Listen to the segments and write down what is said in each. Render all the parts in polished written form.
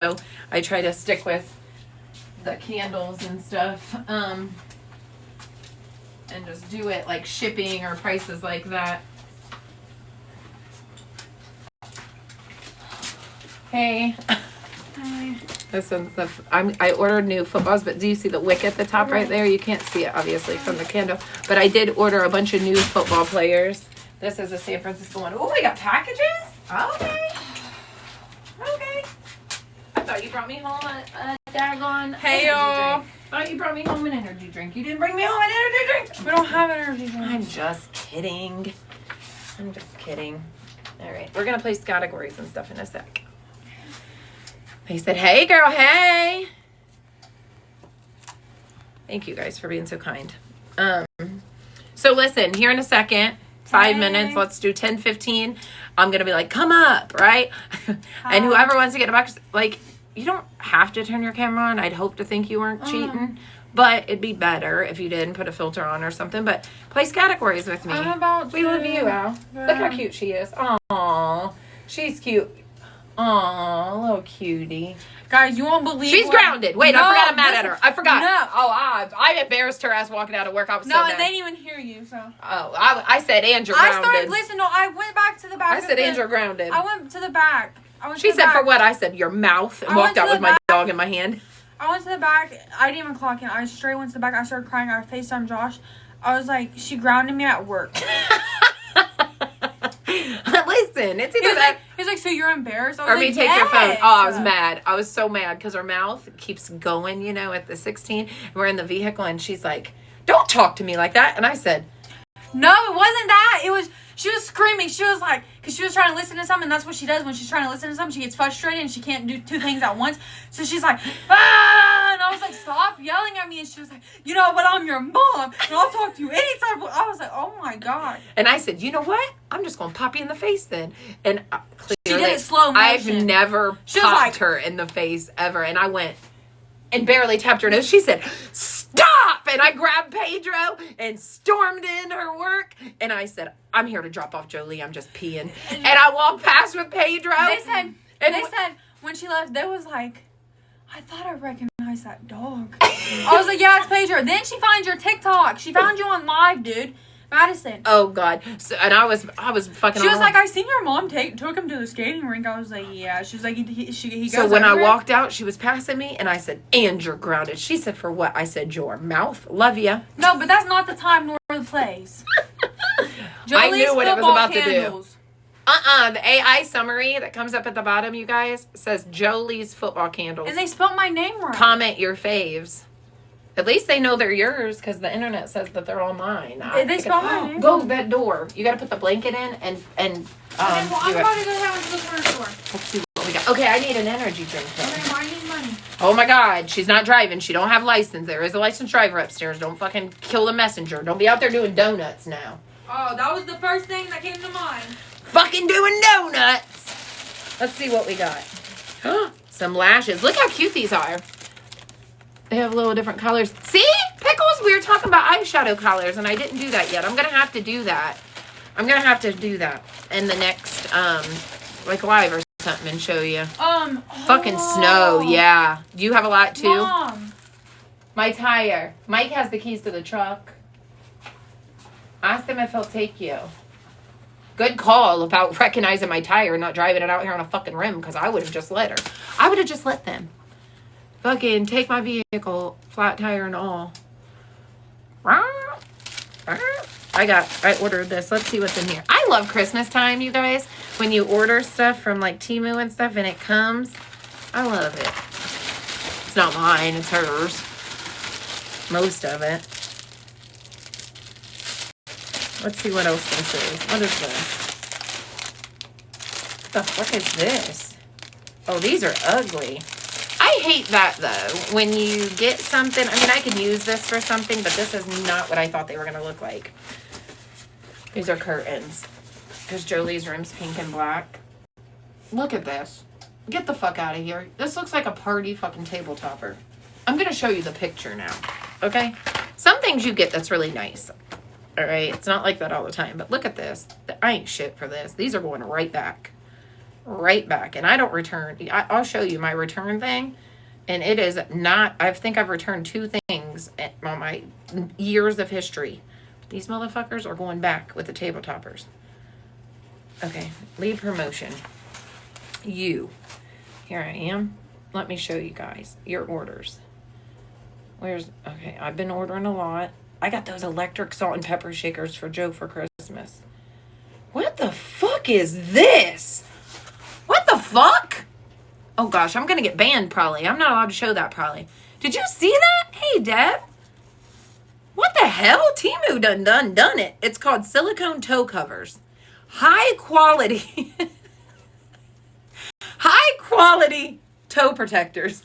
I try to stick with the candles and stuff, and just do it like shipping or prices like that. Hey. Hi. This one's I ordered new footballs, but do you see the wick at the top right there? You can't see it obviously from the candle, but I did order a bunch of new football players. This is a San Francisco one. Oh, we got packages? Okay. Okay. I thought you brought me home a daggone hey y'all. I thought you brought me home an energy drink. You didn't bring me home an energy drink. We don't have energy drinks. I'm just kidding. I'm just kidding. All right. We're going to place categories and stuff in a sec. He said, hey, girl, hey. Thank you guys for being so kind. So listen, here in a second, 5 minutes, let's do 10, 15. I'm going to be like, come up, right? And whoever wants to get a box, like, you don't have to turn your camera on. I'd hope to think you weren't cheating. But it'd be better if you did and put a filter on or something. But place categories with me. We love you, Al. Yeah. Look how cute she is. Aw, she's cute. Aw, little cutie. Guys, you won't believe she's grounded. Wait, no, I forgot I'm mad at her. I forgot. No. Oh, I embarrassed her ass walking out of work. I was so mad. No, and they didn't even hear you, so. Oh, I said Andrew grounded. I started listening. No, I went back to the back. I said Andrew grounded. I went to the back. She said for what? I said your mouth and walked out with my dog in my hand. I went to the back. I didn't even clock in. I straight went to the back. I started crying. I FaceTimed Josh. I was like, she grounded me at work. Listen, it's either that. He's like, so you're embarrassed? Or me take your phone. Oh, I was mad. I was so mad because her mouth keeps going, you know, at the 16. And we're in the vehicle and she's like, don't talk to me like that. And I said, no, it wasn't that. It was, she was screaming. She was like, because she was trying to listen to something. And that's what she does when she's trying to listen to something. She gets frustrated and she can't do two things at once. So she's like, ah! And I was like, stop yelling at me. And she was like, you know, but I'm your mom. And I'll talk to you anytime. I was like, oh my God. And I said, you know what? I'm just going to pop you in the face then. And clearly, she did it slow motion. I've never popped her in the face ever. And I went and barely tapped her nose. She said, stop! And I grabbed Pedro and stormed in her work. And I said, I'm here to drop off Jolie. I'm just peeing. And I walked past with Pedro. They said when she left, they was like, I thought I recognized that dog. I was like, yeah, it's Pedro. Then she finds your TikTok. She found you on live, dude. Madison. Oh God. So, and I was fucking. She was like, I seen your mom took him to the skating rink. I was like, yeah. She was like, he goes. So when everywhere. I walked out, she was passing me, and I said, "And you're grounded." She said, "For what?" I said, "Your mouth. Love ya." No, but that's not the time nor the place. I knew what it was about to do. The AI summary that comes up at the bottom, you guys, says Jolie's football candles. And they spelled my name right. Comment your faves. At least they know they're yours because the internet says that they're all mine. They spell my name. Go to that door. You got to put the blanket in and I'm about to go down to the corner store. Let's see what we got. Okay, I need an energy drink. Okay, well, I need money. Oh my God, she's not driving. She don't have license. There is a licensed driver upstairs. Don't fucking kill the messenger. Don't be out there doing donuts now. Oh, that was the first thing that came to mind. Fucking doing donuts. Let's see what we got. Some lashes. Look how cute these are. They have little different colors. See? Pickles, we were talking about eyeshadow colors, and I didn't do that yet. I'm going to have to do that. I'm going to have to do that in the next, like, live or something and show you. Fucking snow, yeah. Do you have a lot, too? Mom. My tire. Mike has the keys to the truck. Ask him if he'll take you. Good call about recognizing my tire and not driving it out here on a fucking rim, because I would have just let her. I would have just let them. Fucking take my vehicle, flat tire and all. I ordered this. Let's see what's in here. I love Christmas time, you guys. When you order stuff from like Temu and stuff and it comes. I love it. It's not mine, it's hers. Most of it. Let's see what else this is. What is this? What the fuck is this? Oh, these are ugly. I hate that, though, when you get something. I mean, I could use this for something, but this is not what I thought they were going to look like. These are curtains. Because Jolie's room's pink and black. Look at this. Get the fuck out of here. This looks like a party fucking table topper. I'm going to show you the picture now, okay? Some things you get that's really nice, all right? It's not like that all the time, but look at this. I ain't shit for this. These are going right back. right back. And I don't return. I'll show you my return thing. And it is not, I think I've returned 2 things on my years of history. These motherfuckers are going back with the table toppers. Okay, leave promotion. Here I am. Let me show you guys your orders. Okay, I've been ordering a lot. I got those electric salt and pepper shakers for Joe for Christmas. What the fuck is this? What the fuck? Oh gosh, I'm gonna get banned probably. I'm not allowed to show that probably. Did you see that? Hey, Deb. What the hell? Temu done it. It's called silicone toe covers. High quality. High quality toe protectors.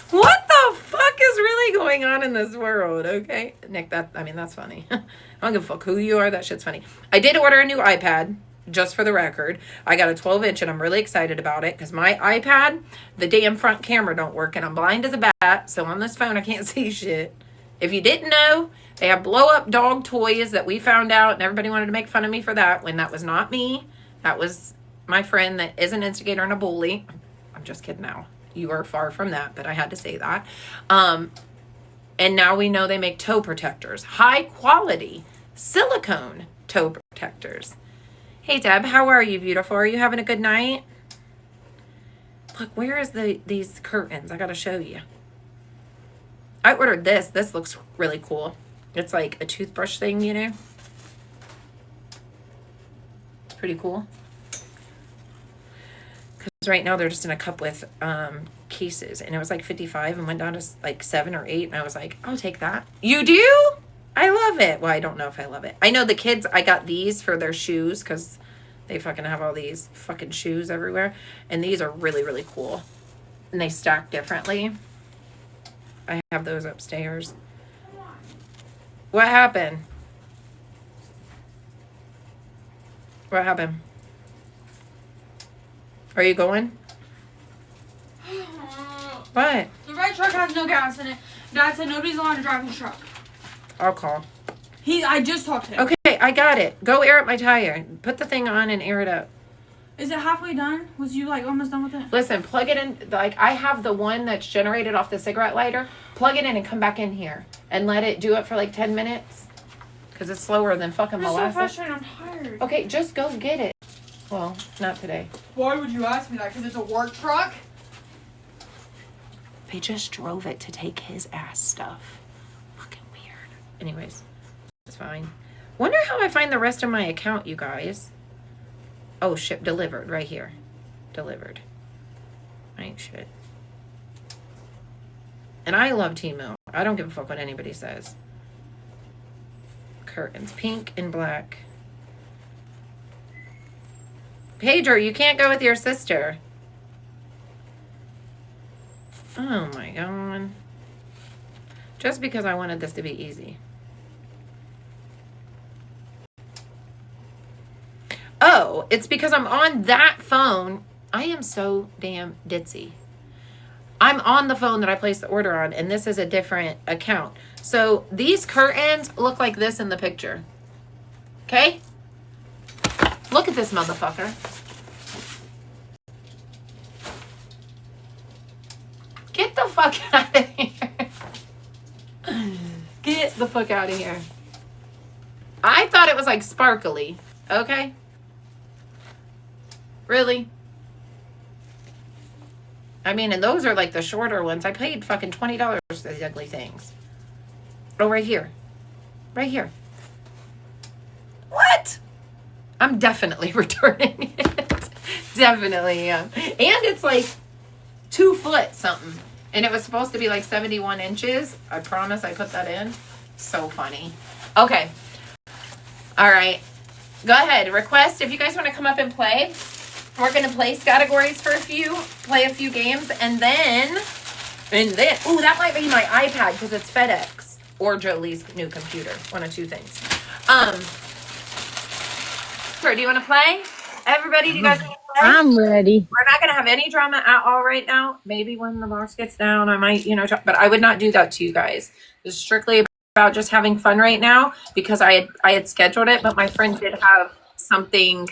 What the fuck is really going on in this world? Okay, Nick, that's funny. I don't give a fuck who you are. That shit's funny. I did order a new iPad, just for the record. I got a 12-inch and I'm really excited about it because my iPad, the damn front camera don't work and I'm blind as a bat. So on this phone, I can't see shit. If you didn't know, they have blow-up dog toys that we found out and everybody wanted to make fun of me for that when that was not me. That was my friend that is an instigator and a bully. I'm just kidding now. You are far from that, but I had to say that. And now we know they make toe protectors. High quality silicone toe protectors. Hey, Deb, how are you, beautiful? Are you having a good night? Look, where is these curtains? I got to show you. I ordered this. This looks really cool. It's like a toothbrush thing, you know? It's pretty cool. Because right now they're just in a cup with cases. And it was like 55 and went down to like 7 or 8. And I was like, I'll take that. You do? I love it. Well, I don't know if I love it. I know the kids, I got these for their shoes because they fucking have all these fucking shoes everywhere. And these are really, really cool. And they stack differently. I have those upstairs. What happened? What happened? Are you going? What? The red truck has no gas in it. Dad said nobody's allowed to drive his truck. I'll call. I just talked to him. Okay, I got it. Go air up my tire. Put the thing on and air it up. Is it halfway done? Was you like almost done with it? Listen, plug it in. Like, I have the one that's generated off the cigarette lighter. Plug it in and come back in here and let it do it for like 10 minutes. Because it's slower than fucking molasses. I'm so frustrated. I'm tired. Okay, just go get it. Well, not today. Why would you ask me that? Because it's a work truck? They just drove it to take his ass stuff. Fucking weird. Anyways, it's fine. Wonder how I find the rest of my account, you guys. Oh, ship delivered right here. Delivered. Ain't shit. And I love Temu. I don't give a fuck what anybody says. Curtains. Pink and black. Pedro, you can't go with your sister. Oh my god. Just because I wanted this to be easy. Oh, it's because I'm on that phone. I am so damn ditzy. I'm on the phone that I placed the order on, and this is a different account. So these curtains look like this in the picture. Okay? Look at this motherfucker. Get the fuck out of here. Get the fuck out of here. I thought it was like sparkly. Okay? Really? I mean, and those are like the shorter ones. I paid fucking $20 for these ugly things. Oh, right here. Right here. What? I'm definitely returning it. Definitely, yeah. And it's like 2 foot something. And it was supposed to be like 71 inches. I promise I put that in. So funny. Okay. All right. Go ahead. Request if you guys want to come up and play. We're going to place categories for play a few games, and then, ooh, that might be my iPad because it's FedEx or Jolie's new computer. One of 2 things. Do you want to play? Everybody, do you guys want to play? I'm ready. We're not going to have any drama at all right now. Maybe when the box gets down, I might, talk, but I would not do that to you guys. It's strictly about just having fun right now because I had scheduled it, but my friend did have something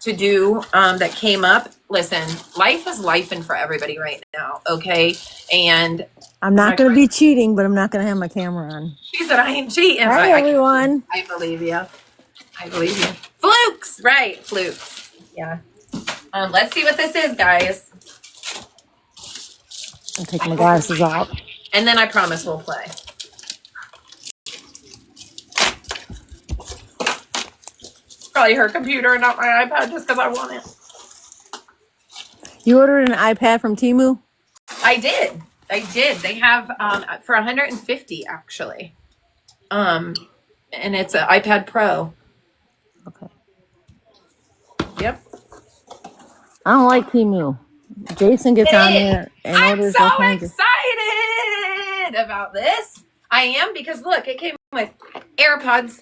to do that came up. Listen, life is lifing for everybody right now, okay? And I'm not going to be cheating, but I'm not going to have my camera on. she said, I ain't cheating. Hi, everyone. I believe you. I believe you. Flukes, right? Flukes. Yeah. Let's see what this is, guys. I'm taking my glasses off. And then I promise we'll play. Probably her computer and not my iPad just because I want it. You ordered an iPad from Temu? I did. They have for 150 actually. And it's an iPad Pro. Okay. Yep. I don't like Temu. Jason gets on there and orders all I'm so kinds of. excited about this. I am because look, it came with AirPods.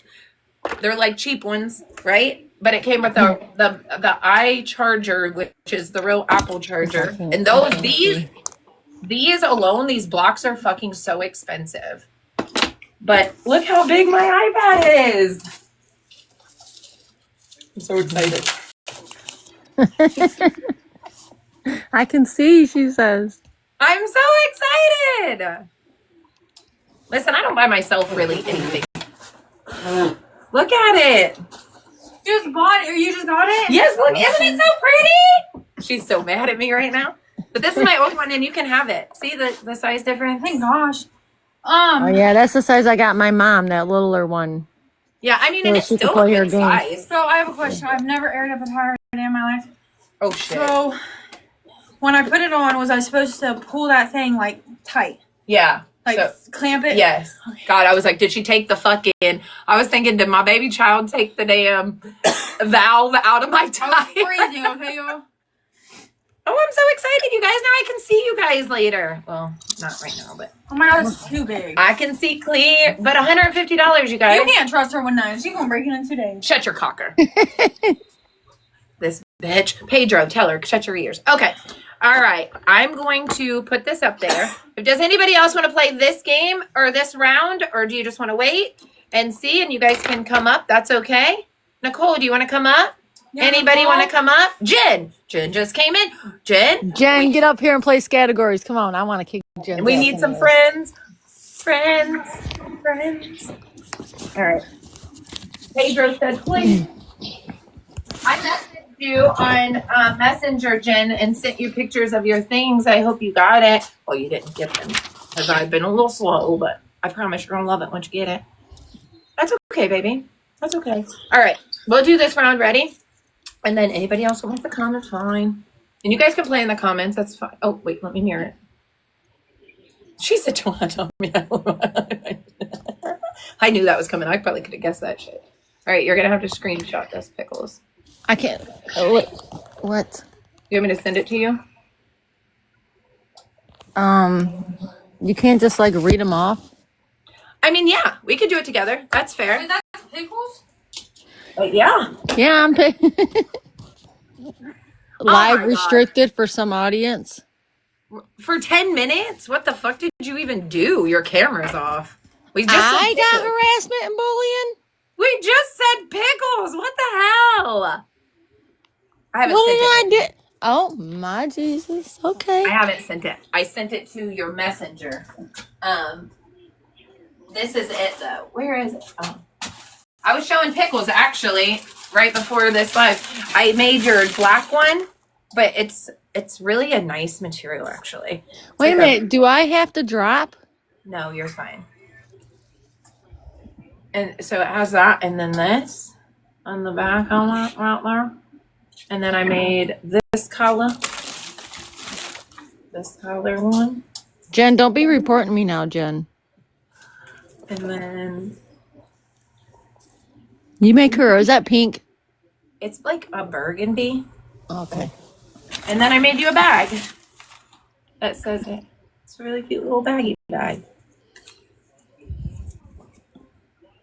They're like cheap ones, right? But it came with the iCharger, which is the real Apple charger. And these alone, these blocks are fucking so expensive. But look how big my iPad is. I'm so excited. I can see, she says. I'm so excited. Listen, I don't buy myself really anything. Look at it. You just bought it, or you just got it? Yes, look, isn't it so pretty? She's so mad at me right now. But this is my old one, and you can have it. See the size difference? Thank gosh. Oh, yeah, that's the size I got my mom, that littler one. Yeah, I mean, So and it's she can still play a her good games. size. So I have a question. I've never aired up a tire a day in my life. Oh, shit. So when I put it on, was I supposed to pull that thing like tight? Yeah. Like clamp it? Yes. Okay. God, I was like, did she take the fucking... I was thinking, did my baby child take the damn valve out of my tire? I was freezing, okay, y'all? Oh, I'm so excited, you guys. Now I can see you guys later. Well, not right now, but... Oh my god, it's too big. I can see clear. But $150, you guys. You can't trust her with knives. She's gonna break it in 2 days. Shut your cocker. This bitch. Pedro, tell her, shut your ears. Okay. All right. I'm going to put this up there. Does anybody else want to play this game or this round? Or do you just want to wait and see? And you guys can come up. That's okay. Nicole, do you want to come up? Yeah, Anybody Nicole? want to come up? Jen just came in. Jen, Get up here and play categories. Come on, I want to kick Jen. we need some friends. Friends. All right. Pedro said, please. I messaged you on Messenger, Jen, and sent you pictures of your things. I hope you got it. Well, you didn't get them because I've been a little slow, but I promise you're going to love it once you get it. That's okay, baby. That's okay. All right. We'll do this round. Ready? And then anybody else who wants to comment, fine. And you guys can play in the comments. That's fine. Oh, wait. Let me hear it. She said, Toronto. I knew that was coming. I probably could have guessed that shit. All right. You're going to have to screenshot this, Pickles. I can't. What? You want me to send it to you? You can't just like read them off. I mean, yeah. We could do it together. That's fair. Wait, that's pickles? Yeah. Yeah, I'm live God. restricted for some audience. For 10 minutes? What the fuck did you even do? Your camera's off. We just I said got pickles. harassment and bullying. We just said pickles. What the hell? I haven't What sent did it. I do? Oh my Jesus! Okay. I haven't sent it. I sent it to your messenger. This is it though. Where is it? Oh. I was showing Pickles actually right before this live. I made your black one, but it's really a nice material actually. Wait a minute. Do I have to drop? No, you're fine. And so it has that, and then this on the back on that right there. And then I made this color one. Jen, don't be reporting me now, Jen. And then You make her. Is that pink? it's like a burgundy. Okay. And then I made you a bag that says it. It's a really cute little baggy bag.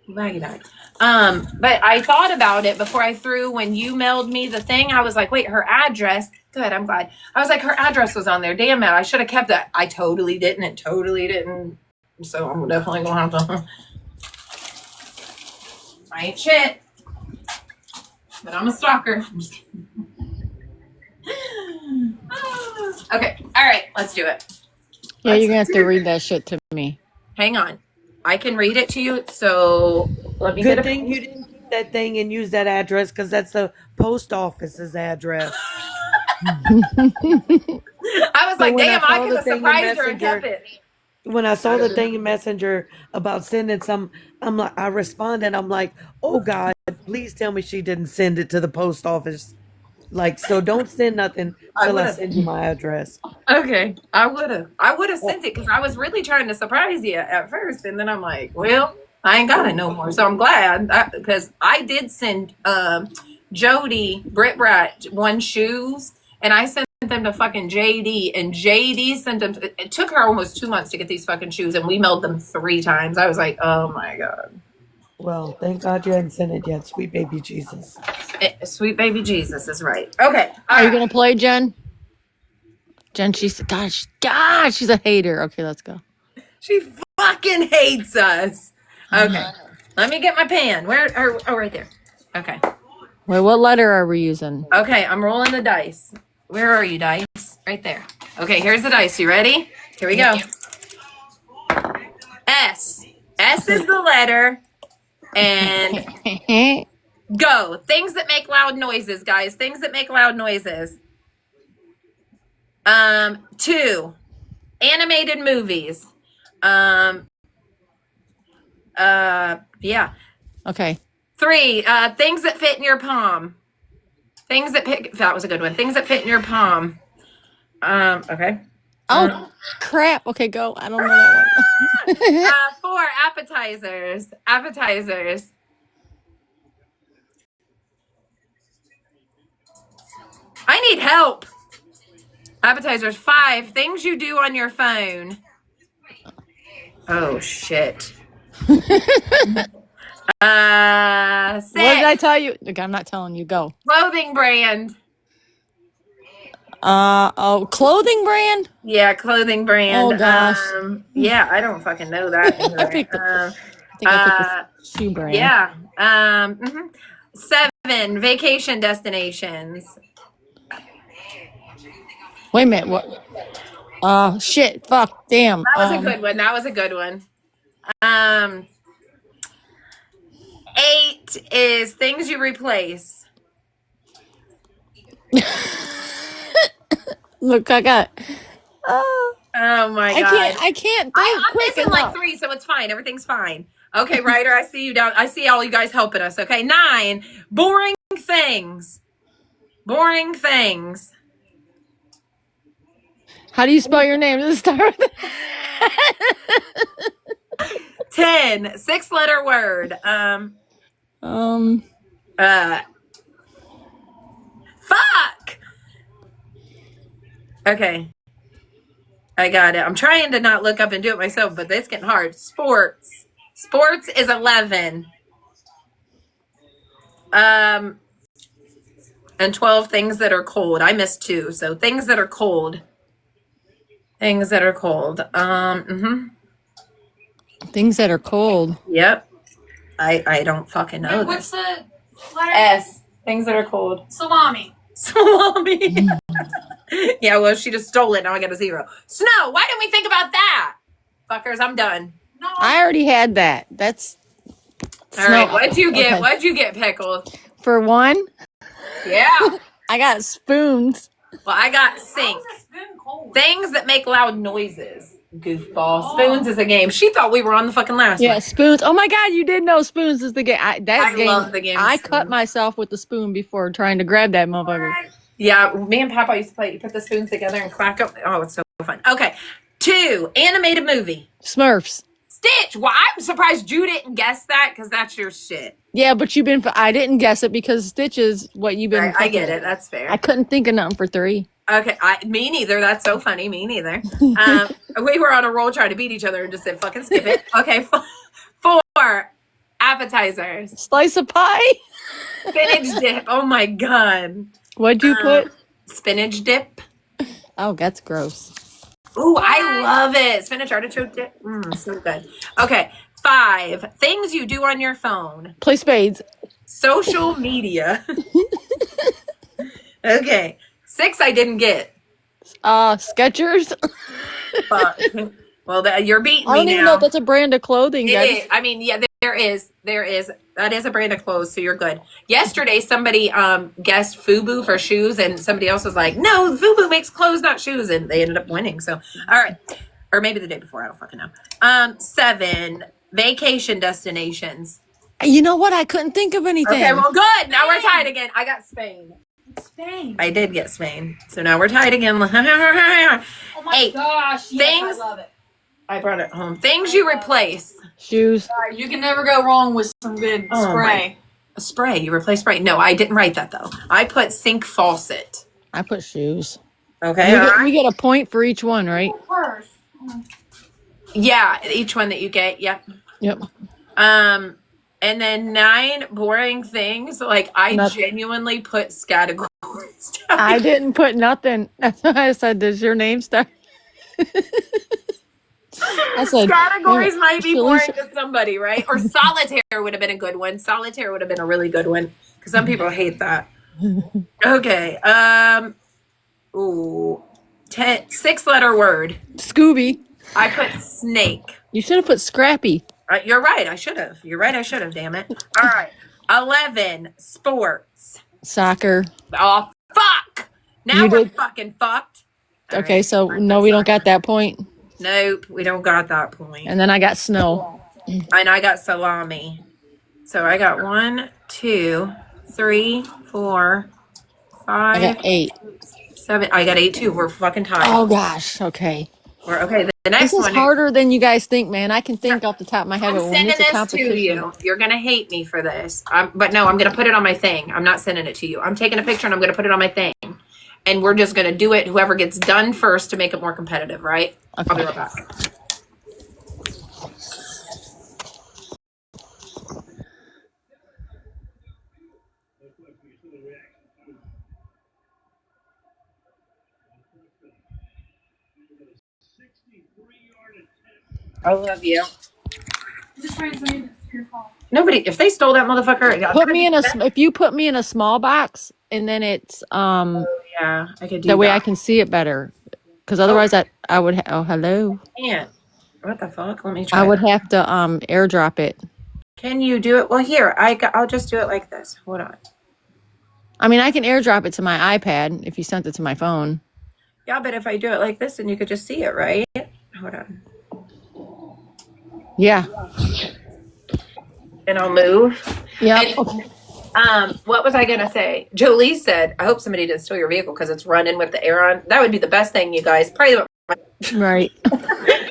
Baggy bag. But I thought about it before I threw, when you mailed me the thing, I was like, wait, her address. Good, I'm glad. I was like, her address was on there. Damn it, I should have kept that. I totally didn't. It totally didn't. So I'm definitely going to have to. I ain't shit. but I'm a stalker. Okay. All right. Let's do it. Yeah, you're gonna have to read that shit to me. Hang on. I can read it to you. So let me Good get thing you didn't keep that thing and use that address because that's the post office's address. I was So like, when I damn, I saw could the have thing in surprised her and Messenger, kept it. when I saw the thing in Messenger about sending some, I'm like, I responded. I'm like, oh God, please tell me she didn't send it to the post office. Like, so don't send nothing I till would I have. send you my address. Okay. I would have. I would have Oh, sent it because I was really trying to surprise you at first. And then I'm like, well, I ain't got it no more. So I'm glad because I did send Jody, Brit Brat, one shoes. And I sent them to fucking JD. And JD sent them. It took her almost 2 months to get these fucking shoes. And we mailed them 3 times. I was like, oh my God. well, thank God you hadn't sent it yet, sweet baby Jesus. Sweet baby Jesus is right. Okay. Are you gonna play, Jen? Jen, she's gosh, she's a hater. Okay, let's go. She fucking hates us. Okay. Let me get my pen. Where? Oh, right there. Okay. Wait, what letter are we using? Okay, I'm rolling the dice. Where are you, dice? Right there. Okay, here's the dice. You ready? Here we go. S. S is the letter. And go. Things that make loud noises, guys. Things that make loud noises. 2. Animated movies. Yeah. Okay. 3. Things that fit in your palm. Things that that was a good one. Things that fit in your palm. Okay. Oh crap. Okay, go. I don't know that one. 4. Appetizers. Appetizers. I need help. Appetizers. 5. Things you do on your phone. Oh shit. 6. What did I tell you? Okay, I'm not telling you. Go. Clothing brand. Clothing brand? Yeah, clothing brand. Oh gosh. Yeah, I don't fucking know that. I think I picked the shoe brand. Yeah. 7. Vacation destinations. Wait a minute. What? Shit. Fuck. Damn. That was a good one. That was a good one. 8 is things you replace. Look, I got. Oh my God. I can't think I'm quick missing enough. like 3, so it's fine. Everything's fine. Okay, Ryder, I see you down. I see all you guys helping us. Okay, 9. Boring things. Boring things. How do you spell your name? Does it start with 10. 6-letter word. Fuck. Okay. I got it. I'm trying to not look up and do it myself, but it's getting hard. Sports. Sports is 11. And 12, things that are cold. I missed 2. So things that are cold. Things that are cold. things that are cold? Yep. I don't fucking know. Wait, what's the letter? S. Things that are cold. Salami. Salami. Yeah, well, she just stole it. Now I got a 0. Snow. Why didn't we think about that? Fuckers, I'm done. No. I already had that. That's All right. What'd you get? Okay. What'd you get, Pickle? For one. Yeah. I got spoons. Well, I got sink. Things that make loud noises. Goofball. Oh. Spoons is a game. She thought we were on the fucking last one. Yeah, spoons. Oh my God, you did know spoons is the game. I love the game. I cut myself with the spoon before trying to grab that motherfucker. Yeah, me and Papa used to play. You put the spoons together and crack them. Oh, it's so fun. Okay. 2. Animated movie. Smurfs. Stitch. Well, I'm surprised you didn't guess that because that's your shit. Yeah, but I didn't guess it because Stitch is what you've been. Right, I get it. That's fair. I couldn't think of nothing for 3. Okay, me neither. That's so funny. Me neither. We were on a roll trying to beat each other and just said, fucking skip it. Okay, 4. Appetizers. Slice of pie. Spinach dip. Oh my God. What'd you put? Spinach dip. Oh, that's gross. Ooh, I love it. Spinach artichoke dip. So good. Okay, 5, things you do on your phone. Play spades. Social media. Okay. 6, I didn't get. Skechers. Fuck. Well, you're beating I me don't even know now. if that's a brand of clothing, It guys. is. I mean, yeah, there is. That is a brand of clothes, so you're good. Yesterday, somebody guessed FUBU for shoes, and somebody else was like, no, FUBU makes clothes, not shoes, and they ended up winning. So, all right. Or maybe the day before, I don't fucking know. 7, vacation destinations. You know what? I couldn't think of anything. Okay, well, good. Now we're tied again. I got Spain. Spain. I did get Spain. So now we're tied again. Oh my 8, gosh. Yes, things- I love it. I brought it home. Things you replace. Shoes. You can never go wrong with some good Oh, spray. A spray. You replace spray. No, I didn't write that, though. I put sink faucet. I put shoes. Okay. We all get, right. we get a point for each one, right? First. Yeah, each one that you get. Yep. Yep. And then 9 boring things. Like I Nothing. genuinely put categories down. I didn't put nothing. That's why I said, does your name start? I said, Categories might be boring Felicia- to somebody, right? Or solitaire would have been a good one. Solitaire would have been a really good one because some people hate that. Okay. Ooh. 6-letter word. Scooby. I put snake. You should have put Scrappy. You're right. I should have. You're right. I should have. Damn it. All right. 11 sports. Soccer. Oh fuck! Now You we're did- fucking fucked. All Okay, right. so I no, put we don't soccer. got that point. Nope, we don't got that point. And then I got snow. And I got salami. So I got 1, 2, 3, 4, 5, I got 8. 7. I got 8 too. We're fucking tied. Oh gosh. Okay. We're okay. The next This is one. harder than you guys think, man. I can think off the top of my head, I'm but when sending it's a this to competition, you. You're gonna hate me for this, but no, I'm gonna put it on my thing. I'm not sending it to you. I'm taking a picture and I'm gonna put it on my thing, and we're just gonna do it. Whoever gets done first to make it more competitive, right? Okay. I'll be right back. I love you. Just trying to say your call. Nobody, if they stole that motherfucker, put me in a. If you put me in a small box, and then it's yeah, I could do that way I that. can see it better. Because otherwise, I would. Oh, hello. Can't. What the fuck? Let me try. I would that. have to airdrop it. Can you do it? Well, here, I'll just do it like this. Hold on. I mean, I can airdrop it to my iPad if you sent it to my phone. Yeah, but if I do it like this, then you could just see it, right? Hold on. Yeah. And I'll move. Yeah. And- Okay. What was I gonna say? Jolie said, "I hope somebody didn't steal your vehicle because it's running with the air on." That would be the best thing, you guys. Probably. Right.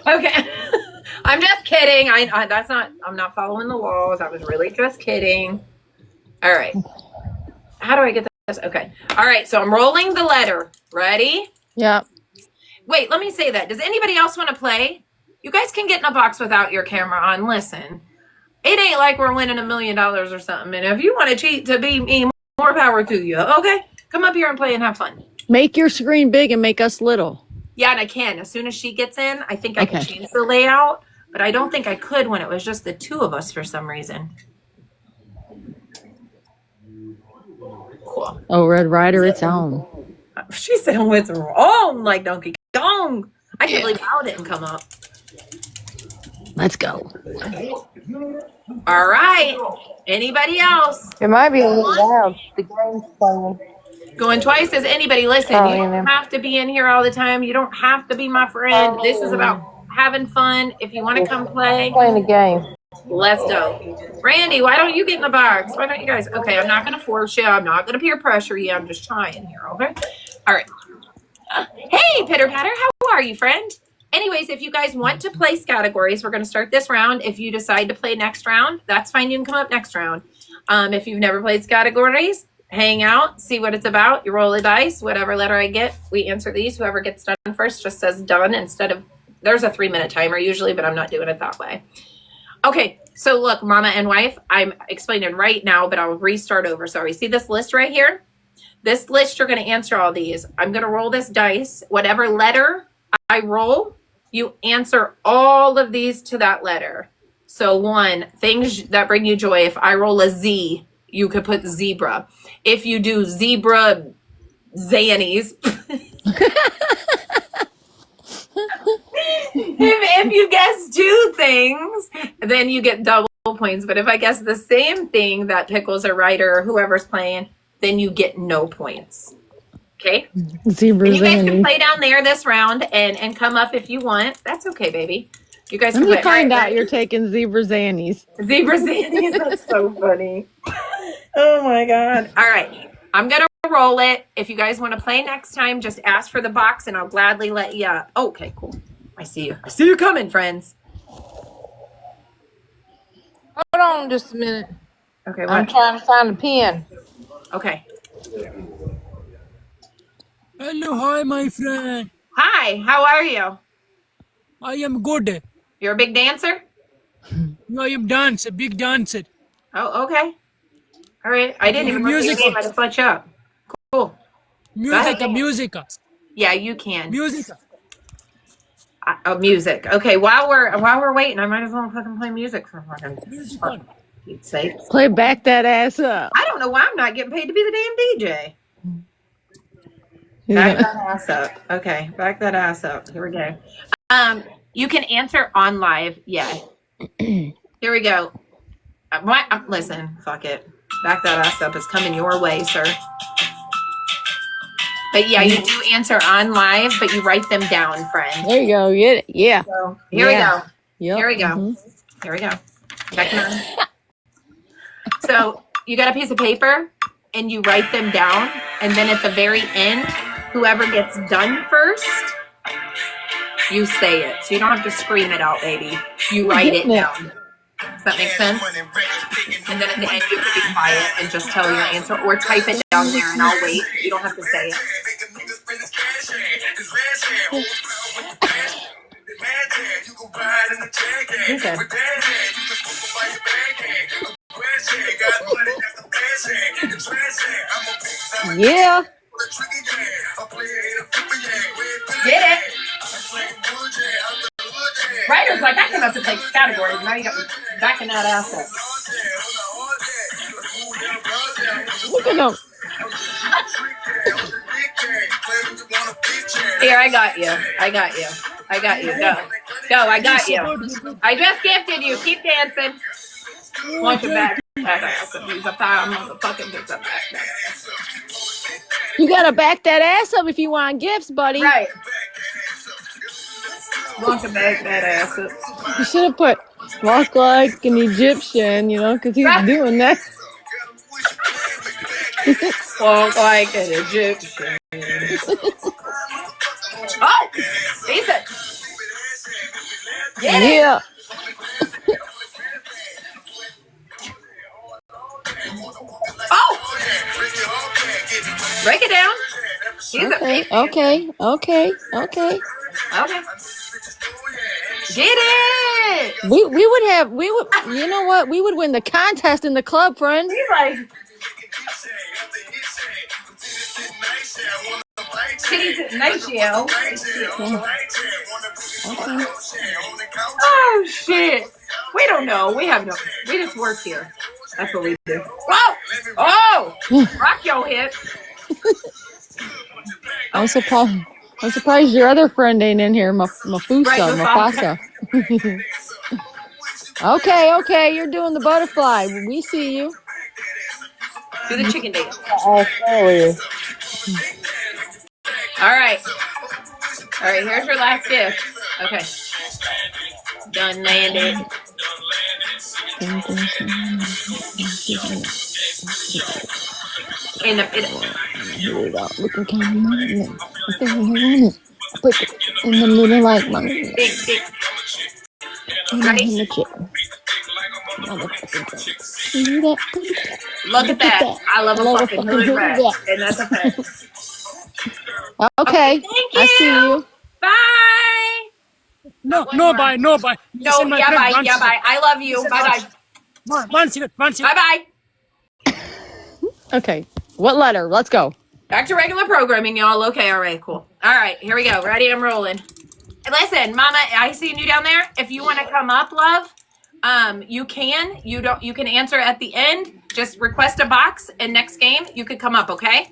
Okay. I'm just kidding. I that's not. I'm not following the laws. I was really just kidding. All right. How do I get this? Okay. All right. So I'm rolling the letter. Ready? Yeah. Wait. Let me say that. Does anybody else want to play? You guys can get in a box without your camera on. Listen. It ain't like we're winning $1 million or something. And if you want to cheat to be me, more power to you. Okay? Come up here and play and have fun. Make your screen big and make us little. Yeah, and I can. As soon as she gets in, I think I can Okay. change the layout. But I don't think I could when it was just the two of us for some reason. Cool. Oh, Red Rider, it's on. She said, oh, it's wrong, like Donkey Kong. I can't believe Al didn't come up. Let's go. All right. Anybody else? It might be a little loud. The game's playing. Going twice as anybody. Listen, Oh, you yeah. don't have to be in here all the time. You don't have to be my friend. This is about having fun. If you want to come play, Playing the game. let's go. Randy, why don't you get in the box? Why don't you guys? Okay, I'm not going to force you. I'm not going to peer pressure you. I'm just trying here, okay? All right. Hey, Pitter Patter, how are you, friend? Anyways, if you guys want to place categories, we're going to start this round. If you decide to play next round, that's fine. You can come up next round. If you've never played categories, hang out, see what it's about. You roll a dice, whatever letter I get, we answer these. Whoever gets done first just says done instead of, there's a 3-minute timer usually, but I'm not doing it that way. Okay, so look, mama and wife, I'm explaining right now, but I'll restart over. Sorry, see this list right here? This list, you're going to answer all these. I'm going to roll this dice. Whatever letter I roll, you answer all of these to that letter. So 1, things that bring you joy. If I roll a Z, you could put zebra. If you do zebra Xannies, if you guess 2 things, then you get double points. But if I guess the same thing that Pickles or Ryder or whoever's playing, then you get no points. Okay? Zebra And you guys can Xannies. play down there this round and come up if you want. That's okay, baby. You guys Let can me play. find All out right, you're taking zebra Xannies. Zebra Xannies. That's so funny. Oh my God. All right. I'm going to roll it. If you guys want to play next time, just ask for the box and I'll gladly let you up. Okay, cool. I see you. I see you coming, friends. Hold on just a minute. Okay, I'm what? trying to find a pen. Okay. Hello, hi, my friend. Hi, how are you? I am good. You're a big dancer? I am dancer, big dancer. Oh, okay. All right. I didn't even look at your Music. game. I just let you up. Cool. ahead, Music, Dan. music, Yeah, you can. music. Music. Okay, while we're waiting, I might as well fucking play music for fucking Music for on. Pete's sake. Play back that ass up. I don't know why I'm not getting paid to be the damn DJ. Back that ass up. Okay, back that ass up. Here we go. You can answer on live. Yeah. Here we go. Listen, fuck it. Back that ass up is coming your way, sir. But yeah, you do answer on live, but you write them down, friend. There you go. Get it. Yeah. So here we go. Yep. Here we go. Mhm. Here we go. Checking on. So you got a piece of paper and you write them down, and then at the very end, whoever gets done first, you say it. So you don't have to scream it out, baby. You write it down. Does that make sense? And then at the end, you can be quiet and just tell your answer, or type it down there, and I'll wait. You don't have to say it. Okay. Yeah. Get it? Ryder's like, I came up to play categories. Now you got me backing that ass up. Look at them. Here, I got you. I got you. I got you. Go. Go, I got you. I just gifted you. Keep dancing. Want your back ass up. He's a fire motherfucking gets up back. You gotta back that ass up if you want gifts, buddy. Right. Want to back that ass up. You should have put walk like an Egyptian, because he's doing that. Walk like an Egyptian. Oh! Decent. Get it. Yeah. Oh! Break it down. Okay. Okay. Get it. We would you know what? We would win the contest in the club, friend. He's like, Natio. Oh shit. We don't know. We just work here. That's what we do. Whoa! Oh! Rock your hips. I'm surprised your other friend ain't in here, Mufasa. Okay, you're doing the butterfly. We see you. Do the chicken dance. Oh, sorry. All right, here's your last gift. Okay. Done landed. In the Looking kind of money. I put it in the middle like money. big. Ready? Look at that. I love a fucking hood rat. And that's a fact. Okay. Thank you. I see you. Bye. No, bye. No, Listen, my yeah, friend, bye. one Yeah, second. bye. I love you. Listen, Bye-bye. One second. Bye-bye. Okay. What letter? Let's go. Back to regular programming, y'all. Okay, all right, cool. All right, here we go. Ready? I'm rolling. Listen, Mama, I see you down there. If you want to come up, love, You can answer at the end. Just request a box, and next game you could come up, okay?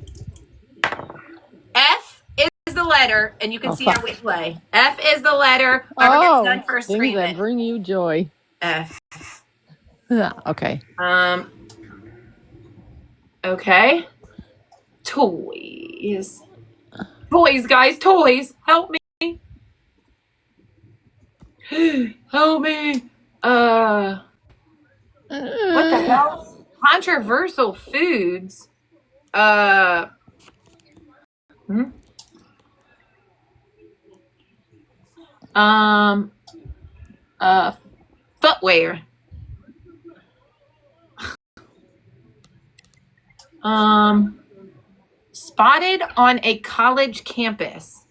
F is the letter, and you can see how we play. F is the letter. Whoever gets done first, things scream that it. bring you joy. F. Okay. Okay. Toys. Toys, guys, toys. Help me. Help me. What the hell? Controversial foods. Footwear. Spotted on a college campus.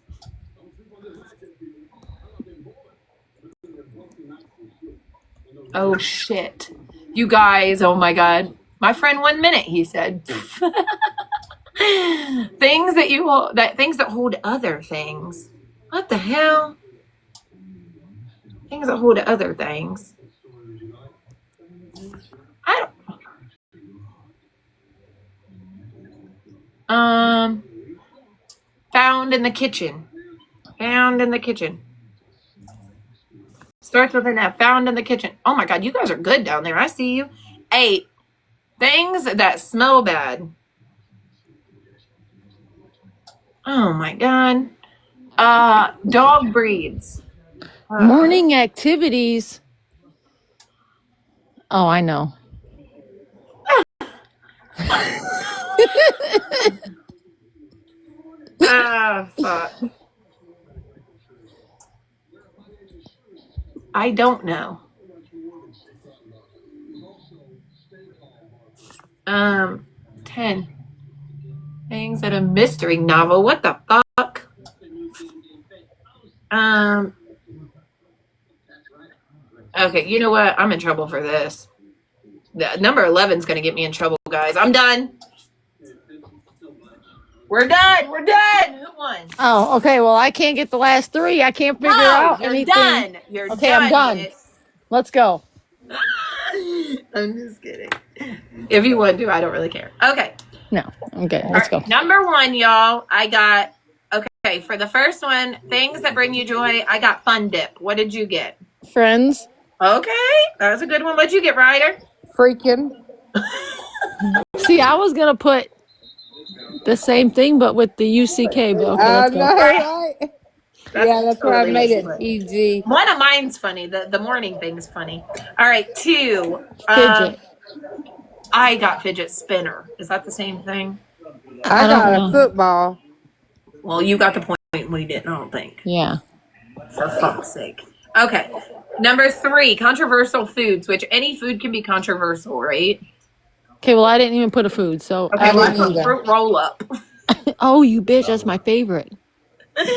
Oh shit. You guys, oh my god. My friend 1 minute, he said. Things that hold other things. What the hell? Things that hold other things. I don't. Found in the kitchen. Found in the kitchen. Starts with an F. Found in the kitchen. Oh my god, you guys are good down there. I see you. 8. Things that smell bad. Oh my god. Dog breeds. Morning activities. Oh, I know. Fuck. I don't know. 10. Things that a mystery novel. What the fuck? Okay, you know what? I'm in trouble for this. The number 11 is going to get me in trouble, guys. I'm done. We're done. We're done. Who won? Oh, okay. Well, I can't get the last 3. I can't figure out you're anything. done. You're okay, done. I'm done. Bitch. Let's go. I'm just kidding. If you want to, I don't really care. Okay. No. Okay, let's go. Number 1, y'all. I got, okay, for the first one, things that bring you joy, I got Fun Dip. What did you get? Friends. Okay. That was a good one. What'd you get, Ryder? Freaking. See, I was going to put the same thing, but with the UCK. But okay, let's go. Right? That's why I totally made it what PG. One of mine's funny. The morning thing's funny. All right, 2. Fidget. I got fidget spinner. Is that the same thing? I got a football. Well, you got the point and we didn't, I don't think. Yeah. For fuck's sake. Okay. Number 3, controversial foods, which any food can be controversial, right? Okay, well, I didn't even put a food, so. Okay, well, I put fruit roll up. Oh, you bitch, that's my favorite.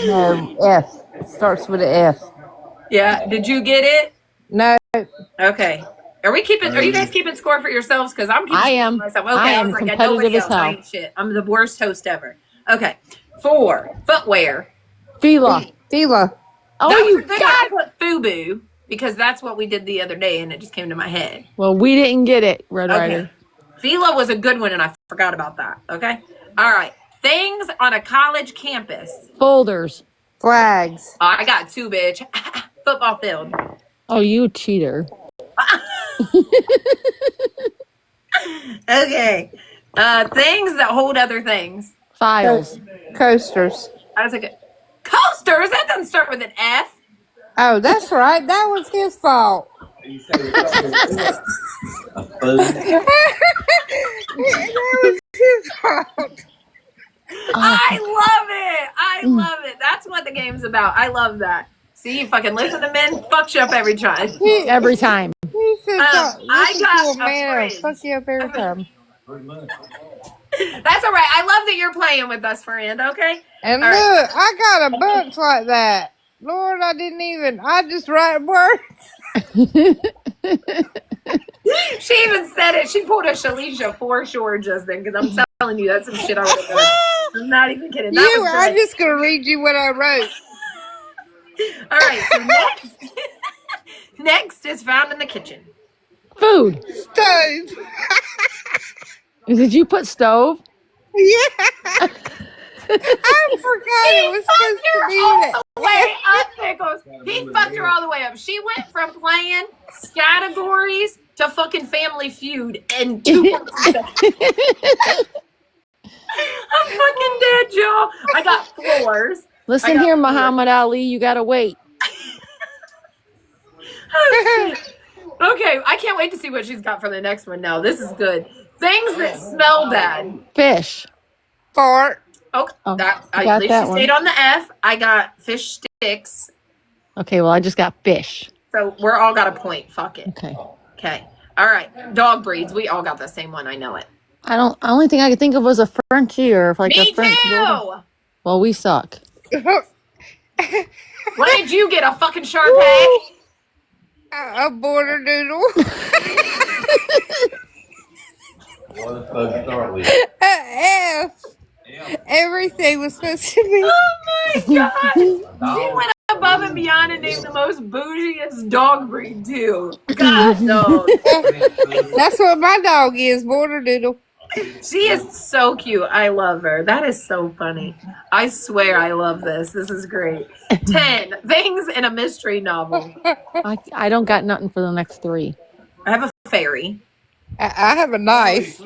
No, F. It starts with an F. Yeah. Did you get it? No. Okay. Are you guys keeping score for yourselves? Because I'm keeping I score am. for myself. Okay, I am was like, competitive nobody as else. I hell. ain't shit. I'm the worst host ever. Okay. 4, footwear. Fila. Oh, That you was a good got one. I put FUBU because that's what we did the other day and it just came to my head. Well, we didn't get it, Red Rider. Fila was a good one and I forgot about that. Okay. All right. Things on a college campus. Folders. Flags. Oh, I got 2, bitch. Football field. Oh, you cheater. Okay. Things that hold other things. Files. Coasters. I was like, coasters? That doesn't start with an F. Oh, that's right. That was his fault. That was his fault. I love it. I love it. That's what the game's about. I love that. See, you fucking listen to men, fuck you up every time. Every time. He said, I got a man, fridge. fuck you up every time. That's all right. I love that you're playing with us, friend. Okay. And All look, right. I got a bunch like that. Lord, I just write words. She even said it. She pulled a Shalisha foreshore just then because I'm telling you that's some shit I would have done. I'm not even kidding. That was I'm good. just gonna read you what I wrote. All right. So Next is found in the kitchen. Food. Stove. Did you put stove? Yeah. I forgot it was supposed to be that. Way up, Pickles. He fucked her all the way up. She went from playing categories to fucking Family Feud in 2.2 seconds. I'm fucking dead, y'all. I got floors. Listen here, Muhammad Ali. You gotta wait. Oh, shit. Okay, I can't wait to see what she's got for the next one now. This is good. Things that smell bad. Fish. Fart. Okay, Oh, at least that she stayed on the F. I got fish sticks. Okay, well, I just got fish. So we're all got a point. Fuck it. Okay. Okay. All right. Dog breeds. We all got the same one. I know it. The only thing I could think of was a Frenchie or like Me a French. too. Well, we suck. What did you get? A fucking Shar-Pei? A border doodle. F. Everything was supposed to be. Oh my god. She went above and beyond and named the most bougiest dog breed too. God no. That's what my dog is, border doodle. She is so cute. I love her. That is so funny. I swear I love this. This is great. 10 things in a mystery novel. I don't got nothing for the next 3. I have a fairy. I have a knife.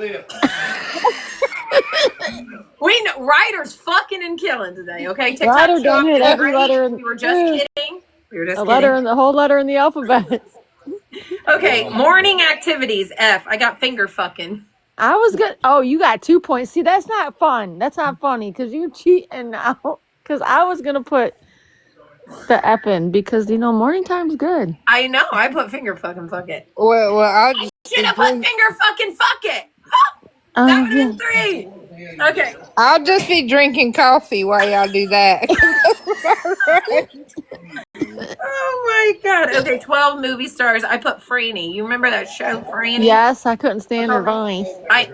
We know Ryder's fucking and killing today, okay? TikTok Ryder done shop hit is every great. letter in- We were just kidding. The letter in the whole letter in the alphabet. Okay, morning activities. F. I got finger fucking. I was good. Oh, you got 2 points. See, that's not fun. That's not funny because you cheating now. Because I was gonna put the F in because morning time's good. I know. I put finger fucking fuck it. Well, I'll just Should have put finger fucking fuck it. 7 and 3. Okay. I'll just be drinking coffee while y'all do that. Oh my god. Okay, 12 movie stars. I put Franny. You remember that show, Franny? Yes, I couldn't stand her voice. Okay.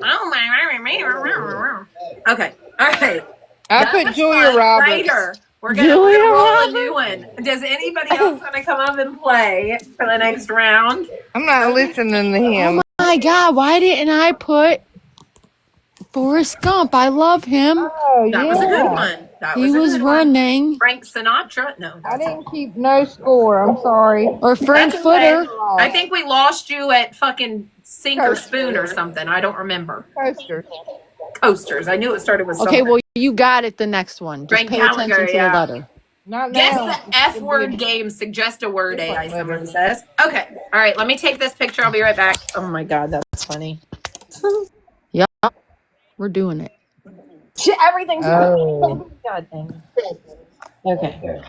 All right. I put Julia Roberts. Later. We're gonna roll a new one. Does anybody else want to come up and play for the next round? I'm not listening to him. My God, why didn't I put Forrest Gump? I love him. Oh, That was a good one. That He was a good one. running. Frank Sinatra? No. I didn't keep no score. I'm sorry. Or Frank That's okay. Footer. I think we lost you at fucking Sink or Spoon or something. I don't remember. Coasters. Coasters. I knew it started with Okay, something. well, you got it the next one. Just Frank pay Gallagher, attention to yeah. the letter. Not Guess now. the F word game. Suggest a word, AI, someone says. Okay. All right. Let me take this picture. I'll be right back. Oh my God. That's funny. Yep. We're doing it. Everything's Oh. God dang. Okay.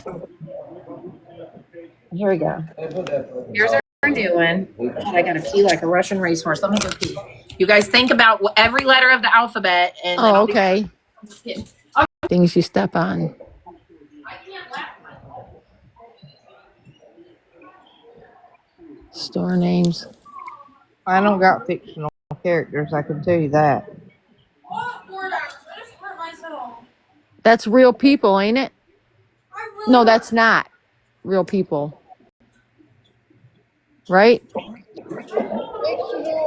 Here we go. Here's our new one. God, I gotta pee like a Russian racehorse. Let me go pee. You guys think about every letter of the alphabet. And then Oh, I'll be- okay. Things you step on. Store names. I don't got fictional characters. I can tell you that. That's real people, ain't it? No, that's not real people. Right?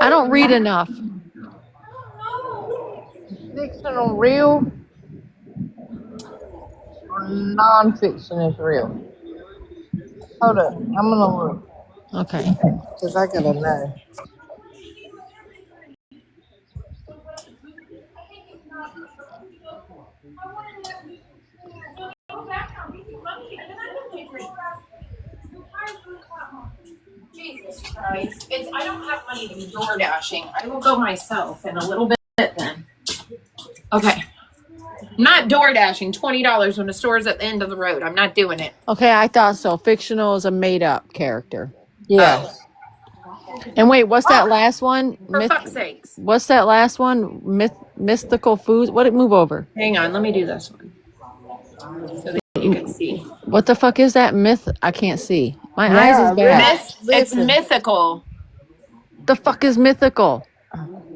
I don't read enough. Fictional real or non-fiction is real. Hold up. I'm going to look. Okay. Because I got to know. Jesus Christ. I don't have money to be door dashing. I will go myself in a little bit then. Okay. Not door dashing. $20 when the store's at the end of the road. I'm not doing it. Okay, I thought so. Fictional is a made up character. Yeah. And wait, what's that last one? For fuck's sakes. What's that last one? Mystical foods. What did move over? Hang on. Let me do this one. So that you can see. What the fuck is that myth? I can't see. My eyes is bad. It's mythical. The fuck is mythical?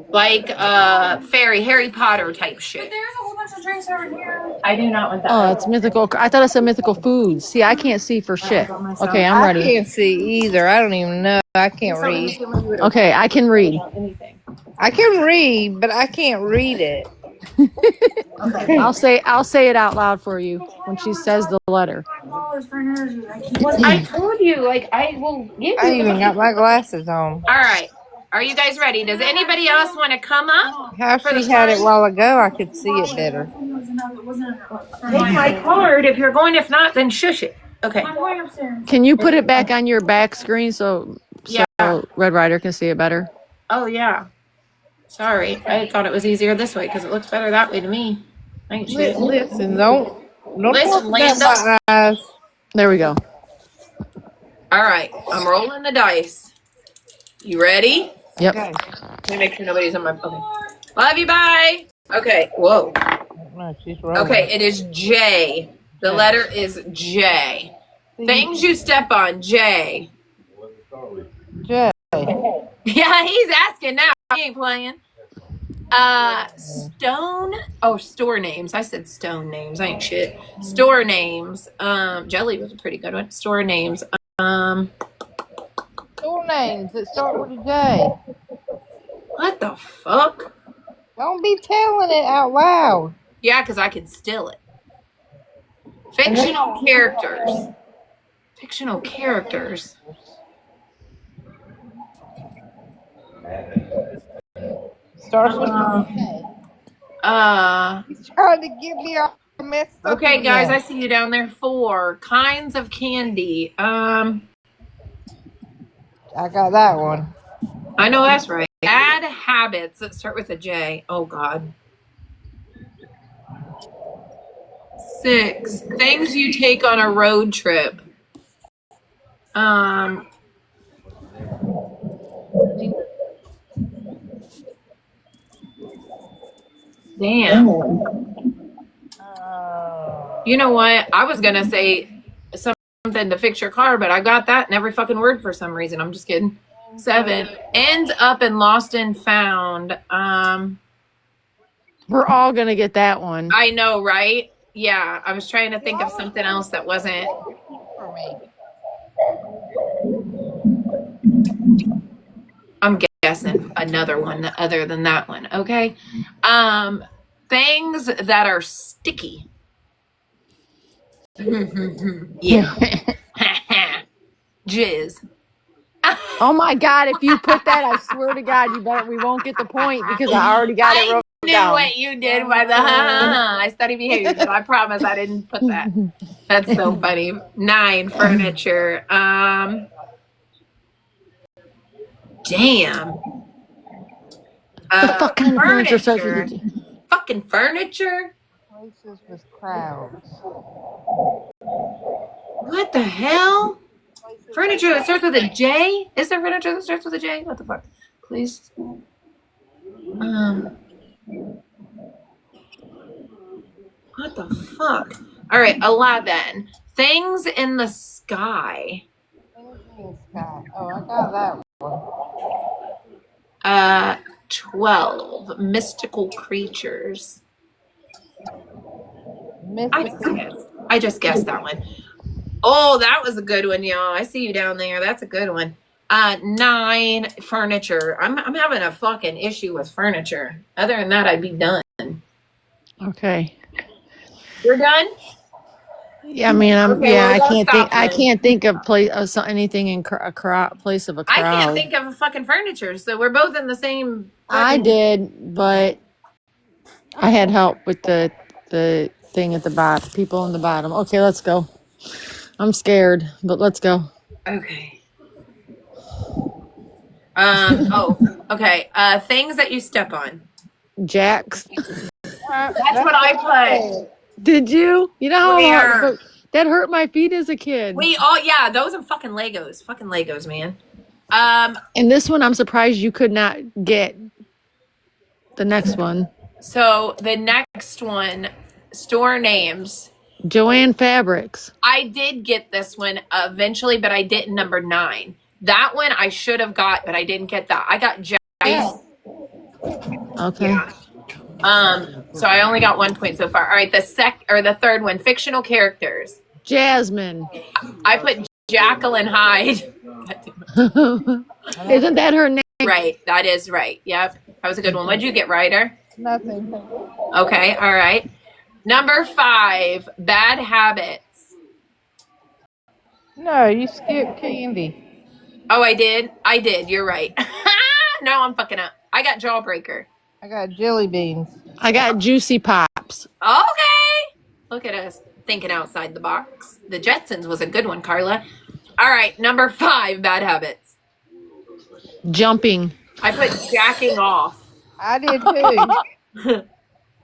Like Harry Potter type But shit. there's a whole bunch of drinks over here. I do not want that. Oh, it's mythical. I thought it said mythical foods. See, I can't see for shit. Okay, I'm I ready. can't see either. I don't even know. I can't read. Okay, I can read. I can read, but I can't read it. Okay. I'll say it out loud for you when she says the letter. $5 for an energy. I keep Well, I told you, like, I will give I you. even got my glasses on. All right. Are you guys ready? Does anybody else want to come up? How For the she had it fun? while ago, I could see it better. Take my card. If you're going, if not, then shush it. Okay. I'm going upstairs. Can you put it back on your back screen so Yeah. Red Rider can see it better? Oh, yeah. Sorry. I thought it was easier this way because it looks better that way to me. I ain't shit. Listen, don't Listen, talk about Landa. my eyes. There we go. All right. I'm rolling the dice. You ready? Yep. Okay. Let me make sure nobody's on my. Okay. Love you. Bye. Okay. Whoa. No, she's rolling. Okay. It is J. The letter is J. Things you step on, J. Jay. Yeah, he's asking now. He ain't playing. Store names. I said stone names. I ain't shit. Store names. Jelly was a pretty good one. Store names. Store names that start with a J. What the fuck? Don't be telling it out loud. Yeah, because I could steal it. Fictional characters. Fictional characters. Starts with a J. He's trying to get me all messed up. Okay, guys, again. I see you down there. 4 kinds of candy. I got that one. I know that's right. Bad habits that start with a J. Oh, God. 6 things you take on a road trip. Damn. You know what? I was gonna say something to fix your car, but I got that in every fucking word for some reason. I'm just kidding. 7 ends up and lost and found. We're all gonna get that one. I know, right? Yeah, I was trying to think of something else that wasn't. For me. I'm guessing another one other than that one. Okay. Things that are sticky. Yeah. Jizz. Oh my God! If you put that, I swear to God, we won't get the point because I already got it wrote I knew down. what you did by the I study behavior, but I promise I didn't put that. That's so funny. 9 furniture. Damn. The fuck kind of furniture starts with a G? Fucking furniture? Places with crowds. What the hell? Furniture that starts with a J? Is there furniture that starts with a J? What the fuck? Please. What the fuck? All right, 11. Things in the sky. Things in the sky. Oh, I got that one. 12. Mystical creatures. I just guessed that one. Oh, that was a good one, y'all. I see you down there. That's a good one. 9 furniture. I'm having a fucking issue with furniture. Other than that, I'd be done. Okay. You're done? Yeah, I mean, Okay, well, we gotta stop I then. can't think of anything in a place of a crowd. I can't think of a fucking furniture, so we're both in the same. I did, but I had help with the thing at the bottom, people on the bottom. Okay, let's go. I'm scared, but let's go. Okay. Okay. Things that you step on. Jacks. That's what I put. Did you? You know how Where? hard that hurt my feet as a kid. Yeah, those are fucking Legos. Fucking Legos, man. And this one, I'm surprised you could not get the next one. So the next one, store names. Joanne Fabrics. I did get this one eventually, but I didn't. Number 9. That one I should have got, but I didn't get that. I got Jace. Okay. Yeah. So I only got 1 point so far. All right, the third one, fictional characters. Jasmine. I put Jacqueline Hyde. Isn't that her name? Right, that is right. Yep, that was a good one. What'd you get, Ryder? Nothing. Okay, all right. Number 5, bad habits. No, you skipped Candy. Oh, I did. You're right. No, I'm fucking up. I got Jawbreaker. I got jelly beans. I got Juicy Pops. Okay. Look at us thinking outside the box. The Jetsons was a good one, Carla. All right, number 5, bad habits. Jumping. I put jacking off. I did too.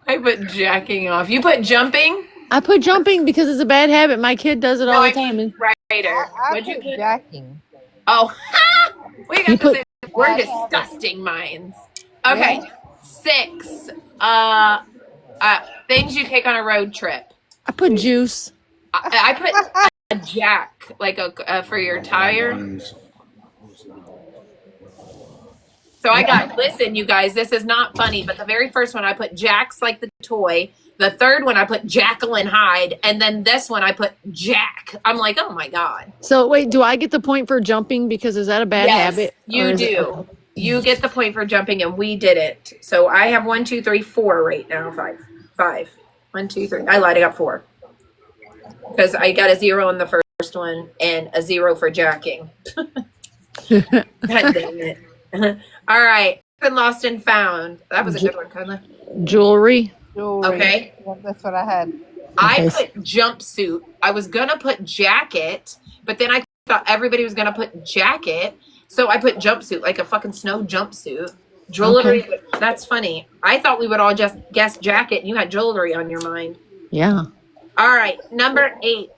I put jacking off. You put jumping? I put jumping because it's a bad habit. My kid does it all the time. Ryder. I What'd you put put? jacking. Oh, we got You the put- same. We're disgusting minds. Okay, 6. Things you take on a road trip. I put juice. I put a jack, like for your tire. So I got, listen, you guys, this is not funny, but the very first one I put Jack's like the toy. The third one I put Jacqueline Hyde. And then this one I put Jack. I'm like, oh my God. So wait, do I get the point for jumping because is that a bad habit? You Or is it- do. You get the point for jumping and we did it. So I have 1, 2, 3, 4 right now. 5. 1, 2, 3. I lied, I got 4. Because I got a 0 on the first one and a 0 for jacking. God dang it. All right. Been lost and found. That was a good one, Carla. Jewelry. Jewelry. Okay. Yeah, that's what I had. I Okay. put jumpsuit. I was going to put jacket, but then I thought everybody was going to put jacket. So I put jumpsuit, like a fucking snow jumpsuit. Jewelry. Okay. That's funny. I thought we would all just guess jacket and you had jewelry on your mind. Yeah. All right. Number 8.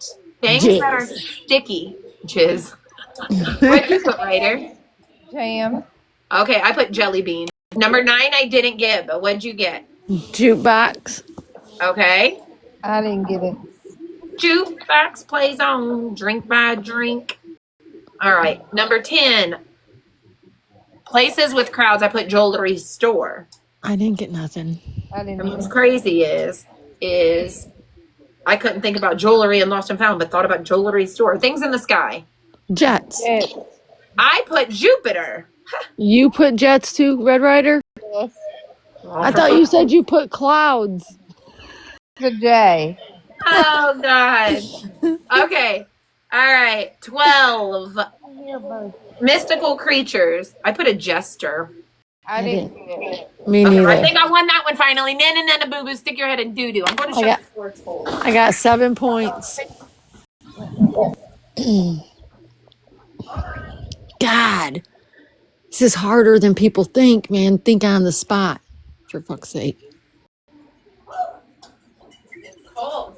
Things Jizz. that are sticky. Jizz. What'd you put, Ryder? Jam. Okay, I put jelly bean. Number 9 I didn't get, but what'd you get? Jukebox. Okay. I didn't get it. Jukebox plays on. Drink by drink. All right. Number 10. Places with crowds. I put jewelry store. I didn't get nothing. I didn't And get what's it. crazy is I couldn't think about jewelry and lost and found, but thought about jewelry store. Things in the sky. Jets. Yes. I put Jupiter. You put jets too, Red Rider? Yes. I thought you said you put clouds. It's a J. Oh, God. Okay. All right. 12. Mystical creatures. I put a jester. I didn't get it. Me Okay, neither. I think I won that one finally. Nana, nana, boo boo, stick your head in doo doo. I'm going to I show got- the sports hole. I got 7 points. God. This is harder than people think, man. Think on the spot. For fuck's sake. Cold.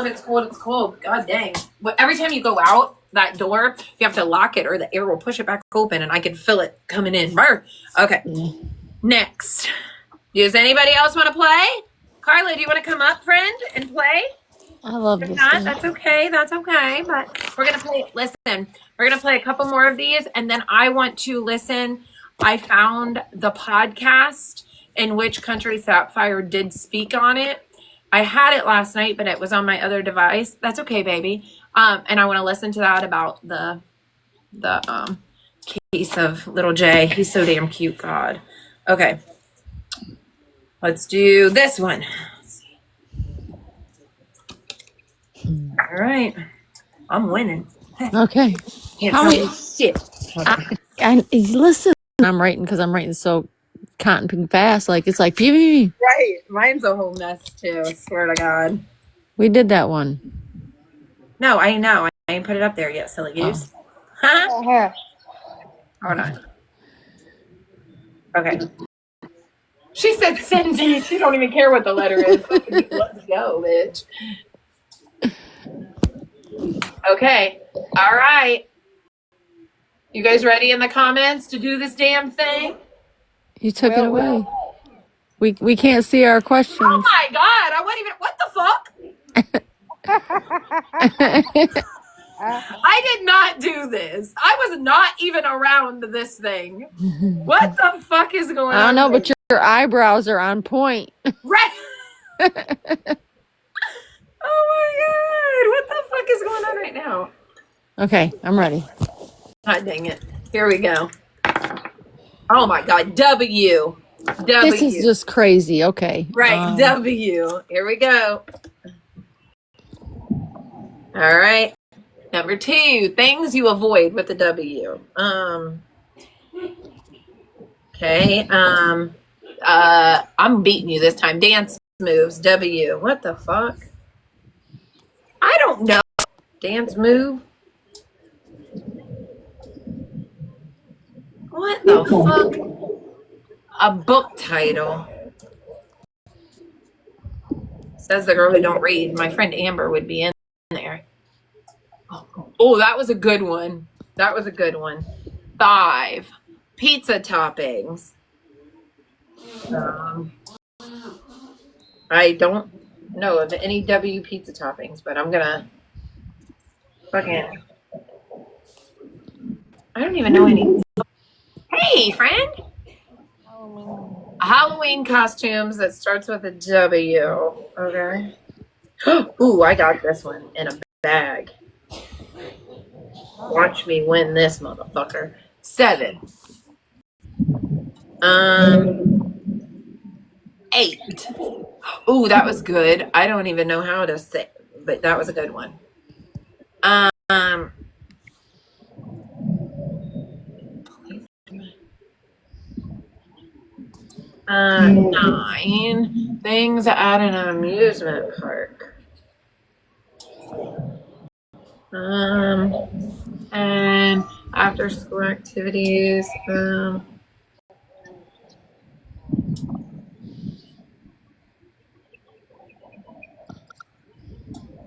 It's cold. God dang. But every time you go out that door, you have to lock it or the air will push it back open and I can feel it coming in. Brr. Okay. Next. Does anybody else want to play? Carla, do you want to come up, friend, and play? I love If this not, thing. that's okay. That's okay. But we're going to play. Listen, we're going to play a couple more of these. And then I want to listen. I found the podcast in which Country Sapphire did speak on it. I had it last night, but it was on my other device. That's okay, baby. And I want to listen to that about the case of little Jay. He's so damn cute. God. Okay. Let's do this one. All right. I'm winning. Okay. Can't How tell many- me shit. Listen, I'm writing because I'm writing so cotton picking fast. Like, it's like, pee. Right. Mine's a whole mess too. I swear to God. We did that one. No, I know. I ain't put it up there yet, silly goose. Huh? Uh-huh. Hold on. Okay. She said Cindy. She don't even care what the letter is. Let's go, bitch. Okay. All right. You guys ready in the comments to do this damn thing? You took it away. We can't see our Oh questions. my God. I wasn't even. What the fuck? I did not do this. I was not even around this thing. What the fuck is going on? I don't know, but your eyebrows are on point. Right. Oh my god. What the fuck is going on right now? Okay, I'm ready. God dang it. Here we go. Oh my god. W. This is just crazy. Okay. Right. W. Here we go. All right. Number 2, things you avoid with the W. Okay. I'm beating you this time. Dance moves. W. What the fuck? I don't know. Dance move. What the fuck? A book title. Says the girl who don't read. My friend Amber would be in there. Oh, that was a good one. That was a good one. 5, pizza toppings. I don't know of any W pizza toppings, but I'm gonna fucking. I don't even know any. Hey, friend. Halloween costumes that starts with a W. Okay. Ooh, I got this one in a bag. Watch me win this motherfucker. 7. 8. Ooh, that was good. I don't even know how to say, but that was a good one. 9, things at an amusement park. And after school activities.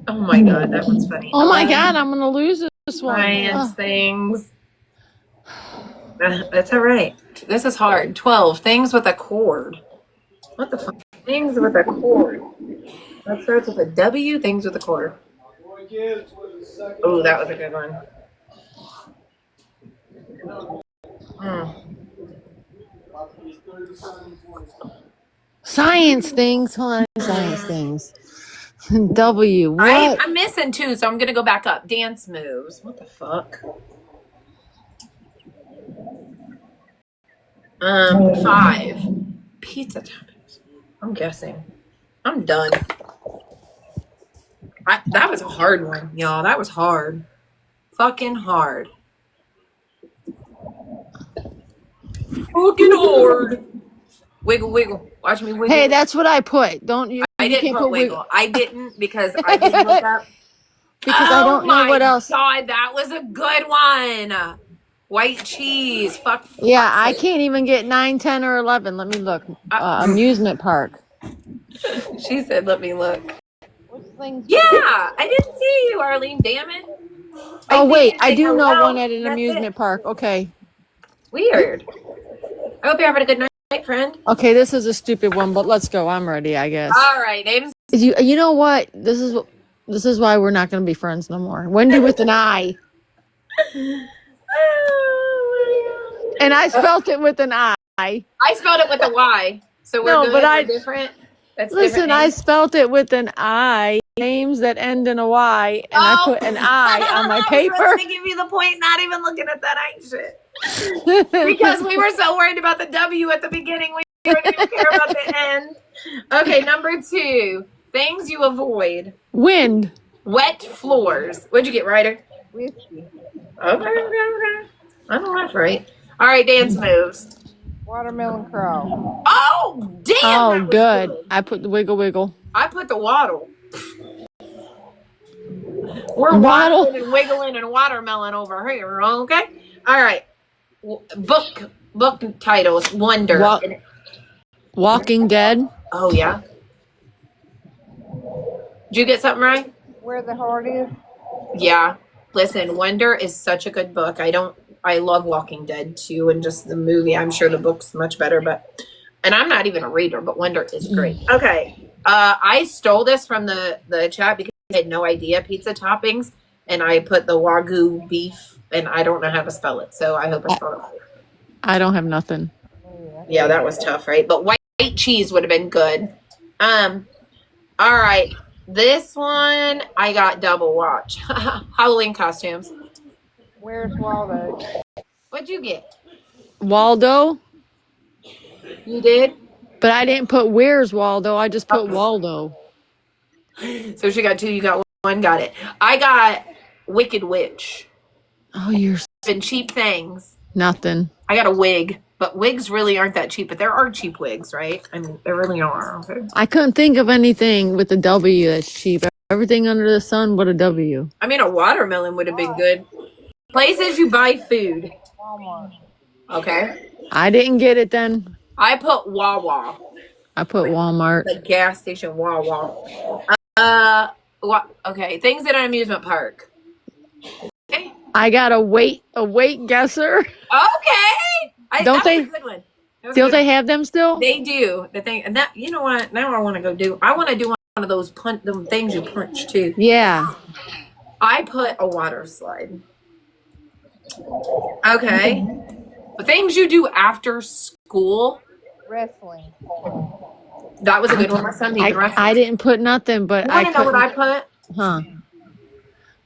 Oh my god, that one's funny. Oh my god, I'm gonna lose this one. Science things. That's all right. This is hard. 12, things with a cord. What the fuck? Things with a cord. That starts with a W. Things with a cord. Oh, that was a good one. Science things. Hold on. Science things. W. What? I'm missing 2, so I'm gonna go back up. Dance moves. What the fuck? 5, pizza toppings. I'm guessing. I'm done. That was a hard one, y'all. That was hard. Fucking hard. Fucking hard. Wiggle, wiggle. Watch me wiggle. Hey, that's what I put. Don't you? I you didn't can't put wiggle. I didn't because I didn't look up. Because I don't know what else. God, that was a good one. White cheese. Fuck. Yeah, I can't even get 9, 10, or 11. Let me look. Amusement park. She said, "Let me look." Yeah, I didn't see you, Arlene. Damn it. Oh wait, I do know hello. one at an amusement park. Okay. Weird. I hope you're having a good night, friend. Okay, this is a stupid one, but let's go. I'm ready, I guess. All right, names. You know what? This is why we're not going to be friends no more. Wendy with an I. And I spelt it with an I. I spelled it with a Y. So we're good. We're different. That's listen, I spelled it with an I. Names that end in a Y, and I put an I on my paper. I was supposed to give you the point, not even looking at that I shit. Because we were so worried about the W at the beginning, we didn't even care about the end. Okay, number 2. Things you avoid. Wind. Wet floors. What'd you get, Ryder? Whiskey. Okay. I know that's right. All right, dance moves. Watermelon crawl. Oh, damn. Oh, good. I put the wiggle wiggle. I put the waddle. We're waddling and wiggling and watermelon over here, okay? All right. Book titles. Wonder. Walking Dead. Oh, yeah. Did you get something right? Where the heart is. Yeah. Listen, Wonder is such a good book. I love Walking Dead too, and just the movie. I'm sure the book's much better, and I'm not even a reader, but Wonder is great. Okay. I stole this from the chat because I had no idea pizza toppings. and I put the Wagyu beef, and I don't know how to spell it, so I hope I spelled it right. I don't have nothing. Yeah, that was tough, right? But white cheese would have been good. All right. This one I got double watch. Halloween costumes. Where's Waldo? What'd you get? Waldo, You did? but I didn't put where's Waldo. I just put Waldo. So she got 2, you got 1, got it. I got Wicked Witch. Oh, you're Been cheap things. nothing. I got a wig, but wigs really aren't that cheap, but there are cheap wigs, right? I mean, there really are. Okay. I couldn't think of anything with a W that's cheap. Everything under the sun but a W. I mean, a watermelon would have been good. Places you buy food. Walmart. Okay. I didn't get it then. I put Wawa. I put Walmart. The gas station Wawa. Okay, things at an amusement park. Okay. I got a weight guesser. Okay. Don't they? That was a good one. Don't they have them still? They do. The thing, and that, you know what? Now I want to go do. I want to do one of those them things you punch too. Yeah. I put a water slide. Okay. The things you do after school. Wrestling. That was a good one. My son needed wrestling. I didn't put nothing, but You I want to know what I put?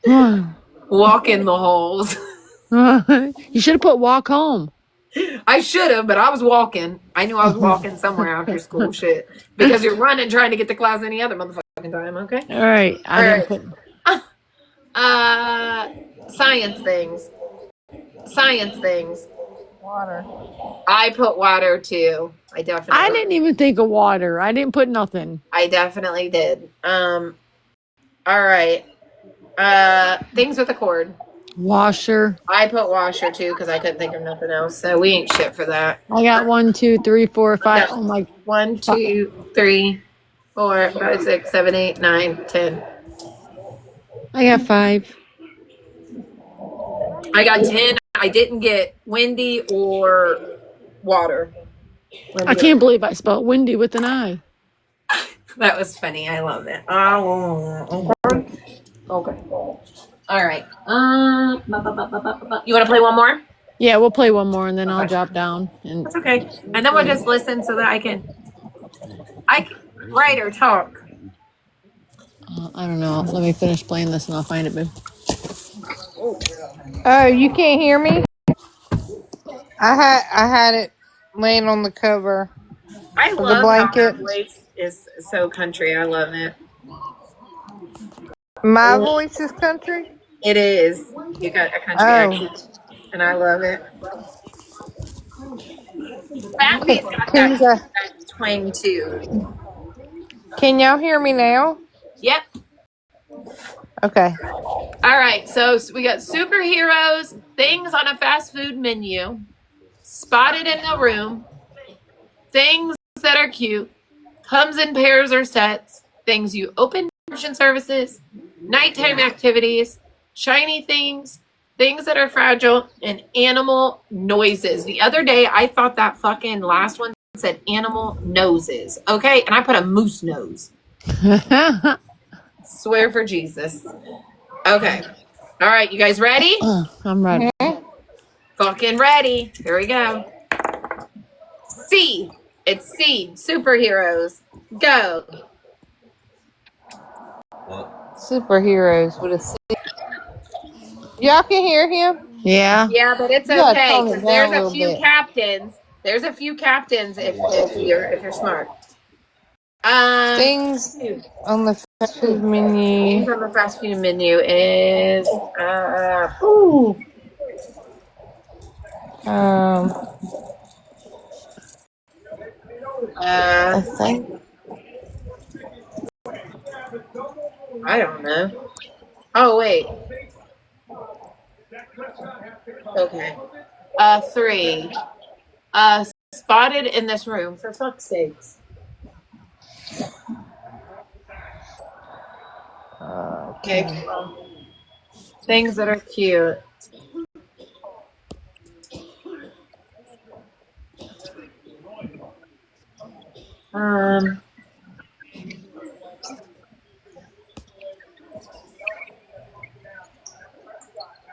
Huh. Walk in the halls. You should have put walk home. I should have, but I was walking. I knew I was walking somewhere after school. Shit, because you're running trying to get to class any other motherfucking time. Okay. All right. I didn't put. Science things. Water. I put water too. I didn't even think of water. I didn't put nothing. I definitely did. All right. Things with a cord. Washer. I put washer too because I couldn't think of nothing else. So we ain't shit for that. I got 1, 2, 3, 4, 5. No. Oh my. 1, 2, 3, 4, 5, 6, 7, 8, 9, 10. I got 5. I got 10. I didn't get windy or water. I can't believe I spelled windy with an I. That was funny. I love it. Okay. All right. You want to play one more? Yeah, we'll play one more and then I'll drop down. And That's okay. And then we'll just listen so that I can write or talk. I don't know. Let me finish playing this and I'll find it, babe. Oh, you can't hear me? I had it laying on the cover. I The love blanket. how her voice is so country. I love it. My voice is country? It is. You got a country accent, and I love it. Bappy's got that twang too. Can y'all hear me now? Yep. Okay. All right. So we got superheroes, things on a fast food menu, spotted in the room, things that are cute, comes in pairs or sets, things you open subscription services, nighttime activities, shiny things, things that are fragile, and animal noises. The other day, I thought that fucking last one said animal noses. Okay, and I put a moose nose. Swear for Jesus. Okay. All right, you guys ready? I'm ready. Fucking ready. Here we go. C. It's C. Superheroes. Go. Superheroes with a C. Y'all can hear him? Yeah. Yeah, but it's You gotta okay tone it because down there's a a little few bit. captains. There's a few captains if you're smart. Things on the fast food menu. Things on the fast food menu is I think I don't know. Oh wait. Okay. 3. Spotted in this room. For fuck's sakes. Okay. Things that are cute.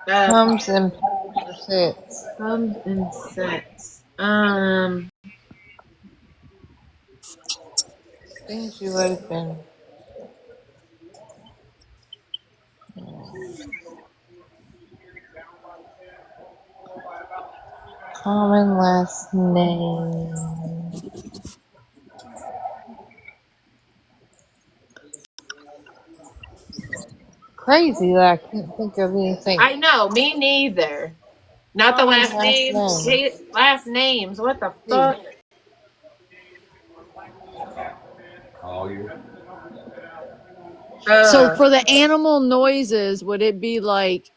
Comes in sets. Comes in sets. Things you open. Common last name. Crazy that I can't think of anything. I know, me neither. Not the Common last names. name. Hate last names. What the See. fuck? So for the animal noises, would it be like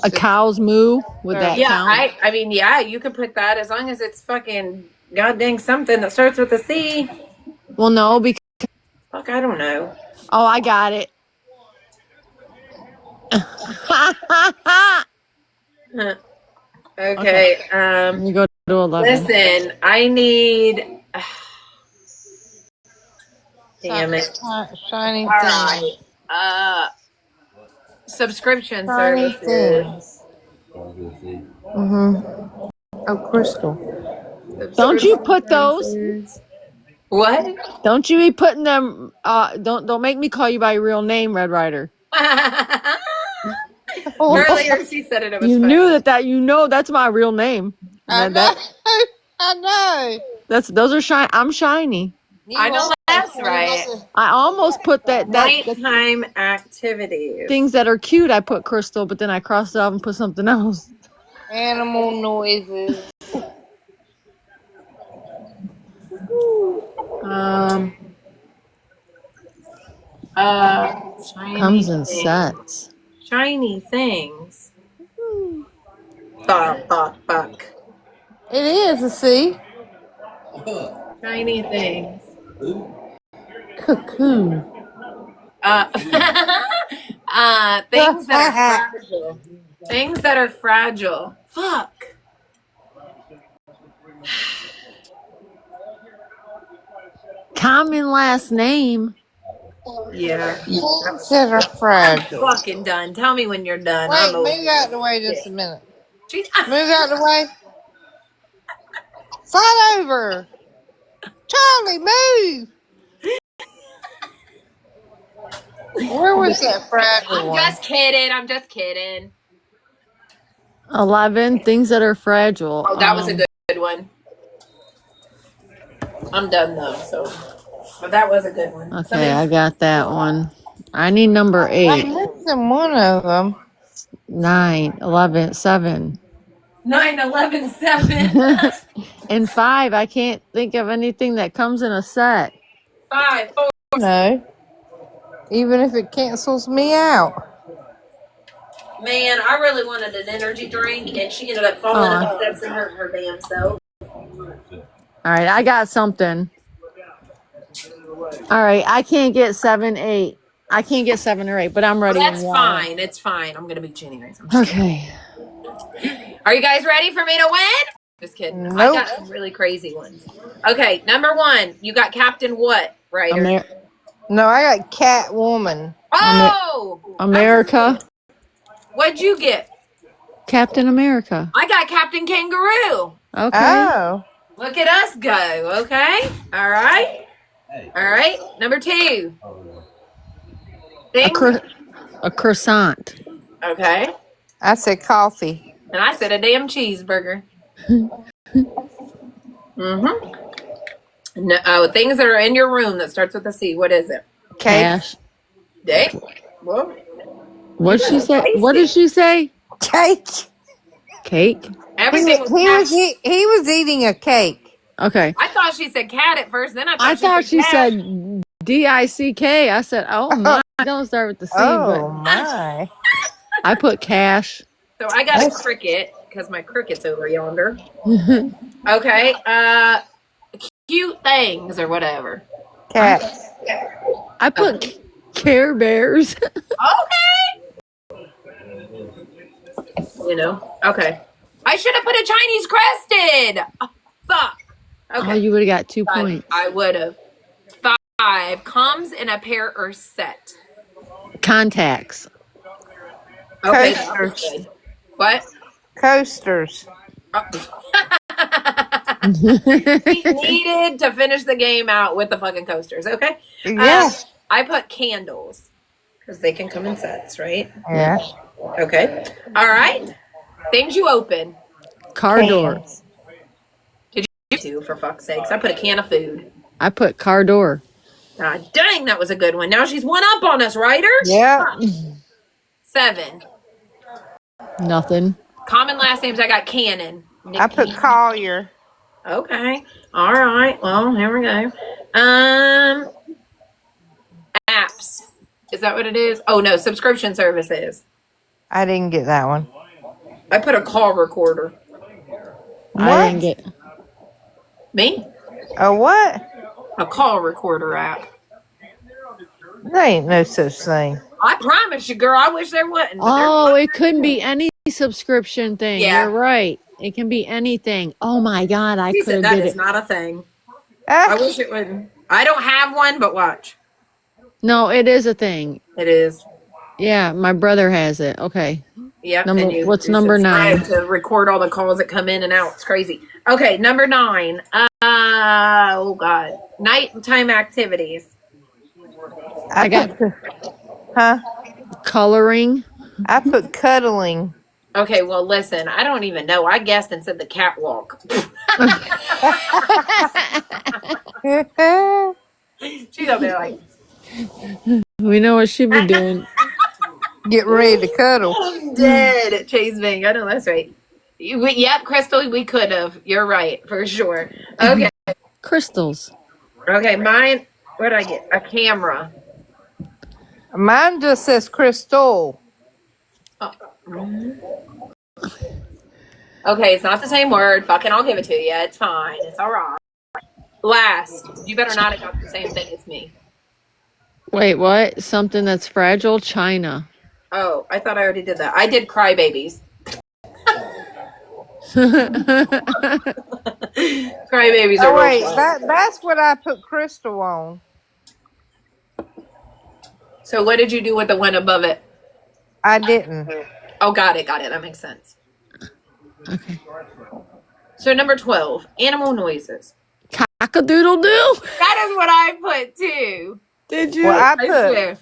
a cow's moo? Would that Yeah, count? I mean, yeah, you could put that as long as it's fucking goddamn something that starts with a C. Well, no, because Fuck, I don't know. I got it. Huh. Okay. You go to 11. Listen, I need. Damn it. Shiny All things. right. Subscription Shiny services. things. Oh, crystal. Don't you put those? Services. What? Don't you be putting them? Don't make me call you by your real name, Red Rider. Earlier she said it. It was You funny. knew that. You know that's my real name. I know. I know. Those are shiny. I'm shiny. I know that's right. I almost put that Nighttime activities. things that are cute. I put crystal, but then I crossed it off and put something else. Animal noises. Shiny Comes in things. sets. Shiny things. Fuck. It is a C. Shiny things. Cocoon. Things that are fragile. Things that are fragile. Fuck. Common last name. Yeah. Things that are fragile. Fucking done. Tell me when you're done. Wait, move out of the way just a minute. She's Move out of the way. Slide over. Charlie, move. Where was that fragile one? I'm just kidding. 11. Things that are fragile. Oh, that was a good one. I'm done though, so. But that was a good one. Okay, I got that one. I need number 8. I'm missing one of them. 9, 11, 7. 9, 11, 7. And 5. I can't think of anything that comes in a set. 5, 4. No. Even if it cancels me out. Man, I really wanted an energy drink, and she ended up falling up the steps and hurting her damn self. All right, I got something. All right, I can't get 7, 8. I can't get 7 or 8, but I'm ready. That's fine. It's fine. I'm gonna beat you anyways. Okay. Are you guys ready for me to win? Just kidding. Nope. I got some really crazy ones. Okay, number 1. You got Captain what, Ryder? No, I got Catwoman. Oh! America. What'd you get? Captain America. I got Captain Kangaroo. Okay. Oh. Look at us go, okay? All right. All right. Number 2. A croissant. Okay. I said coffee. And I said a damn cheeseburger. No, things that are in your room that starts with a C. What is it? Cake. Cash. Dang. Well, What'd she say? What did she say? Cake. Cake. everything was He was eating a cake. Okay. I thought she said cat at first. Then I thought she cash. said D-I-C-K. I said, oh my. Don't start with the C, Oh but my. I put cash. So I got a cricket because my cricket's over yonder. Okay. Cute things or whatever. Cats. I put Care Bears. Okay. You know. Okay. I should have put a Chinese crested. Oh, fuck. Okay. Oh, you would have got 2 points. I would have. 5 comes in a pair or set. Contacts. Okay, that was Coasters. good. What? Coasters. He needed to finish the game out with the fucking coasters. Okay. Yeah. I put candles because they can come in sets, right? Yeah. Okay. All right. Things you open. Car door. Cans. Did you do, for fuck's sakes? I put a can of food. I put car door. God dang, that was a good one. Now she's one up on us, Ryder. Yep. 7. Nothing. Common last names. I got Cannon. Nick I put Cannon. Collier. Okay. All right. Well, here we go. Apps. Is that what it is? Oh no, subscription services. I didn't get that one. I put a call recorder. I didn't What? get. Me? A what? A call recorder app. There ain't no such thing. I promise you, girl. I wish there wasn't. But Oh, it couldn't be any subscription thing. Yeah. You're right. It can be anything. Oh my God, I she could said have that did is it. not a thing. I Ah, wish it wouldn't. I don't have one, but watch. No, it is a thing. It is. Yeah, my brother has it. Okay. Yep. Number- and you, what's you number subscribe 9? to record all the calls that come in and out. It's crazy. Okay, number 9. Oh God. Nighttime activities. I got huh? coloring. I put cuddling. Okay, well, listen, I don't even know. I guessed and said the catwalk. She's up there like, We know what she'd be doing. Get ready to cuddle. I'm dead. Chase Bing. I know that's right. Yep, Crystal, we could have. You're right, for sure. Okay. Crystals. Okay, mine, what did I get? A camera. Mine just says crystal. Okay, it's not the same word. Fucking, I'll give it to you. It's fine. It's all right. Last. You better not have got the same thing as me. Wait, what? Something that's fragile? China. Oh, I thought I already did that. I did crybabies. Crybabies are Oh wait, real fun. that's what I put crystal on. So what did you do with the one above it? I didn't. Oh, got it. That makes sense. Okay. So number 12, animal noises. Cock-a-doodle-doo. That is what I put too. Did you? Well, I I put swear.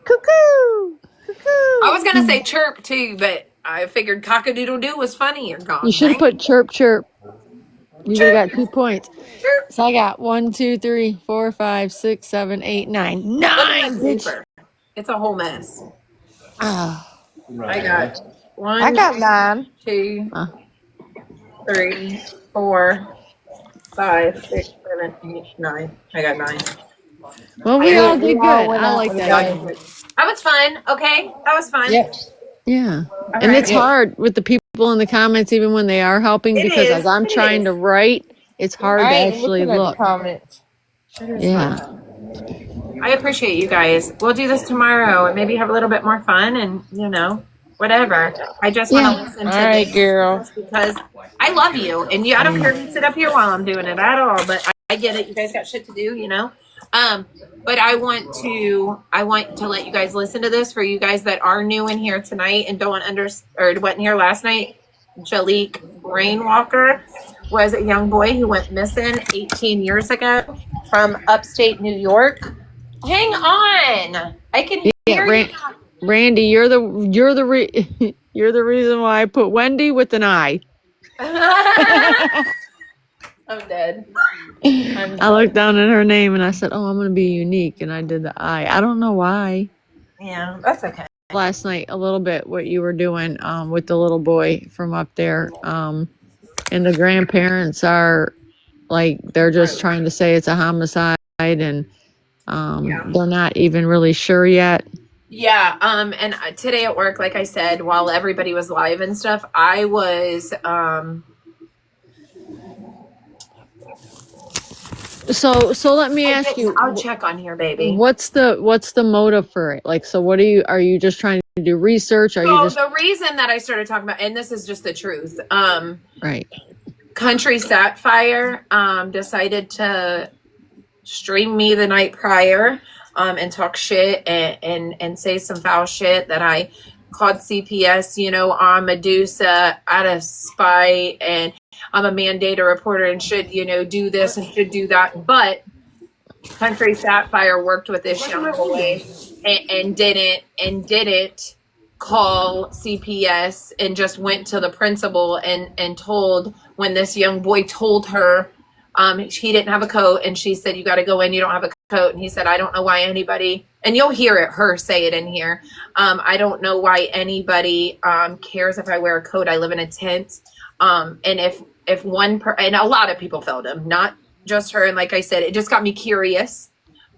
cuckoo. I was gonna say chirp too, but I figured cock-a-doodle-doo was funnier. God, You should have dang. put chirp chirp. You would have got 2 points. Chirp. So I got 1, 2, 3, 4, 5, 6, 7, 8, 9. Look at 9. that paper. It's a whole mess. Ah. I got 1, I got 9. 2, Ah. 3, 4, 5, 6, 7, 8, 9. I got 9. Well, we all did We good. all went I out like with that. a game. bang. That was fun. Okay, that was fun. Yep. Yeah. All And right. it's hard with the people in the comments, even when they are helping, It because is. as I'm It trying is. to write, it's hard to I ain't actually looking at look. the comments. Yeah. I appreciate you guys. We'll do this tomorrow and maybe have a little bit more fun and, whatever. I just want to listen to All right, this girl. just because I love you. And I don't care if you sit up here while I'm doing it at all, but I get it. You guys got shit to do. But I want to let you guys listen to this for you guys that are new in here tonight and don't or wasn't here last night. Chaleigh Rainwalker was a young boy who went missing 18 years ago from upstate New York. Hang on, I can hear you. Randy, you're the you're the reason why I put Wendy with an I. I'm dead. I looked down at her name and I said, "Oh, I'm going to be unique," and I did the I. I don't know why. Yeah, that's okay. Last night, a little bit what you were doing with the little boy from up there, and the grandparents are like they're just trying to say it's a homicide, and they're not even really sure yet. Yeah, and today at work, like I said, while everybody was live and stuff, I was So let me ask you. I'll check on here, baby. What's the motive for it? Like, so what are you just trying to do research? Are you just the reason that I started talking about, and this is just the truth, right? Country Sapphire decided to stream me the night prior and talk shit and say some foul shit that I called CPS, on Medusa out of spite, and I'm a mandated reporter and should, do this and should do that. But Country Sapphire worked with this young boy and didn't call CPS and just went to the principal and told, when this young boy told her he didn't have a coat, and she said, you got to go in, you don't have a coat. And he said, I don't know why anybody, and you'll hear her say it in here, I don't know why anybody cares if I wear a coat. I live in a tent. And if and a lot of people felt him, not just her. And like I said, it just got me curious.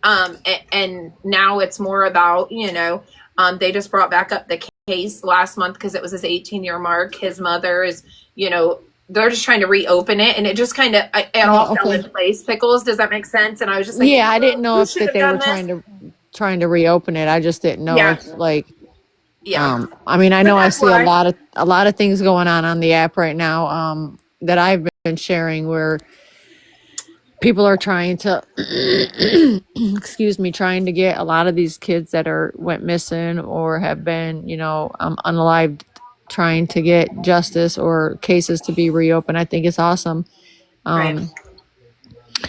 And now it's more about, they just brought back up the case last month because it was his 18-year mark. His mother is, they're just trying to reopen it, and it just kind of it all fell in place. Pickles, does that make sense? And I was just like, I didn't know if that they were trying to reopen it. I just didn't know. It's like, I mean, I know I see a lot of things going on the app right now that I've been sharing where people are trying to trying to get a lot of these kids that went missing or have been, unalived, trying to get justice or cases to be reopened. I think it's awesome. Right.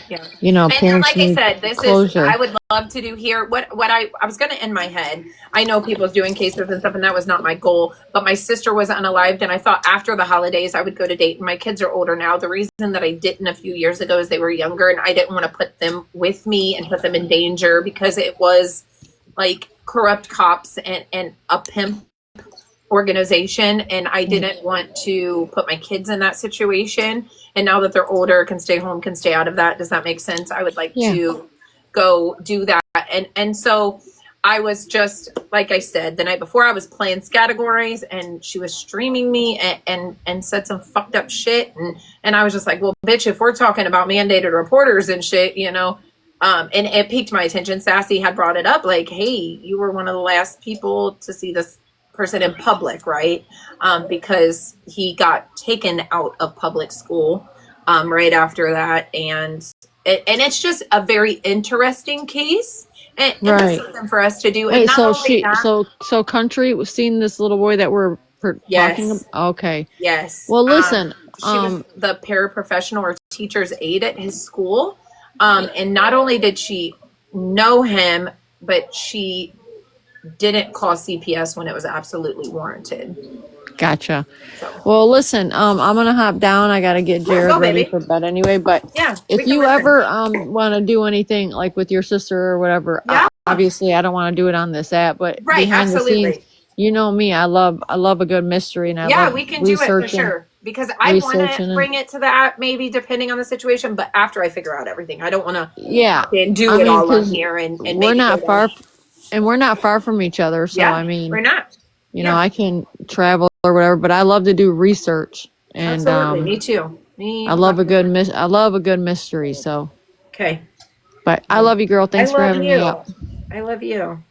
Yeah. And like I need said, this closure. I would love to do here. What I was going to end my head. I know people's doing cases and stuff, and that was not my goal. But my sister was unalived, and I thought after the holidays I would go to Dayton. My kids are older now. The reason that I didn't a few years ago is they were younger, and I didn't want to put them with me and put them in danger because it was like corrupt cops and a pimp organization, and I didn't want to put my kids in that situation. And now that they're older, can stay home, can stay out of that. Does that make sense? I would like to go do that. And so I was just, like I said, the night before I was playing categories, and she was streaming me and said some fucked up shit. And I was just like, well, bitch, if we're talking about mandated reporters and shit, and it piqued my attention. Sassy had brought it up, like, hey, you were one of the last people to see this person in public, right? Because he got taken out of public school right after that, and it's just a very interesting case, and that's something for us to do. Wait, and not so Country was seeing this little boy that we're talking about. Okay. Yes. Well, listen, she was the paraprofessional or teacher's aide at his school, and not only did she know him, but she didn't call CPS when it was absolutely warranted. Gotcha. Well, listen, I'm gonna hop down. I gotta get Jared ready for bed anyway. But if you ever want to do anything like with your sister or whatever, obviously I don't want to do it on this app, but behind the scenes, you know me, I love a good mystery, and I love we can do it for sure. Because I want to bring it to the app, maybe depending on the situation, but after I figure out everything, I don't want to do it all on here and we're not far. And we're not far from each other, so I mean, we're not. I can travel or whatever, but I love to do research, and absolutely, me too. I love a good mystery. So okay, but I love you, girl. Thanks for having me up. I love you. All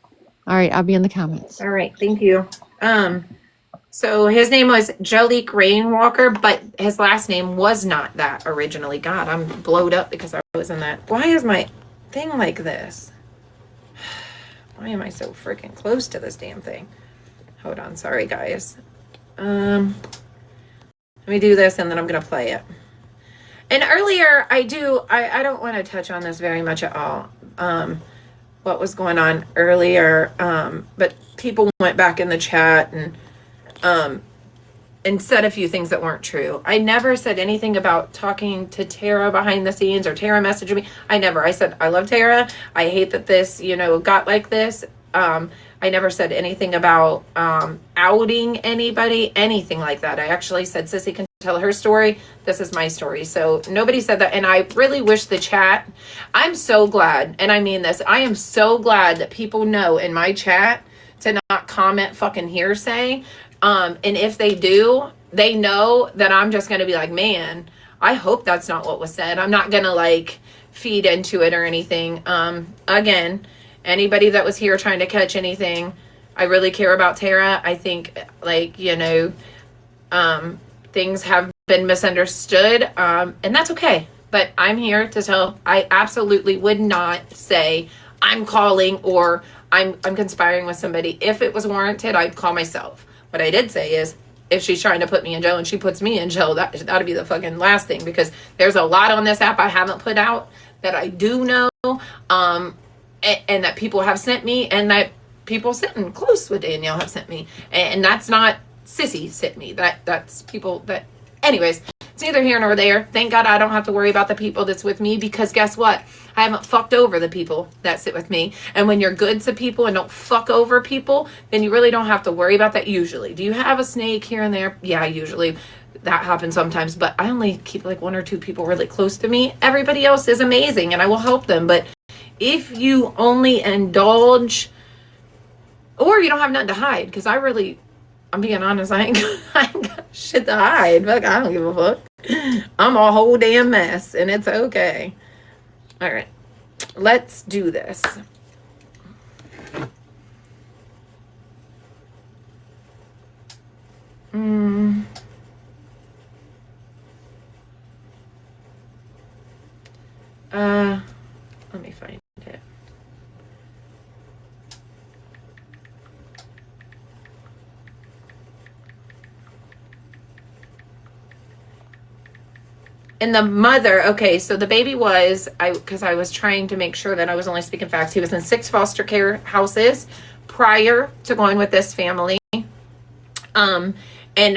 right, I'll be in the comments. All right, thank you. So his name was Chaleigh Rainwalker, but his last name was not that originally. God, I'm blowed up because I was in that. Why is my thing like this? Why am I so freaking close to this damn thing? Hold on. Sorry, guys. Let me do this, and then I'm going to play it. And earlier, I don't want to touch on this very much at all. What was going on earlier. But people went back in the chat and said a few things that weren't true. I never said anything about talking to Tara behind the scenes or Tara messaging me. I said, I love Tara. I hate that this, got like this. I never said anything about outing anybody, anything like that. I actually said, Sissy can tell her story. This is my story. So nobody said that. And I really wish the chat, I'm so glad, and I mean this, I am so glad that people know in my chat to not comment fucking hearsay. And if they do, they know that I'm just going to be like, man, I hope that's not what was said. I'm not going to feed into it or anything. Again, anybody that was here trying to catch anything, I really care about Tara. I think things have been misunderstood. And that's okay. But I'm here to tell, I absolutely would not say I'm calling or I'm conspiring with somebody. If it was warranted, I'd call myself. What I did say is, if she's trying to put me in jail and she puts me in jail, that'd be the fucking last thing, because there's a lot on this app I haven't put out that I do know, and that people have sent me, and that people sitting close with Danielle have sent me, and that's not Sissy sent me. That's people that, anyways. It's neither here nor there. Thank God I don't have to worry about the people that's with me, because guess what? I haven't fucked over the people that sit with me. And when you're good to people and don't fuck over people, then you really don't have to worry about that usually. Do you have a snake here and there? Yeah, usually. That happens sometimes, but I only keep like 1 or 2 people really close to me. Everybody else is amazing and I will help them. But if you only indulge, or you don't have nothing to hide, because I'm being honest, I ain't got shit to hide. Fuck, I don't give a fuck. I'm a whole damn mess, and it's okay. All right, let's do this. Let me find it. And the mother, okay, so the baby was, because I was trying to make sure that I was only speaking facts. He was in 6 foster care houses prior to going with this family. And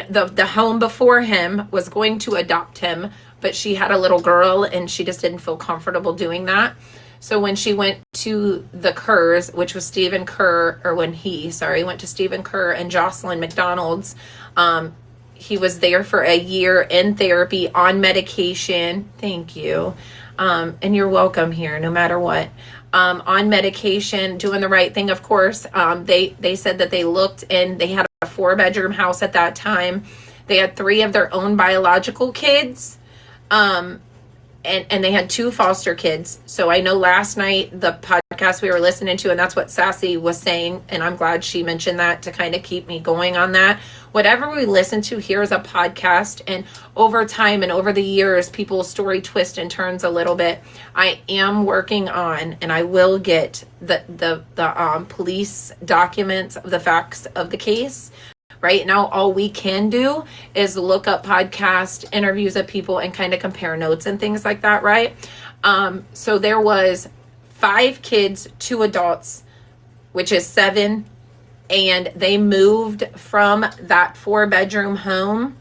the home before him was going to adopt him, but she had a little girl and she just didn't feel comfortable doing that. So when she went to the Kerrs, which was Stephen Kerr, or when he, went to Stephen Kerr and Jocelyn McDonald's, he was there for a year in therapy, on medication. Thank you. And you're welcome here, no matter what. On medication, doing the right thing, of course. They said that they looked, and they had a 4-bedroom house at that time. They had 3 of their own biological kids. And they had 2 foster kids. So I know last night, the podcast we were listening to, and that's what Sassy was saying, and I'm glad she mentioned that to kind of keep me going on that. Whatever we listen to here is a podcast, and over time and over the years, people's story twists and turns a little bit. I am working on, and I will get the police documents of the facts of the case. Right now, all we can do is look up podcast interviews of people and kind of compare notes and things like that, right? So there was 5 kids, 2 adults, which is 7, and they moved from that 4-bedroom home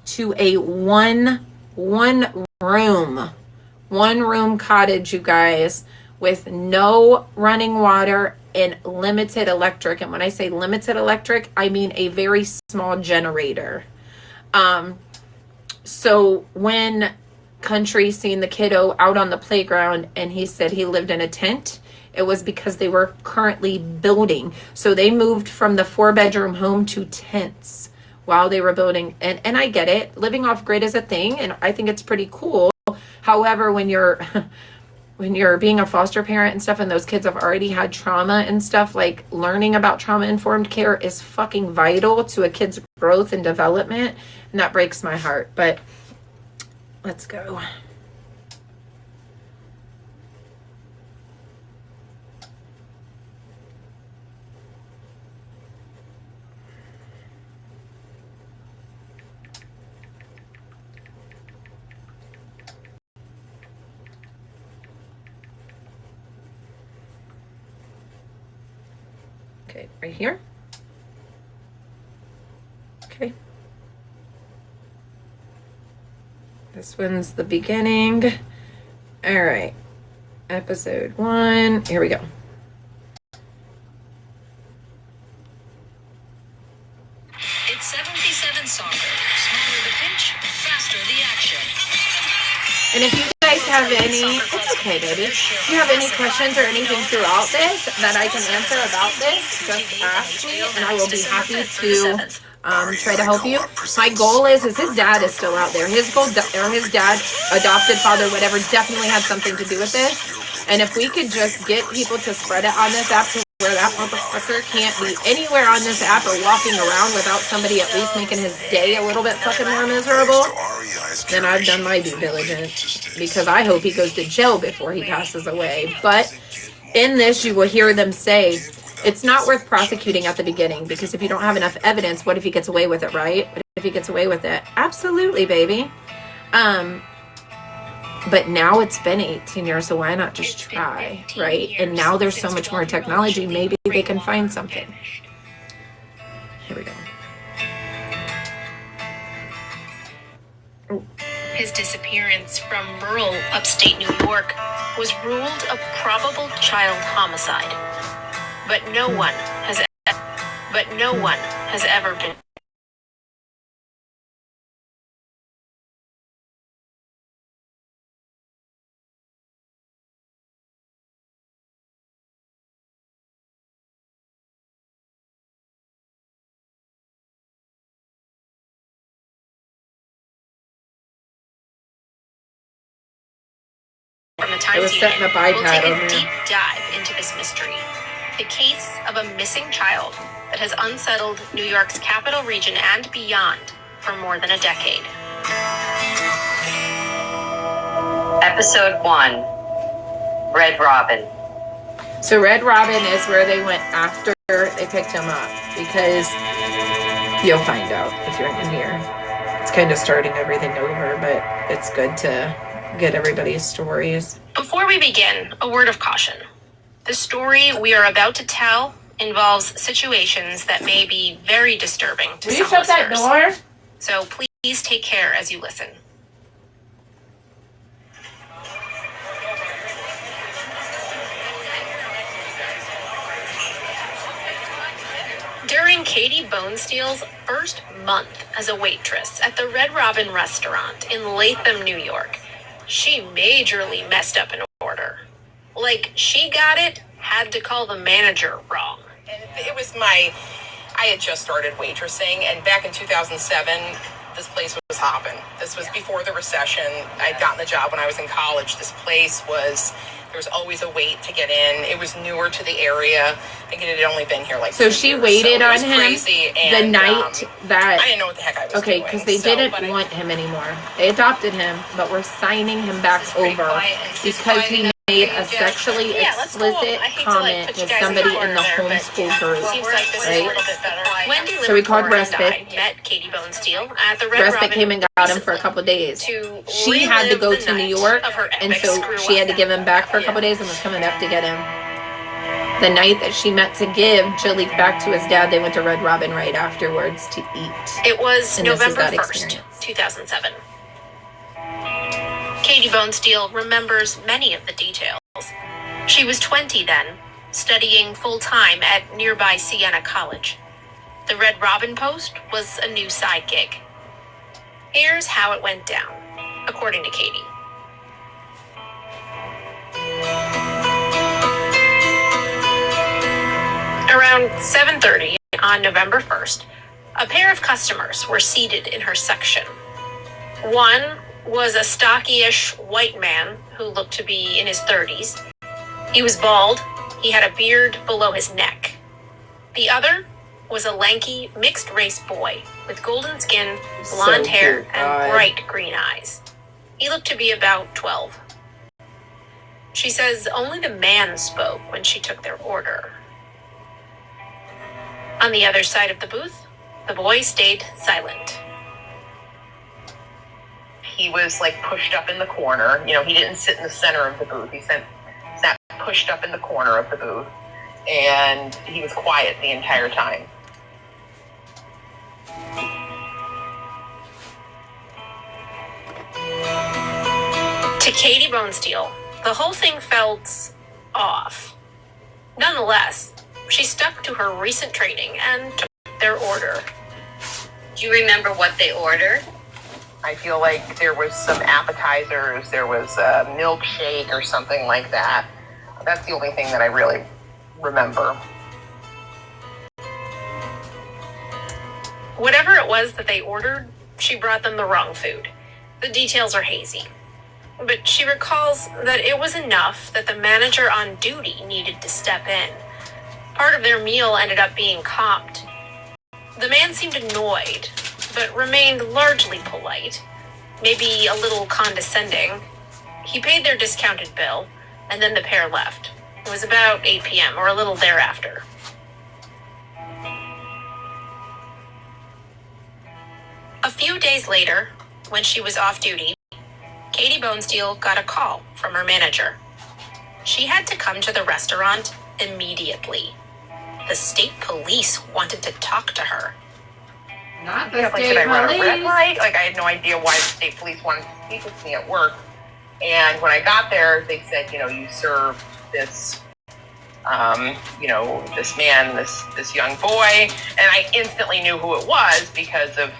to a one room cottage, you guys, with no running water and limited electric. And when I say limited electric, I mean a very small generator. So when Country seen the kiddo out on the playground and he said he lived in a tent, it was because they were currently building. So they moved from the 4-bedroom home to tents while they were building. And I get it. Living off grid is a thing, and I think it's pretty cool. However, when you're being a foster parent and stuff, and those kids have already had trauma and stuff, like, learning about trauma-informed care is fucking vital to a kid's growth and development, and that breaks my heart. But let's go. Okay, right here. Okay. This one's the beginning. All right. Episode 1. Here we go. It's 77 soccer. Smaller the pitch, faster the action. And if you guys have any, it's okay, baby. If you have any questions or anything throughout this that I can answer about this, just ask me, and I will be happy to try to help you. My goal is his dad is still out there. His goal, or his dad, adopted father, whatever, definitely had something to do with this. And if we could just get people to spread it on this app to where that motherfucker can't be anywhere on this app or walking around without somebody at least making his day a little bit fucking more miserable, then I've done my due diligence, because I hope he goes to jail before he passes away. But in this, you will hear them say, It's not worth prosecuting at the beginning because if you don't have enough evidence, what if he gets away with it, right? What if he gets away with it? Absolutely, baby. But now it's been 18 years, so why not just try, right? And now there's so much more technology, maybe they can find something. Here we go. His disappearance from rural upstate New York was ruled a probable child homicide. But no one has ever been. From the Times set in Union, a biped we'll take over a here. deep dive into this mystery. The case of a missing child that has unsettled New York's capital region and beyond for more than a decade. Episode 1, Red Robin. So Red Robin is where they went after they picked him up, because you'll find out if you're in here. It's kind of starting everything over, but it's good to get everybody's stories. Before we begin, a word of caution. The story we are about to tell involves situations that may be very disturbing to Will you some shut that listeners. door? So please take care as you listen. During Katie Bonesteel's first month as a waitress at the Red Robin restaurant in Latham, New York, she majorly messed up an order. Like, she got it, had to call the manager wrong. And I had just started waitressing, and back in 2007, this place was hopping. This was before the recession. I'd gotten the job when I was in college. There was always a wait to get in. It was newer to the area. I think it had only been here like 2 So she years, waited so it on was him crazy, the and, night that... I didn't know what the heck I was doing. Okay, because they didn't want him anymore. They adopted him, but we're signing him back over because he made a sexually explicit comment to somebody in the homeschool group, right? Wendy So we called Livermore and Respite. I met Katie Bonesteel at the Red Respite Robin came and got him for a recently couple of days. to She had to relive go the to New night York, of her and epic so screw-up. she had to give him back for a couple of days and was coming back to get him. The night that she meant to give Chaleigh back to his dad, they went to Red Robin right afterwards to eat. It was And this is November that 1st, experience. 2007. Katie Bonesteel remembers many of the details. She was 20 then, studying full-time at nearby Siena College. The Red Robin post was a new side gig. Here's how it went down, according to Katie. Around 7:30 on November 1st, a pair of customers were seated in her section. One was a stocky-ish white man who looked to be in his 30s. He was bald. He had a beard below his neck. The other was a lanky, mixed-race boy with golden skin, blonde So hair, cute. and bright green eyes. He looked to be about 12. She says only the man spoke when she took their order. On the other side of the booth, the boy stayed silent. He was like pushed up in the corner. You know, he didn't sit in the center of the booth. He sat pushed up in the corner of the booth, and he was quiet the entire time. To Katie Bonesteel, the whole thing felt off. Nonetheless, she stuck to her recent training and took their order. Do you remember what they ordered? I feel like there was some appetizers, there was a milkshake or something like that. That's the only thing that I really remember. Whatever it was that they ordered, she brought them the wrong food. The details are hazy. But she recalls that it was enough that the manager on duty needed to step in. Part of their meal ended up being comped. The man seemed annoyed, but remained largely polite, maybe a little condescending. He paid their discounted bill, and then the pair left. It was about 8 p.m. or a little thereafter. few days later, when she was off duty, Katie Bonesteel got a call from her manager. She had to come to the restaurant immediately. The state police wanted to talk to her. Not the Like, state did I run a red police. light? Like, I had no idea why the state police wanted to speak with me at work. And when I got there, they said, you served this, this man, this young boy. And I instantly knew who it was because of,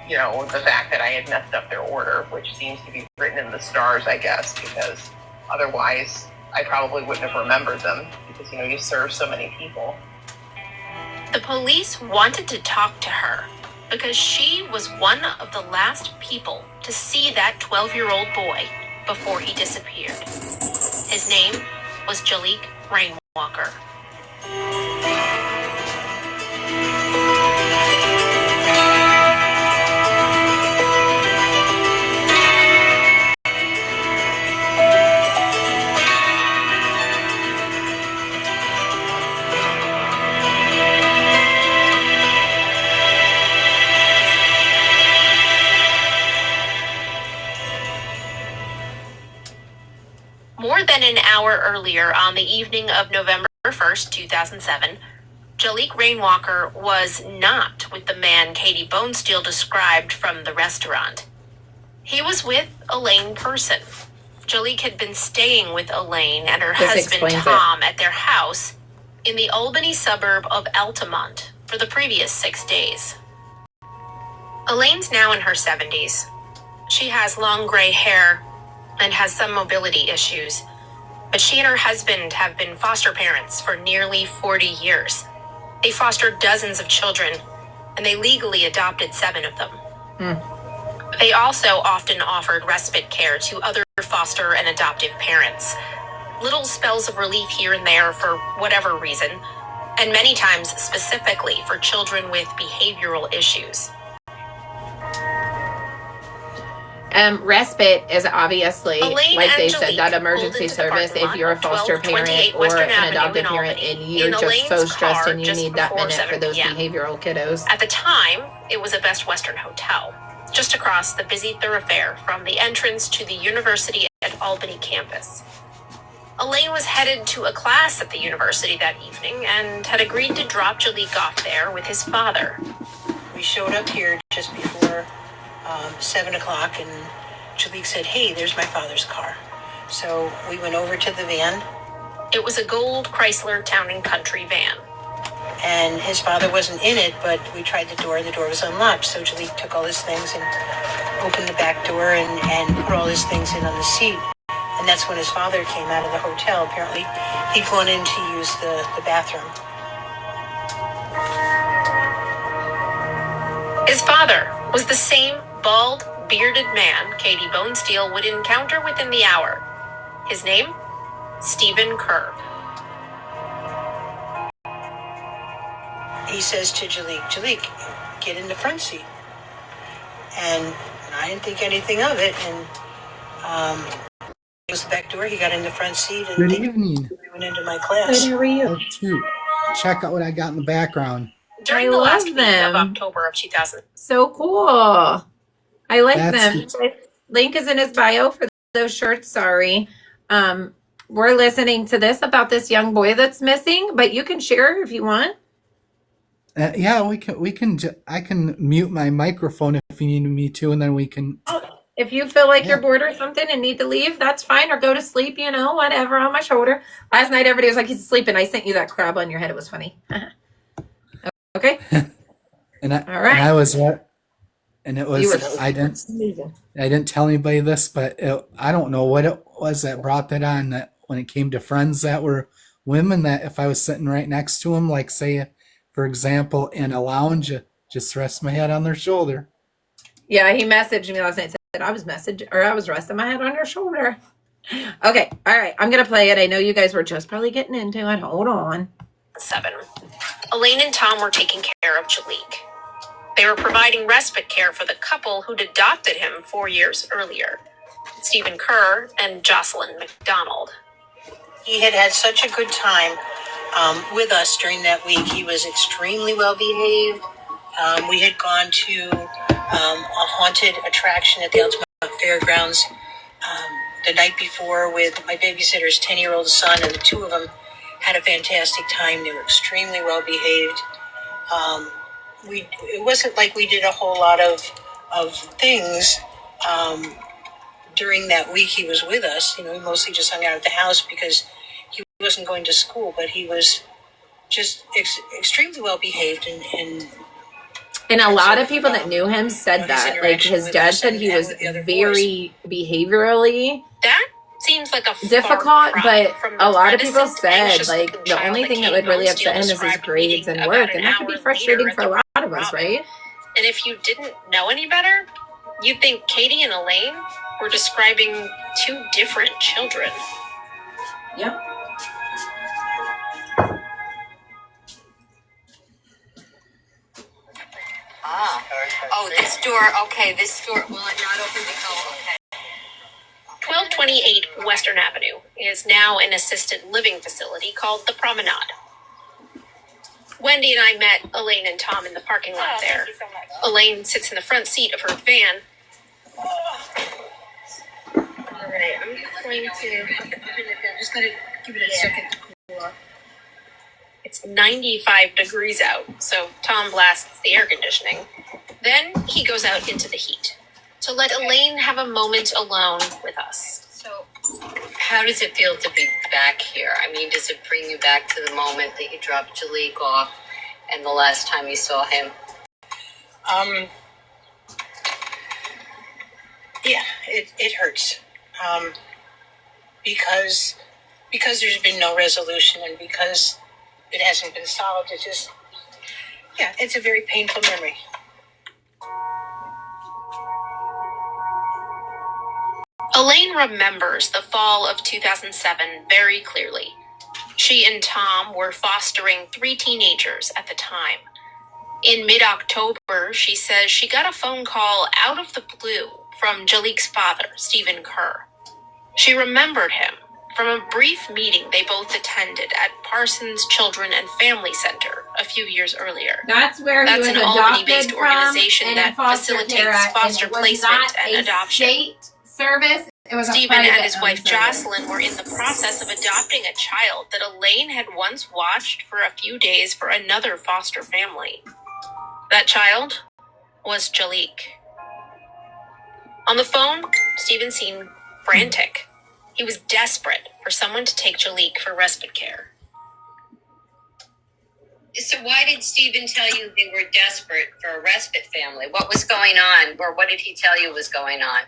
the fact that I had messed up their order, which seems to be written in the stars, I guess, because otherwise I probably wouldn't have remembered them because, you serve so many people. The police wanted to talk to her because she was one of the last people to see that 12-year-old boy before he disappeared. His name was Chaleigh Rainwalker. More than an hour earlier, on the evening of November 1st, 2007, Chaleigh Rainwalker was not with the man Katie Bonesteel described from the restaurant. He was with Elaine Person. Chaleigh had been staying with Elaine and her husband Tom at their house in the Albany suburb of Altamont for the previous 6 days. Elaine's now in her 70s. She has long gray hair and has some mobility issues, but she and her husband have been foster parents for nearly 40 years. They fostered dozens of children, and they legally adopted 7 of them. They also often offered respite care to other foster and adoptive parents. Little spells of relief here and there for whatever reason, and many times specifically for children with behavioral issues. Respite is obviously, Elaine like they and said, that Chaleigh emergency pulled into the service parking if you're a lot foster of 1228 parent or Western an Avenue adoptive in parent Albany, and you're in just so Elaine's stressed car and you just need that before minute for 7 those p.m. behavioral kiddos. At the time, it was a Best Western hotel, just across the busy thoroughfare from the entrance to the University at Albany campus. Elaine was headed to a class at the university that evening and had agreed to drop Chaleigh off there with his father. We showed up here just before 7 o'clock, and Chaleigh said, "Hey, there's my father's car." So we went over to the van. It was a gold Chrysler Town and Country van. And his father wasn't in it, but we tried the door, and the door was unlocked. So Chaleigh took all his things and opened the back door and put all his things in on the seat. And that's when his father came out of the hotel. Apparently, he'd gone in to use the bathroom. His father was the same bald, bearded man Katie Bonesteel would encounter within the hour. His name? Stephen Kerr. He says to Chaleigh, "Get in the front seat." And I didn't think anything of it. And it was the back door. He got in the front seat. And Good evening. We went into my class. How are you? To check out what I got in the background. During the last week of October of 2000. So cool. I like That's them. Link is in his bio for those shirts. Sorry. We're listening to this about this young boy that's missing, but you can share if you want. Yeah, we can. I can mute my microphone if you need me to, and then we can. If you feel like you're bored or something and need to leave, that's fine. Or go to sleep, whatever, on my shoulder. Last night, everybody was like, he's asleep, and I sent you that crab on your head. It was funny. Okay. And all right. And I was what? And it was I didn't tell anybody this, but I don't know what it was that brought that on. That when it came to friends that were women, that if I was sitting right next to them, like say, for example, in a lounge, just rest my head on their shoulder. Yeah, he messaged me last night. Said I was resting my head on your shoulder. Okay, all right. I'm gonna play it. I know you guys were just probably getting into it. Hold on. 7. Elaine and Tom were taking care of Chaleigh. They were providing respite care for the couple who'd adopted him 4 years earlier, Stephen Kerr and Jocelyn McDonald. He had such a good time with us during that week. He was extremely well behaved. We had gone to a haunted attraction at the Altamont Fairgrounds the night before with my babysitter's 10-year-old son, and the two of them had a fantastic time. They were extremely well behaved. It wasn't like we did a whole lot of things during that week he was with us. You know, he mostly just hung out at the house because he wasn't going to school, but he was just extremely well behaved and a lot of people that knew him said that. Like his dad said he was very behaviorally That seems like a difficult, but a lot of people said like the only thing that would really upset him is his grades and work, and that could be frustrating for a lot of us, right? And if you didn't know any better, you'd think Katie and Elaine were describing two different children. Yep. Oh, this door. Okay, this door. Will it not open? Oh, okay. 1228 Western Avenue is now an assisted living facility called The Promenade. Wendy and I met Elaine and Tom in the parking lot there. Elaine sits in the front seat of her van. All right, I'm just going to... Just gotta give it a second to cool off. It's 95 degrees out, so Tom blasts the air conditioning. Then he goes out into the heat to let Elaine have a moment alone with us. So, how does it feel to be back here? I mean, does it bring you back to the moment that you dropped Chaleigh off and the last time you saw him? Yeah, it hurts. Because there's been no resolution and because it hasn't been solved, it's a very painful memory. Elaine remembers the fall of 2007 very clearly. She and Tom were fostering 3 teenagers at the time. In mid-October, she says she got a phone call out of the blue from Jaleigh's father, Stephen Kerr. She remembered him from a brief meeting they both attended at Parsons Children and Family Center a few years earlier. That's where he was an adopted Albany-based from, organization and that facilitates foster placement and adoption. State service. It was Stephen and his wife Jocelyn were in the process of adopting a child that Elaine had once watched for a few days for another foster family. That child was Chaleigh. On the phone, Stephen seemed frantic. He was desperate for someone to take Chaleigh for respite care. So why did Stephen tell you they were desperate for a respite family? What was going on, or what did he tell you was going on?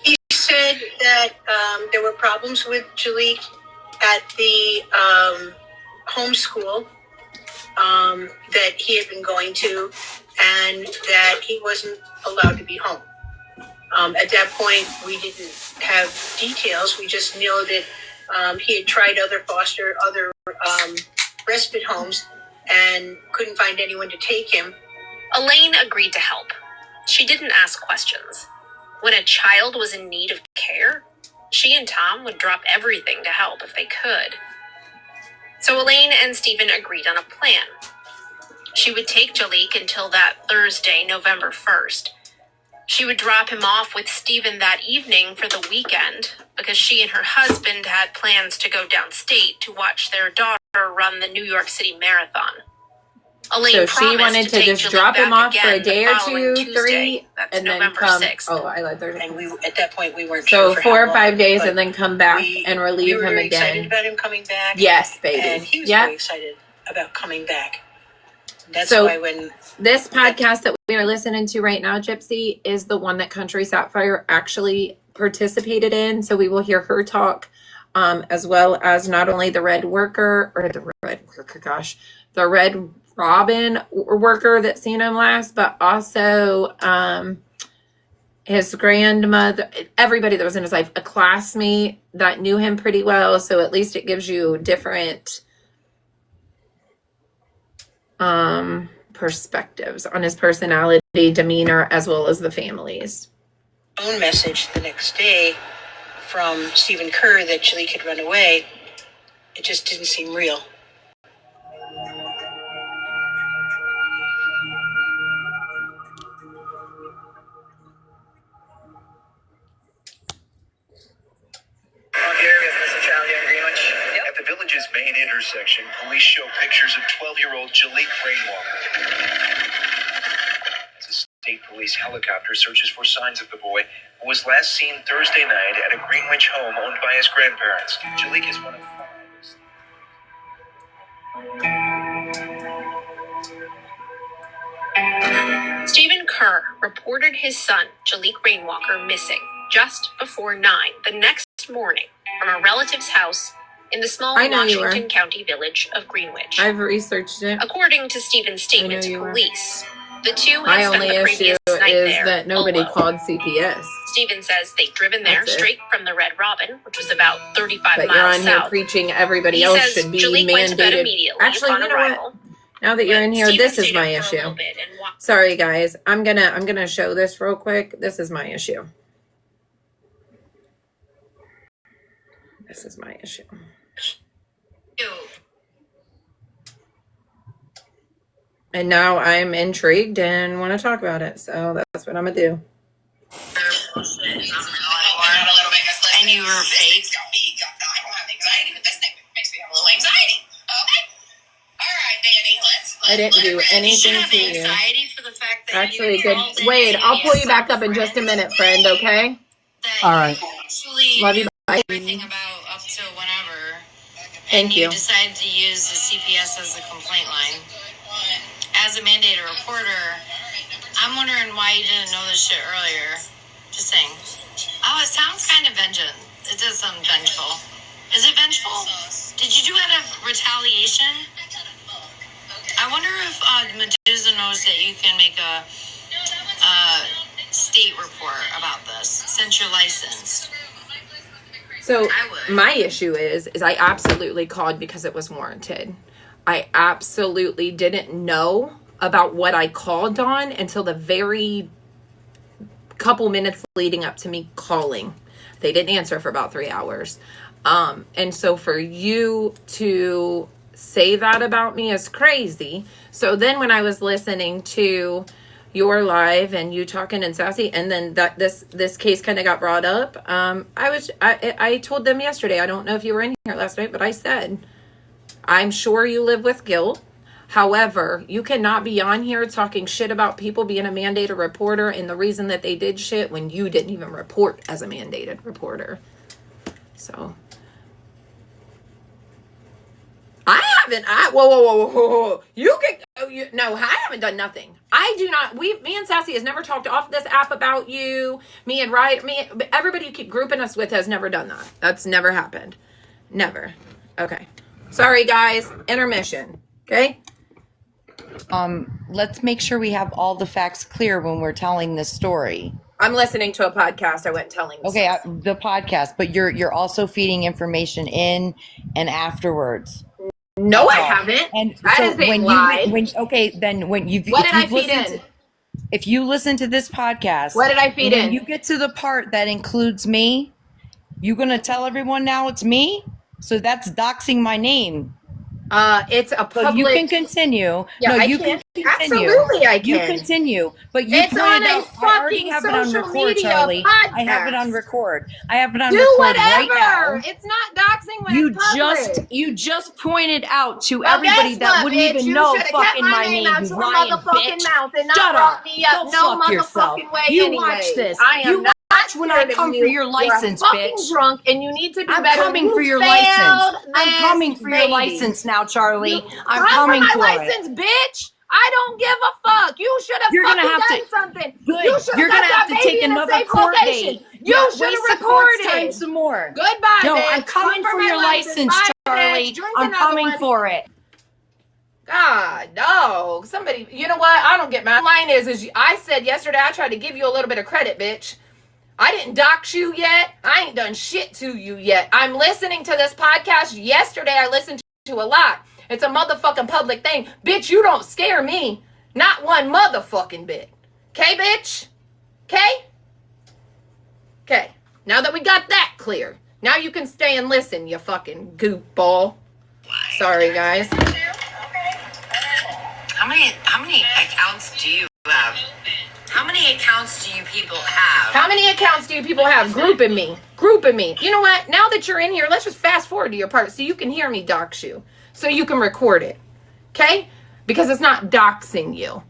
He said that there were problems with Chaleigh at the homeschool that he had been going to, and that he wasn't allowed to be home. At that point, we didn't have details. We just know that he had tried other respite homes and couldn't find anyone to take him. Elaine agreed to help. She didn't ask questions. When a child was in need of care, she and Tom would drop everything to help if they could. So Elaine and Stephen agreed on a plan. She would take Chaleigh until that Thursday, November 1st. She would drop him off with Stephen that evening for the weekend because she and her husband had plans to go downstate to watch their daughter run the New York City Marathon. Elaine So she wanted to just drop him off for a day or two, Tuesday, 3, and then November come. 6th. Oh, I like Thursday. And at that point, we weren't So sure for 4 how or 5 long, days, but and then come back and relieve we were him very excited again. about him coming back. Yes, baby. And he was Yep. very excited about coming back. That's So why when this podcast that we are listening to right now, Gypsy, is the one that Country Sapphire actually participated in. So we will hear her talk, as well as not only the Red Robin worker that seen him last, but also his grandmother, everybody that was in his life, a classmate that knew him pretty well. So at least it gives you different perspectives on his personality, demeanor, as well as the family's. phone message the next day from Stephen Kerr that Chaleigh had run away, it just didn't seem real. intersection, police show pictures of 12-year-old Chaleigh Rainwalker. As a state police helicopter searches for signs of the boy, who was last seen Thursday night at a Greenwich home owned by his grandparents. Chaleigh is one of 5. Stephen Kerr reported his son, Chaleigh Rainwalker, missing just before 9 the next morning from a relative's house in the small Washington County village of Greenwich. I've researched it. According to Stephen's statement to police, the two My had spent only the issue previous night is there that nobody alone. called CPS. Stephen says they'd driven there That's it. straight from the Red Robin, which was about 35 But miles you're on here south. preaching everybody He else says should be Chaleigh went to bed mandated. immediately Actually, upon you know arrival. what? Now that you're in here, Stephen this is stayed my up for a little issue. bit and Sorry, guys. I'm gonna show this real quick. This is my issue. This is my issue. And now I'm intrigued and want to talk about it. So that's what I'm gonna do. And you were fake. I don't have anxiety, but this thing makes me have a little anxiety. Okay? All right, Danny, let's I didn't do anything have to you. anxiety for the fact that Actually, you good. called in Wade, I'll pull you CPS back up in just a minute, friend. Okay? that All right. you actually Love you. knew Bye. everything about up to whenever. Thank you. You decided to use the CPS as the complaint line. As a mandated reporter, I'm wondering why you didn't know this shit earlier. Just saying. Oh, it sounds kind of vengeful. It does sound vengeful. Is it vengeful? Did you do it out of retaliation? I wonder if Medusa knows that you can make a state report about this since you're licensed. So I would. my issue is I absolutely called because it was warranted. I absolutely didn't know about what I called on until the very couple minutes leading up to me calling. They didn't answer for about 3 hours. And so for you to say that about me is crazy. So then when I was listening to your live and you talking and sassy, and then that this case kind of got brought up, I told them yesterday, I don't know if you were in here last night, but I said, I'm sure you live with guilt. However, you cannot be on here talking shit about people being a mandated reporter and the reason that they did shit when you didn't even report as a mandated reporter. So whoa. No, I haven't done nothing. I do not, me and Sassy has never talked off this app about you. Me and everybody you keep grouping us with has never done that. That's never happened. Never. Okay. Sorry, guys. Intermission. Okay? Let's make sure we have all the facts clear when we're telling this story. I'm listening to a podcast. I went telling. Okay, the podcast, but you're also feeding information in and afterwards. No, I haven't. And that so is a when lie. when you've What did I feed in? If you listen to this podcast, What did I feed in? When you get to the part that includes me, you're gonna tell everyone now it's me. So that's doxing my name. It's a public. So you can continue. Yeah, no, I you can. continue. Absolutely, I can. You continue. But you It's on pointed a out. I already fucking have it on social record, media Charlie. podcast. I have it on record. I have it on Do record whatever. right now. It's not doxing when You it's public. just pointed out to Well, everybody guess that what, wouldn't bitch? even You know shoulda kept fucking my name, out you your lying motherfucking bitch. mouth and not Shut brought up. me up Go no fuck yourself. motherfucking way You anyways. watch this. I am You not watch when I scared of come you. for your license, You're fucking bitch. drunk and you need to do I'm better. coming You for your failed license. I'm this coming for your baby. license now, Charlie. I'm Come coming for for my it. license, bitch. I don't give a fuck. You should have You're gonna fucking have done to- something. Good. You should You're have gonna have to take another court date. You Yeah, should waste have the court's recorded. time some more. Goodbye, No, bitch. I'm coming Come for my your license, Bye, Charlie. bitch. Drink I'm another coming one. for it. God, no. Somebody, you know what? I don't get mad. Line is I said yesterday I tried to give you a little bit of credit, bitch. I didn't dox you yet. I ain't done shit to you yet. I'm listening to this podcast. Yesterday I listened to a lot. It's a motherfucking public thing. Bitch, you don't scare me. Not one motherfucking bit. Okay, bitch? Okay? Okay. Now that we got that clear, now you can stay and listen, you fucking goofball. Sorry, guys. How many accounts do you have? How many accounts do you people have? How many accounts do you people have? Grouping me. You know what? Now that you're in here, let's just fast forward to your part so you can hear me dox you. so you can record it. Okay? Because it's not doxing you.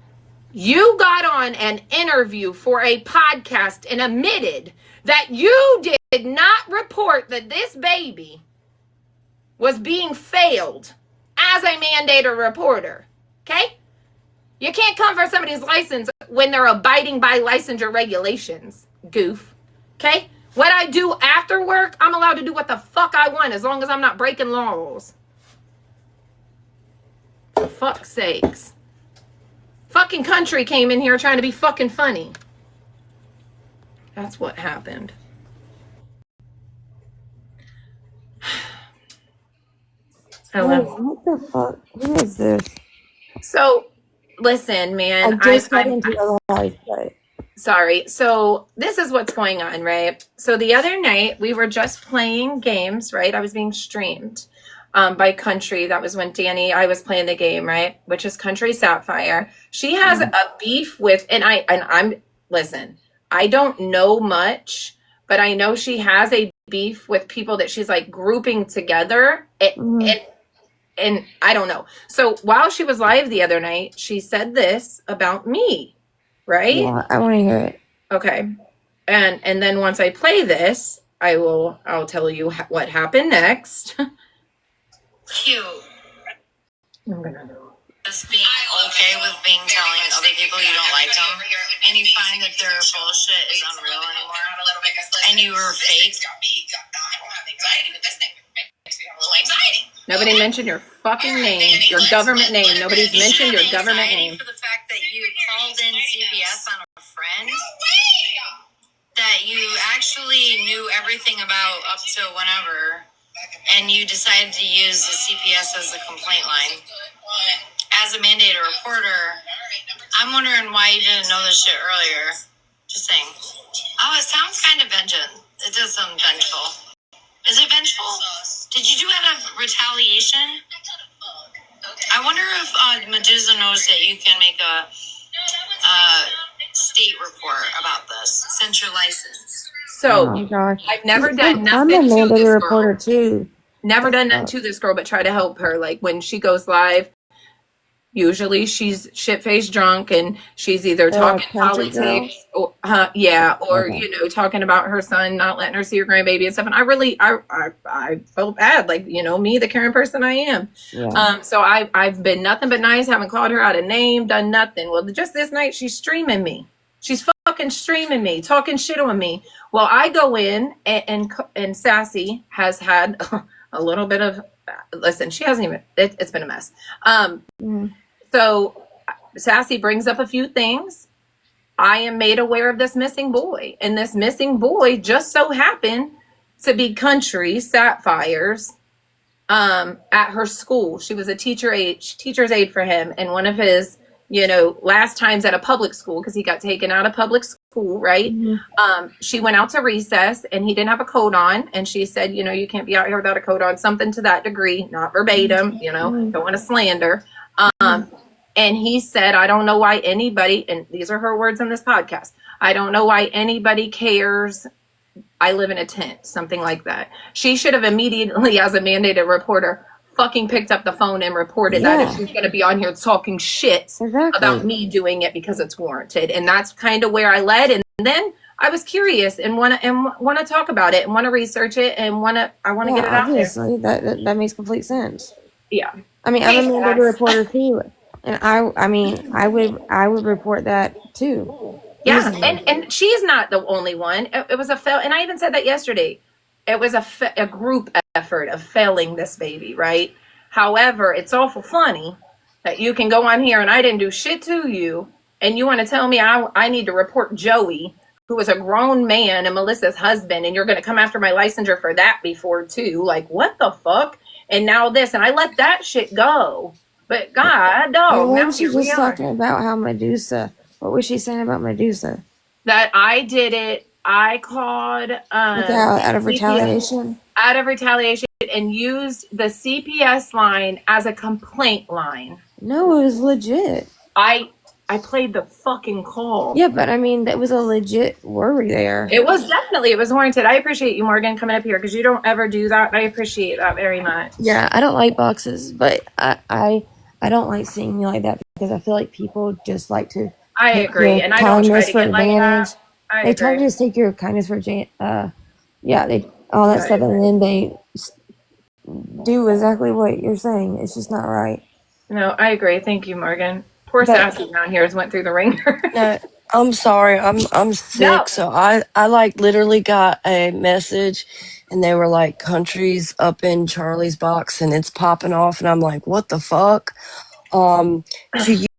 You got on an interview for a podcast and admitted that you did not report that this baby was being failed as a mandated reporter. Okay? You can't come for somebody's license when they're abiding by licensure regulations, goof. Okay? What I do after work, I'm allowed to do what the fuck I want as long as I'm not breaking laws. For fuck's sakes. Fucking country came in here trying to be fucking funny. That's what happened. Hello. What the fuck? Who is this? So, listen, man. I just got into the live, but sorry. So, this is what's going on, right? So, the other night, we were just playing games, right? I was being streamed by Country. That was when I was playing the game, right? Which is Country Sapphire. She has a beef with, listen, I don't know much, but I know she has a beef with people that she's like grouping together. And I don't know. So while she was live the other night, she said this about me, right? yeah, I want to hear it. Okay. And then once I play this, I'll tell you what happened next. Cute. I'm gonna do. Just being okay with being telling other people you don't like them, and you find that their bullshit is unreal anymore, and you were fake. Nobody mentioned your fucking name, your government name. Nobody's mentioned your government name. For the fact that you called in CPS on a friend that you actually knew everything about up to whenever, and you decided to use the CPS as a complaint line. As a mandated reporter, I'm wondering why you didn't know this shit earlier. Just saying. Oh, it sounds kind of vengeance. It does sound vengeful. Is it vengeful? Did you do it out of retaliation? I wonder if Medusa knows that you can make a state report about this since your license. So, oh my gosh. I've never done I'm nothing a to mandated this reporter girl. too. Never done nothing to this girl, but try to help her. Like when she goes live, usually she's shit-faced drunk and she's either talking politics or talking about her son not letting her see her grandbaby and stuff. And I felt bad, like, me, the caring person I am. Yeah. So I've been nothing but nice, haven't called her out a name, done nothing. Well, just this night she's streaming me. She's fucking streaming me, talking shit on me. Well, I go in and Sassy has had a little bit of, listen, she hasn't even, it's been a mess. So Sassy brings up a few things. I am made aware of this missing boy. And this missing boy just so happened to be Country Sapphire's at her school. She was a teacher's aide for him. And one of his, last times at a public school, because he got taken out of public school, right? She went out to recess and he didn't have a coat on. And she said, you can't be out here without a coat on, something to that degree, not verbatim, don't want to slander. And he said, I don't know why anybody, and these are her words in this podcast, I don't know why anybody cares. I live in a tent, something like that. She should have immediately, as a mandated reporter, fucking picked up the phone and reported that if she's going to be on here talking shit about me doing it because it's warranted. And that's kind of where I led. And then I was curious and want to talk about it and want to research it and I want to get it out there. Obviously, that makes complete sense. Yeah. I mean, I'm a mandated reporter too, and I would report that too. Yeah, and she's not the only one. It was and I even said that yesterday. It was a group effort of failing this baby, right? However, it's awful funny that you can go on here and I didn't do shit to you, and you want to tell me I need to report Joey, who was a grown man and Melissa's husband, and you're going to come after my licensure for that before too. Like, what the fuck? And now this, and I let that shit go. But God, no. What was she just talking about? How Medusa? What was she saying about Medusa? That I did it. I called out of retaliation. Out of retaliation, and used the CPS line as a complaint line. No, it was legit. I I played the fucking call. Yeah, but I mean, that was a legit worry there. It was warranted. I appreciate you, Morgan, coming up here because you don't ever do that. I appreciate that very much. Yeah, I don't like boxes, but I don't like seeing me like that because I feel like people just like to I take agree, your and I don't try kindness to for get like advantage. that. I They try to agree. just take your kindness for yeah, they all that stuff, and then they do exactly what you're saying. It's just not right. No, I agree. Thank you, Morgan. Poor But Sassy down here has went through the ringer. No, I'm sorry. I'm No. sick. So I like literally got a message and they were like countries up in Charlie's box and it's popping off and I'm like, what the fuck? To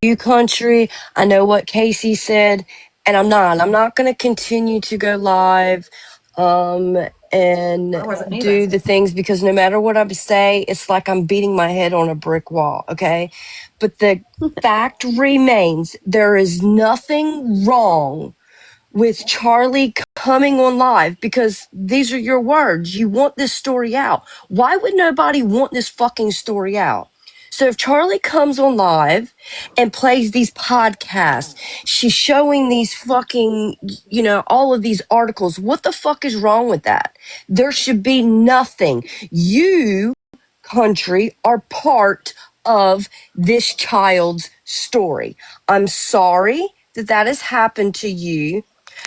you, country, I know what Casey said, and I'm not gonna continue to go live and I wasn't either. do the things because no matter what I say, it's like I'm beating my head on a brick wall, okay? But the fact remains there is nothing wrong with Charlie coming on live because these are your words. You want this story out. Why would nobody want this fucking story out? So if Charlie comes on live and plays these podcasts, she's showing these fucking, all of these articles. What the fuck is wrong with that? There should be nothing. You, country, are part of this child's story. I'm sorry that has happened to you.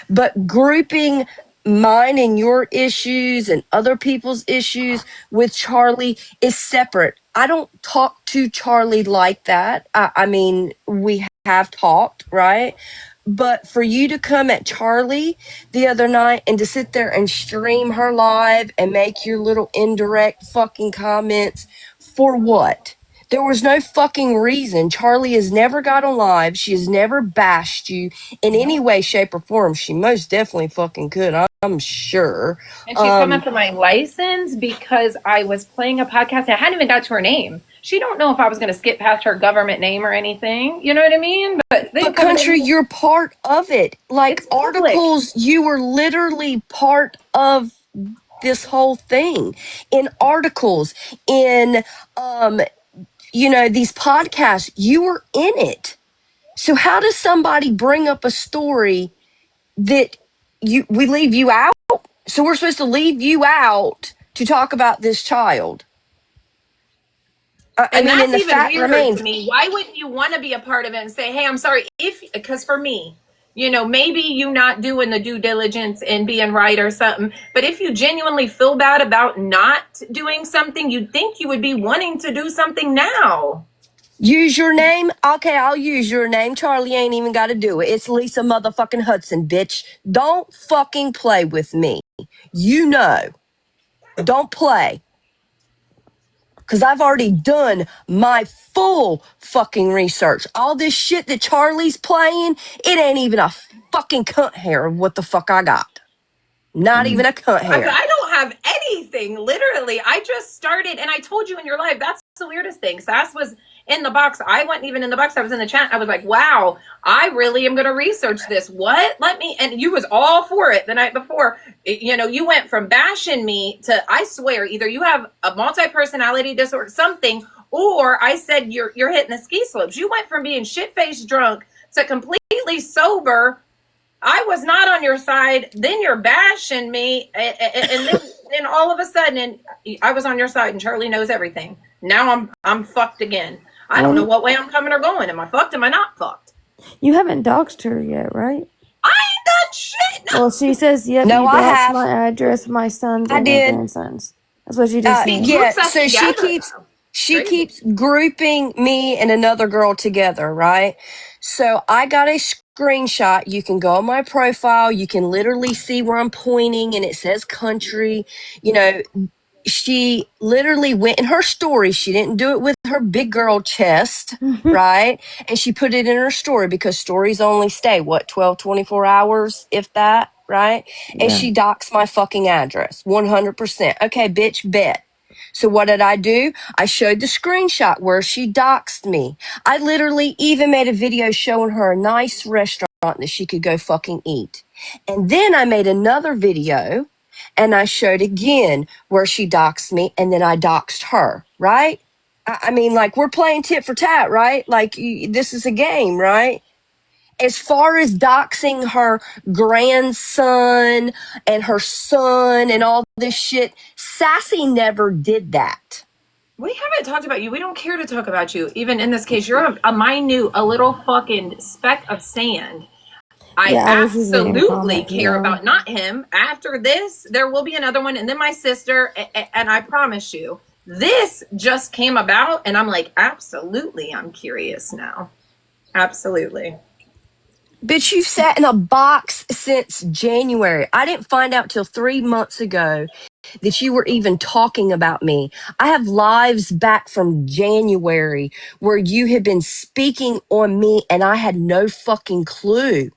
But grouping mine and your issues and other people's issues with Charlie is separate. I don't talk to Charlie like that. I mean, we have talked, right? But for you to come at Charlie the other night and to sit there and stream her live and make your little indirect fucking comments for what? There was no fucking reason. Charlie has never got on live. She has never bashed you in any way, shape, or form. She most definitely fucking could, I'm sure. And she's coming for my license because I was playing a podcast and I hadn't even got to her name. She don't know if I was going to skip past her government name or anything. You know what I mean? But country, you're part of it. Like articles, you were literally part of this whole thing. In articles, in these podcasts, you were in it. So how does somebody bring up a story that we leave you out? So we're supposed to leave you out to talk about this child. I mean, that's the even fact weirder remains. to me. Why wouldn't you want to be a part of it and say, hey, I'm sorry because for me, maybe you not doing the due diligence and being right or something. But if you genuinely feel bad about not doing something, you'd think you would be wanting to do something now. Use your name? Okay, I'll use your name. Charlie ain't even got to do it. It's Lisa motherfucking Hudson, bitch. Don't fucking play with me. Don't play. Because I've already done my full fucking research. All this shit that Charlie's playing, it ain't even a fucking cunt hair of what the fuck I got. Not even a cunt hair. I don't have anything, literally. I just started, and I told you in your live, that's the weirdest thing. Sass was in the box. I wasn't even in the box. I was in the chat. I was like, wow, I really am going to research this. What? And you was all for it the night before. You went from bashing me to, I swear, either you have a multi-personality disorder, something, or I said you're hitting the ski slopes. You went from being shit-faced drunk to completely sober. I was not on your side. Then you're bashing me, and then all of a sudden, I was on your side, and Charlie knows everything. Now I'm fucked again. I don't know what way I'm coming or going. Am I fucked? Am I not fucked? You haven't doxed her yet, right? I ain't done shit. Well, she says, yep, No, you I doxed have. my address, my sons, I and my did. grandsons. That's what she just said. Yeah, so she keeps grouping me and another girl together, right? So I got a screenshot. You can go on my profile. You can literally see where I'm pointing and it says country. She literally went in her story. She didn't do it with her big girl chest, right? And she put it in her story because stories only stay, 12, 24 hours, if that, right? Yeah. And she doxed my fucking address, 100%. Okay, bitch, bet. So what did I do? I showed the screenshot where she doxed me. I literally even made a video showing her a nice restaurant that she could go fucking eat. And then I made another video and I showed again where she doxed me and then I doxed her, right? I mean, like, we're playing tit for tat, right? Like, this is a game, right? As far as doxing her grandson and her son and all this shit, Sassy never did that. We haven't talked about you. We don't care to talk about you. Even in this case, you're a minute, a little fucking speck of sand. I was just reading her absolutely comment, care yeah. about not him. After this, there will be another one, and then my sister. And I promise you, this just came about, and I'm like, absolutely, I'm curious now. Absolutely. Bitch, you've sat in a box since January. I didn't find out till 3 months ago that you were even talking about me. I have lives back from January where you had been speaking on me and I had no fucking clue.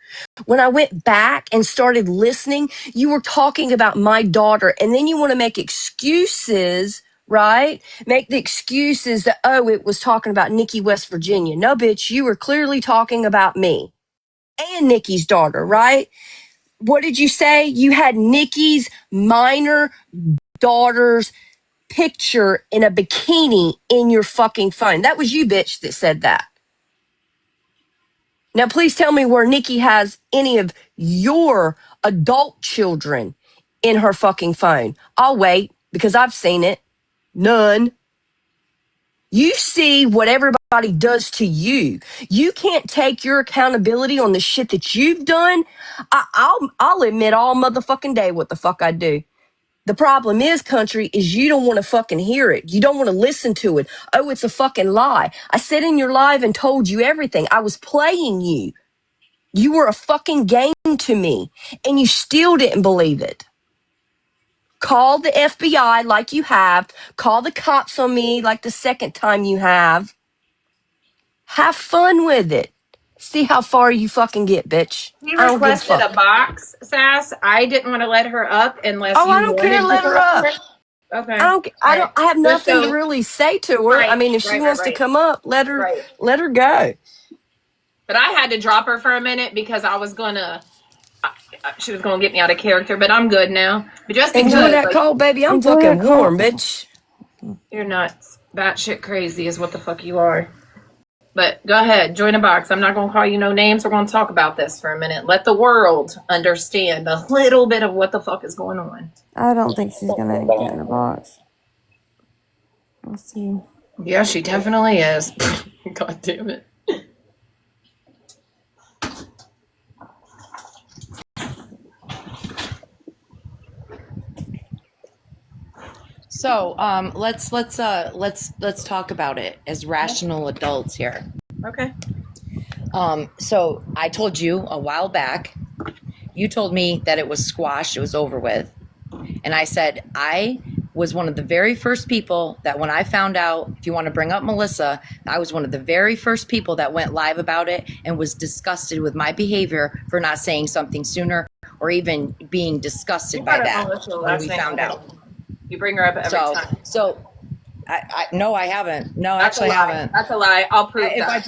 When I went back and started listening, you were talking about my daughter, and then you want to make excuses, right? Make the excuses that, oh, it was talking about Nikki, West Virginia. No, bitch, you were clearly talking about me and Nikki's daughter, right? What did you say? You had Nikki's minor daughter's picture in a bikini in your fucking phone. That was you, bitch, that said that. Now, please tell me where Nikki has any of your adult children in her fucking phone. I'll wait because I've seen it. None. You see what everybody does to you. You can't take your accountability on the shit that you've done. I'll admit all motherfucking day what the fuck I do. The problem is, country, is you don't want to fucking hear it. You don't want to listen to it. Oh, it's a fucking lie. I said in your live and told you everything. I was playing you. You were a fucking game to me, and you still didn't believe it. Call the FBI like you have. Call the cops on me like the second time you have. Have fun with it. See how far you fucking get, bitch. He I don't give a requested fuck. a box, Sass. I didn't want to let her up unless you I don't wanted care. to Let her up. Okay. I have nothing to really say to her. Right, I mean, if she wants to come up, let her go. But I had to drop her for a minute because I was gonna. She was gonna get me out of character, but I'm good now. But just because, enjoy that call, baby. I'm fucking warm, bitch. You're nuts. Batshit crazy is what the fuck you are. But go ahead, join a box. I'm not gonna call you no names. We're gonna talk about this for a minute. Let the world understand a little bit of what the fuck is going on. I don't think she's gonna get in a box. We'll see. Yeah, she definitely is. God damn it. So, let's talk about it as rational adults here. Okay. So I told you a while back, you told me that it was squashed, it was over with. And I said, I was one of the very first people that when I found out, if you want to bring up Melissa, I was one of the very first people that went live about it and was disgusted with my behavior for not saying something sooner or even being disgusted by that when we found out. You bring her up every time. So no, I haven't. No, That's actually, a lie. I haven't. That's a lie. I'll prove If that. I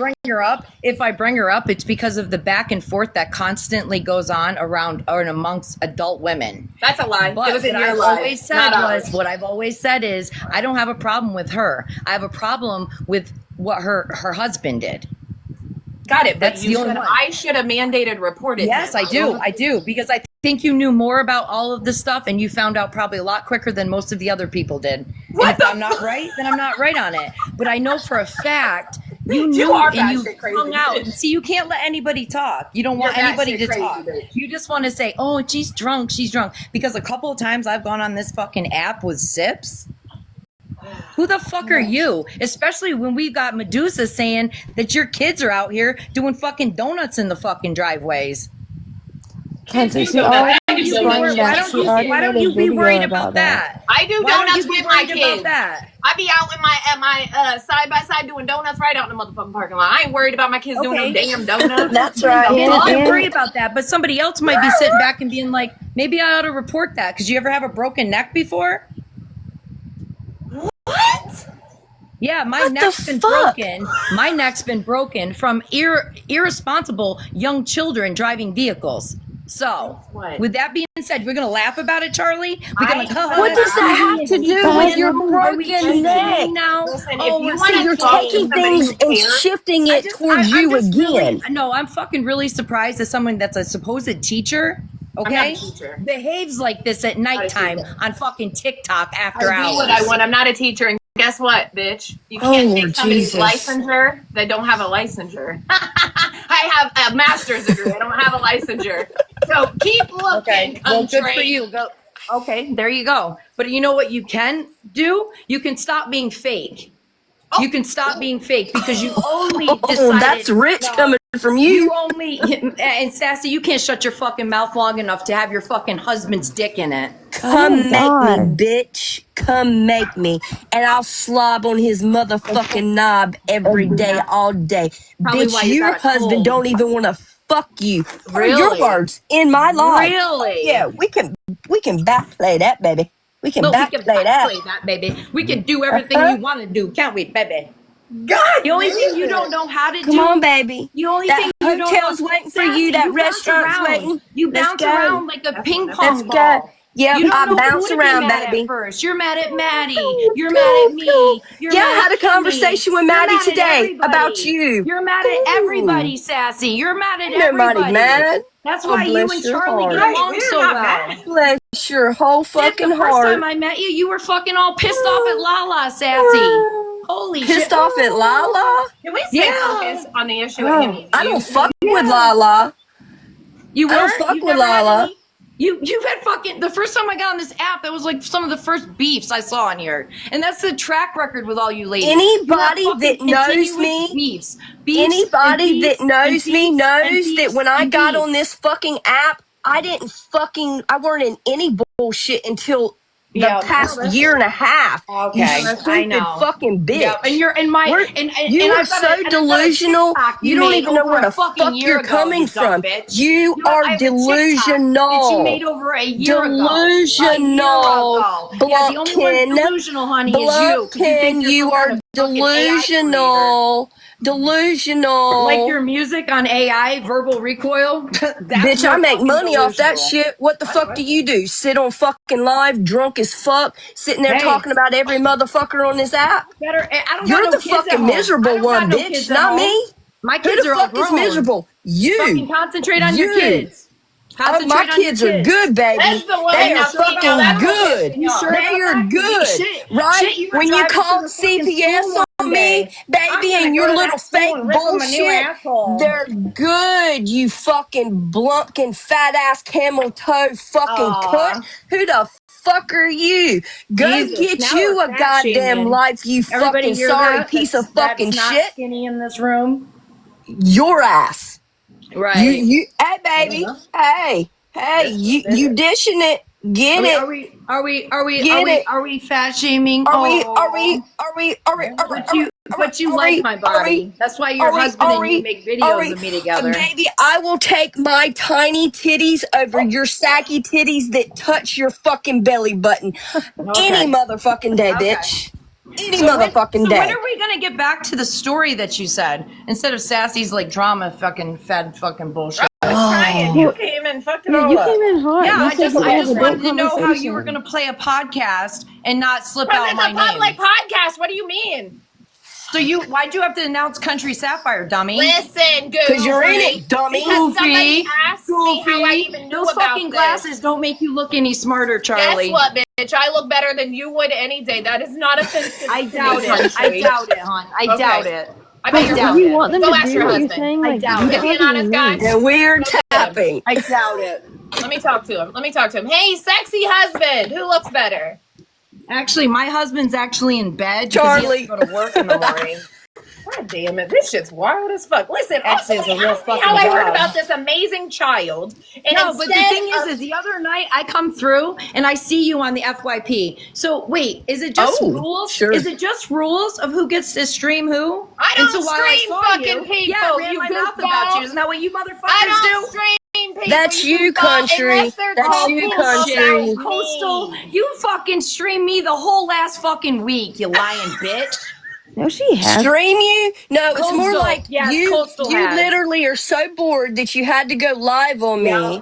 bring her up, it's because of the back and forth that constantly goes on around or amongst adult women. That's a lie. But it was in what your I've life. always said what I've always said is I don't have a problem with her. I have a problem with what her husband did. Got it. But That's you the only said one. I should have mandated reported. Yes, I do, because I think you knew more about all of this stuff, and you found out probably a lot quicker than most of the other people did. And if I'm not right, then I'm not right on it. But I know for a fact you knew are and you batshit crazy, hung out. bitch. See, you can't let anybody talk. You don't want You're anybody batshit to crazy, talk. bitch. You just want to say, "Oh, she's drunk. She's drunk." Because a couple of times I've gone on this fucking app with sips. Who the fuck are you? Especially when we got Medusa saying that your kids are out here doing fucking donuts in the fucking driveways. Country, she Why already explained that. She already why don't made a you be video worried about about that? I do Why don't donuts you be with my worried about kids. that? I be out in my side by side doing donuts right out in the motherfucking parking lot. I ain't worried about my kids doing no damn donuts. That's right. Don't worry about that. But somebody else might be sitting back and being like, maybe I ought to report that. Because you ever have a broken neck before? What? Yeah, my neck's been broken. My neck's been broken from irresponsible young children driving vehicles. So, What? with that being said, we're gonna laugh about it, Charlie. We're gonna What does that have to do with your Are we broken neck? kidding now? Listen, if Oh, you we're want See, to you're talk to taking somebody things who and cares, shifting it towards I'm you just really, again. no, I'm fucking really surprised that someone that's a supposed teacher, I'm not a okay, teacher. behaves like this at nighttime on fucking TikTok after I do hours. what I want. I'm not a teacher, and guess what, bitch? You Oh, can't Lord take somebody's Jesus. licensure that don't have a licensure. I have a master's degree. I don't have a licensure. So keep looking, Okay, well, good for country. you. Go. Okay, there you go. But you know what you can do? You can stop being fake. You can stop being fake because you only decided. Oh, that's rich coming from you. You only, and Sassy, you can't shut your fucking mouth long enough to have your fucking husband's dick in it. Come make me, God. bitch. Come make me. And I'll slob on his motherfucking knob every day, all day. Probably Bitch, why you your got a husband cold. don't even want to fuck you. What are your Really? words in my life? Really? Yeah, we can backplay that, baby. We can Well, we can backplay that. play that, baby. We can do everything you want to do, can't we, baby? God, The only thing you don't know how to Come do. on, baby. The only That thing you don't know. hotel's waiting for Sassy, you. That you bounce restaurant's around. waiting. You Let's bounce go. around like a ping Let's pong go. ball. Yep, You I don't know who bounce to around, be mad baby. at first. You're mad at Maddie. Pew, You're mad pew, at me. pew. You're Yeah, mad I had at a conversation with Kimmy. You're Maddie mad at today everybody. about you. You're mad at everybody, Sassy. You're mad at Ain't nobody everybody. mad. That's Oh, why you bless and your Charlie heart. get along so well. Bless your whole Shit, fucking the first time heart. I met you, you were fucking all pissed off at Lala, Sassy. Holy Pissed shit. off at Lala? Can we stay focused on the issue at hand? I don't fuck with Lala. You I don't weren't? fuck You've with never had Lala. any? You've had fucking, the first time I got on this app, that was like some of the first beefs I saw on here. And that's the track record with all you ladies. Anybody You have that fucking knows continuous me, beefs anybody that knows me knows that when I got on beefs. this fucking app, I weren't in any bullshit until the Yeah, past no, that's year and a half. You okay. I stupid know. fucking bitch. Yeah, and you're and my You and are I've got so a delusional. TikTok You don't made even know over where a the fucking fuck year you're ago, coming you dumb from. bitch. You are I have a TikTok that you made delusional. over a year ago. Delusional. Yeah, the only one's Blumpkin. delusional, honey, is you. 'Cause you think Blumpkin, you're you some kind are of fucking AI creator. delusional. Like your music on AI, verbal recoil. That's Bitch, I more make fucking money off that delusional. shit. What the fuck do you do? Sit on fucking live, drunk as fuck, sitting there Hey. talking about every motherfucker on this app? Better. I don't You're got no the kids at fucking home. I miserable don't got one, no bitch, kids at not home. me. My Who kids the are all fuck is grown. miserable? You. Fucking concentrate on your You. kids. Oh, my Concentrate on your kids are kids. good, baby. That's the one. They Now, are see, now fucking that's what good. pissed me You off. sure They about are that? 'Cause good, right? Shit, you were When you driving to called the fucking CPS school on one me, day. I'm baby, gonna and go your to little that school fake and rip them a new bullshit, asshole. they're good, you fucking blumpkin, fat ass, camel toe fucking cunt. Aw. Who the fuck are you? Go Jesus, get now you we're a fat goddamn shaming. life, you Everybody fucking hear sorry that? piece of fucking That's not shit. skinny in this room. Your ass. Right. Hey baby. Hey, you dishing it. Get it. Get it. Are we fat shaming? Are we But you like my body. That's why your husband and you make videos of me together. Baby, I will take my tiny titties over your saggy titties that touch your fucking belly button any motherfucking day, bitch. Any motherfucking When day. are we gonna get back to the story that you said instead of Sassy's like drama fucking fad fucking bullshit? Trying. You came and fucked it Yeah, all you up. came in hot. Yeah, You I said just that we have adult wanted to know how you were conversation. gonna play a podcast and not slip Because out it's my a name. public podcast. What do you mean? So why'd you have to announce Country Sapphire, dummy? Listen, Goofy. Because you're in it, dummy. Because somebody asked me how I even knew Those about fucking this. glasses don't make you look any smarter, Charlie. Guess what, bitch? I look better than you would any day. That is not offensive. I to doubt me, it. I country. doubt it, hon. I Okay. doubt it. I bet But your if husband. you want them Go to ask do your what you're husband. saying, like, doubt you it. Is he an talking to honest guy? me. And we're Go to him. tapping. I doubt it. Let me talk to him. Hey, sexy husband. Who looks better? Actually, my husband's actually in bed because he has to Charlie. go to work in the morning. God damn it. This shit's wild as fuck. Listen, X is a real ask me fucking how I heard job. about this amazing child. And No, but the instead thing of- is the other night I come through and I see you on the FYP. So wait, is it just rules? sure. Is it just rules of who gets to stream who? I And don't so while I stream saw fucking you, people, yeah, I ran you my mouth about goofball. you. Isn't that what you motherfuckers I don't do? stream people. That's you, goofball, country. unless they're That's talking you, about country. me. Coastal, you fucking streamed me the whole last fucking week, you lying bitch. No, she has. Stream you? No, it's more Coastal. like Yes, you Coastal has. literally are so bored that you had to go live on me.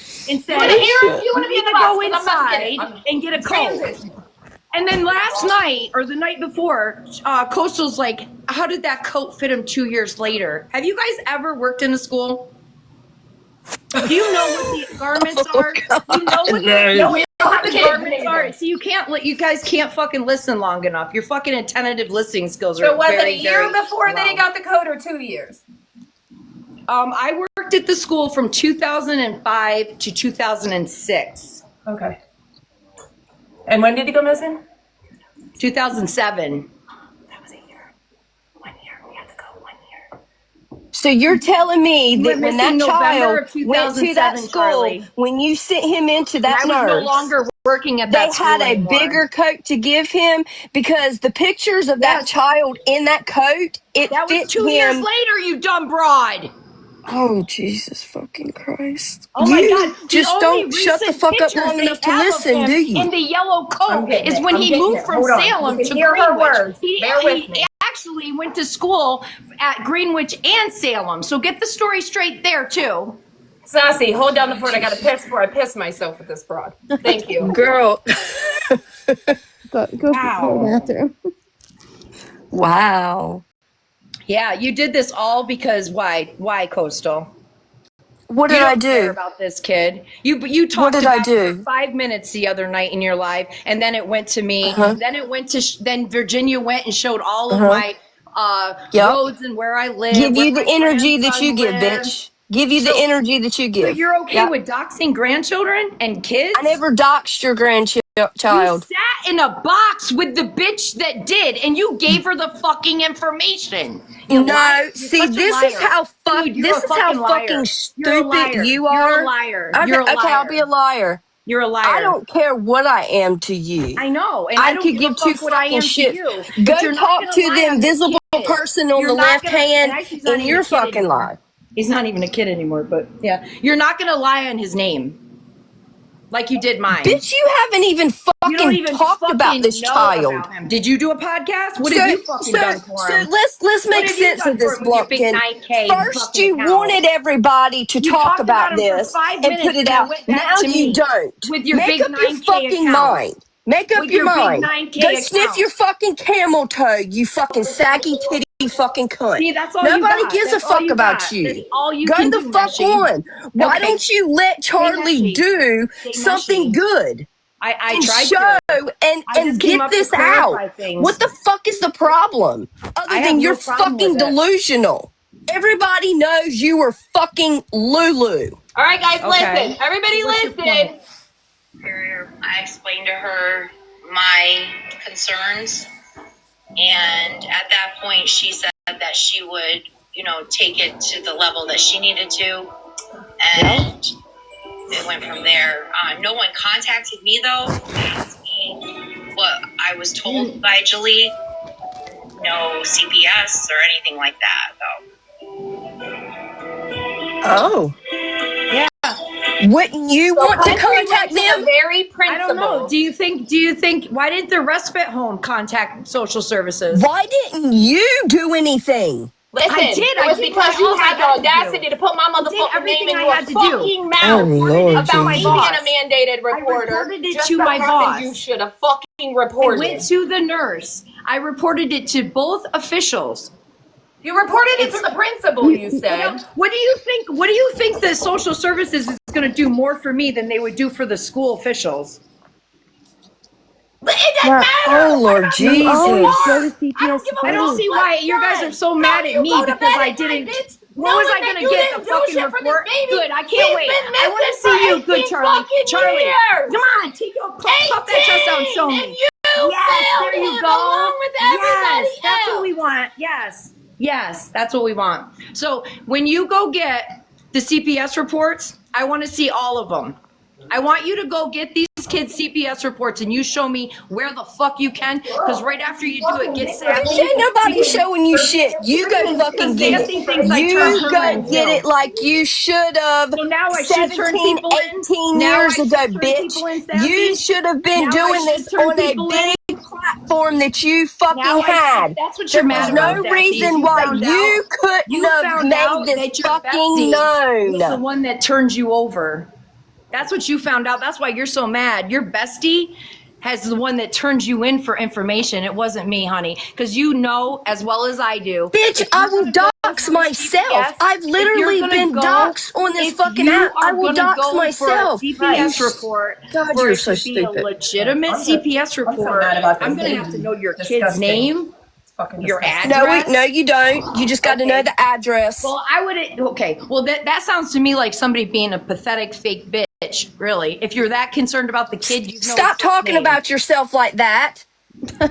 and said, You wanna hear? You "You wanna be need in the to box? go 'Cause I'm not inside kidding. and get a coat." Transition. And then last night or the night before, Coastal's like, "How did that coat fit him 2 years later?" Have you guys ever worked in a school? Do you know what the garments are? Do you know what the garments are? See, you guys can't fucking listen long enough. Your fucking attentive listening skills are So was it very, a year very before low. that he got the code, or 2 years? I worked at the school from 2005 to 2006. Okay. And when did he go missing? 2007. That was a year. 1 year. We had to go 1 year. So you're telling me You that went when that missing November child of went to that 2007, school, Charlie. when you sent him into And that I was no nurse, longer working at they that school had a anymore. bigger coat to give him because the pictures of that child in that coat, it That was fit 2 years him. later, you dumb broad. Oh, Jesus fucking Christ. Oh my God. The Just only don't shut the recent fuck up pictures long they enough to have of listen, him do you? in the yellow I'm coat getting is it. when I'm he getting moved it. from Hold on. Salem You to can hear her Greenwich. words. He Bear with me. actually went to school at Greenwich and Salem. So get the story straight there too. Sassy, hold down the fort. I gotta piss before I piss myself with this broad. Thank you. Girl. Go to the bathroom. Wow. Yeah, you did this all because why? Why, Coastal? What You did I don't care do? about this kid. You What talked did I about it for do? 5 minutes the other night in your live, and then it went to me. Uh-huh. Then it went to then Virginia went and showed all of Uh-huh. my Yep. roads and where I live. Give where you the my energy that grandson you give, lives. bitch. Give you the energy that you So give. you're okay Yep. with doxing grandchildren and kids? I never doxed your grandchild. You sat in a box with the bitch that did, and you gave her the fucking information. You No, liar. You're see, such a this is liar. how Dude, you're a fucking liar. You're a stupid liar. you You're are. a liar. Okay, You're a liar. okay, I'll be a liar. You're a liar. I don't care what I am to you. I know, and I don't could give a two fuck what I fucking am to shits. you. Go But you're not talk gonna to lie the on this invisible kid. person on You're the not left gonna, and hand actually he's not in even your a kid fucking anymore. life. He's not even a kid anymore, but yeah. You're not gonna lie on his name. Like you did mine. Bitch, you haven't even You don't fucking even talked about this know child. about him. Did you do a podcast? What have you fucking done for him? let's What make have you sense done of for this, him with your big Blumpkin. 9K First, fucking you account? wanted everybody to You talk talked about about him for this 5 and minutes put it and out. then went back Now to you me don't. with your Make big up your 9K fucking account. mind. Make up With your your big mind. 9K Go account. sniff your fucking camel toe, you fucking saggy titty fucking cunt. See, that's all Nobody you got. gives That's a all fuck you about got. you. That's all you Go can the do, fuck Meshi. on. Why Okay. don't you let Charlie Meshi. do Stay something Meshi. good? I And tried show to. and I just came get up to this clarify out. things. What the fuck is the problem? I Other have than no you're problem fucking with it. delusional. Everybody knows you were fucking Lulu. All right, guys, Okay. listen. Everybody, What's your listen. point? I explained to her my concerns, and at that point she said that she would, take it to the level that she needed to, and it went from there. No one contacted me though, asked me what I was told by Chaleigh. No CPS or anything like that though. Oh. Yeah. Wouldn't you want to contact The them? very principal. I don't know. Do you think why didn't the respite home contact social services? Why didn't you do anything? Listen, I did. It was because you had the audacity to put my motherfucking name in your fucking mouth Oh, Lord about me Jesus. being a mandated reporter. I reported it Just to so my happened boss. You should have fucking I reported. went to the nurse. I reported it to both officials. You reported it to the principal. You said. What do you think? What do you think the social services is going to do more for me than they would do for the school officials? It doesn't matter. Oh, Lord What about Jesus. You always go to I don't CPS give a I don't first. see why you guys are so mad at me because I didn't. What was I going to get the fucking report? Good, I can't wait. I want to see you, good Charlie. Charlie, come on, take your puff that chest out and show me. Yes, there you go. Along with everybody Yes, that's else. what we want. Yes, that's what we want. So when you go get the CPS reports, I want to see all of them. I want you to go get these kids' CPS reports and you show me where the fuck you can, because right after you do it, get sassy. Ain't nobody showing you shit. You go fucking get Sassy things it. like You Tom go Herman get do. it like you should have So now I should turn 17, people in? 18 Now years I should ago, turn bitch. people in, Sassy? You should have been Now I doing should this turn on a people big platform that you fucking Now had. that's what you're There mad was about, no Sassy, is reason you why found you out- couldn't You have found made out this that your fucking bestie was the known. one that turned you over. That's what you found out. That's why you're so mad. Your bestie has the one that turns you in for information. It wasn't me, honey, because you know as well as I do. Bitch, I will dox myself. I've literally been doxed on this fucking app. I will dox myself. CPS report. God, For you're it so to be a stupid. legitimate CPS report, I'm going to have to know your kid's name, your address. No, you don't. You just got to know the address. Well, I would. Okay. Well, that sounds to me like somebody being a pathetic fake bitch. Really, if you're that concerned about the kid, you know. Stop talking about yourself like that.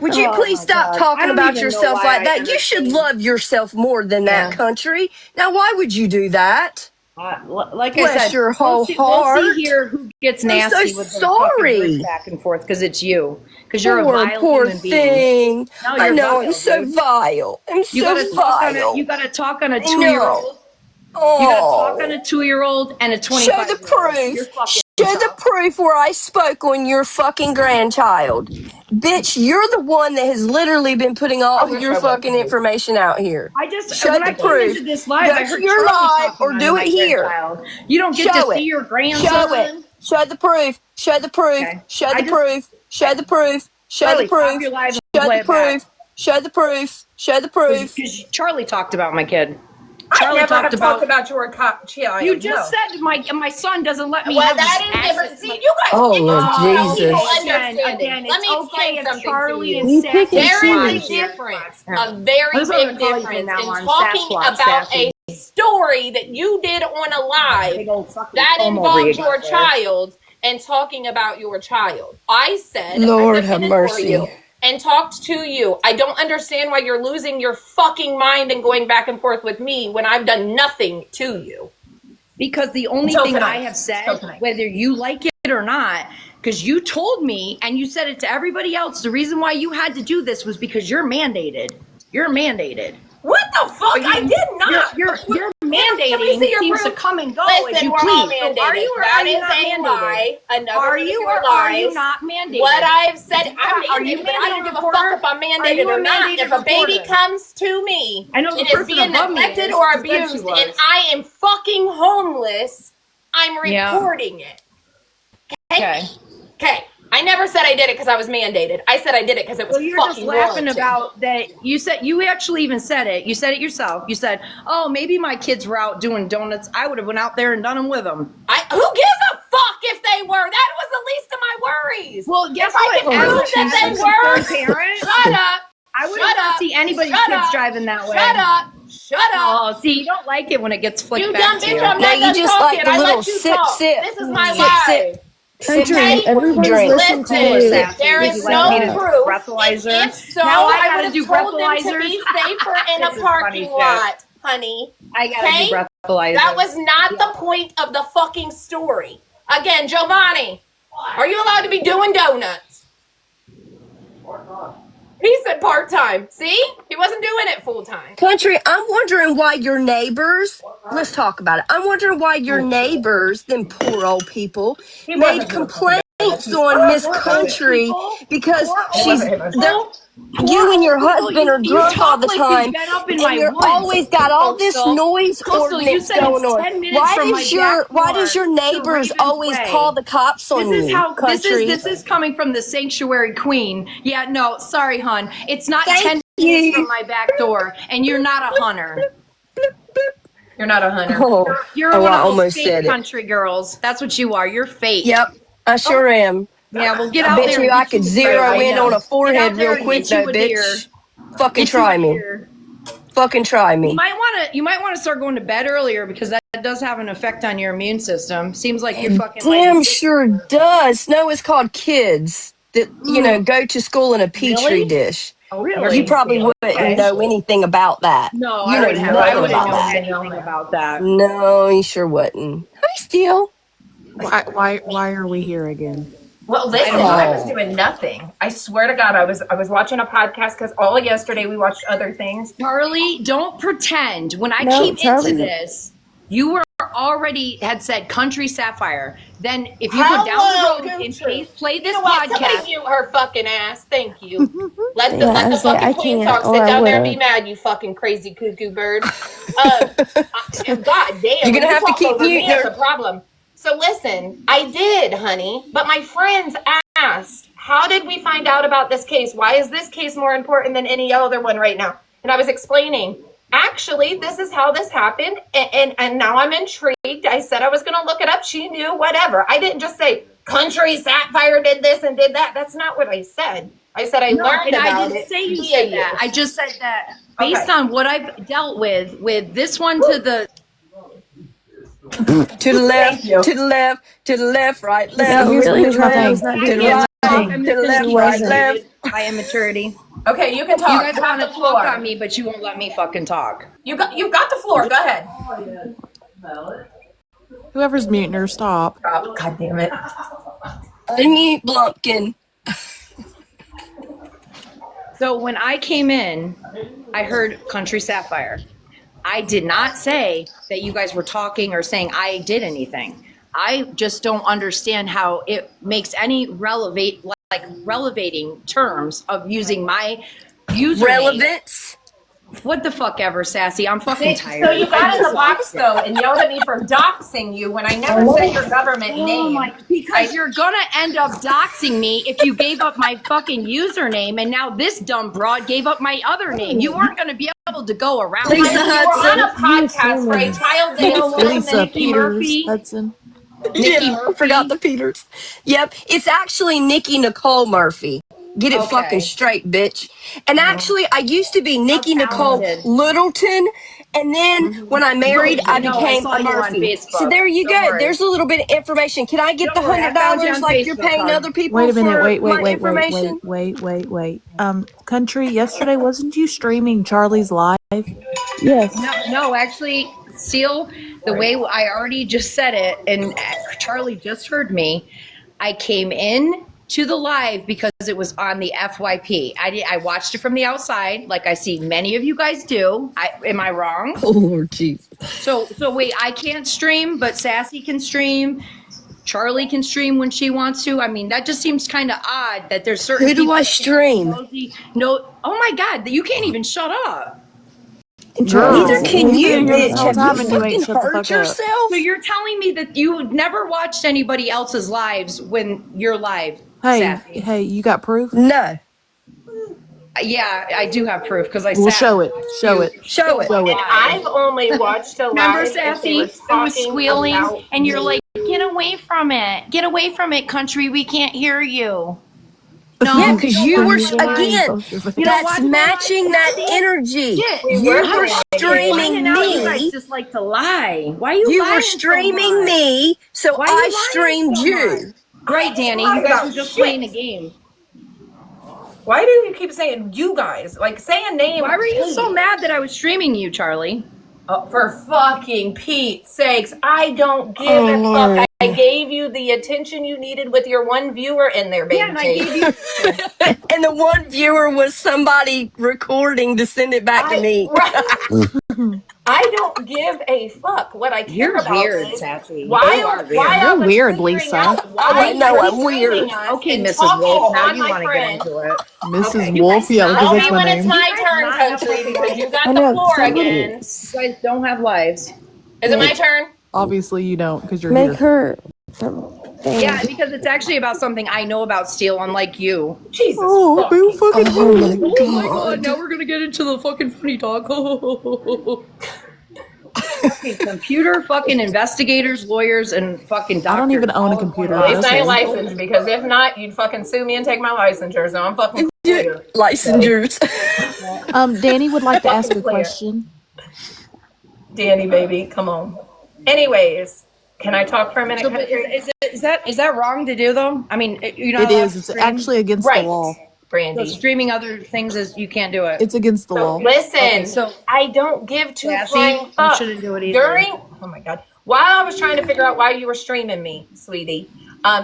Would you please stop talking about yourself like that? You should love yourself more than that, country. Now, why would you do that? Like Bless I said, your whole heart. We'll see here who gets nasty I'm so with the sorry. fucking words back and forth because it's you. Because you're a vile Poor human thing. being. No, I you're know, vile, I'm so dude. vile. I'm You so gotta talk on vile. you gotta talk on a I 2-year-old. know. You gotta talk on a 2-year-old and a 25-year-old. Show the proof. You're fucking Show the proof where I spoke on your fucking grandchild. Bitch, you're the one that has literally been putting all your fucking information out here. I just Show when the I came proof. into this live, Go I to heard your Charlie live talking or on do my it here. grandchild. You don't get Show to see it. your grandson. Show it. Show the proof. Show the proof. Okay. Show the proof. Show the proof. Show the Charlie, stop proof. your live and Show play the it back. proof. Show the proof. Show the proof. Because Charlie talked about my kid. I Charlie never have talked talked about your child. You just said my son doesn't let me. Well, have that access is different. to See, my- you guys, Oh, it Lord is no Jesus. understanding. Again, Let me it's explain okay if something Charlie to and you. You pick and There is choose. a difference, Yeah. a very That's what I'm big gonna call you difference from now in on, talking Sasquatch, about Sassy. a story that you did on a live Big old fucking that comb over involved you your got there. child and talking about your child. I said, Lord I have defended for mercy. you and talked to you. I don't understand why you're losing your fucking mind and going back and forth with me when I've done nothing to you. Because the only Until thing tonight. I have said, Until tonight. whether you like it or not, because you told me and you said it to everybody else, the reason why you had to do this was because you're mandated. You're mandated. What the fuck? I did not. You're Let me mandating. see It your seems to proof. come and go Listen, as you we're all please. mandated. So are you or That are you is not a mandated? lie. Another Are one of you your or are you lies. not mandated? What I've said, I'm Are you mandated, but I don't mandated give a reporter? fuck if I'm Are mandated you a or not. mandated If a baby reporter? comes to me I know the and is person being above me neglected is, or she said she abused was. and I am fucking homeless, I'm Yeah. reporting it. Okay. Okay. I never said I did it because I was mandated. I said I did it because it was Well, you're just fucking laughing warranted. about that. You actually even said it. You said it yourself. You said, "Oh, maybe my kids were out doing donuts. I would have went out there and done them with them." Who gives a fuck if they were? That was the least of my worries. Well, guess if I what? can As prove a that they concerned were, parent, shut up. I wouldn't Shut want up. to see anybody's Shut kids up. driving that way. Shut up. Shut up. Oh, see, you don't like it when it gets flicked You back dumb to bitch, you. I'm No, not you done just talking. like the I little let you sip, talk. sip. This is my Sip, life. Country, everyone's drink. listening to Listen, you. there Would is you like me no to proof. breathalyzer? And if so, Now I I gotta would have do told them to breathalyzers. be safer in This a is parking funny shit. lot, honey. I gotta Okay? do breathalyzer. That was not the point of the fucking story. Again, Giovanni, are you allowed to be doing donuts? He said part-time. See? He wasn't doing it full-time. Country, I'm wondering why your neighbors, let's talk about it. I'm wondering why your neighbors, them poor old people, He made wasn't doing complaints full-time. on Miss Poor old Country people? because Poor old she's people? you and your Poor old husband people. are drunk all talk the like time, you've been up in and my you're woods, always got all this Coastal. noise Coastal, you ordinance said going it's on. 10 minutes from my back Why does door your to neighbors Ravens always Way. call the cops on This is you, how Country? this is coming from the sanctuary queen. Yeah, no, sorry, hon. It's not Thank 10 you. minutes from my back door, and you're not a hunter. You're not a hunter. You're I one of those almost fake said it. country girls. That's what you are. You're fake. Yep, I sure am. Yeah, well, get I out bet there. you and I get could you a zero deer. in on a Get forehead out there real and quick get though, you a deer. bitch. Fucking Get you try a me. deer. Fucking try me. You might want to start going to bed earlier because that does have an effect on your immune system. Seems like you're fucking Damn like sure does. No, it's called kids that, go to school in a petri Really? dish. Really? You probably wouldn't know anything about that. No, You I know wouldn't know. nothing about know that. anything about that. No, you sure wouldn't. Hi, Steele. Why are we here again? Well, listen, I was doing nothing. I swear to God, I was watching a podcast because all of yesterday we watched other things. Charlie, don't pretend. When I No, came Charlie- into this, you were already had said Country Sapphire. Then if you Hello, go down the road and Goocher. play this You know what? Somebody podcast, mute her fucking ass. Thank you. Let the Yeah, let I the was like, fucking I queen can't, talk. or Sit I down there and be would've. mad, you fucking crazy cuckoo bird. God damn, You're when gonna you have to talk keep over me, muting it's her. a problem. So listen, I did, honey, but my friends asked, how did we find out about this case? Why is this case more important than any other one right now? And I was explaining, actually, this is how this happened, and now I'm intrigued. I said I was going to look it up. She knew, whatever. I didn't just say, Country Sapphire did this and did that. That's not what I said. I said I learned about it. I didn't say you said that. I just said that based on what I've dealt with this one to the To the left, to the left, to the left, right, left. Here's to my the thing. left, Not to the doing right, anything. to the left, right, left. by immaturity. Okay, you can talk. You guys You got want to the floor. talk on me, but you won't let me fucking talk. You've got the floor. Go ahead. Whoever's muting her, stop. God damn it. Unmute Blumpkin. So when I came in, I heard Country Sapphire. I did not say that you guys were talking or saying I did anything. I just don't understand how it makes any relevating terms of using my username. Relevance? What the fuck ever, Sassy? I'm fucking tired. So you got in the box though and yelled at me for doxing you when I never said your government name. Because you're gonna end up doxing me if you gave up my fucking username, and now this dumb broad gave up my other name. You weren't gonna be able to go around. Lisa You were Hudson. on a podcast for a child that Lisa Nikki Peters Murphy. Hudson. Yeah, I forgot the Peters. Yep, it's actually Nikki Nicole Murphy. Get it fucking straight, bitch. And actually, I used to be Nikki Nicole talented. Littleton, and then when I married, I No, I became saw a you on Murphy. Facebook. So there you Don't go. worry. There's a little bit of information. Can I get Don't worry, I the found you $100 on like you're Facebook, paying hon. other people Wait a minute. for Wait. my information? Wait. Country. Yesterday, wasn't you streaming Charlie's live? Yes. No, actually, Seal, the way I already just said it, and Charlie just heard me, I came in to the live because it was on the FYP. I watched it from the outside, like I see many of you guys do. Am I wrong? Oh, Lord jeez. So wait, I can't stream, but Sassy can stream. Charlie can stream when she wants to. I mean, that just seems kind of odd that there's certain Who do people I that stream? no, oh my God, you can't even shut up. Neither can You've you, been here this bitch. whole Have time you and you ain't fucking shut the hurt fuck up. yourself? So you're telling me that you never watched anybody else's lives when you're live, Sassy? Hey, you got proof? No. Yeah, I do have proof because I Well, sat. show it. Show it. Show it. Show it. I've only watched a Remember, live if they Sassy? were It was talking squealing, about and you're me. like, "Get away from it! Get away from it, country! We can't hear you." No, Yeah, because you were, You don't again, post your face. You don't that's watch my matching live, that Sassy? energy. Shit. We You were were streaming. streaming Finding out you guys me. just like to lie. Why are you You lying were so streaming much? me, so Why are you I lying streamed so you. much? Right, Danny. You guys were just playing a game. Why do you keep saying you guys? Like, say a name. Why were you please. so mad that I was streaming you, Charlie? For fucking Pete's sakes, I don't give a fuck. I gave you the attention you needed with your one viewer in there, baby. Yeah, and I gave you. And the one viewer was somebody recording to send it back to me. I don't give a fuck. What I care You're about weird, is Sassy. why You are weird. I You're was weird, figuring Lisa. out why I know you're I'm weird. streaming us Okay, and Mrs. talking Wolf. Now on you my want to get friend. into it. Mrs. Wolf, yeah, because Tell that's me my when it's name. my turn, not country, know because you I got the know, floor somebody- again. You guys don't have lives. Is it my turn? Obviously, you don't, because you're Make here. her. Thing. Yeah, because it's actually about something I know about Steel, unlike you. Jesus. Oh, who fucking Oh my Oh my god. god, now we're gonna get into the fucking funny talk. Fucking computer, fucking investigators, lawyers, and fucking doctors. I don't even own a all in computer. one At least I ain't Okay. licensed, because if not, you'd fucking sue me and take my licensure, so I'm fucking clear. Licensures. Danny would like to ask a Fucking clear. question. Danny, baby, come on. Anyways, can I talk for a minute? So, but is that wrong to do though? I mean, you're not It allowed is. to It's stream. actually against Right. the law. So Brandy. streaming other things is you can't do it. It's against the law. Listen, Okay, so- I don't give two Yeah, see, flying you fucks. shouldn't do it either. Oh my god, while I was trying to figure out why you were streaming me, sweetie,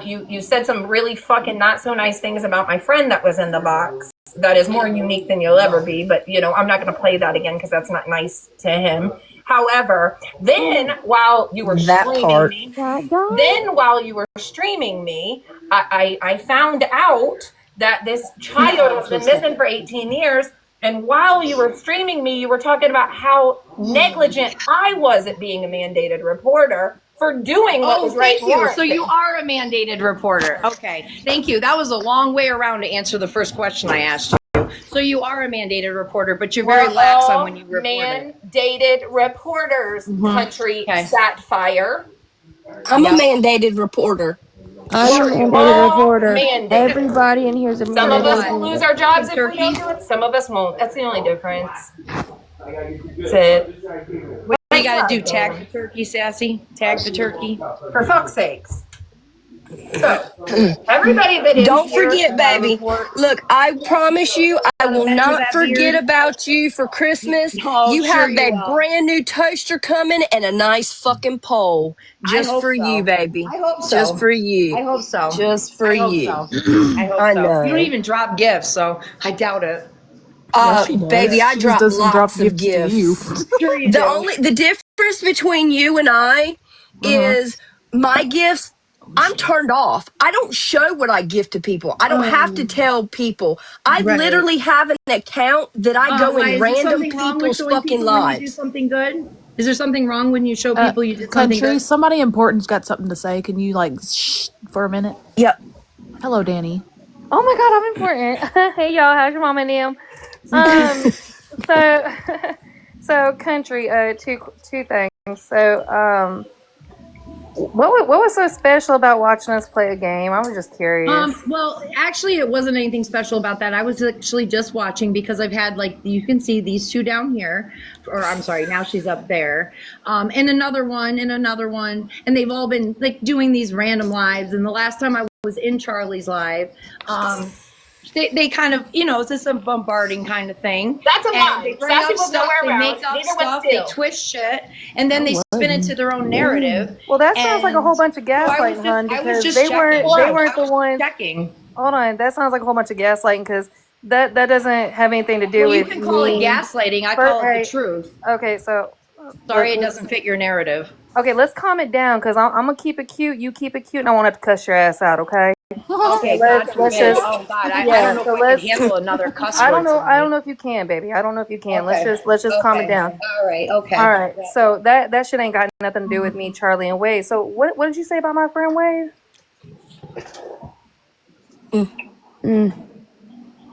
you said some really fucking not so nice things about my friend that was in the box. That is more unique than you'll ever be, but I'm not going to play that again because that's not nice to him. However, then while you were streaming me, I found out that this child has been missing for 18 years. And while you were streaming me, you were talking about how negligent I was at being a mandated reporter for doing what was right thank and you. warranted. So you are a mandated reporter. Okay, thank you. That was a long way around to answer the first question I asked you. So you are a mandated reporter, but you're very We're lax on all when you report it. mandated reporters. Country satire. I'm a mandated reporter. I'm a mandated All reporter. mandated. Everybody in here is a Some of us mandated will lose reporter. our jobs if we don't do it. Some of us won't. That's the only difference. That's it. What do you got to do? Tag the turkey, Sassy? Tag the turkey? For fuck's sakes. So, everybody that is Don't here, forget, baby. Look, I promise you, I will not forget about you for Christmas. Oh, You sure have you that will. brand new toaster coming and a nice fucking pole. Just I hope for you, so. baby. I hope so. Just for you. I hope so. Just for I hope you. so. I hope I so. know. You don't even drop gifts, so I doubt it. Yes, she does. Baby, I She just drop doesn't drop lots of gifts to you. gifts. Sure you do. The difference between you and I is my gifts. I'm turned off. I don't show what I give to people. I don't have to tell people. I Right. literally have an account that I go Why, in is there random something wrong with people's showing fucking people when you do lives. something good? Is there something wrong when you show people you did something Country, good? somebody important's got something to say. Can you shh for a minute? Yep. Hello, Danny. Oh my god, I'm important. Hey y'all, how's your mom and them? So so country, two things. So what was so special about watching us play a game? I was just curious. Well, actually, it wasn't anything special about that. I was actually just watching because I've had, like, you can see these two down here, or I'm sorry, now she's up there, and another one, and they've all been like doing these random lives. And the last time I was in Charlie's live, they kind of, it's just a bombarding kind of thing. That's a And lie. they bring Sassy up was stuff, nowhere they around. make up Neither was stuff, they Steele. twist shit, and then they spin it to their own narrative. Well, that sounds like a whole bunch of gaslighting, hun, because they weren't the ones. Checking. Hold on, that sounds like a whole bunch of gaslighting because that doesn't have anything to do Well, you with can call it me. gaslighting. I call it the truth. Okay, so Sorry, it doesn't fit your narrative. Okay, let's calm it down because I'm gonna keep it cute. You keep it cute, and I want to cuss your ass out. Okay. Okay, let's just. Oh God, I don't know if I can handle another cuss word. I don't know if you can, baby. I don't know if you can. Okay. Let's just calm it down. All right. Okay. All right. So that shit ain't got nothing to do with me, Charlie and Wade. So what did you say about my friend Wade?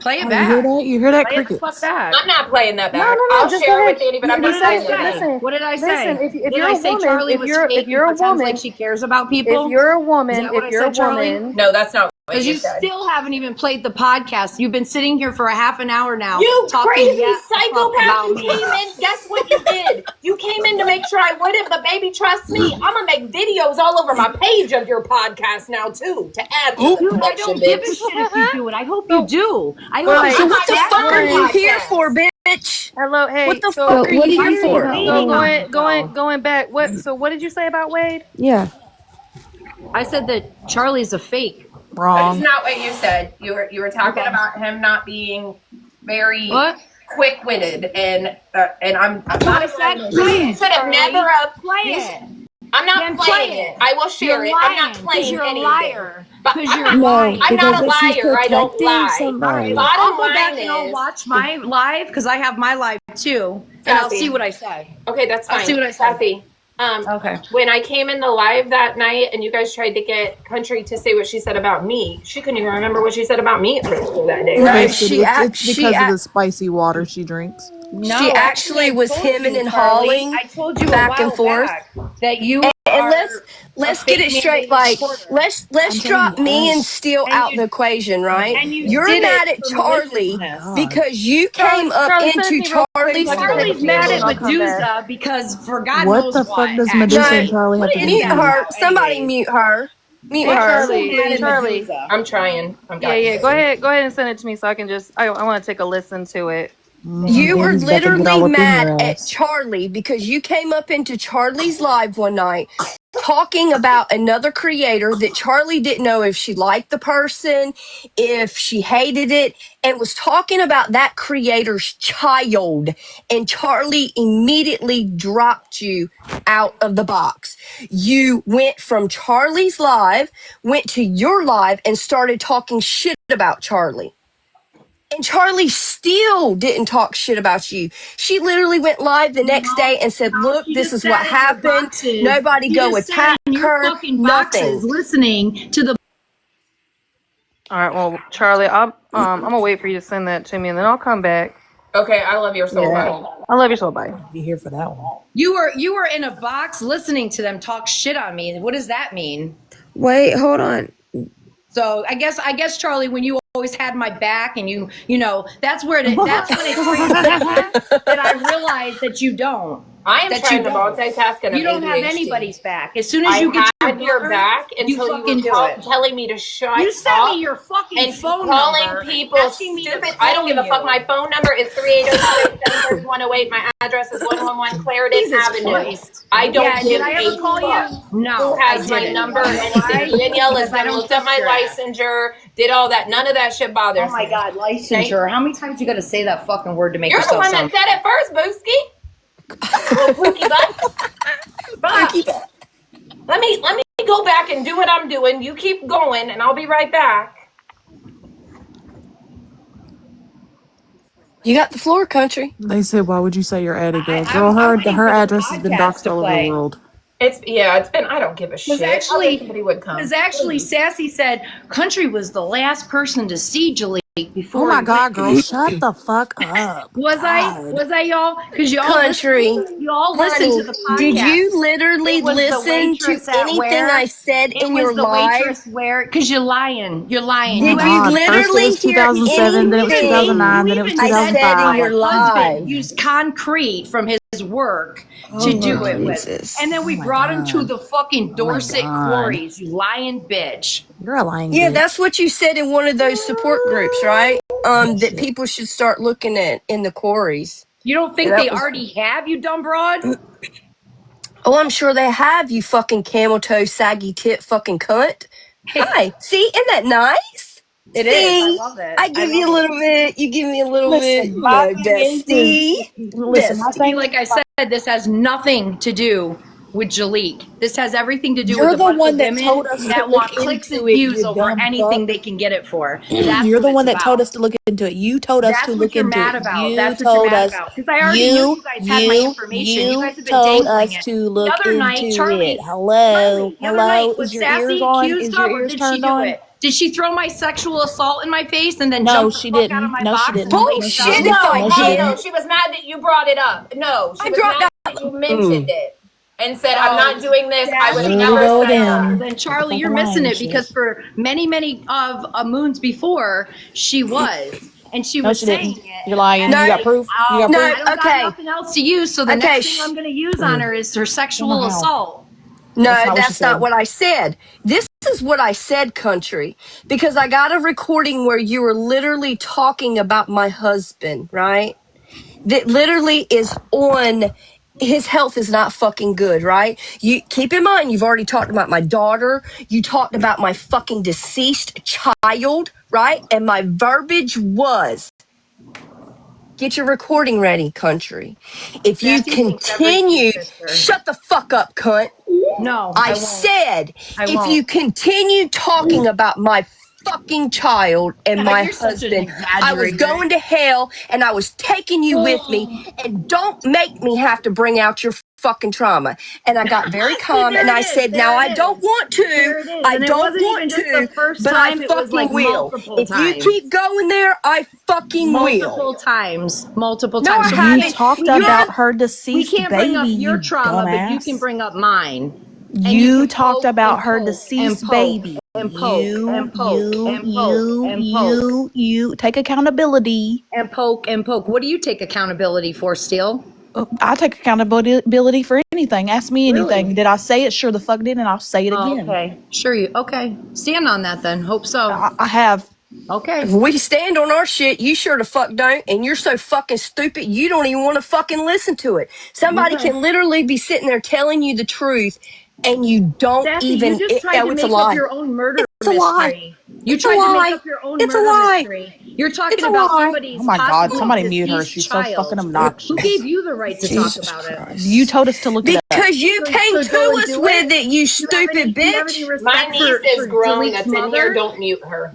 Play it Oh, back. You hear that? Play it the Crickets. fuck back. I'm not playing that back. No, I'll just share go it ahead. with Danny, but I'm not playing that back. What did I say? Listen, if Did you're I a say woman, Charlie was fake if you're a and pretends woman, like she cares about people? If you're a woman, Is that what if I you're said, a Charlie? woman, No, that's not what because you you said. still haven't even played the podcast. You've been sitting here for a half an hour now. You talking crazy psychopath! psychopath! You came in. Guess what you did? You came in to make sure I wouldn't, but baby, trust me, I'm gonna make videos all over my page of your podcast now too to add to the Dude, I collection, don't give a bitch. shit if you do it. I hope you do. I hope Right. So what the that's fuck are your you here podcast. for, bitch? hello, hey. What the So fuck are what you did you here say for? about So Wade? going back. What did you say about Wade? Yeah. I said that Charlie's a fake. That's not what you said. You were talking about him not being very quick-witted, and I'm not. I said, play it. Should have never have. Play it. I'm not Then playing play it. I will share You're it. I'm not lying, playing you're anything. a liar. But Because I'm you're not, lying. I'm not a because she's liar. I don't protecting lie. somebody. Bottom I'll go back line and I'll is, watch my live because I have my live too, and I'll see what I said. Okay, that's fine. I'll see what I said. Sassy, Okay. when I came in the live that night and you guys tried to get Country to say what she said about me, she couldn't even remember what she said about me that day, It right? is, it's because of the spicy water she drinks. No, She actually was hemming and hawing I told you back and forth. that you And are let's a get fake it straight. mandated Like reporter. let's drop me and Steele out the equation, right? And you You're did mad it at for Charlie maliciousness. because you came up Charlie, send it to into me real quick Charlie's. so I can take a Charlie's few mad and at I'll come back. Medusa because for God What knows the what. fuck does actually. Medusa and Charlie have What to is do? Mute that her. about Somebody anyways? mute her. Mute Hey, her. Charlie. I'm trying. Yeah. Go ahead and send it to me so I can I want to take a listen to it. You were Danny's about to get literally all up in mad your at ass. Charlie because you came up into Charlie's live one night talking about another creator that Charlie didn't know if she liked the person, if she hated it, and was talking about that creator's child. And Charlie immediately dropped you out of the box. You went from Charlie's live, went to your live, and started talking shit about Charlie. And Charlie still didn't talk shit about you. She literally went live the next day and said, look, She this just is what sat in your happened. boxes. Nobody She go just sat attack in your her. fucking Nothing. boxes listening to the. All right, well, Charlie, I'm gonna wait for you to send that to me, and then I'll come back. Okay, I love your soul. Yeah, Bye. I love you so. Bye. Be here for that one. You were in a box listening to them talk shit on me. What does that mean? Wait, hold on. So I guess Charlie, when you always had my back and you know, that's when it that I realized that you don't. I am that trying you to don't. multitask and I'm You don't have ADHD. anybody's back. As soon as I you get had your boner, back until you fucking were do it. telling me to shut You sent up me your fucking and phone calling number, people asking me to stupid. I don't give a call fuck. you. My phone number is 380-287-3108. My address is 111 Clarendon Jesus Avenue. Christ. I don't Yeah, give did I a ever call fuck you? No, who has I my didn't. number or You know anything. why? Danielle has Because I been don't looked up trust my your ass. licensure, did all that. None of that shit bothers Oh my me. God, licensure. How many times you got to say that fucking word to make You're the yourself one that sound? said it first, Booski. Little pookie butt. But let me go back and do what I'm doing. You keep going, and I'll be right back. You got the floor, country. They said, "Why would you say you're added, girl? I'm Girl, waiting her for the address has been podcast doxed to all over the play. world." It's been. I don't give a shit. Somebody would come. Because actually, Sassy said Country was the last person to see Jaleek before. Oh my he God, went. girl, shut the fuck up. Was God. I y'all? Because Country. y'all listen Honey, to the podcast. did you literally It was the listen to waitress at anything where? I said It in was your the live? waitress where? Because you're lying. You're lying. Oh my Did you God. First it literally was hear 2007, then it was anything 2009, then it was even I said in 2005. your husband live? used concrete from his work Oh, to do Lord it with. Jesus. And then we Oh my brought him to God. the fucking Oh my Dorset God. quarries, you lying bitch. You're a lying Yeah, bitch. that's what you said in one of those support groups, right? That Bullshit. people should start looking at in the quarries. You don't think Yeah, they that was- already have, you dumb broad? Oh, I'm sure they have, you fucking camel toe, saggy tit fucking cunt. Hi. See, isn't that nice? It See, is. I love it. I give you a little bit, you give me a little bit, Listen, you my know, thing bestie. listen, my Bestie. thing Like I said, this has nothing to do with Jaleek. This has everything to do you're with a the bunch one of that women told us to that look want clicks and into it, views you over dumb anything fuck. they can get it for. That's You're what the it's one that about. told us to look into it. You told us to That's look what you're into mad it. about. You That's what you're told mad us. about. Because I already knew you guys had my information. You guys have been told dangling us it. to look The other night, into Charlie, it. Hello, the other night, hello. was Is your ears Sassy on? accused Is your of, or ears did she turned do on? it? Did she throw my sexual assault in my face and then No, jump the she fuck out of didn't. my No, she box didn't. and No, lace she up? Bullshit didn't. if I No, she Hell did. no. didn't. She was mad that you brought it up. No, she I was dropped mad out. that you mentioned it and said, "I'm Oh, not doing this." I would have There you never go said that. again. Then Charlie, you're missing it because for many of moons before, she was. And she No, was she saying didn't. it. You're lying. And No, You got like, proof? You got no, proof? I don't got okay. nothing else to use, so the Okay, next thing I'm going to use on her is her Don't know sexual how. assault. No, That's not what she that's not said. what I said. This is what I said, country, because I got a recording where you were literally talking about my husband, right? That literally is on. His health is not fucking good, right? You keep in mind, you've already talked about my daughter. You talked about my fucking deceased child, right? And my verbiage was, get your recording ready, country. If you Sassy thinks everything's continue, sister. shut the fuck up, cunt. No, I won't. said, I if won't. you continue talking about my fucking child and Yeah, my you're such an husband, I was exaggerator. going to hell and I was taking you with me. And don't make me have to bring out your fucking trauma. And I got very calm there and it I is, said, there now it I don't is. want to. There it is. I And it don't wasn't want even just to, the first but I time, it was fucking like will. multiple If you times. keep going there, I fucking will. Multiple times. Multiple No, times. I So You haven't. talked You're about her we deceased can't bring up baby, your you trauma, but you can dumbass. bring up mine. And you You can talked poke about and her poke deceased and poke baby. and poke You, and poke you, and poke you, and poke you. Take accountability. and poke and poke. What do you take accountability for, Steele? I take accountability for anything. Ask me anything. Really? Did I say it? Sure the fuck did, and I'll say it Oh, again. okay. Sure you. Okay. Stand on that then. Hope so. I have. Okay. If we stand on our shit, you sure the fuck don't, and you're so fucking stupid, you don't even want to fucking listen to it. Somebody Okay. can literally be sitting there telling you the truth, and you don't Sassy, even. you just tried to It's a make up lie. your own murder It's a lie. mystery. You It's a tried to make lie. up your own It's a murder lie. mystery. You're It's talking a about lie. somebody's Oh my God! possibly Somebody mute her. deceased She's so fucking child. obnoxious. Who gave you the right to Jesus talk about it? Christ. You told us to look it up. Because you came So go to and us do with it? it, you stupid Do you have any bitch. My respect niece for is grown. Jaleek's That's in here. mother? Don't mute her.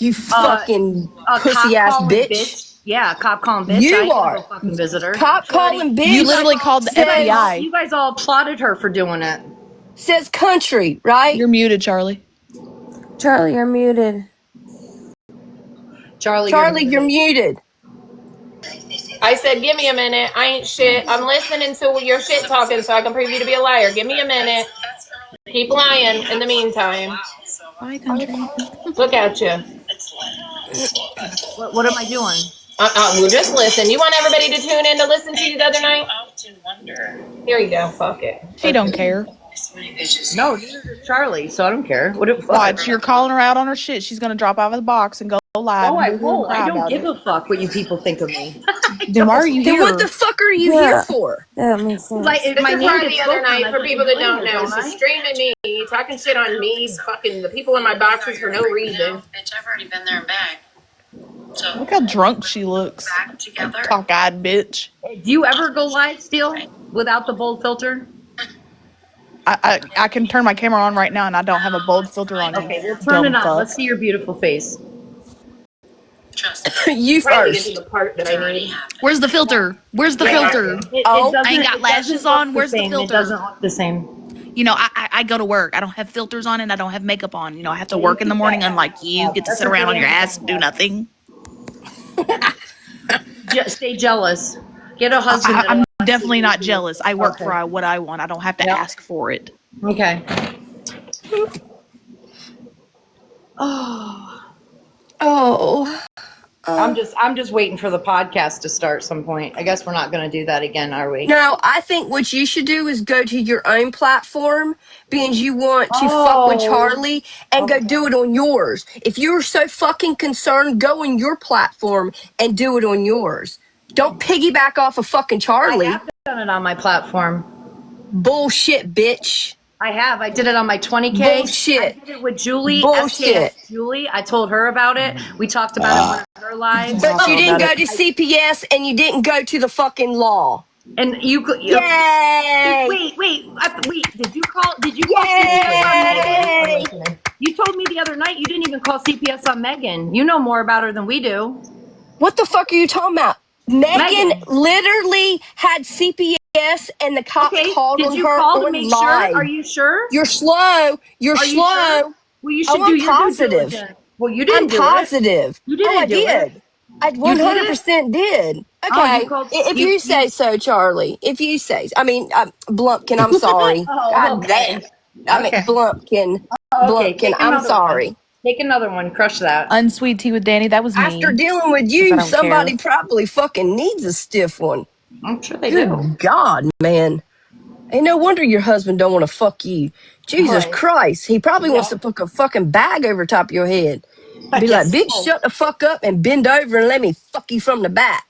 You fucking pussy cop ass calling bitch. Yeah, cop calling bitch. I You ain't gonna are. go fucking visit her. Cop calling bitch. You literally called the FBI. You guys all applauded her for doing it. Says country, right? You're muted, Charlie. Charlie, you're muted. Charlie, Charlie, you're muted. I said, give me a minute. I ain't shit. I'm listening to your shit talking so I can prove you to be a liar. Give me a minute. Keep lying in the meantime. Bye, country. Look at you. What am I doing? Well, just listen. You want everybody to tune in to listen to you the other night? Here you go. Fuck it. She don't care. No, neither does Charlie, so I don't care. What the fuck? Watch, you're calling her out on her shit. She's gonna drop out of the box and go live No, and I boo hoo and won't. I cry don't about give it. a fuck what you people think of me. Then why are you Then here? what the fuck are you Yeah. here for? That makes sense. This my is name why gets the other spoken on, night, I for put people you that in don't it, know, don't I? she's streaming me, talking shit on me, fucking the people in my boxes for no reason. Bitch, I've already been there and back. So Look how drunk she looks. back together. Cockeyed bitch. Do you ever go live still without the bold filter? I can turn my camera on right now and I don't have a bold filter on, you Okay, we'll turn dumb it on. fuck. Let's see your beautiful face. Trust me. You Trying to get to first. the part that I need. Where's the filter? Where's the Right filter? here. It Oh, doesn't. I ain't got It lashes doesn't look on. Where's the same. It filter? doesn't look the same. You know, I go to work. I don't have filters on and I don't have makeup on. You know, I have to work in the morning, unlike you get to That's sit around okay. on your ass and do nothing. Stay jealous. Get a husband. I'm that'll definitely actually not do it. jealous. I work Okay. for what I want. I don't have to Yep. ask for it. Okay. Oh. Oh. I'm just waiting for the podcast to start some point. I guess we're not going to do that again, are we? No, I think what you should do is go to your own platform because you want to fuck with Charlie and go do it on yours. If you're so fucking concerned, go on your platform and do it on yours. Don't piggyback off of fucking Charlie. I have done it on my platform. Bullshit, bitch. I have. I did it on my 20K. Bullshit. I did it with Julie, Bullshit. SKS Julie. I told her about it. We talked about it on one of her lives. But you didn't go to CPS and you didn't go to the fucking law. And you could. Yay! Wait. Did you call? Did you call Yay! CPS on Megan? You told me the other night you didn't even call CPS on Megan. You know more about her than we do. What the fuck are you talking about? Megan literally had CPS and the cops called did on you her call to on make live. sure? Are you sure? You're slow. You're Are you slow. sure? Well, you should Oh, do I'm your positive. due diligence. Well, you didn't I'm do positive. it. You didn't I do did. it. I You did it? 100% did. Oh, Okay. you called. If you say so, Charlie. If you say so. I mean, Blumpkin, I'm sorry. God damn. I mean, Blumpkin. Okay, Blumpkin, take I'm another sorry. one. Take another one. Crush that. Unsweet tea with Danny, that was me. After dealing with If I you, don't somebody care. probably fucking needs a stiff one. I'm sure they Good do. God, man. Ain't no wonder your husband don't want to fuck you. Jesus Right. Christ. He probably wants to put a fucking bag over top of your head. Be like, guess bitch, so. shut the fuck up and bend over and let me fuck you from the back.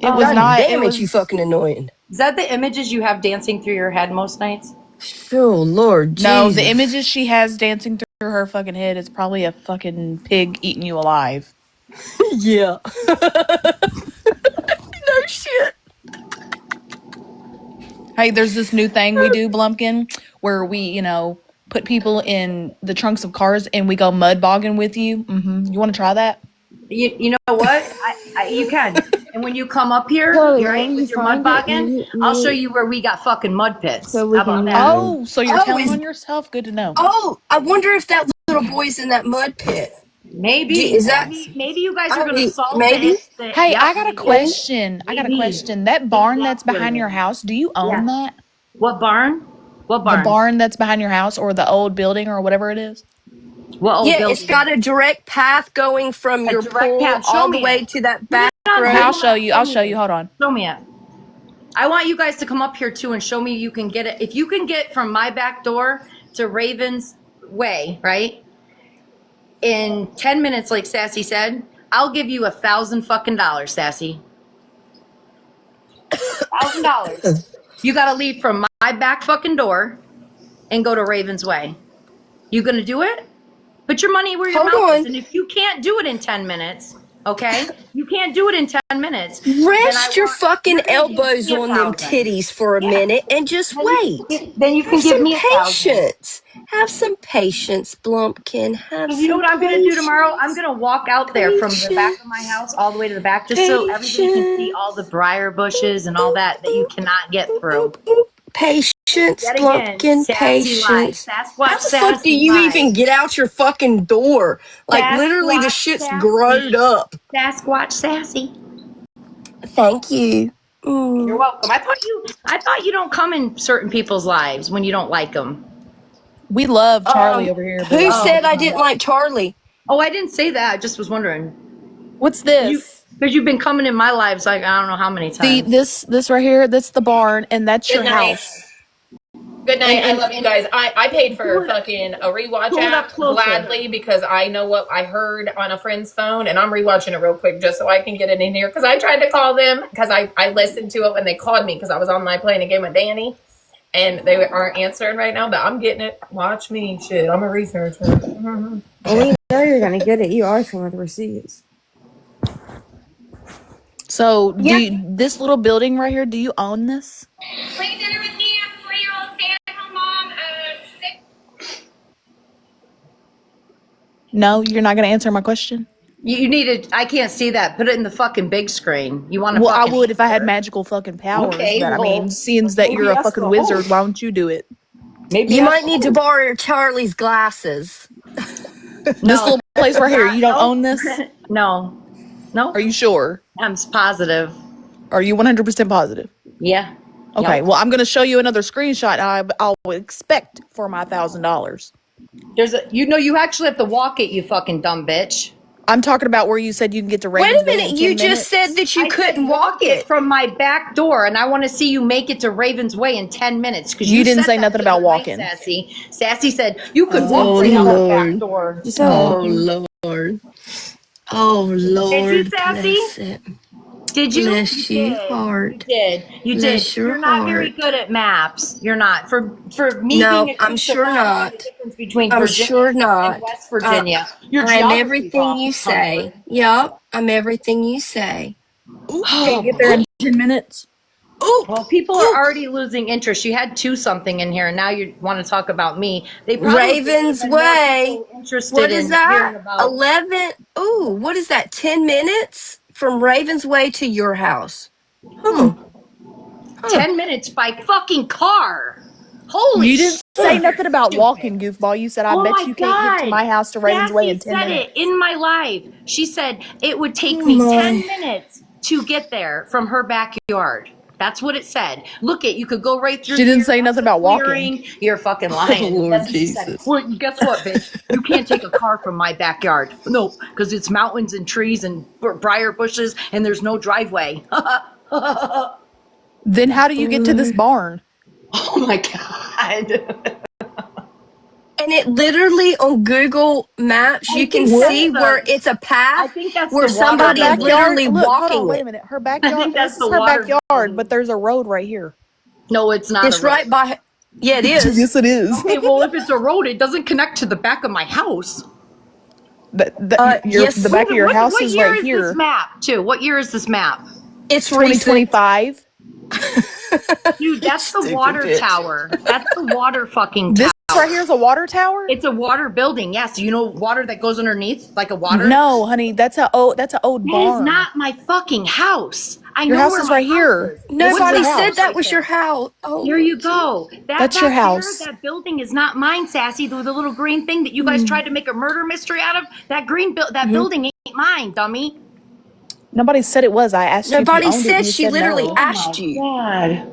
It was God not. damn It it, you was. fucking annoying. Is that the images you have dancing through your head most nights? Oh, Lord No, Jesus. the images she has dancing through her fucking head is probably a fucking pig eating you alive. Yeah. No shit. Hey, there's this new thing we do, Blumpkin, where we, you know, put people in the trunks of cars and we go mud bogging with you. You want to try that? You know what? You can. And when you come up here, Charlie, you're why right, don't you with your mud find it bogging, and I'll show you where we got fucking mud pits. so we How can about use that? it? Oh, so you're telling on yourself? Good to know. Oh, I wonder if that little boy's in that mud pit. Maybe. Is that Maybe you guys are going to solve maybe? Hey, I got a question. That barn that's behind your house, do you own that? What barn? What barn? The barn that's behind your house or the old building or whatever it is? What old Yeah, building? it's got a direct path going from your direct pool path. Show all the me way it. to that back road. Okay, I'll show you. I'll show you. Hold on. Show me it. I want you guys to come up here too and show me you can get it. If you can get from my back door to Raven's Way, right? In 10 minutes, like Sassy said, I'll give you $1,000 fucking dollars, Sassy. $1,000. You got to leave from my back fucking door and go to Raven's Way. You gonna do it? Put your money where your mouth is. And if you can't do it in 10 minutes, okay? You can't do it in 10 minutes. Rest your fucking elbows on them titties for a minute and just wait. Then you can Have give some me $1,000. patience. Have some patience, Blumpkin. Have You know some what I'm gonna do tomorrow? I'm patience. gonna walk out there from the back of my house all the way to the back, just so everybody can see all the briar bushes and all that you cannot get through. Patience, Yet again, Blumpkin, sassy patience. lies. How the fuck do you even get out your fucking door? Like, literally, the shit's growed up. Sasquatch sassy. Thank you. You're welcome. I thought you don't come in certain people's lives when you don't like them. We love Charlie over here, Who but said I didn't like Charlie? Oh, I didn't say that. I just was wondering. What's this? Because you've been coming in my lives like I don't know how many times. See this right here. That's the barn, and that's Good your night. house. Good night. I love you guys. I paid for fucking a rewatch app gladly because I know what I heard on a friend's phone, and I'm rewatching it real quick just so I can get it in here. Because I tried to call them because I listened to it when they called me because I was online playing a game with Danny, and they aren't answering right now. But I'm getting it. Watch me, shit. I'm a researcher. Well, you know you're gonna get it. You always come with receipts. So, this little building right here? Do you own this? Play dinner with me. I'm a 4-year-old stay-at-home mom. No, you're not going to answer my question. You need to. I can't see that. Put it in the fucking big screen. You want to? Well, I would if I had magical fucking powers. Okay, but I well, mean, seeing that you're a fucking wizard, why don't you do it? Maybe you might need to borrow Charlie's glasses. This little place right here. You don't own this? No. Are you sure? I'm positive. Are you 100% positive? Yeah. Okay. Yep. Well, I'm going to show you another screenshot. I'll expect for my $1,000. There's a. You actually have to walk it. You fucking dumb bitch. I'm talking about where you said you can get to Wait Ravens a minute, Way in you 10 just minutes. said that you couldn't walk it from my back door, and I want to see you make it to Ravens Way in 10 minutes. Because You didn't said say that nothing the about other night, walking. Sassy. Sassy said you could walk right out the back door. Oh Lord. Oh Lord. Did you, Sassy? Bless it. Did you? Bless you, heart. You did. You Bless did. your You're not very heart. good at maps. You're not. For me No, being a I'm sure not. the difference between I'm Virginia sure not. and West Virginia. Your I'm geography's everything off you the say. country. Yup, I'm everything you say. Can you get there in 10 minutes? Well, people are already losing interest. You had 2-something in here, and now you want to talk about me. They probably Ravens would have been more Way. people interested What is in that? hearing about 11. Ooh, what is that? 10 minutes from Ravens Way to your house. 10 minutes by fucking car. Holy You didn't shit. say nothing about walking, goofball. You said, I Oh bet my you can't get to my house to Ravens Way in 10 said minutes. it in my life. She said it would take Oh me my. 10 minutes to get there from her backyard. That's what it said. Look it, you could go right through. She didn't say nothing about walking. clearing. You're fucking lying. Oh, Lord That's what she said. Jesus. Well, guess what, bitch? You can't take a car from my backyard. No, because it's mountains and trees and briar bushes, and there's no driveway. Then how do you get to this barn? Oh my god. And it literally on Google Maps, you can see where it's a path where somebody is literally walking Hold on, wait a it. minute. Her backyard, this is her backyard, but there's a road right here. No, it's not. It's right by. Yeah, it is. Yes, it is. Okay, well, if it's a road, it doesn't connect to the back of my house. Yes. The back of your house is right What year here. is this map, too? What year is this map? It's 2025. Dude, that's the water bitch. tower. That's the water fucking tower. This right here is a water tower? It's a water building. Yes, you know water that goes underneath, like a water. No, honey, that's an old That barn. is not my fucking house. Your house is right here. Nobody said that was your house. Oh, here you go. That's your house. That building is not mine, Sassy. The little green thing that you guys tried to make a murder mystery out of. That building ain't mine, dummy. Nobody said it was. I asked you. Nobody if you owned it, said and you she said literally no. asked you. God.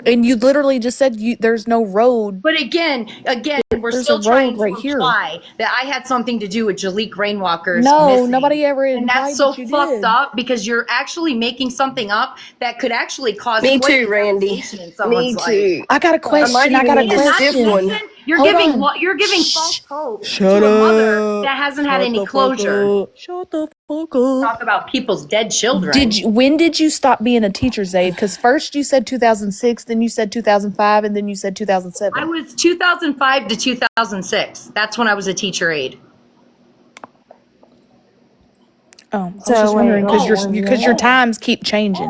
And you literally just said there's no road. But again, we're There's still a trying road to right here. imply that I had something to do with Jaleek Rainwalker's No, missing. nobody ever And implied that's so that you fucked did. up because you're actually making something up that could actually cause Me quite too, a Randy. devastation in someone's Me life. too. I got a question. I got a question. You're Hold giving on. false hope Shut to a mother up. that hasn't had Shut any the fuck closure. up. Shut the fuck up. Talk about people's dead children. When did you stop being a teacher's aide? Because first you said 2006, then you said 2005, and then you said 2007. I was 2005 to 2006. That's when I was a teacher aide. Oh, I was just wondering because your times keep changing.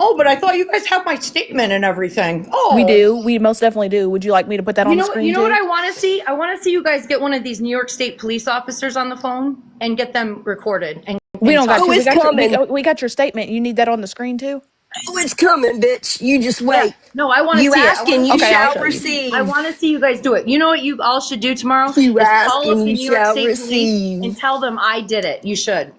Oh, but I thought you guys have my statement and everything. Oh, We do. We most definitely do. Would you like me to put that on the screen? You know too? what I want to see? I want to see you guys get one of these New York State police officers on the phone and get them recorded. And We don't got talk. you. We got your statement. You need that on the screen too? Oh, it's coming, bitch. You just wait. Yeah. No, I want to see You it. ask and you Okay, I'll shall show you. receive. I want to see you guys do it. You know what you all should do tomorrow? You Is ask call up and the you New York shall State receive. Police and tell them I did it. You should.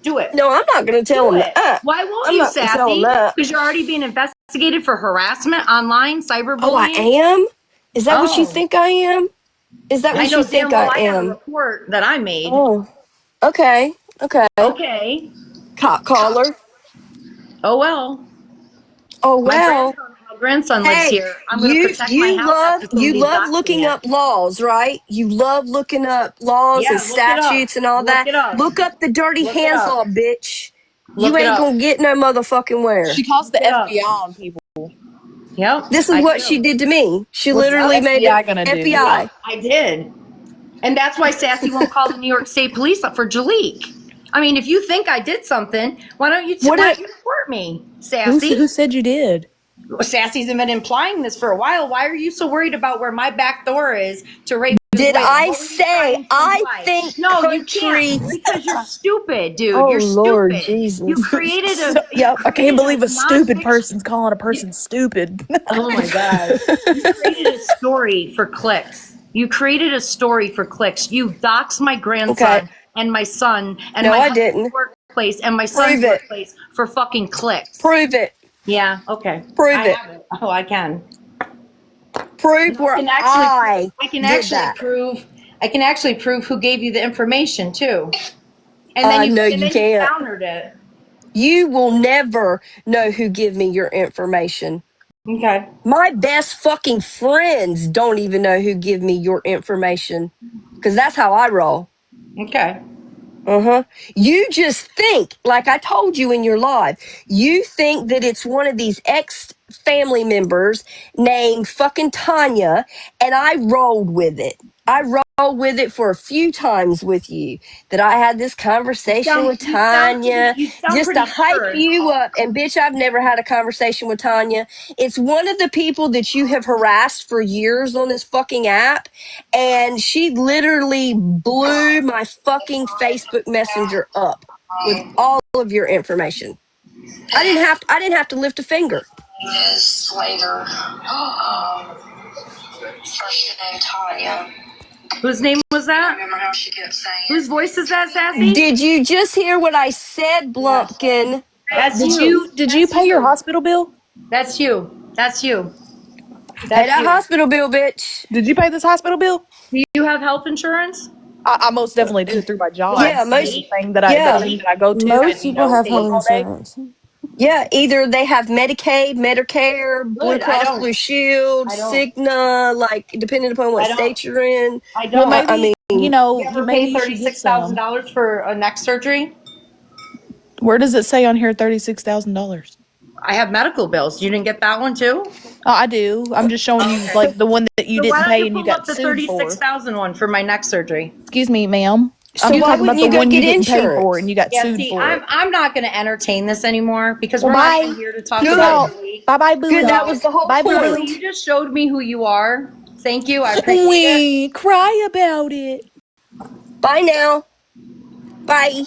Do Do it. No, I'm not going to tell Do him it. that. Why won't I'm you, not going to tell him Sassy? that. Because you're already being investigated for harassment online, Oh, I cyberbullying. am? Is that what you Oh, think I am? Is that I what know you think damn I well I have a am? report that I made. Oh, okay. Okay. Okay. Cop caller. Oh well. Oh, My well. grandson lives Hey, here. I'm going to protect my house after you somebody's love doxing looking it. up laws, right? You love looking up laws and Yeah, look it up. statutes and all Look that. it up. Look up the dirty Look it hands up. law, bitch. You Look it ain't up. gonna get no motherfucking She where. calls the Look it up. FBI on people. Yep, This is I what she do. did to me. She What's the literally Yep, made it FBI gonna do? yep, FBI. I did. And that's why Sassy won't call the New York State Police up for Jaleek. I mean, if you think I did something, why don't you report me, Sassy? Who said you did? Sassy's been implying this for a while. Why are you so worried about where my back door is to rape his Did waiter? I What were you say trying to I imply? think No, you country? can't because you're stupid, dude. Oh You're Lord stupid. You Jesus. created a Yep, I can't believe a stupid non-fiction. person's calling a person stupid. Oh my god! You created a story for clicks. You created a story for clicks. You doxed my Okay. grandson and my son and No, my I husband's didn't. workplace and my son's Prove it. workplace for fucking clicks. Prove it. Yeah. Okay. Prove I it. have it. Oh, I can. Prove And I where can actually prove. I did that. I can actually prove who gave you the information too. And then No, and you then you can't. countered it. You will never know who give me your information. Okay. My best fucking friends don't even know who give me your information. Because that's how I roll. Okay. Uh-huh. You just think, like I told you in your live, you think that it's one of these ex-family members named fucking Tanya, and I rolled with it. I rolled with it for a few times with you, that I had this conversation with Tanya You sound just to pretty hype sure. you up. And bitch, I've never had a conversation with Tanya. It's one of the people that you have harassed for years on this fucking app. And she literally blew my fucking Facebook Messenger up with all of your information. I didn't have to lift a finger. Is later. First name Tanya. Whose name was that? Remember how she kept saying? Whose voice is that, Sassy? Did you just hear what I said, Blumpkin? That's Did you. you pay your hospital bill? That's you. That's you. Pay That's that you. hospital bill, bitch. Did you pay this hospital bill? Do you have health insurance? I most definitely do through my job. Yeah, It's most the thing that yeah. I go to Most and people have work home all day. insurance. Yeah, either they have Medicaid, Medicare, Blue Good. I Cross don't. Blue Shield, I don't. Cigna, like depending upon what I don't. state you're in. I Well, don't. I maybe mean, You ever maybe pay you should get some. $36,000 for a neck surgery? Where does it say on here $36,000? I have medical bills. You didn't get that one too? Oh, I do. I'm just showing you Okay. like the one that you So why didn't don't pay you and you pull up got the sued for. 36,000 one for my neck surgery? Excuse me, ma'am. so I'm why talking about wouldn't the you go one you get didn't pay for insurance? and you got Yeah, sued see, for it. I'm not going to entertain this anymore because Well, we're not bye. even here to talk Peace about out. Jaleek. Bye bye, Good, Booey. that was the whole Bye, Boo Really, Boo. point. you just showed me who you are. Thank you. I appreciate it. We cry about it. Bye now. Bye.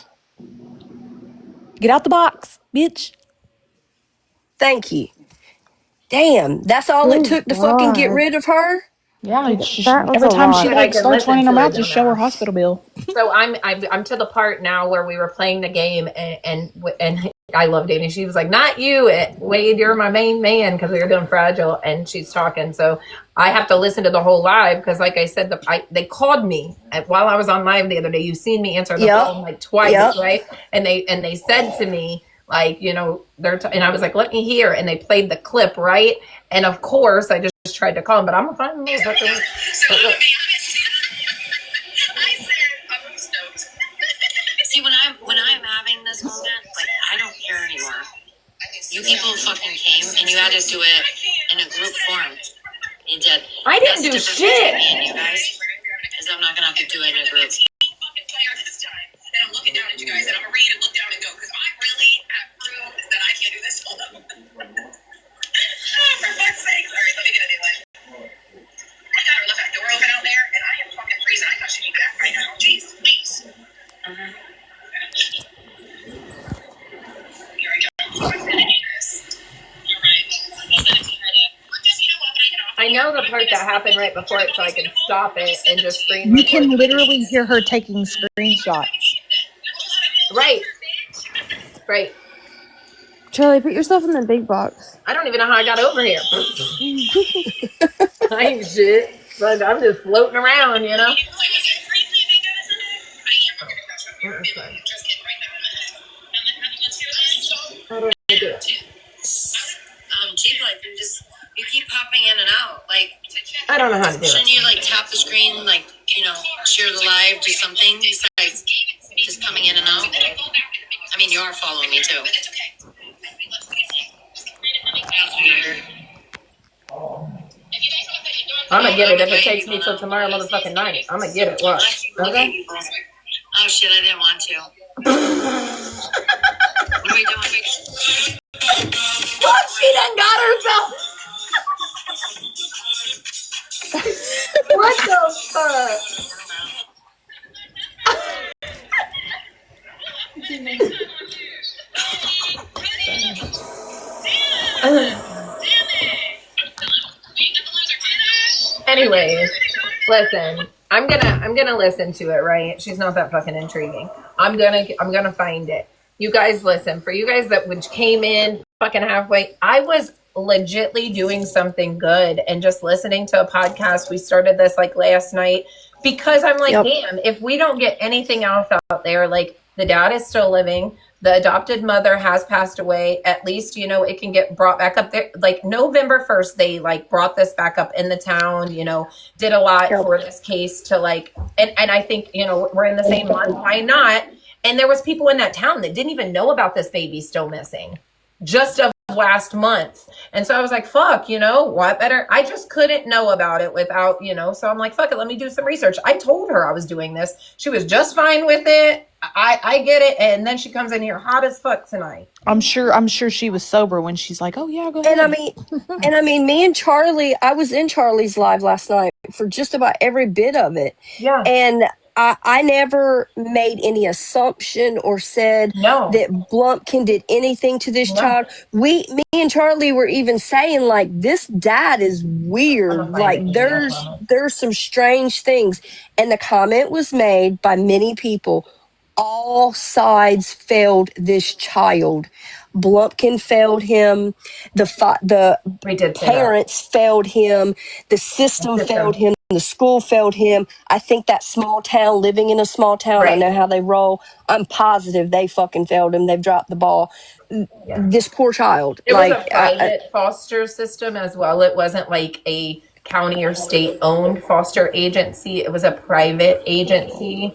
Get out the box, bitch. Thank you. Damn, that's all it Good took to fucking get God. rid of her? Yeah, That was every a time she lot. But I like can starts listen running her to mouth, it, just show her dumbass. hospital bill. So I'm to the part now where we were playing the game and I love Danny. She was like, "Not you, Wade. You're my main man," because we were doing Fragile, and she's talking. So I have to listen to the whole live because, like I said, they called me while I was on live the other day. You've seen me answer the phone like twice, right? And they said to me like, you know, and I was like, "Let me hear," and they played the clip, right? And of course, I just tried to call him, but I'm a fine little fucker. So I'm gonna be honest. I said I'm stoked. See, when I'm having this moment, like I don't care anymore. You people fucking came and you had to do it in a group form. You did. I didn't That's the do difference shit. between me and you guys. Is I'm not gonna have to do it in a group. And I'm looking down at you guys, and I'm gonna read and look down and go because I really have proved that I can't do this alone. For fuck's sake! All right, let me get a new one. I got her left that door open out there, and I am fucking freezing. I thought she'd be back right now. Jeez, please. Here we go. I'm gonna do this. All right. I'm gonna do it. Just, you know what? I know the part that happened right before it, so I can stop it and just screen You record can the literally hear her taking screenshots. right. Right. Charlie, put yourself in the big box. I don't even know how I got over here. I ain't shit. But I'm just floating around, you know? How do I do it? Like you keep popping in and out. Like I don't know how to do shouldn't it. you like tap the screen, like share the live, do something besides just coming in and out? I mean, you are following me too. I'm gonna get it if it takes me till tomorrow motherfucking night. I'm gonna get it. Watch. Okay? Oh shit, I didn't want to. What are we doing? Look, she done got herself. What the fuck? Anyways, listen. I'm gonna listen to it, right? She's not that fucking intriguing. I'm gonna find it. You guys listen. For you guys that which came in fucking halfway, I was legitly doing something good and just listening to a podcast. We started this like last night because I'm like, damn, if we don't get anything else out there, like the dad is still living, the adopted mother has passed away, at least, it can get brought back up there. Like November 1st, they like brought this back up in the town, did a lot for this case to like, and I think, we're in the same month. Why not? And there was people in that town that didn't even know about this baby still missing just of last month. And so I was like, fuck, what better? I just couldn't know about it without, so I'm like, fuck it, let me do some research. I told her I was doing this. She was just fine with it. I get it. And then she comes in here hot as fuck tonight. I'm sure she was sober when she's like, oh yeah, go ahead. And I mean, me and Charlie, I was in Charlie's live last night for just about every bit of it. Yeah. And I never made any assumption or said that Blumpkin did anything to this child. Me and Charlie were even saying like, this dad is weird. Like there's some strange things. And the comment was made by many people. All sides failed this child. Blumpkin failed him. The parents failed him. The system failed him. The school failed him. I think that small town, living in a small town, I know how they roll. I'm positive they fucking failed him. They've dropped the ball. This poor child. It was a private foster system as well. It wasn't like a county or state owned foster agency. It was a private agency.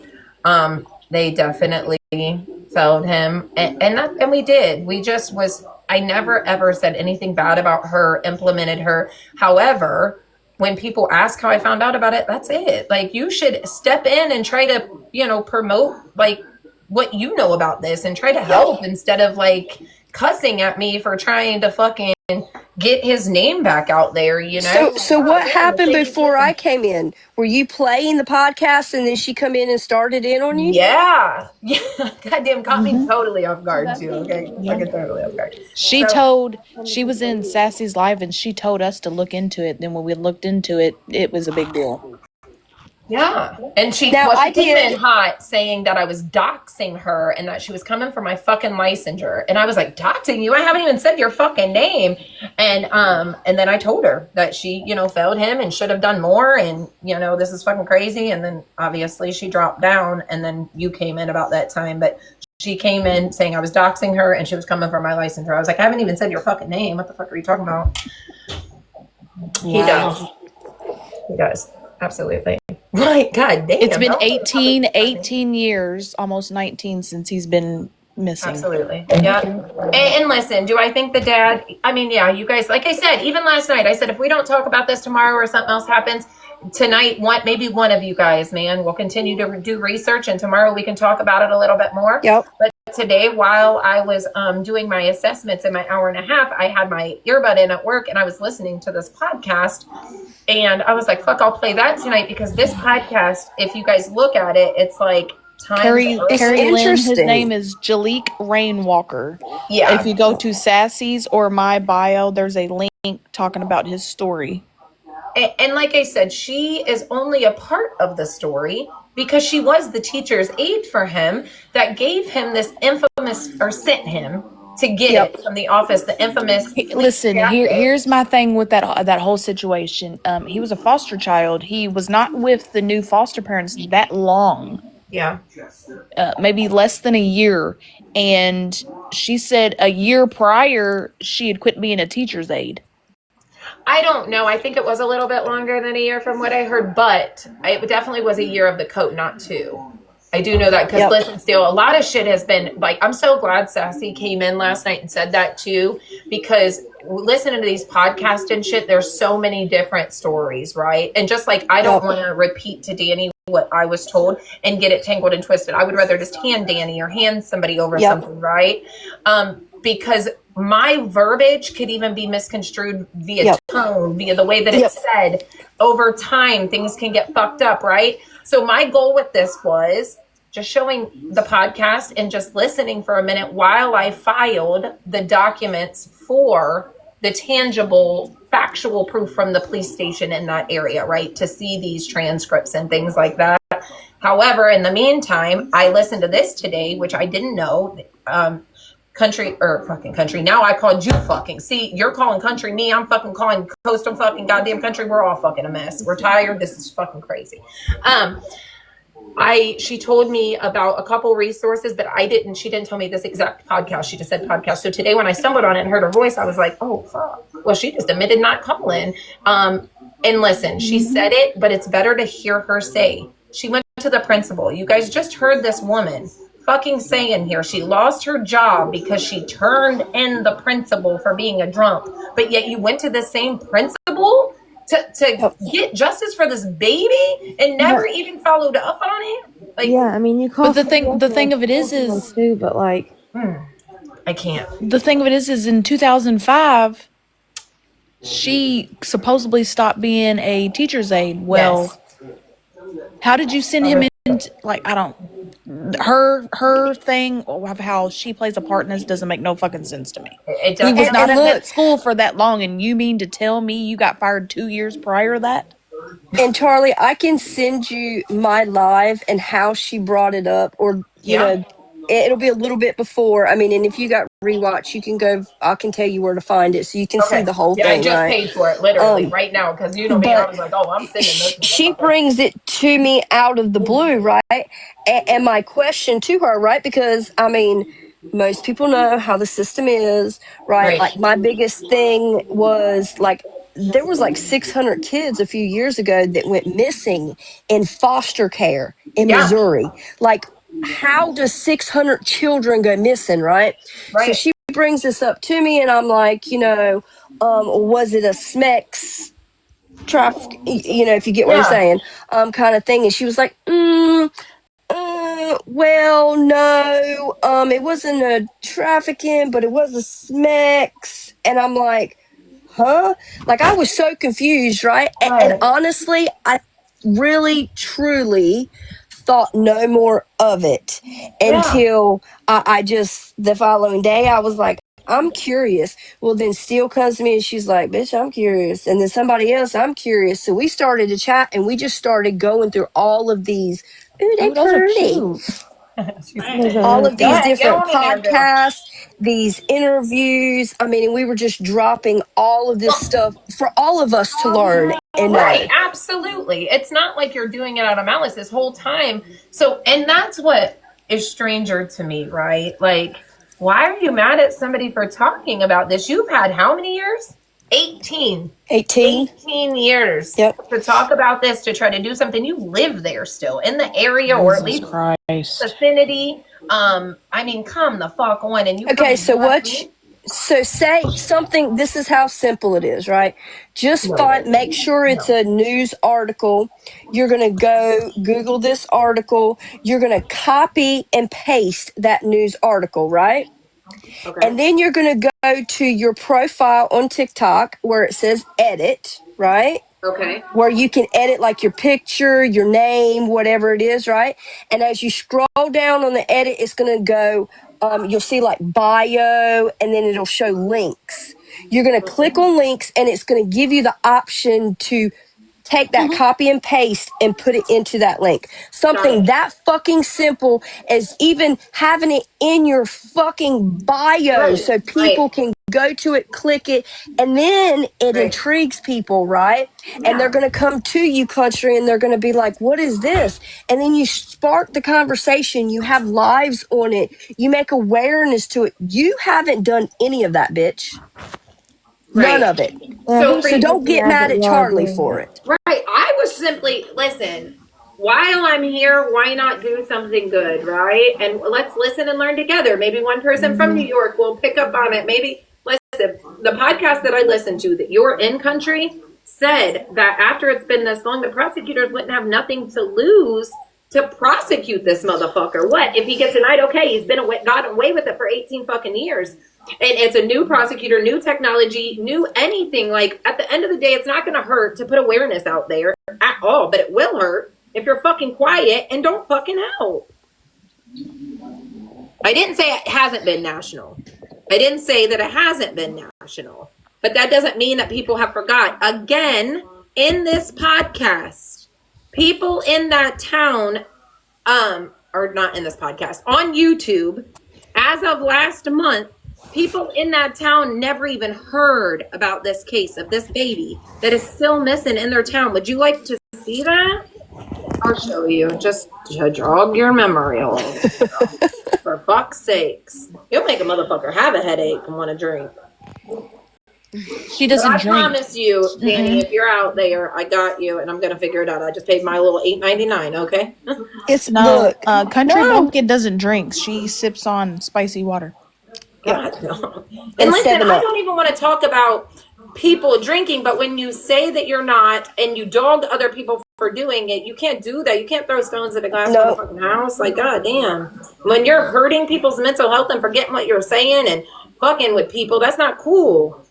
They definitely failed him. And we did. I never ever said anything bad about her, implemented her. However, when people ask how I found out about it, that's it. Like, you should step in and try to, promote like what you know about this and try to help instead of like cussing at me for trying to fucking get his name back out there, So what happened before I came in? Were you playing the podcast and then she come in and started in on you? Yeah. Goddamn, caught me totally off guard too. Okay, fucking totally off guard. She was in Sassy's live and she told us to look into it. Then when we looked into it, it was a big deal. Yeah. And she came in hot saying that I was doxing her and that she was coming for my fucking licensure. And I was like, doxing you? I haven't even said your fucking name. And then I told her that she, failed him and should have done more. And, this is fucking crazy. And then obviously she dropped down and then you came in about that time. But she came in saying I was doxing her and she was coming for my licensure. I was like, I haven't even said your fucking name. What the fuck are you talking about? Wow. He does. Absolutely. Right. God damn. It's been 18 years, almost 19 since he's been missing. Absolutely. Yeah. And listen, do I think the dad, you guys, like I said, even last night, I said, if we don't talk about this tomorrow or something else happens tonight, maybe one of you guys, man, will continue to do research and tomorrow we can talk about it a little bit more. Yep. But today, while I was doing my assessments in my hour and a half, I had my earbud in at work and I was listening to this podcast. And I was like, fuck, I'll play that tonight because this podcast, if you guys look at it, it's like Carrie Lynn, his name is Jaleek Rainwalker. Yeah. If you go to Sassy's or my bio, there's a link talking about his story. And like I said, she is only a part of the story. because she was the teacher's aide for him that gave him this infamous, or sent him to get it from the office, the infamous Listen, jacket. here's my thing with that whole situation. He was a foster child. He was not with the new foster parents that long. Yeah. Maybe less than a year. And she said a year prior she had quit being a teacher's aide. I don't know. I think it was a little bit longer than a year from what I heard, but it definitely was a year of the coat, not two. I do know that because listen, still a lot of shit has been like, I'm so glad Sassy came in last night and said that too, because listening to these podcasts and shit, there's so many different stories, right? And just like, I don't want to repeat to Danny what I was told and get it tangled and twisted. I would rather just hand Danny or hand somebody over something, right? Because my verbiage could even be misconstrued via tone, via the way that it's said. Over time, things can get fucked up, right? So my goal with this was just showing the podcast and just listening for a minute while I filed the documents for the tangible, factual proof from the police station in that area, right? To see these transcripts and things like that. However, in the meantime, I listened to this today, which I didn't know. Country. Now I called you fucking. See, you're calling country me. I'm fucking calling coastal fucking goddamn country. We're all fucking a mess. We're tired. This is fucking crazy. She told me about a couple resources, but she didn't tell me this exact podcast. She just said podcast. So today when I stumbled on it and heard her voice, I was like, oh fuck. Well, she just admitted not calling. And listen, she said it, but it's better to hear her say. She went to the principal. You guys just heard this woman fucking saying here she lost her job because she turned in the principal for being a drunk, but yet you went to the same principal to get justice for this baby and never even followed up on it. Like, I mean, you call. But the thing of it is too, but like, I can't. The thing of it is in 2005, she supposedly stopped being a teacher's aide. Well, how did you send him in? Like, I don't. Her thing of how she plays a part in this doesn't make no fucking sense to me. It He was not and in look, that school for that long, and you mean to tell me you got fired 2 years prior to that? And Charlie, I can send you my live and how she brought it up, or you know, it'll be a little bit before. I mean, and if you got rewatch, you can go. I can tell you where to find it, so you can see the whole thing. I just right? paid for it literally right now because you know me. I was like, oh, I'm sending this. She brings it to me out of the blue, right? And my question to her, right? Because I mean, most people know how the system is, right? Like my biggest thing was like, there was like 600 kids a few years ago that went missing in foster care in Missouri. Like, how does 600 children go missing, right? So she brings this up to me, and I'm like, you know, was it a SMEX traffic? You know, if you get what I'm saying, kind of thing. And she was like, well, no, it wasn't a trafficking, but it was a SMEX. And I'm like, huh? Like, I was so confused, right? And honestly, I really, truly thought no more of it until I just, the following day, I was like, I'm curious. Well, then Steele comes to me and she's like, bitch, I'm curious. And then somebody else, I'm curious. So we started to chat and we just started going through all of these. Ooh, they pretty. All of these different podcasts, these interviews. I mean, and we were just dropping all of this stuff for all of us to learn and know. Absolutely. It's not like you're doing it out of malice this whole time. So, and that's what is stranger to me, right? Like, why are you mad at somebody for talking about this? You've had how many years? 18 years to talk about this, to try to do something. You live there still in the area, or at least vicinity. I mean, come the fuck on. And you so say something. This is how simple it is, right? Just make sure it's a news article. You're going to go Google this article. You're going to copy and paste that news article, right? And then you're going to go to your profile on TikTok where it says edit, right? Where you can edit like your picture, your name, whatever it is, right? And as you scroll down on the edit, it's going to go, you'll see like bio, and then it'll show links. You're going to click on links, and it's going to give you the option to take that copy and paste and put it into that link. Something that fucking simple as even having it in your fucking bio so people can go to it, click it, and then it intrigues people, right? And they're going to come to you, country, and they're going to be like, what is this? And then you spark the conversation. You have lives on it. You make awareness to it. You haven't done any of that, bitch. None of it. Yeah, I think So she's don't just get mad mad that at y'all are Charlie doing for it. it. Right. I was simply, listen, while I'm here, why not do something good, right? And let's listen and learn together. Maybe one person from New York will pick up on it. Maybe, listen, the podcast that I listened to, that you're in country, said that after it's been this long, the prosecutors wouldn't have nothing to lose to prosecute this motherfucker. What? If he gets denied, okay, he's gotten away with it for 18 fucking years. And it's a new prosecutor, new technology, new anything. Like, at the end of the day, it's not going to hurt to put awareness out there at all, but it will hurt if you're fucking quiet and don't fucking help. I didn't say it hasn't been national. I didn't say that it hasn't been national. But that doesn't mean that people have forgot. Again, in this podcast, people in that town, or not in this podcast, on YouTube, as of last month, people in that town never even heard about this case of this baby that is still missing in their town. Would you like to see that? I'll show you, just to jog your memory a little bit. For fuck's sakes. You'll make a motherfucker have a headache and want to drink. She doesn't But I drink. promise you, Danny, if you're out there, I got you, and I'm going to figure it out. I just paid my little $8.99, okay? It's No, Country Bumpkin doesn't drink. She sips on spicy water. God, no. And listen, I don't even want to talk about people drinking, but when you say that you're not and you dog other people for doing it, you can't do that. You can't throw stones at a glass motherfucking house. Like, goddamn. When you're hurting people's mental health and forgetting what you're saying and fucking with people, that's not cool.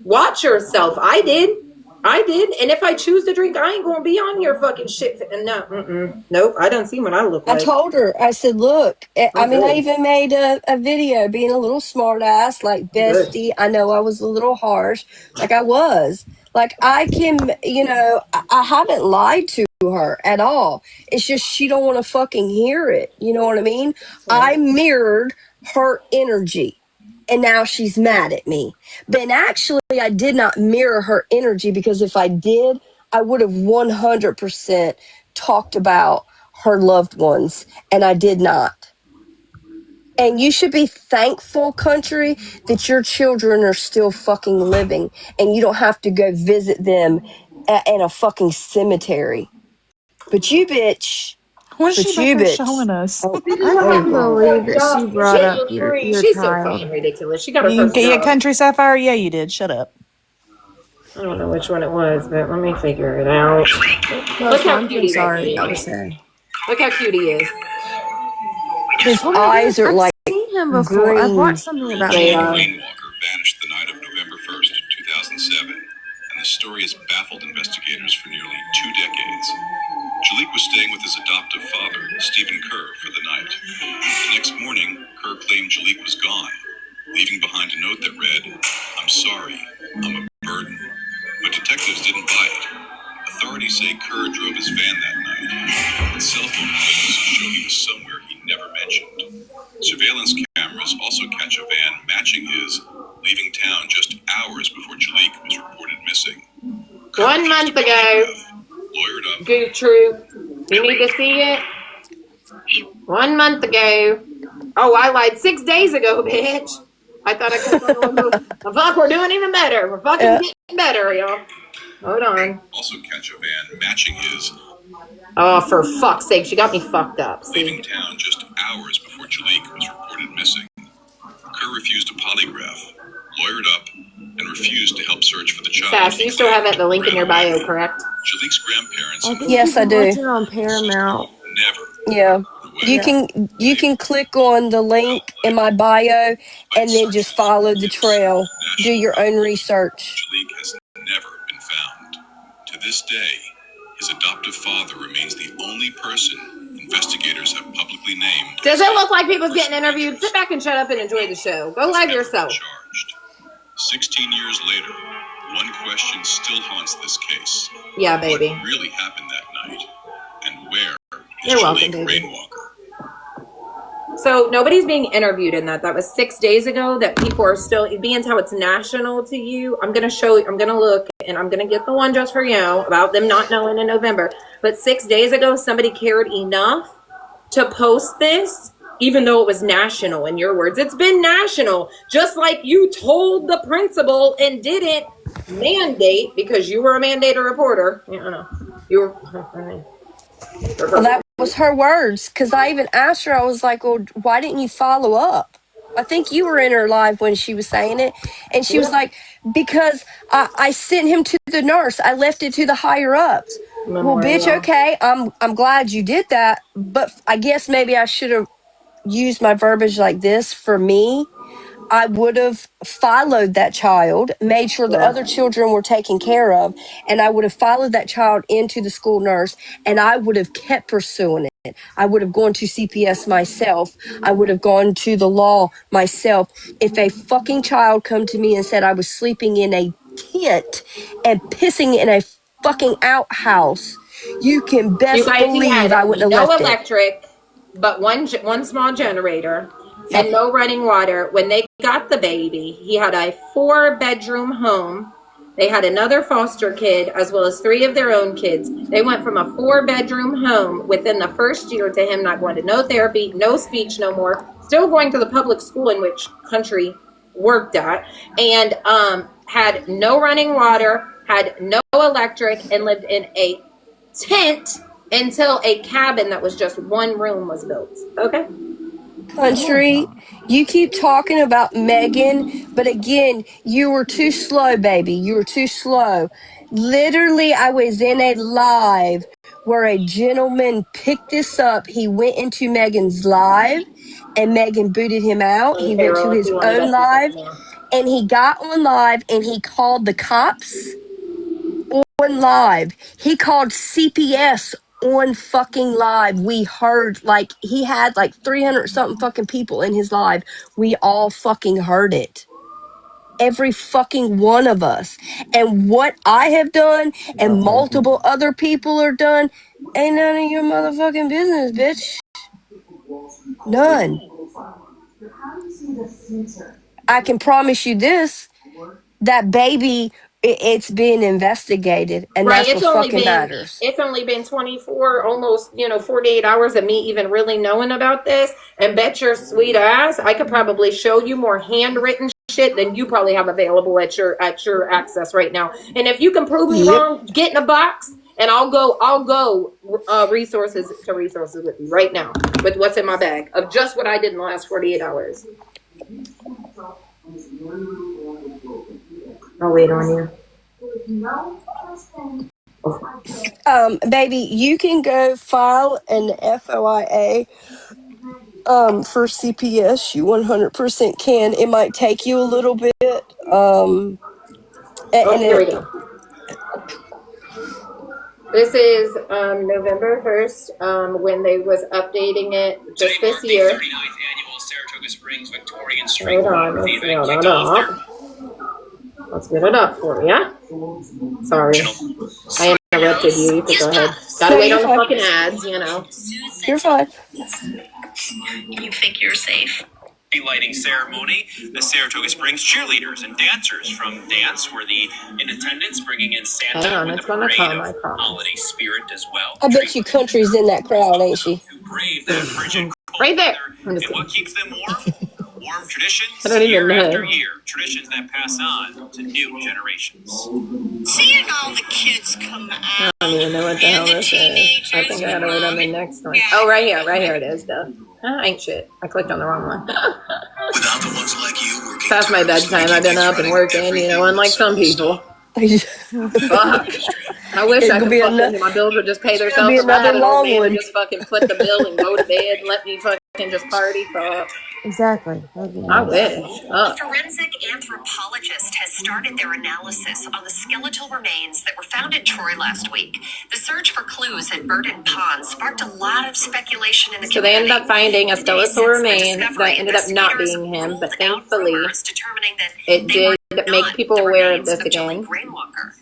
Watch yourself. I did. And if I choose to drink, I ain't going to be on your fucking shit. No, nope. I don't see what I look like. I told her, I said, look, I even made a video being a little smart ass, like, bestie, I know I was a little harsh, like I was. Like, I can, I haven't lied to her at all. It's just she don't want to fucking hear it. You know what I mean? I mirrored her energy. And now she's mad at me. But actually, I did not mirror her energy, because if I did, I would have 100% talked about her loved ones, and I did not. And you should be thankful, country, that your children are still fucking living and you don't have to go visit them in a fucking cemetery. But you, bitch. What's she back there showing us? I can't believe that she brought up your She's so child. fucking ridiculous. She got her You first get your job. Country Sapphire? Yeah, you did. Shut up. I don't know which one it was, but let me figure it out. Look how cute he is. Look how cute he is. His eyes are like seen him before. I've watched something about him. Wayne Walker vanished the night of November 1st, 2007, and the story has baffled investigators for nearly 2 decades. Chaleigh was staying with his adoptive father, Stephen Kerr, for the night. The next morning, Kerr claimed Chaleigh was gone, leaving behind a note that read, "I'm sorry, I'm a burden." But detectives didn't buy it. Authorities say Kerr drove his van that night, but cell phone clips show he was somewhere he never mentioned. Surveillance cameras also catch a van matching his, leaving town just hours before Chaleigh was reported missing. 1 month ago. Lawyered up. Goof Troop. You need to see it? 1 month ago. Oh, I lied 6 days ago, bitch. I thought I could. Fuck, we're doing even better. We're fucking getting better, y'all. Hold on. Also catch a van matching his. Oh, for fuck's sake, she got me fucked up. See? Leaving town just hours before Chaleigh was reported missing. Kerr refused a polygraph, lawyered up, and refused to help search for the child. Sash, you still have the link in your bio, correct? Chaleigh's grandparents. Yes, I do. Watching on Paramount. Yeah. You can click on the link in my bio and then just follow the trail. Do your own research. Chaleigh has never been found. To this day, his adoptive father remains the only person investigators have publicly named. Does it look like people's getting interviewed? Sit back and shut up and enjoy the show. Go live yourself. 16 years later, One question still haunts this case. Yeah, baby. What really happened that night? And where is You're welcome, Chaleigh baby. Rainwalker? So nobody's being interviewed in that. That was 6 days ago. That people are still, being how it's national to you. I'm going to show you, I'm going to look, and I'm going to get the one just for you about them not knowing in November. But 6 days ago, somebody cared enough to post this, even though it was national. In your words, it's been national, just like you told the principal and didn't mandate, because you were a mandated reporter. You know, you were. Well, that was her words, because I even asked her, I was like, well, why didn't you follow up? I think you were in her live when she was saying it. And she was like, because I sent him to the nurse. I left it to the higher ups. Well, bitch, okay, I'm glad you did that. But I guess maybe I should have used my verbiage like this for me. I would have followed that child, made sure the other children were taken care of, and I would have followed that child into the school nurse, and I would have kept pursuing it. I would have gone to CPS myself. I would have gone to the law myself. If a fucking child come to me and said I was sleeping in a tent and pissing in a fucking outhouse, you can You best guys, he believe I had wouldn't have no left it. electric, but one small generator, and no running water. When they got the baby, he had a 4-bedroom home. They had another foster kid, as well as 3 of their own kids. They went from a 4-bedroom home within the first year to him not going to no therapy, no speech no more, still going to the public school in which country worked at, and had no running water, had no electric, and lived in a tent until a cabin that was just one room was built. Okay? Country, you keep talking about Megan, but again, you were too slow, baby. You were too slow. Literally, I was in a live where a gentleman picked this up. He went into Megan's live and Megan booted him out. He went to Pharaoh, if his you want to own bet you live something now. and he got on live and he called the cops on live. He called CPS on fucking live. We heard, like, he had like 300 something fucking people in his live. We all fucking heard it. Every fucking one of us. And what I have done and multiple other people are done ain't none of your motherfucking business, bitch. None. I can promise you this, that baby, it's being investigated, and Right, that's what fucking matters. it's only been 24, almost 48 hours of me even really knowing about this. And bet your sweet ass, I could probably show you more handwritten shit than you probably have available at your access right now. And if you can prove me wrong, get in a box, and I'll go resources with you right now with what's in my bag of just what I did in the last 48 hours. I'll wait on you. Baby, you can go file an FOIA for CPS. You 100% can. It might take you a little bit. And Here we go. This is November 1st, when they was updating it just this year. Hold on. Let's get it up for you. Sorry. I interrupted you. You can go ahead. Gotta wait on the fucking ads, You're fine. You think you're safe? The lighting ceremony, the Saratoga Springs cheerleaders and dancers from dance were in attendance, bringing in Santa with the parade of holiday spirit as well. I bet you country's in that crowd, ain't she? Brave that frigid cold right there. weather. And what keeps them warm? Warm traditions, I don't even year know. after year. Traditions that pass on to new generations. Seeing all the kids come out. I don't even know what the hell this is. I think I gotta wait on the next one. Oh, right here it is, duh. Ain't shit. I clicked on the wrong one. Without the ones like you working Past my bedtime. I've been up and working, unlike some people. Fuck. I wish I could fucking, my bills would just pay themselves for that. An old man would just fucking foot the bill and go to bed and let me fucking just party. Fuck. Exactly. I wish. Forensic anthropologist scientist has started their analysis on the skeletal remains that were found at Troy last week. The search for clues at Burden Pond sparked a lot of speculation in the So they community. ended up finding a skeletal remain that discovery, ended up not investigators being him, but ruled out thankfully rumors determining that it they were did make not people the aware of remains this of Jaleigh again. Rainwalker.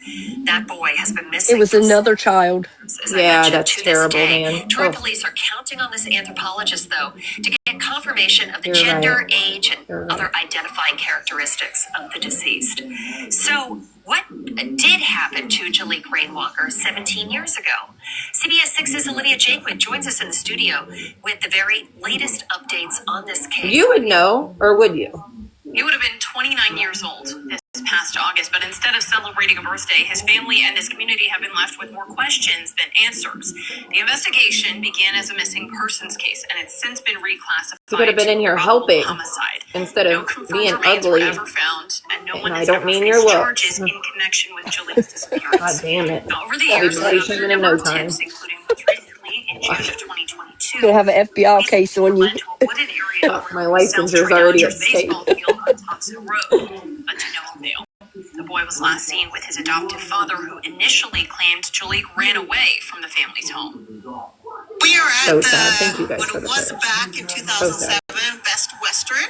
That boy has been It missing was for another child. as I Yeah, mentioned, that's to terrible, this day. man. Troy Oh. police are counting on this anthropologist, though, to get confirmation of the You're gender, right. age, and You're right. other identifying characteristics of the deceased. So, what did happen to Jaleigh Rainwalker 17 years ago? CBS 6's Olivia Jaquin joins us in the studio with the very latest updates on this case. You would know, or would you? He would have been 29 years old this past August, but instead of celebrating a birthday, his family and his community have been left with more questions than answers. The investigation began as a missing persons case, and it's since been reclassified. You could have been in here to helping homicide. instead No of confirmed being remains ugly. were ever found, and no one And I has don't ever mean faced your charges looks. in connection with Jaleigh's disappearance. God damn it. Now, over the I'll be years, body we've shaming heard a in number no of time. tips, including most recently in June of 2022. Gonna have an FBI case on you. Led to a wooded area Oh, my where South licenser's Troy already at Dodgers stake. baseball field on Thompson Road, but to no avail. The boy was last seen with his adoptive father, who initially claimed Jaleigh ran away from the family's home. We are at So sad. Thank you guys what for it the was footage. back in So sad. 2007 Best Western.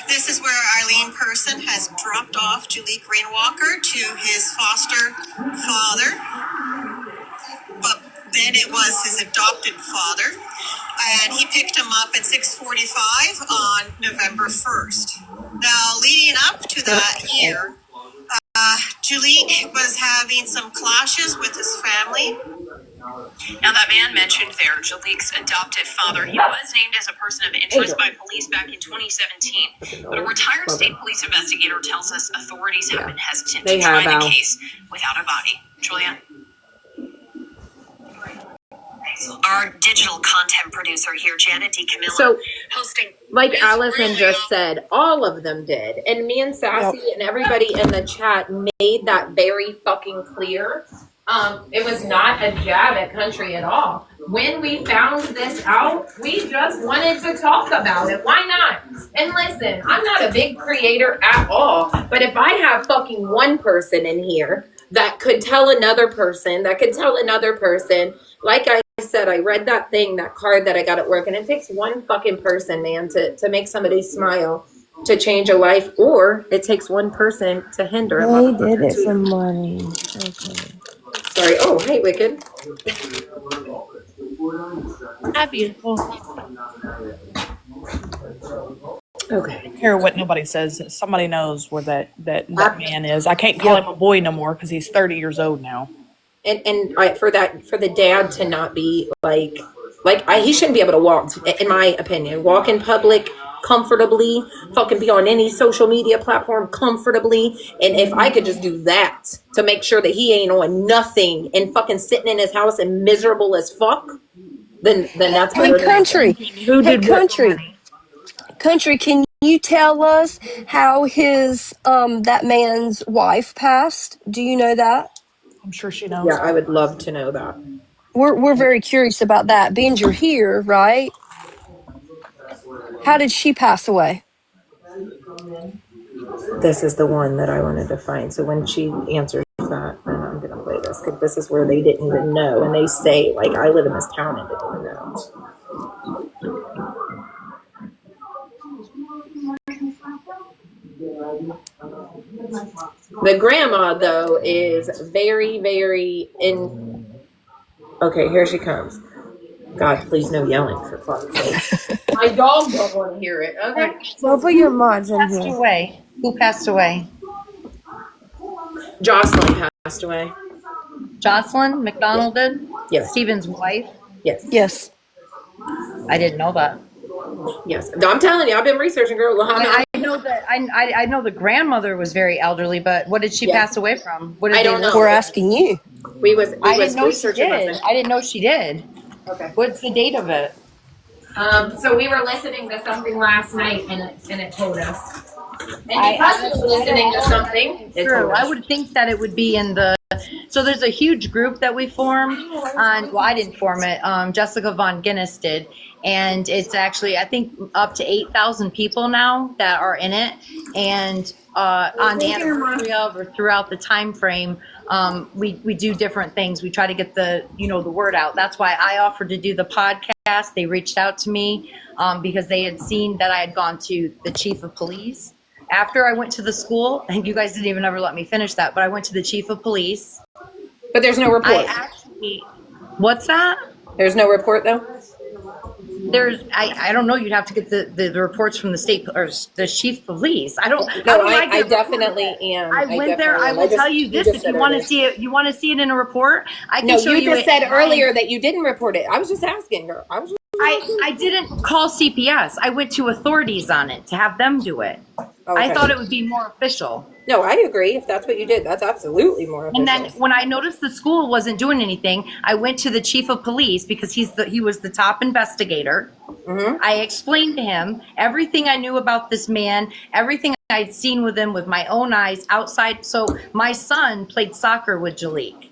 This is where Eileen Person has dropped off Jaleigh Rainwalker to his foster father, but then it was his adopted father, and he picked him up at 6:45 on November 1st. Now, leading up to that year, Jaleigh was having some clashes with his family. Now, that man mentioned there, Jaleigh's adoptive father, he was named as a person of interest by police back in 2017. But a retired state police investigator tells us authorities have been hesitant They to try have, the Al. case without a body. Julia? Our digital content producer here, Janet DiCamillo, So, hosting. like Allison just said, all of them did. And me and Sassy and everybody in the chat made that very fucking clear. It was not a jab at country at all. When we found this out, we just wanted to talk about it. Why not? And listen, I'm not a big creator at all, but if I have fucking one person in here that could tell another person, like I said, I read that card that I got at work, and it takes one fucking person, man, to make somebody smile, to change a life, or it takes one person to hinder a They did it motherfucker. for money. Okay. Sorry. Oh, hey, Wicked. Hi, beautiful. Okay. I don't care what nobody says. Somebody knows where that man is. I can't call him a boy no more because he's 30 years old now. And for the dad to not be he shouldn't be able to walk, in my opinion, walk in public comfortably, fucking be on any social media platform comfortably. And if I could just do that to make sure that he ain't on nothing and fucking sitting in his house and miserable as fuck, then that's Hey, better than country. Who Hey, did what? country. Can you tell us how his that man's wife passed? Do you know that? I'm sure she knows. Yeah, I would love to know that. We're very curious about that. Being you're here, right? How did she pass away? This is the one that I wanted to find. So when she answers that, then I'm going to play this, because this is where they didn't even know. And they say, like, I live in this town and didn't even know. The grandma, though, is very, very Okay, here she comes. God, please no yelling, for fuck's sake. My dog don't want to hear it. Okay. So put your mods in Passed here. away. Who passed away? Jocelyn passed away. Jocelyn McDonald did? Yes. Stephen's wife? Yes. Yes. I didn't know that. Yes. No, I'm telling you, I've been researching, girl. I know that I know the grandmother was very elderly, but what did she pass away from? What did I don't know. We're asking you. I didn't know she did. I didn't know she did. Okay. What's the date of it? So we were listening to something last night, and it told us. And because we were listening to something, it True. told us. I would think that it would be in the So there's a huge group that we formed on, well, I didn't form it. Jessica Von Guinness did. And it's actually, I think, up to 8,000 people now that are in it. And on the anniversary of or throughout the time frame, we do different things. We try to get the word out. That's why I offered to do the podcast. They reached out to me because they had seen that I had gone to the chief of police. After I went to the school, and you guys didn't even ever let me finish that, but I went to the chief of police. But there's no report. What's that? There's no report though? I don't know. You'd have to get the reports from the state or the chief of police. I don't. No, I definitely am. I went there. I will tell you this: if you want to see it, you want to see it in a report. I can show you. You just said earlier that you didn't report it. I was just asking her. I didn't call CPS. I went to authorities on it to have them do it. Okay. I thought it would be more official. No, I agree. If that's what you did, that's absolutely more official. And then when I noticed the school wasn't doing anything, I went to the chief of police because he was the top investigator. Mm-hmm. I explained to him everything I knew about this man, everything I'd seen with him with my own eyes outside. So my son played soccer with Chaleigh,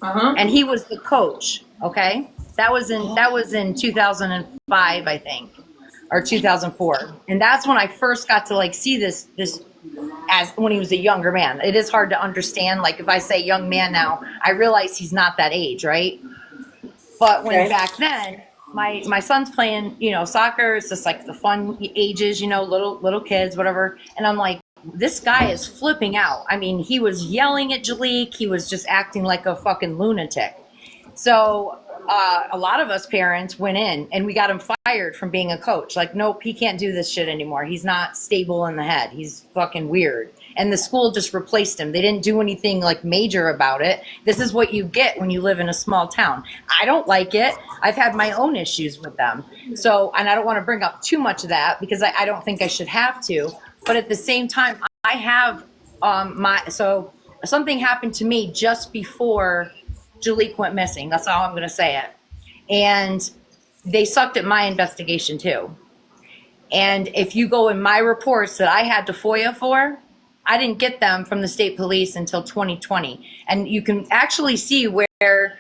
and he was the coach. Okay, that was in 2005, I think, or 2004, and that's when I first got to see this as when he was a younger man. It is hard to understand. Like if I say young man now, I realize he's not that age, right? But when back then, my son's playing, soccer. It's just like the fun ages, little kids, whatever. And I'm like, this guy is flipping out. I mean, he was yelling at Chaleigh. He was just acting like a fucking lunatic. So a lot of us parents went in and we got him fired from being a coach. Like, nope, he can't do this shit anymore. He's not stable in the head. He's fucking weird. And the school just replaced him. They didn't do anything major about it. This is what you get when you live in a small town. I don't like it. I've had my own issues with them. So, and I don't want to bring up too much of that because I don't think I should have to. But at the same time, I have so something happened to me just before Chaleigh went missing. That's all I'm going to say it. And they sucked at my investigation too. And if you go in my reports that I had to FOIA for, I didn't get them from the state police until 2020. And you can actually see where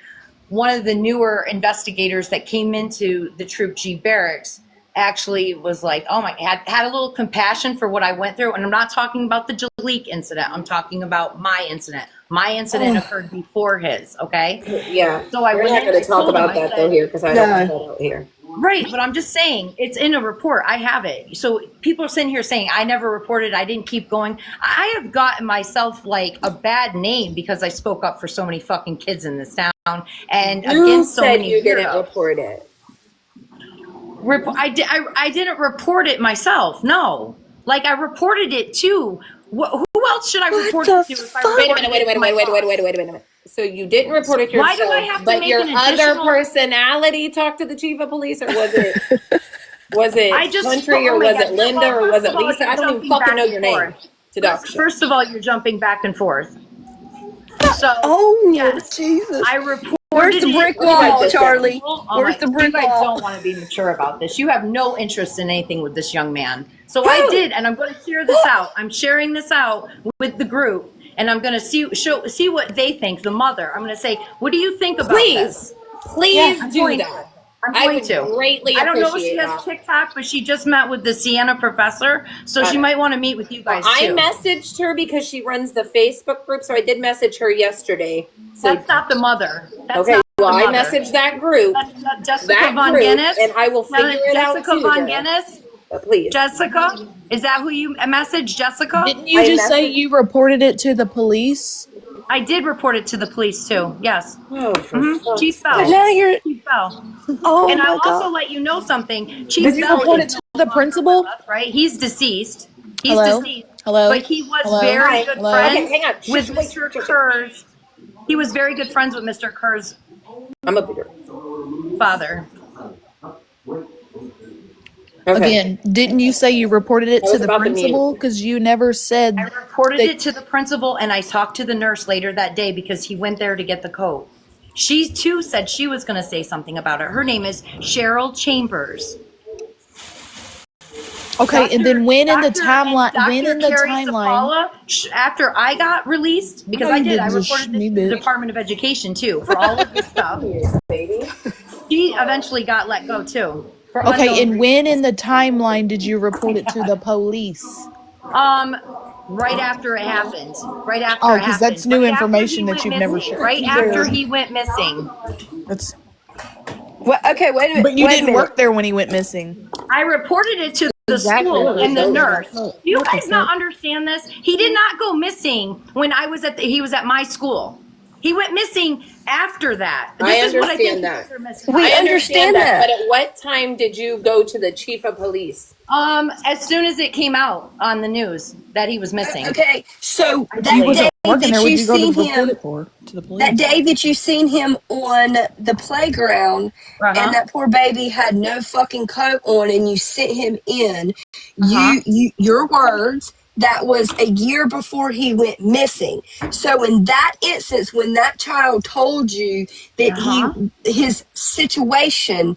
one of the newer investigators that came into the Troop G barracks actually was like, oh my, had a little compassion for what I went through. And I'm not talking about the Chaleigh incident. I'm talking about my incident. My incident occurred before his, okay? Yeah. So we're not going to talk about that though here because I don't want that out here. Right, but I'm just saying, it's in a report. I have it. So people are sitting here saying, I never reported, I didn't keep going. I have gotten myself a bad name because I spoke up for so many fucking kids in this town. And against so many you didn't report it. I didn't report it myself, no. I reported it too. Who else should I report it to? Wait a minute. So you didn't report it yourself, why do I have to but make your an other additional... personality talked to the chief of police, or was it Country, or was it Linda, or was it Lisa? I don't even fucking know your name. First of all, you're jumping back and forth. So, Jesus. I reported. Where's the brick wall, Charlie? Where's the brick wall? You guys don't want to be mature about this. You have no interest in anything with this young man. So I did, and I'm going to share this out. I'm sharing this out with the group, and I'm going to see what they think, the mother. I'm going to say, what do you think about this? Please do that. I'm going to. Greatly I don't know if she appreciate has TikTok, but she just met with the Sienna professor, so she might want to meet with you guys too. I messaged her because she runs the Facebook group, so I did message her yesterday. So that's not the mother. That's okay, not well, the mother. I messaged that group. That's Jessica Von Guinness, and I will figure it out too. Jessica Von Guinness. Please. Jessica, is that who you messaged, Jessica? Didn't you just say you reported it to the police? I did report it to the police too. Yes. Oh, Chief Bell. But now you're. Chief Bell. Oh and my I'll God. also let you know something. Chief Did you Bell report it to the principal? Right? He's deceased. He's Hello? deceased. Hello? But he was Hello? very good Hello? friends Okay, hang on. with Mr. Kerr's. He was very good friends with Mr. Kerr's father. Okay. Again, didn't you say you reported it to the principal? Because you never said. I reported it to the principal, and I talked to the nurse later that day because he went there to get the coat. She too said she was going to say something about it. Her name is Cheryl Chambers. Okay, and then when in the timeline? Dr. When in the Carrie timeline? Zapala, after I got released, because No, I you did, I didn't just reported this me, to the bitch. Department of Education too for all of this stuff. She eventually got let go too for Okay, unknown and when in reasons. the timeline did you report it to the police? Right after it happened. Right after Oh, it because happened. that's new Right after information he that went you've never missing. shared. Right after he went missing. That's. Well, okay, wait a minute. But you Wait a didn't minute. work there when he went missing. I reported it to the Exactly. school and the nurse. What Do you the guys not fuck? understand this? He did not go missing when I was he was at my school. He went missing after that. I This is what I think understand you that. guys are missing. We I understand understand that. that. But at what time did you go to the chief of police? As soon as it came out on the news that he was missing. Okay, so I If he that did. day wasn't working there, that would you you go to seen report him, it to the that police? day that you seen him on the playground, and that poor baby had no fucking coat on, and you sent him in, your words. That was a year before he went missing. So in that instance, when that child told you that his situation,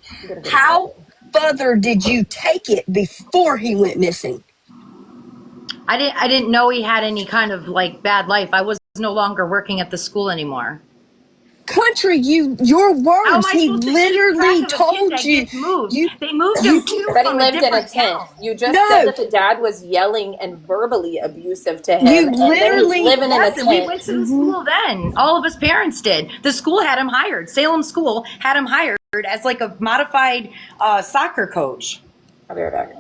how further did you take it before he went missing? I didn't know he had any kind of like bad life. I was no longer working at the school anymore. Country, your How am words. I He supposed to keep literally track of a kid told that you. gets moved? You They moved you him too That he from a lived in a different tent. town. You just said no. that the dad was yelling and verbally abusive to him, You and then he's literally. living in a Yes, and we tent. went to the school then. All of his parents did. The school had him hired. Salem School had him hired as like a modified soccer coach. I'll be right back.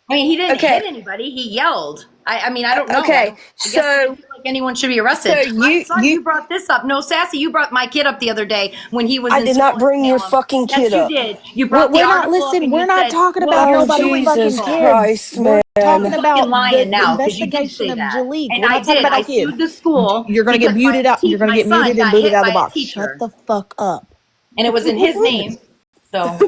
I mean, he didn't Okay. hit anybody. He yelled. I mean, I don't know. Okay. I guess I didn't feel like anyone should be arrested. My son, you brought this up. No, Sassy, you brought my kid up the other day when he was I in did school not in bring your Salem. fucking Yes, kid you up. did. You brought the We're not article up listen. and We're you not said, talking "Look, about Oh, he's nobody's doing fucking Jesus evil." kids. Christ, We're man. talking You're about fucking lying the now because you did investigation say of that. Jaleek. And We're I not talking did. about I no kid. sued the school. You're gonna get because muted out. You're gonna my get son muted and got booted hit out of by the a box. Shut teacher. the fuck up. And it was in his name. So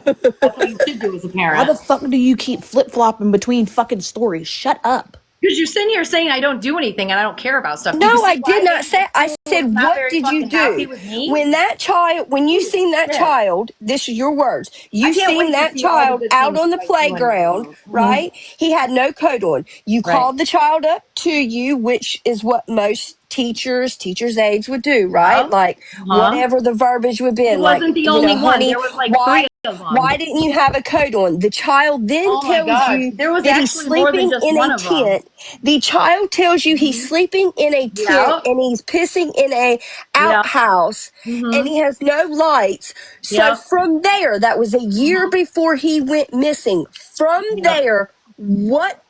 that's what you should do as a Why parent. the fuck do you keep flip flopping between fucking stories? Shut up. Because you're sitting here saying I don't do anything and I don't care about stuff. Do you No, see I why did not maybe the say. I school was said, not what very did you fucking happy do with me? when you Holy seen that shit. child? This is your words. I You can't seen wait to that see all the child good out things on you the guys do in this playground, world. right? He had no coat on. You Right. called the child up to you, which is what most teachers' aides would do, right? Like whatever the verbiage would be, It like, wasn't the only one. honey, There was like three of them. why didn't you have a coat on? The child then Oh my tells God. you There was that he's actually more than sleeping just in one a of them. tent. The child tells you he's sleeping in a tent Yep. and he's pissing in a Yep. outhouse and he has no lights. So Yep. from there, that was a year before he went missing. From there, what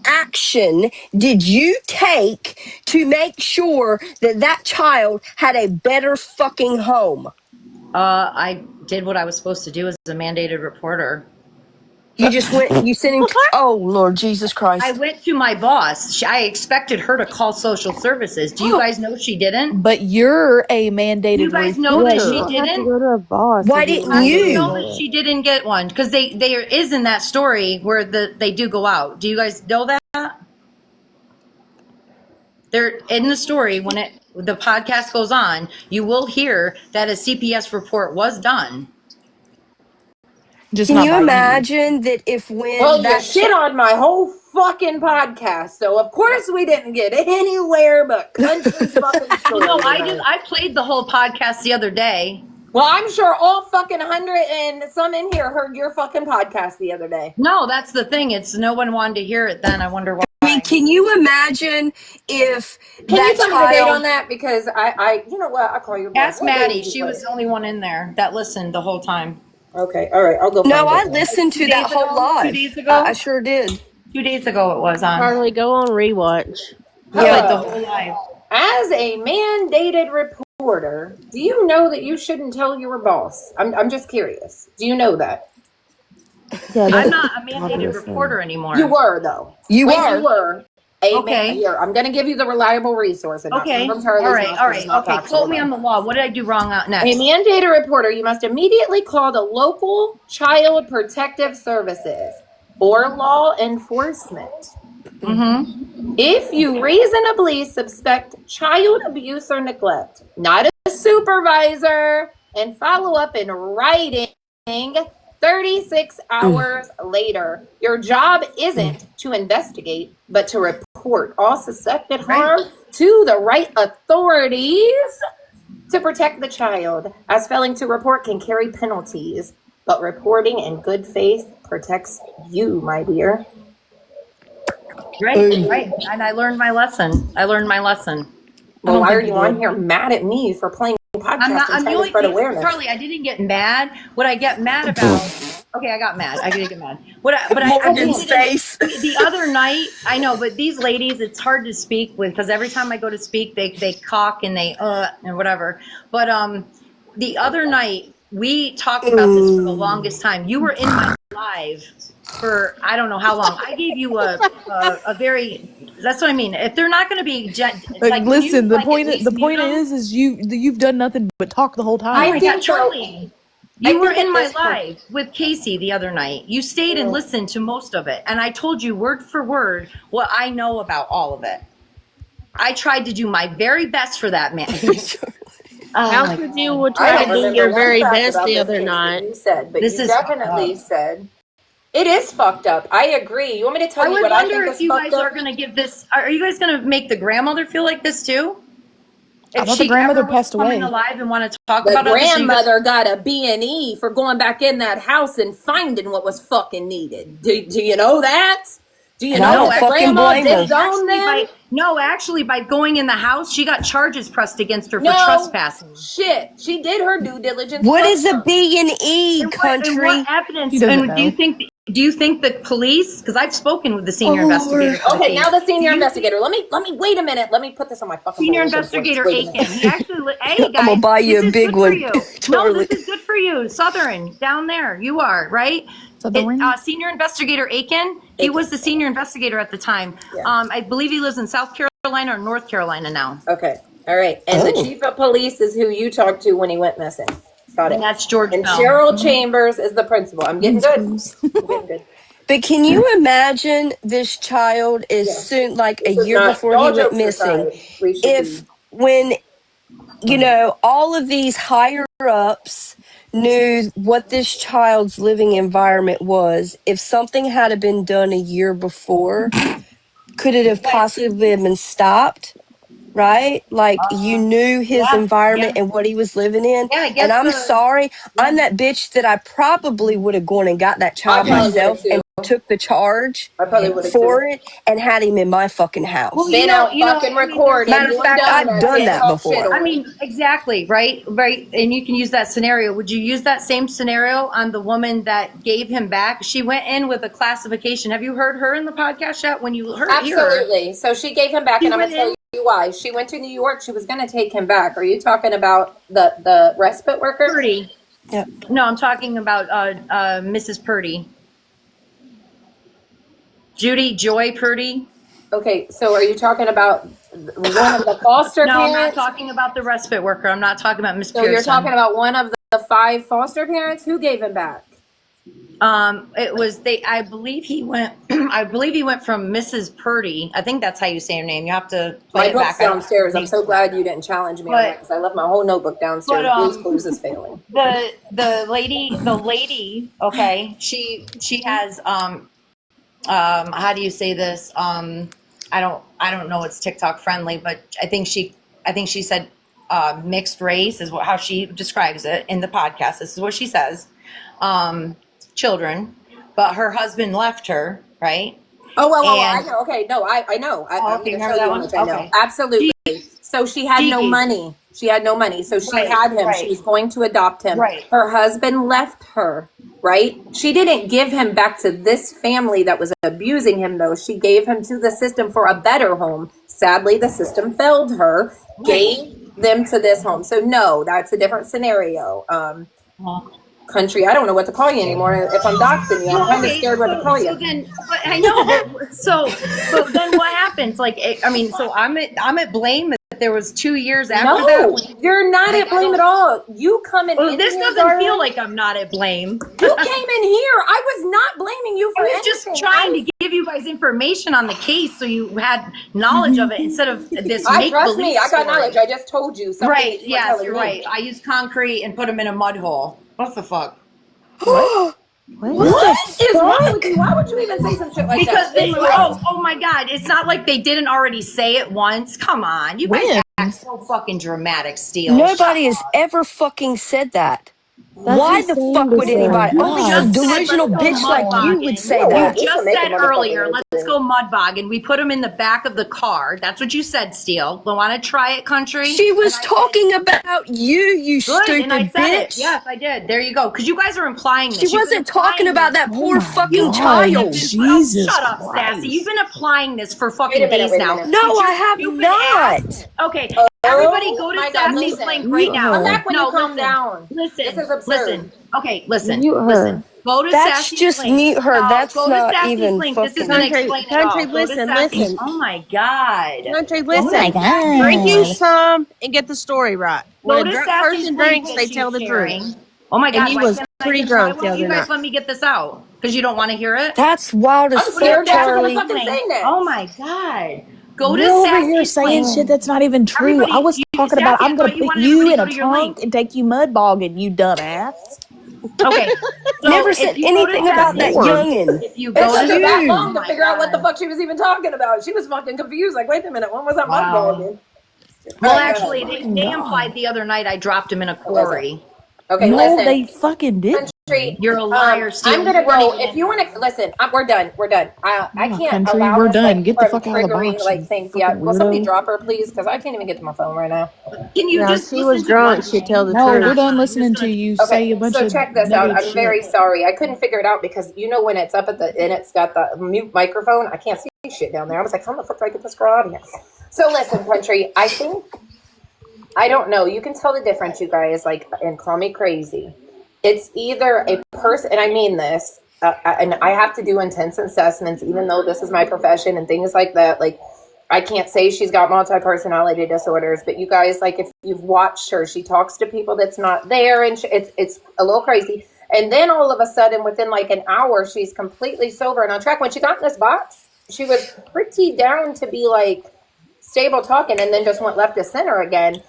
action did you take to make sure that that child had a better fucking home? I did what I was supposed to do as a mandated reporter. You just went, you sent him, oh Lord Jesus Christ. I went to my boss. I expected her to call social services. Do you guys know she didn't? But you're a mandated You guys know reporter. that she didn't? Go to a boss. Why if you didn't How do want to you do know you? that that. she didn't get one? Because there is in that story where they do go out. Do you guys know that? They're in the story when the podcast goes on, you will hear that a CPS report was done. Just Can not you by you. imagine that if Well, when you that shit on my whole fucking podcast, so of course we didn't get anywhere but country's fucking story. No, tonight. I played the whole podcast the other day. Well, I'm sure all fucking 100 and some in here heard your fucking podcast the other day. No, that's the thing. It's no one wanted to hear it then. I wonder why. I mean, can you imagine if Can that you tell me the date on child? that? Because I you know what? I'll call your boss. Ask Maddie. She was the only one in there that listened the whole time. Okay, all right. I'll go. No, I find it. listened to that whole live. 2 days ago? I sure did. 2 days ago it was on. Harley, go on rewatch. I played the whole live. As a mandated reporter, do you know that you shouldn't tell your boss? I'm just curious. Do you know that? Yeah, I'm not a mandated reporter anymore. You were though. You When are. You were. Okay. Here, I'm going to give you the reliable resource. And Okay. Not from Charlie's All right. mouth, All it's right. not Okay. factual, Quote me though. on the law. What did I do wrong next? A mandated reporter, you must immediately call the local child protective services or law enforcement. Mm-hmm. If you reasonably suspect child abuse or neglect, not a supervisor, and follow up in writing 36 hours later. Your job isn't to investigate, but to report all suspected harm to the right authorities to protect the child, as failing to report can carry penalties. But reporting in good faith protects you, my dear. Right. And I learned my lesson. Well, why are you on here mad at me for playing podcast and trying to spread awareness? Charlie, I didn't get mad. What I get mad about, okay, I got mad. I did get mad. Morgan's face. The other night, I know, but these ladies, it's hard to speak with because every time I go to speak, they cock and they and whatever. But the other night, we talked about this for the longest time. You were in my live for I don't know how long. I gave you a very. That's what I mean. If they're not going to be Like, listen, the point is you've done nothing but talk the whole time. I think Charlie, you were in my live with Casey the other night. You stayed and listened to most of it, and I told you word for word what I know about all of it. I tried to do my very best for that man. How could you try to do your very best the other night? You said, but you definitely said it is fucked up. I agree. You want me to tell you what I think is fucked up? I wonder if you guys are going to give this. Are you guys going to make the grandmother feel like this too? I thought the grandmother passed away. Alive and want to talk the about it. The grandmother got a B&E for going back in that house and finding what was fucking needed. Do you know that? Do you know that grandma disowned them? No, actually, by going in the house, she got charges pressed against her for trespassing. Shit, she did her due diligence. What is a B&E, country? And what evidence? And do you think the police? Because I've spoken with the senior investigator. Okay, now the senior investigator. Let me wait a minute. Let me put this on my fucking senior investigator Aiken. He actually, hey guys, I'm gonna buy you a big one. No, this is good for you, Southern down there. You are right. Senior investigator Aiken. He was the senior investigator at the time. Yeah. I believe he lives in South Carolina or North Carolina now. Okay, all right. And the chief of police is who you talked to when he went missing. Got it. And that's George. And Cheryl Chambers is the principal. I'm getting good. I'm getting good. But can you imagine this child is soon, like a year before he went missing, when, all of these higher ups knew what this child's living environment was, if something had been done a year before, could it have possibly been stopped? Right? Like you knew his environment and what he was living in. Yeah, I guess and I'm sorry, I'm that bitch that I probably would have gone and got that child myself and took the charge for it and had him in my fucking house. Well, fucking record. Matter of fact, I've done that before. I mean, exactly, right? And you can use that scenario. Would you use that same scenario on the woman that gave him back? She went in with a classification. Have you heard her in the podcast yet? When you heard Absolutely. So she gave him back, and I'm going to tell you why. She went to New York. She was going to take him back. Are you talking about the respite worker? Purdy. Yeah. No, I'm talking about Mrs. Purdy. Judy Joy Purdy. Okay, so are you talking about one of the foster parents? No, I'm not talking about the respite worker. I'm not talking about Miss Pearson. So you're talking about one of the 5 foster parents? Who gave him back? It was I believe he went. I believe he went from Mrs. Purdy. I think that's how you say her name. You have to play my book's downstairs. I'm so glad you didn't challenge me on that because I left my whole notebook downstairs. Blue's is failing. The lady. Okay, she has how do you say this? I don't know. It's TikTok friendly, but I think she said mixed race is how she describes it in the podcast. This is what she says. Children, but her husband left her, right? Oh, well, I know. Okay, no, I know. I'm going to tell you how much I know. Absolutely. So she had no money. She had no money. So she had him. She was going to adopt him. Right. Her husband left her, right? She didn't give him back to this family that was abusing him, though. She gave him to the system for a better home. Sadly, the system failed her, gave them to this home. So, no, that's a different scenario. Country, I don't know what to call you anymore. If I'm doxing you, I'm kind of scared what to call you. So then, but I know. But then what happens? Like, I mean, so I'm at blame that there was 2 years after that. No, you're not at blame at all. You come in. Well, this doesn't feel like I'm not at blame. You came in here. I was not blaming you for anything. I was just trying to give you guys information on the case so you had knowledge of it instead of this make-believe trust me, I got story. knowledge. I just told you. Right, yes, you're right. I used concrete and put them in a mud hole. What the fuck? What? What the is wrong with fuck? you? Why would you even say some shit like Because that? they, Incorrect. oh my God, it's not like they didn't already say it once. Come on, you guys act so fucking dramatic, Steele. Shut Nobody has ever fucking said that. That's Why the insane fuck to would You say. anybody? Only just some said, let's delusional go bitch mud like you would bogging. say You that. just said earlier, let's go mud bogging. We put them in the back of the car. That's what you said, Steele. Want to try it, country? She And was I said, talking about you good. And I stupid said it. bitch. Yes, I did. There you go. Because you guys are implying She this. You've been wasn't talking implying about this. that Oh poor my fucking You guys have God, been, child. oh, Jesus shut up, Sassy. You've Christ. been applying this for Wait fucking a minute. days Wait a now. minute. No, With your I have stupid ass. not. Okay, everybody Oh go to my God! Sassy's Listen, link right Mute now. come her. back when you No, calm listen. down. This is Listen. absurd. Okay, listen. Mute her. Go to That's Sassy's just link. mute her. No, That's go to not Sassy's even link. This is going to fucking. explain it Country, all. Go to Sassy's. listen. Oh my God. Country, Go to Oh my listen. Drink Sassy's you God. link. some and get the story right. When Go a to drunk Sassy's person link drinks, that they tell she's the truth. sharing. Oh my And God, you why was can't I pretty just, why drunk the won't you other guys night. let me get this out? Because you don't want to hear it? That's wild as I'm Go to fuck, scared that you're gonna Charlie. Sassy's fucking link. say Oh next. my God. Go to You're over here Sassy's saying link. shit that's not even true. I Everybody, was talking about Sassy, I I'm gonna thought you put wanted you everybody to in go a to your link. trunk and take you mud bogging, you dumbass. Okay, Never so said if you go to anything Good about that Sassy's Lord. link, youngin'. if you It go That's took to, her that oh you. long to my figure out what the God. fuck she was even talking about. She was fucking confused. Like, wait a minute, when was that mud Wow. bogging? All Well, right, go My ahead. actually, fucking they implied God. the other night I dropped him in a Okay, so quarry. okay, No, listen. they fucking didn't. Country. You're a liar, I'm Steele. gonna You weren't go. even If in you there. want to listen, we're done. We're done. I Yeah, can't country, allow we're this done. like Get the from fuck out of the triggering box, like you things. fucking Yeah, will somebody weirdo. drop her, please? Because I can't even get to my phone right now. Can you Yeah, just she was listen to drunk. one She'd tell thing? the No, You're we're truth. not done done. You're just listening going to to you Okay, say a bunch so of check this out. negative I'm very shit. sorry. I couldn't figure it out because you know when it's up at the and it's got the mute microphone, I can't see shit down there. I was like, how the fuck do I get this girl out of here? So listen, country. I don't know. You can tell the difference, you guys. Like, and call me crazy. It's either a person, and I mean this, and I have to do intense assessments, even though this is my profession and things like that. Like, I can't say she's got multi-personality disorders, but you guys, like, if you've watched her, she talks to people that's not there, and it's a little crazy. And then all of a sudden, within like an hour, she's completely sober and on track. When she got in this box, she was pretty down to be like stable talking, and then just went left to center again.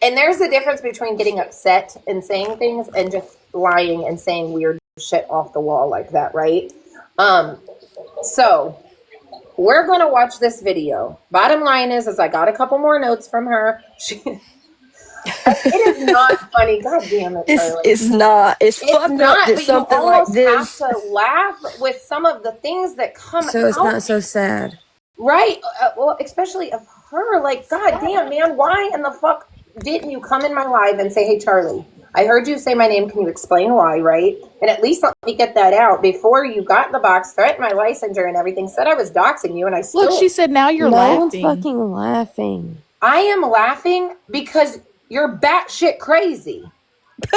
And there's a difference between getting upset and saying things and just lying and saying weird shit off the wall like that, right? So we're gonna watch this video. Bottom line is I got a couple more notes from her. It is not funny. God damn it, Charlie. It's not. It's It's fucked up not, that but you something like almost have this. to laugh with some of the things that come So it's out. not so sad. Right. Well, especially of her. Like, God damn, man, why in the fuck didn't you come in my live and say, hey, Charlie, I heard you say my name. Can you explain why, right? And at least let me get that out before you got in the box, threatened my licensure and everything, said I was doxing you, and I still... Look, she said now you're No one's laughing. fucking laughing. I am laughing because you're batshit crazy.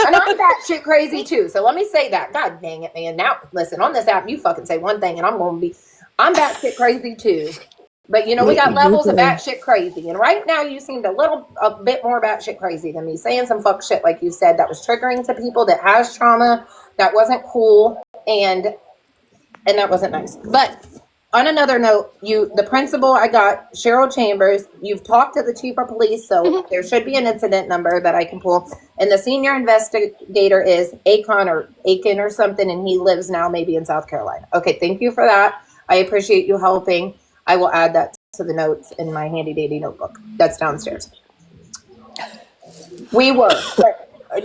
And I'm batshit crazy too. So let me say that. God dang it, man. Now, listen, on this app, you fucking say one thing and I'm batshit crazy too. But you know, we got levels of batshit crazy. And right now you seemed a bit more batshit crazy than me, saying some fuck shit like you said that was triggering to people, that has trauma, that wasn't cool, and that wasn't nice. But on another note, the principal I got, Cheryl Chambers, you've talked to the chief of police, so there should be an incident number that I can pull. And the senior investigator is Aiken or something, and he lives now maybe in South Carolina. Okay, thank you for that. I appreciate you helping. I will add that to the notes in my handy dandy notebook. That's downstairs. We were.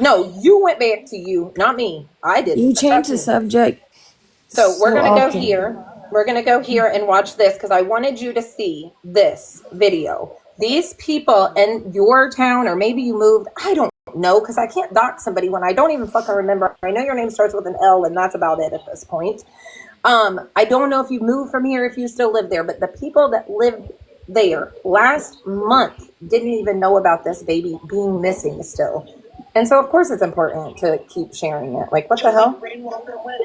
No, you went back to you, not me. I didn't. You change the subject So we're so going to go often. here. We're going to go here and watch this because I wanted you to see this video. These people in your town, or maybe you moved, I don't know, because I can't dox somebody when I don't even fucking remember. I know your name starts with an L, and that's about it at this point. I don't know if you moved from here, if you still live there, but the people that lived there last month didn't even know about this baby being missing still. And so, of course, it's important to keep sharing it. Like, what the hell?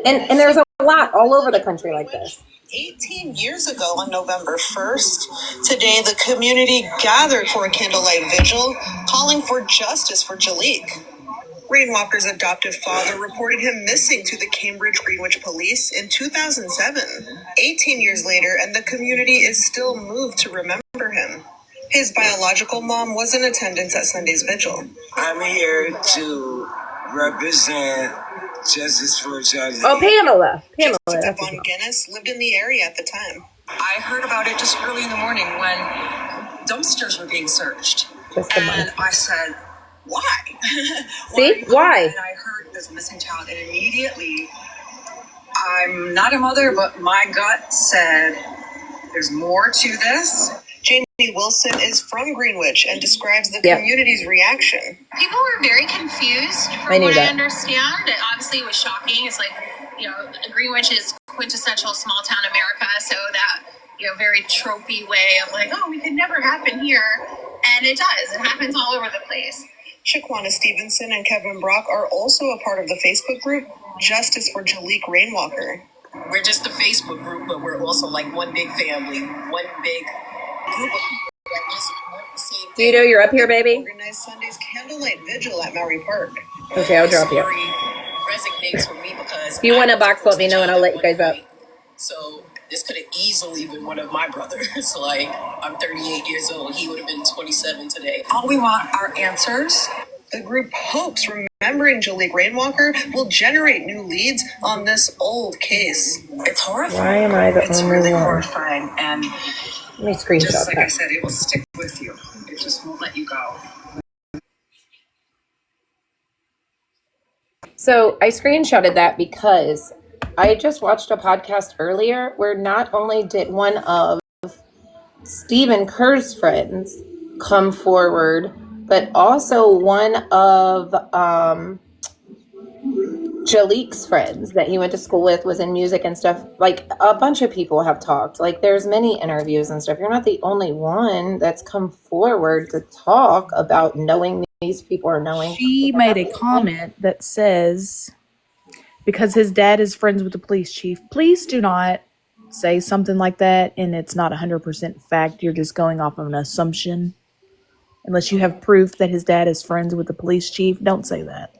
And there's a lot all over the country like this. 18 years ago on November 1st, today the community gathered for a candlelight vigil calling for justice for Chaleigh. Rainwalker's adoptive father reported him missing to the Cambridge Greenwich police in 2007. 18 years later, and the community is still moved to remember him. His biological mom was in attendance at Sunday's vigil. I'm here to represent Justice for Chaleigh. Oh, Pamela. Pamela. Jessica That's his Von name. Guinness lived in the area at the time. I heard about it just early in the morning when dumpsters were being searched. Jessica And Von. I said, why? See? Why? And I heard there's a missing child. And immediately, I'm not a mother, but my gut said, there's more to this. Jamie Wilson is from Greenwich and describes the community's reaction. People were very confused from what I understand. It obviously was shocking. It's like, Greenwich is quintessential small town America, so that, very tropey way of like, oh, we could never happen here. And it does. It happens all over the place. Shaquana Stevenson and Kevin Brock are also a part of the Facebook group Justice for Jaleigh Rainwalker. We're just a Facebook group, but we're also like one big family, one big group of people that just want the same thing. Do you know you're up here, baby? Organized Sunday's candlelight vigil at Maury Park. Okay, I'll drop you. Resonates with me because If you want a box, let me know and I'll let you guys up. So this could have easily been one of my brothers. Like, I'm 38 years old. He would have been 27 today. All we want are answers. The group hopes remembering Jaleigh Rainwalker will generate new leads on this old case. It's horrifying. Why am I the It's only really one? horrifying, and Let me screenshot just like I that. said, it will stick with you. It just won't let you go. So I screenshotted that because I just watched a podcast earlier where not only did one of Stephen Kerr's friends come forward, but also one of Jaleigh's friends that he went to school with was in music and stuff. Like, a bunch of people have talked. Like, there's many interviews and stuff. You're not the only one that's come forward to talk about knowing these people or knowing. She made a comment that says, because his dad is friends with the police chief, please do not say something like that and it's not 100% fact. You're just going off of an assumption. Unless you have proof that his dad is friends with the police chief, don't say that.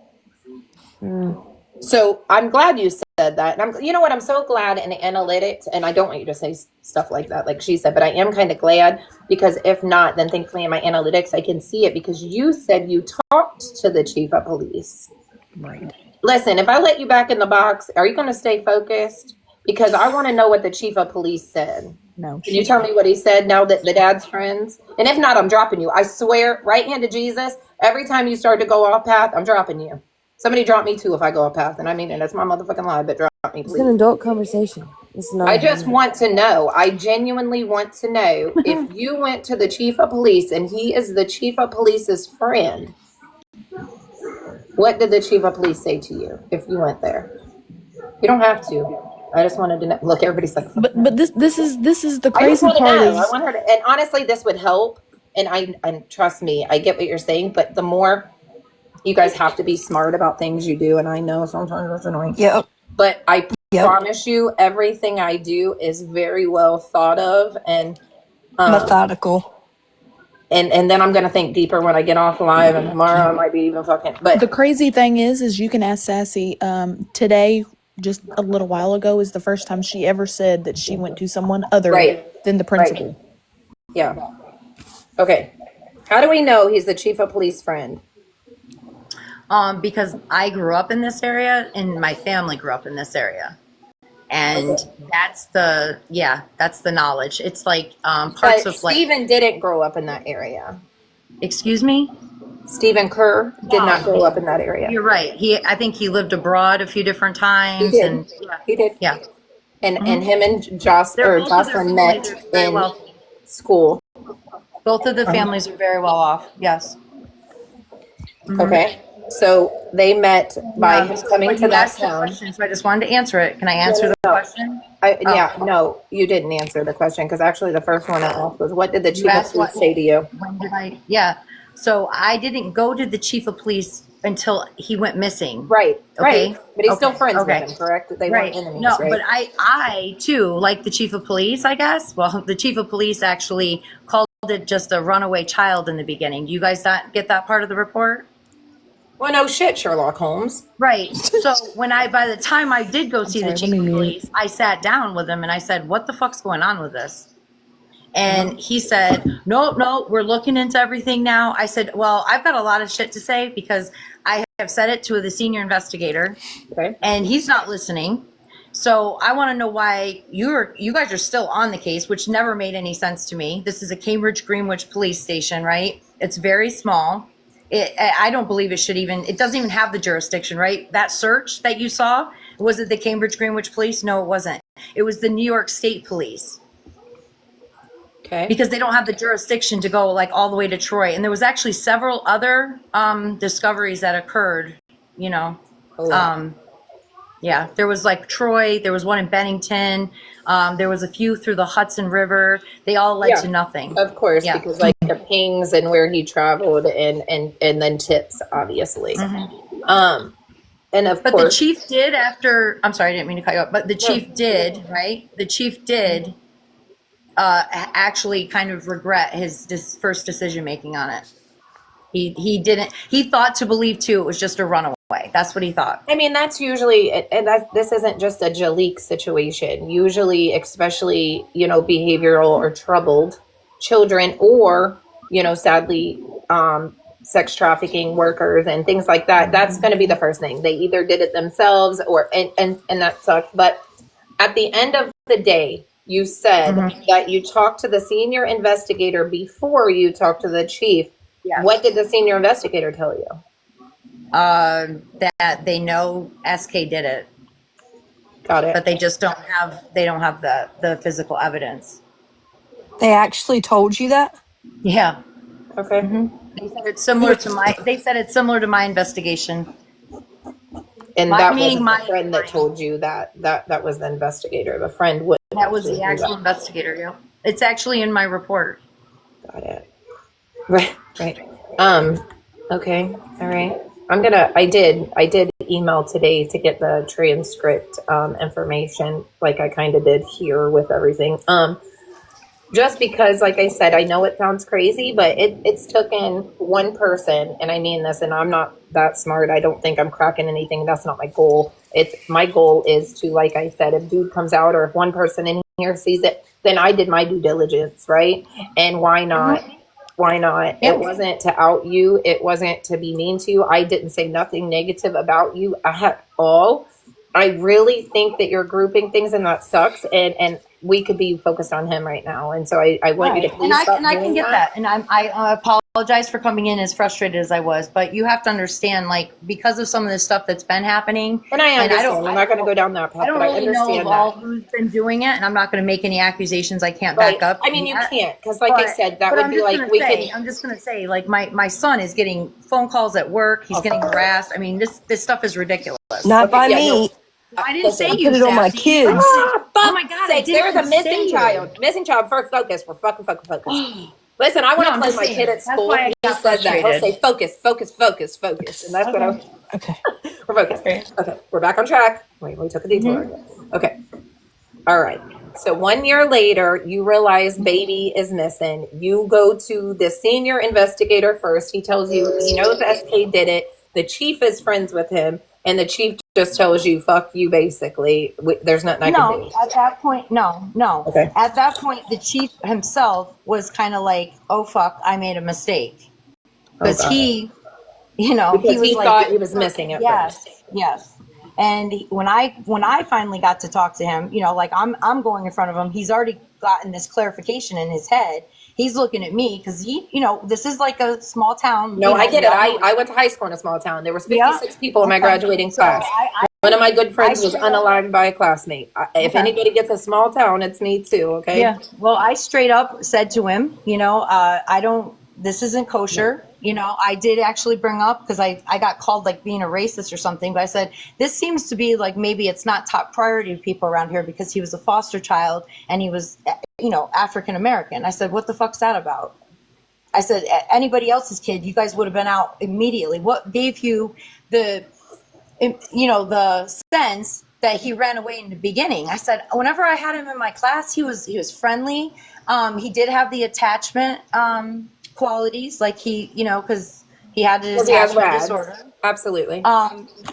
So I'm glad you said that. And you know what? I'm so glad in analytics, and I don't want you to say stuff like that, like she said, but I am kind of glad, because if not, then thankfully in my analytics, I can see it because you said you talked to the chief of police. Right. Listen, if I let you back in the box, are you going to stay focused? Because I want to know what the chief of police said. No. Can you tell me what he said now that the dad's friends? And if not, I'm dropping you. I swear, right hand to Jesus, every time you start to go off path, I'm dropping you. Somebody drop me too if I go off path. And I mean, and that's my motherfucking lie, but drop me, please. It's an adult conversation. It's not. I just want to know. I genuinely want to know if you went to the chief of police and he is the chief of police's friend. What did the chief of police say to you if you went there? You don't have to. I just wanted to know. Look, everybody's like, But this is the I just crazy want to part know. is I want her to, and honestly, this would help. And trust me, I get what you're saying, but the more you guys have to be smart about things you do, and I know sometimes it's annoying. Yep. But I promise you, everything I do is very well thought of and methodical. And then I'm gonna think deeper when I get off live, and tomorrow I might be even fucking. But the crazy thing is you can ask Sassy. Today, just a little while ago, is the first time she ever said that she went to someone other than the principal. Right. Yeah. Okay. How do we know he's the chief of police friend? Because I grew up in this area and my family grew up in this area. And that's the knowledge. It's like parts but of like. Stephen didn't grow up in that area. Excuse me? Stephen Kerr did not grow up in that area. You're right. I think he lived abroad a few different times. He did. And He did. Yeah. And him and Jocelyn met in school. Both of the families are very well off. Yes. Okay. So they met by him coming to that town. So I just wanted to answer it. Can I answer the question? No, you didn't answer the question, because actually the first one I asked was, what did the chief of police say to you? When did I? Yeah. So I didn't go to the chief of police until he went missing. Right. Okay. Right. But he's still friends with him, correct? They weren't enemies, No, right? but I too, like the chief of police, I guess. Well, the chief of police actually called it just a runaway child in the beginning. Do you guys not get that part of the report? Well, no shit, Sherlock Holmes. Right. So by the time I did go see the chief of police, I sat down with him and I said, what the fuck's going on with this? And he said, no, we're looking into everything now. I said, well, I've got a lot of shit to say because I have said it to the senior investigator, and he's not listening. So I want to know why you guys are still on the case, which never made any sense to me. This is a Cambridge Greenwich police station, right? It's very small. I don't believe it doesn't even have the jurisdiction, right? That search that you saw, was it the Cambridge Greenwich police? No, it wasn't. It was the New York State police. Okay. Because they don't have the jurisdiction to go like all the way to Troy. And there was actually several other discoveries that occurred, you know. Yeah, there was like Troy, there was one in Bennington, there was a few through the Hudson River. They all led to nothing. Of course, because like the pings and where he traveled and then tips, obviously. And of But course, the chief did I'm sorry, I didn't mean to cut you off, but the chief did, right? The chief did actually kind of regret his first decision making on it. He didn't, he thought to believe too, it was just a runaway. That's what he thought. I mean, that's usually, and this isn't just a Jaleek situation. Usually, especially, you know, behavioral or troubled children or, you know, sadly, sex trafficking workers and things like that. That's going to be the first thing. They either did it themselves or, and that sucks. But at the end of the day, you said that you talked to the senior investigator before you talked to the chief. Yes. What did the senior investigator tell you? That they know SK did it. Got it. But they just don't have the physical evidence. They actually told you that? Yeah. Okay. They said it's similar to my investigation. And that was my friend that told you that was the investigator. The friend would. That was the actual investigator. Yeah. It's actually in my report. Got it. Right. Okay. All right. I did email today to get the transcript information, like I kind of did here with everything. Just because, like I said, I know it sounds crazy, but it's taken one person, and I mean this, and I'm not that smart. I don't think I'm cracking anything. That's not my goal. My goal is to, like I said, if dude comes out or if one person in here sees it, then I did my due diligence, right? And why not? Why not? It wasn't to out you. It wasn't to be mean to you. I didn't say nothing negative about you at all. I really think that you're grouping things, and that sucks. And we could be focused on him right now. And so I want you to please stop and I can get that. And I apologize for coming in as frustrated as I was, but you have to understand, like, because of some of this stuff that's been happening. And I understand. I'm not going to go down that path. I don't really know of all who's been doing it, and I'm not going to make any accusations I can't back up. I mean, you can't, because like I said, that would be like I'm just going to say, like, my son is getting phone calls at work. He's getting harassed. I mean, this stuff is ridiculous. Not by me. I didn't say I you. put it on my kids. Oh my God! There's a missing child. Missing child. First focus. We're fucking focus. Listen, I want to play my kid at school. He says that. He'll say focus, and that's what I. Okay. We're focused. Okay, we're back on track. Wait, we took a detour. Okay. All right. So 1 year later, you realize baby is missing. You go to the senior investigator first. He tells you he knows SK did it. The chief is friends with him. And the chief just tells you, fuck you, basically. There's nothing I can do. No, at that point, no. Okay. At that point, the chief himself was kind of like, oh, fuck, I made a mistake. Because he, you know, because he was thought he was missing at first. Yes. And when I finally got to talk to him, you know, like I'm going in front of him. He's already gotten this clarification in his head. He's looking at me because he, you know, this is like a small town. No, I get it. I went to high school in a small town. There was 56 people in my graduating class. One of my good friends was unalive by a classmate. If anybody gets a small town, it's me too. Okay. Yeah. Well, I straight up said to him, you know, this isn't kosher. You know, I did actually bring up, because I got called like being a racist or something, but I said, this seems to be like, maybe it's not top priority of people around here because he was a foster child and he was, you know, African American. I said, what the fuck's that about? I said, anybody else's kid, you guys would have been out immediately. What gave you the, you know, the sense that he ran away in the beginning? I said, whenever I had him in my class, he was friendly. He did have the attachment, qualities, like he, you know, because he had an attachment disorder. Absolutely.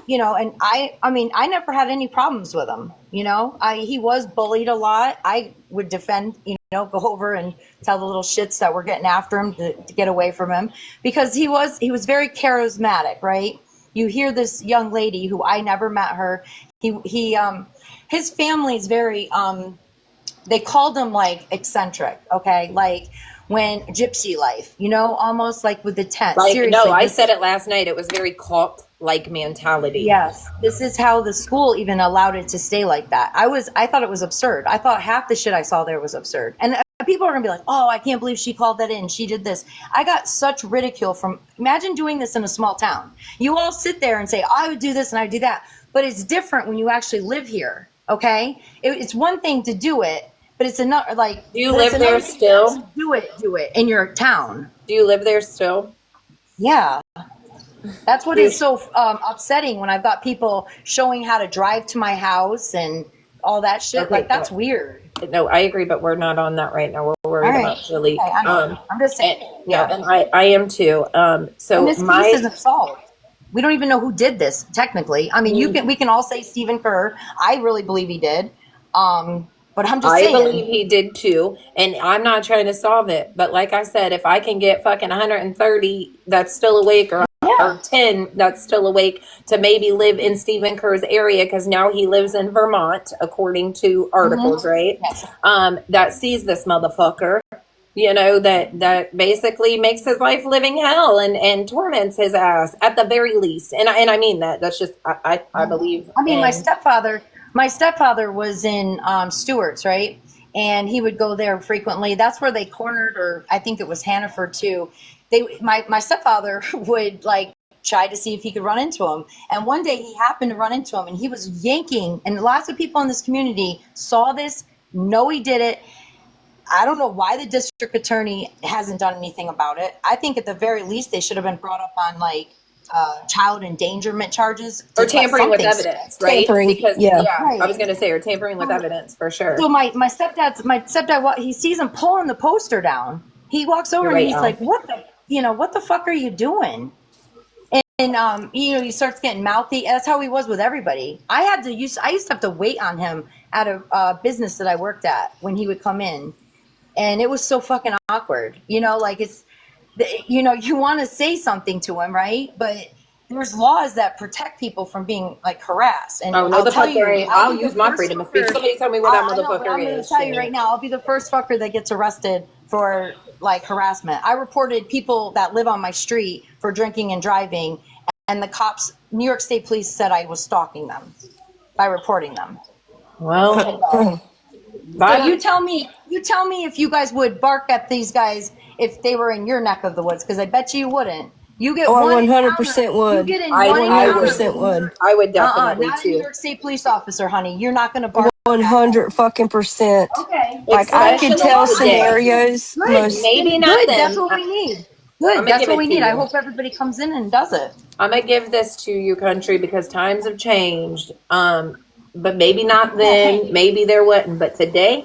You know, and I mean, I never had any problems with him. You know, he was bullied a lot. I would defend, you know, go over and tell the little shits that were getting after him to get away from him, because he was very charismatic, right? You hear this young lady who I never met her. His family's very they called him like eccentric, okay? Like when gypsy life, you know, almost like with the tent. Like, Seriously. no, I said it last night. It was very cult-like mentality. Yes. This is how the school even allowed it to stay like that. I thought it was absurd. I thought half the shit I saw there was absurd. And people are going to be like, oh, I can't believe she called that in. She did this. I got such ridicule from, imagine doing this in a small town. You all sit there and say, I would do this and I would do that. But it's different when you actually live here, okay? It's one thing to do it, but it's another, like, do you live there still? Do it in your town. Do you live there still? Yeah. That's what is so upsetting when I've got people showing how to drive to my house and all that shit. Okay, like, that's weird. No, I agree, but we're not on that right now. We're worried about Chaleigh. Okay, I'm just saying. And I am too. So and this case isn't solved. We don't even know who did this, technically. I mean, we can all say Stephen Kerr. I really believe he did. But I'm just saying. I believe he did too, and I'm not trying to solve it. But like I said, if I can get fucking 130 that's still awake, or 10 that's still awake to maybe live in Stephen Kerr's area, because now he lives in Vermont, according to articles, right? Yes. That sees this motherfucker, you know, that basically makes his life living hell and torments his ass at the very least. And I mean that. That's just I believe. I mean, my stepfather was in Stewart's, right? And he would go there frequently. That's where they cornered, or I think it was Hannaford too. My stepfather would like try to see if he could run into him. And one day he happened to run into him, and he was yanking. And lots of people in this community saw this. No, he did it. I don't know why the district attorney hasn't done anything about it. I think at the very least they should have been brought up on like child endangerment charges or tampering with evidence, right? Because Right. I was going to say, or tampering with evidence for sure. So my stepdad, he sees him pulling the poster down. He walks over You're and right, he's Al. like, what the fuck are you doing? And you know, he starts getting mouthy. That's how he was with everybody. I used to have to wait on him at a business that I worked at when he would come in. And it was so fucking awkward, you know, like you know, you want to say something to him, right? But there's laws that protect people from being like harassed. And I'll use my freedom of speech. Somebody tell me what that motherfucker I'm going to tell you right now, I'll be the first fucker that gets arrested for like harassment. I reported people that live on my street for drinking and driving, and the cops, New York State Police, said I was stalking them by reporting them. Well, so you tell me if you guys would bark at these guys if they were in your neck of the woods, because I bet you wouldn't. You get Oh, I one 100% would. You get in I one 100% would. I would definitely not a too. New York State police officer, honey. You're not going to bark. 100%. Okay. Like I could tell scenarios. Good. Maybe not. Good. Then. That's what we need. Good. That's what we need. I hope everybody comes in and does it. I'm gonna give this to you, country, because times have changed. But maybe not then. Maybe there wasn't. But today,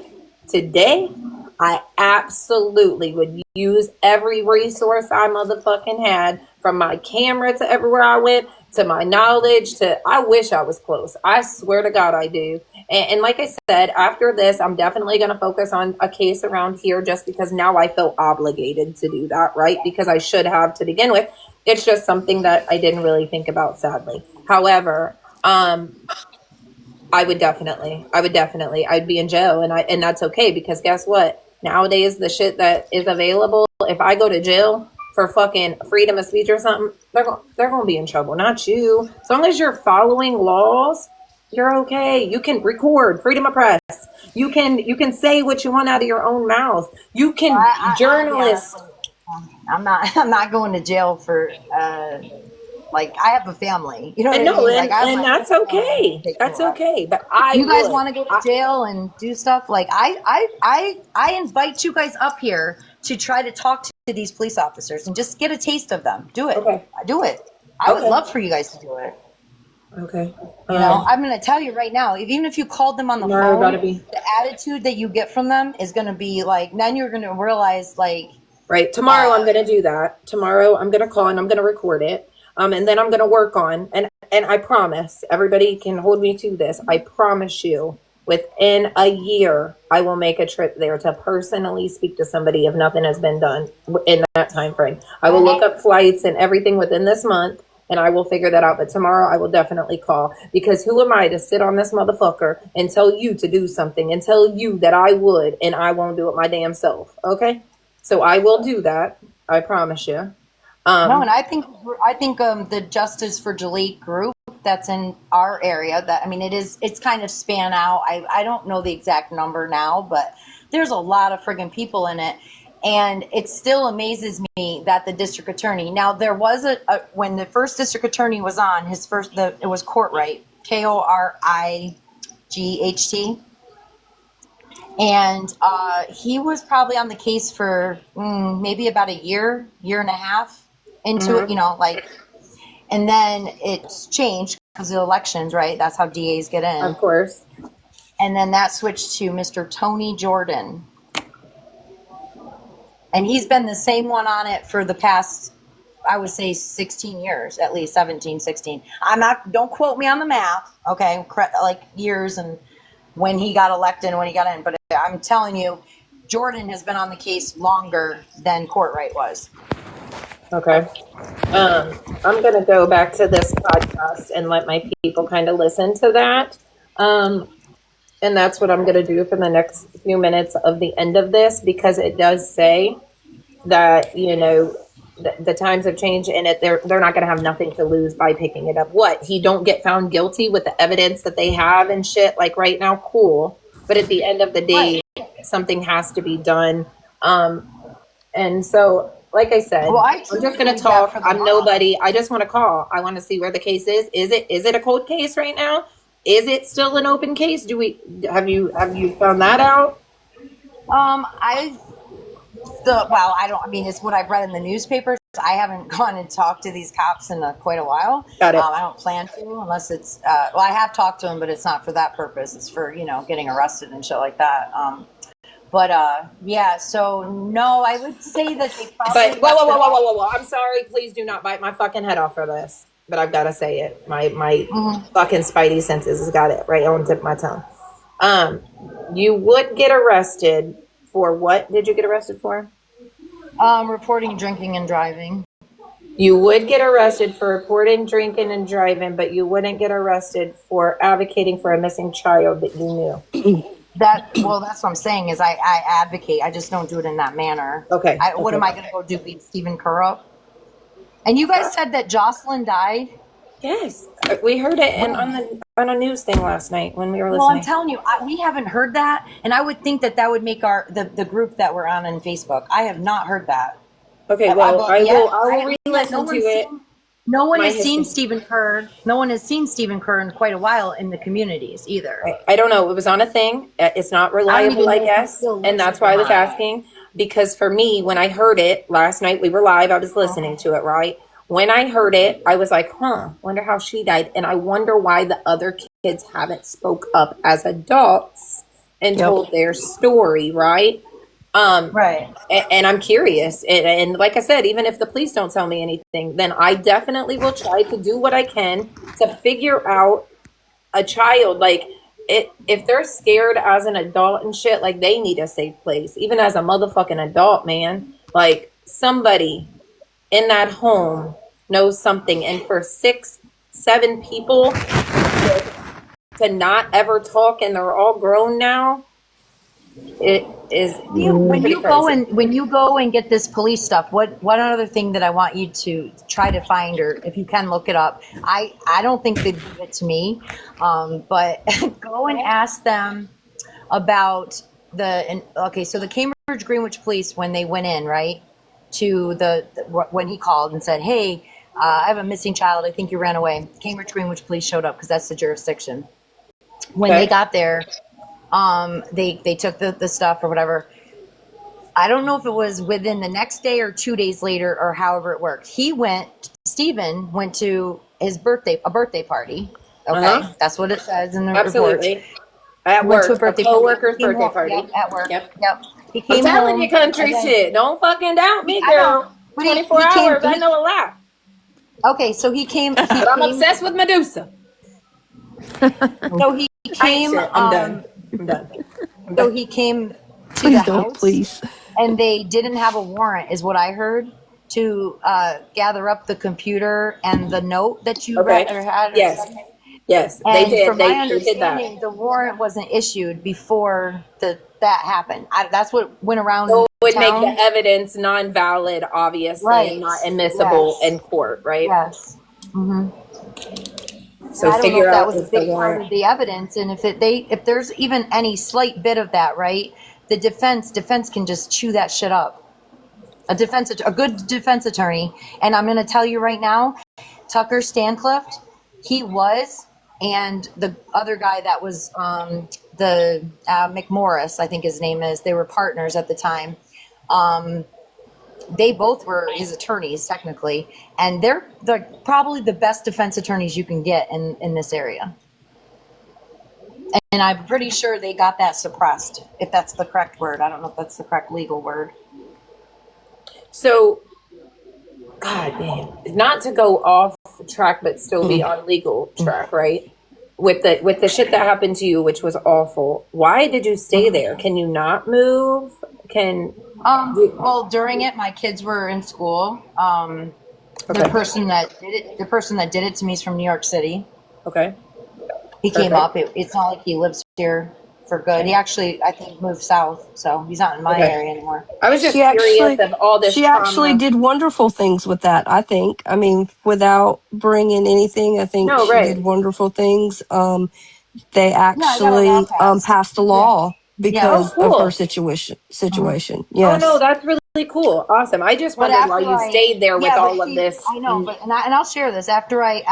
I absolutely would use every resource I motherfucking had, from my camera to everywhere I went, to my knowledge, to I wish I was close. I swear to God I do. And like I said, after this, I'm definitely going to focus on a case around here, just because now I feel obligated to do that, right? Because I should have to begin with. It's just something that I didn't really think about, sadly. However, I would definitely, I'd be in jail, and that's okay, because guess what? Nowadays, the shit that is available, if I go to jail for fucking freedom of speech or something, they're going to be in trouble, not you. As long as you're following laws, you're okay. You can record, freedom of press. You can say what you want out of your own mouth. You can journalist. I'm not going to jail for like, I have a family, you know what I mean? Like, and that's okay. That's okay. But you guys want to go to jail and do stuff, like I invite you guys up here to try to talk to these police officers and just get a taste of them. Do it. Okay. Do it. I would love for you guys to do it. Okay. You know, I'm going to tell you right now, even if you called them on the phone, the attitude that you get from them is going to be like, then you're going to realize, like, right. Tomorrow I'm going to do that. Tomorrow I'm going to call and I'm going to record it. And then I'm going to work on, and I promise, everybody can hold me to this. I promise you, within a year, I will make a trip there to personally speak to somebody if nothing has been done in that time frame. I will look up flights and everything within this month, and I will figure that out. But tomorrow I will definitely call, because who am I to sit on this motherfucker and tell you to do something and tell you that I would, and I won't do it my damn self. Okay? So I will do that. I promise you. No, and I think the Justice for Chaleigh group that's in our area, that, I mean, it's kind of span out. I don't know the exact number now, but there's a lot of friggin' people in it. And it still amazes me that the district attorney, now there was when the first district attorney was on, it was Courtright, Koright. And he was probably on the case for maybe about a year and a half into it, and then it's changed because of elections, right? That's how DAs get in. Of course. And then that switched to Mr. Tony Jordan. And he's been the same one on it for the past, I would say, 16 years, at least 17, 16. Don't quote me on the math, okay? Like years and when he got elected and when he got in. But I'm telling you, Jordan has been on the case longer than Courtright was. Okay. I'm going to go back to this podcast and let my people kind of listen to that. And that's what I'm going to do for the next few minutes of the end of this, because it does say that, the times have changed, and they're not going to have nothing to lose by picking it up. What? He don't get found guilty with the evidence that they have and shit, like right now, cool. But at the end of the day, something has to be done. And so, like I said, I'm just going to talk. I'm nobody. I just want to call. I want to see where the case is. Is it a cold case right now? Is it still an open case? Have you found that out? It's what I've read in the newspapers. I haven't gone and talked to these cops in quite a while. Got it. I don't plan to, unless it's, I have talked to them, but it's not for that purpose. It's for, getting arrested and shit like that. So no, I would say that they probably. But whoa! I'm sorry. Please do not bite my fucking head off for this. But I've got to say it. My fucking spidey senses has got it right on the tip of my tongue. You would get arrested for what? Did you get arrested for? Reporting drinking and driving. You would get arrested for reporting drinking and driving, but you wouldn't get arrested for advocating for a missing child that you knew. That's what I'm saying is I advocate. I just don't do it in that manner. Okay. What am I going to go do? Beat Stephen Kerr up? And you guys said that Jocelyn died? Yes. We heard it on a news thing last night when we were listening. Well, I'm telling you, we haven't heard that. And I would think that would make the group that we're on Facebook. I have not heard that. Okay, well, I will re-listen to it. No one has seen Stephen Kerr. No one has seen Stephen Kerr in quite a while in the communities either. I don't know. It was on a thing. It's not reliable, I guess. And that's why I was asking. Because for me, when I heard it last night, we were live. I was listening to it, right? When I heard it, I was like, wonder how she died. And I wonder why the other kids haven't spoke up as adults and told their story, right? Right. And I'm curious. And like I said, even if the police don't tell me anything, then I definitely will try to do what I can to figure out a child. Like, if they're scared as an adult and shit, like, they need a safe place. Even as a motherfucking adult, man. Like, somebody in that home knows something. And for 6, 7 people to not ever talk, and they're all grown now, it is when you go and get this police stuff, what other thing that I want you to try to find, or if you can look it up. I don't think they give it to me, but go and ask them about so the Cambridge Greenwich police, when they went in, right, to when he called and said, hey, I have a missing child, I think you ran away. Cambridge Greenwich police showed up because that's the jurisdiction. When they got there, they took the stuff or whatever. I don't know if it was within the next day or 2 days later or however it worked. Stephen went to a birthday party. Okay. That's what it says in the report. At work. To a birthday co-worker's birthday party. Yep, at work. Yep. He I'm telling you, country shit. Don't fucking doubt me, girl. 24 hours. I know a lot. Okay, so he came. He But I'm came. obsessed with Medusa. So he I ain't came. shit. I'm done. I'm done. So he came to the Please don't, house, please. and they didn't have a warrant, is what I heard, to gather up the computer and the note that you read Okay. or had. Or Yes. something. Yes. They And did. from my They did that. understanding, the warrant wasn't issued before that happened. That's what went around So it would make the town. evidence non-valid, obviously, and Right. not admissible Yes. in court, right? Yes. Mm-hmm. So And I don't know figure if that out was a if the big part warrant. of the evidence, and if there's even any slight bit of that, right? The defense can just chew that shit up. A good defense attorney, and I'm going to tell you right now, Tucker Stanclift, he was, and the other guy that was the McMorris, I think his name is. They were partners at the time. They both were his attorneys technically, and they're probably the best defense attorneys you can get in this area. And I'm pretty sure they got that suppressed, if that's the correct word. I don't know if that's the correct legal word. So, God damn, not to go off track, but still be on legal track, right? With the shit that happened to you, which was awful. Why did you stay there? Can you not move? Well, during it, my kids were in school. The person that did it to me is from New York City. Okay. He came up. It's not like he lives here for good. He actually, I think, moved south, so he's not in my area anymore. I was just She curious of all this she trauma. actually did wonderful things with that, I think. I mean, without bringing anything, I think No, she right. did wonderful things. They I got a actually law passed. passed a law because Oh, of cool. her situation. Oh Yes. no, that's really cool. Awesome. I just But wondered why after you stayed there with all of see, this. I know, but and I'll share this after I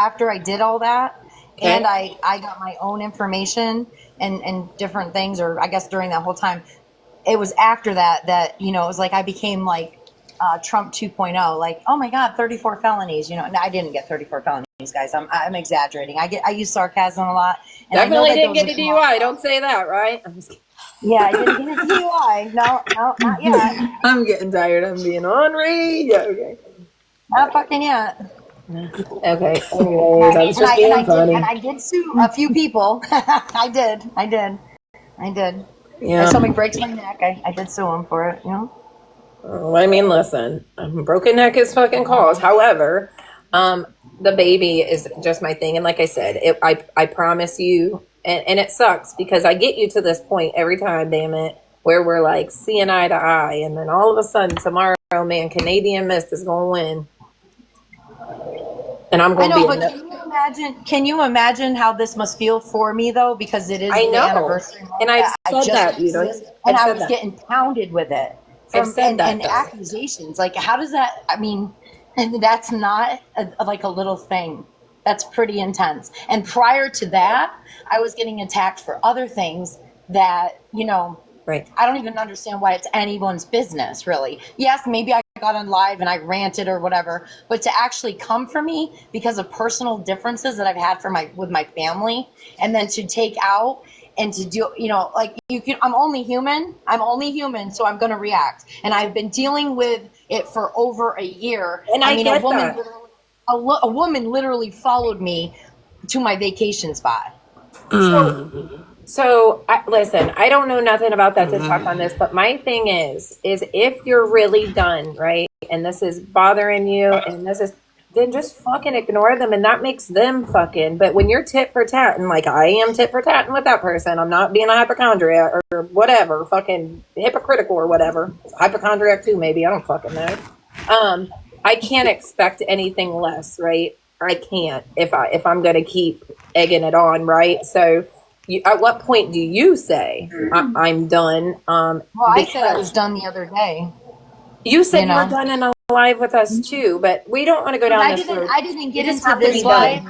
did all that, Okay. and I got my own information and different things, or I guess during that whole time, it was after that it was like I became like Trump 2.0, like, oh my God, 34 felonies, and I didn't get 34 felonies, guys. I'm exaggerating. I use sarcasm a lot, and Definitely I know that didn't those get are a small. DUI. Don't say that, right? I'm just kidding. Yeah, I didn't get a DUI. No, not yet. I'm getting tired of being ornery. Yeah, okay. Not fucking yet. Okay. Anyways, I was just being funny. I did sue a few people. I did. Yeah. If somebody breaks my neck, I did sue them for it. Well, I mean, listen, broken neck is fucking cause. However, the baby is just my thing, and like I said, I promise you, and it sucks because I get you to this point every time, damn it, where we're like seeing eye to eye, and then all of a sudden tomorrow, man, Canadian Mist is gonna win, and I'm gonna I know, be. but can you imagine how this must feel for me though? Because it is I the know, anniversary month and I've that said that, you know, and I've I said was that. getting pounded with it I've said that, and though. accusations. Like, how does that? I mean, and that's not like a little thing. That's pretty intense. And prior to that, I was getting attacked for other things that Right. I don't even understand why it's anyone's business, really. Yes, maybe I got on live and I ranted or whatever, but to actually come for me because of personal differences that I've had with my family, and then to take out and to do, like I'm only human, so I'm going to react. And I've been dealing with it for over a year. And I get that. A woman literally followed me to my vacation spot. So listen, I don't know nothing about that to talk on this, but my thing is if you're really done, right, and this is bothering you, and then just fucking ignore them, and that makes them fucking. But when you're tit for tat, and like I am tit for tatting with that person, I'm not being a hypochondriac or whatever, fucking hypocritical or whatever, hypochondriac too, maybe, I don't fucking know. I can't expect anything less, right? I can't if I'm gonna keep egging it on, right? So. At what point do you say I'm done? Well, I said I was done the other day. You said you were done and alive with us too, but we don't want to go down this road. I didn't get into this live.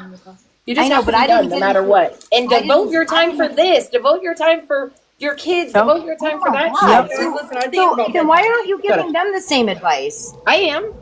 You just have to be done no matter what. And devote your time for this. Devote your time for your kids. Devote your time for that shit. So, Listen, I think about then why aren't you giving them the same advice? I am.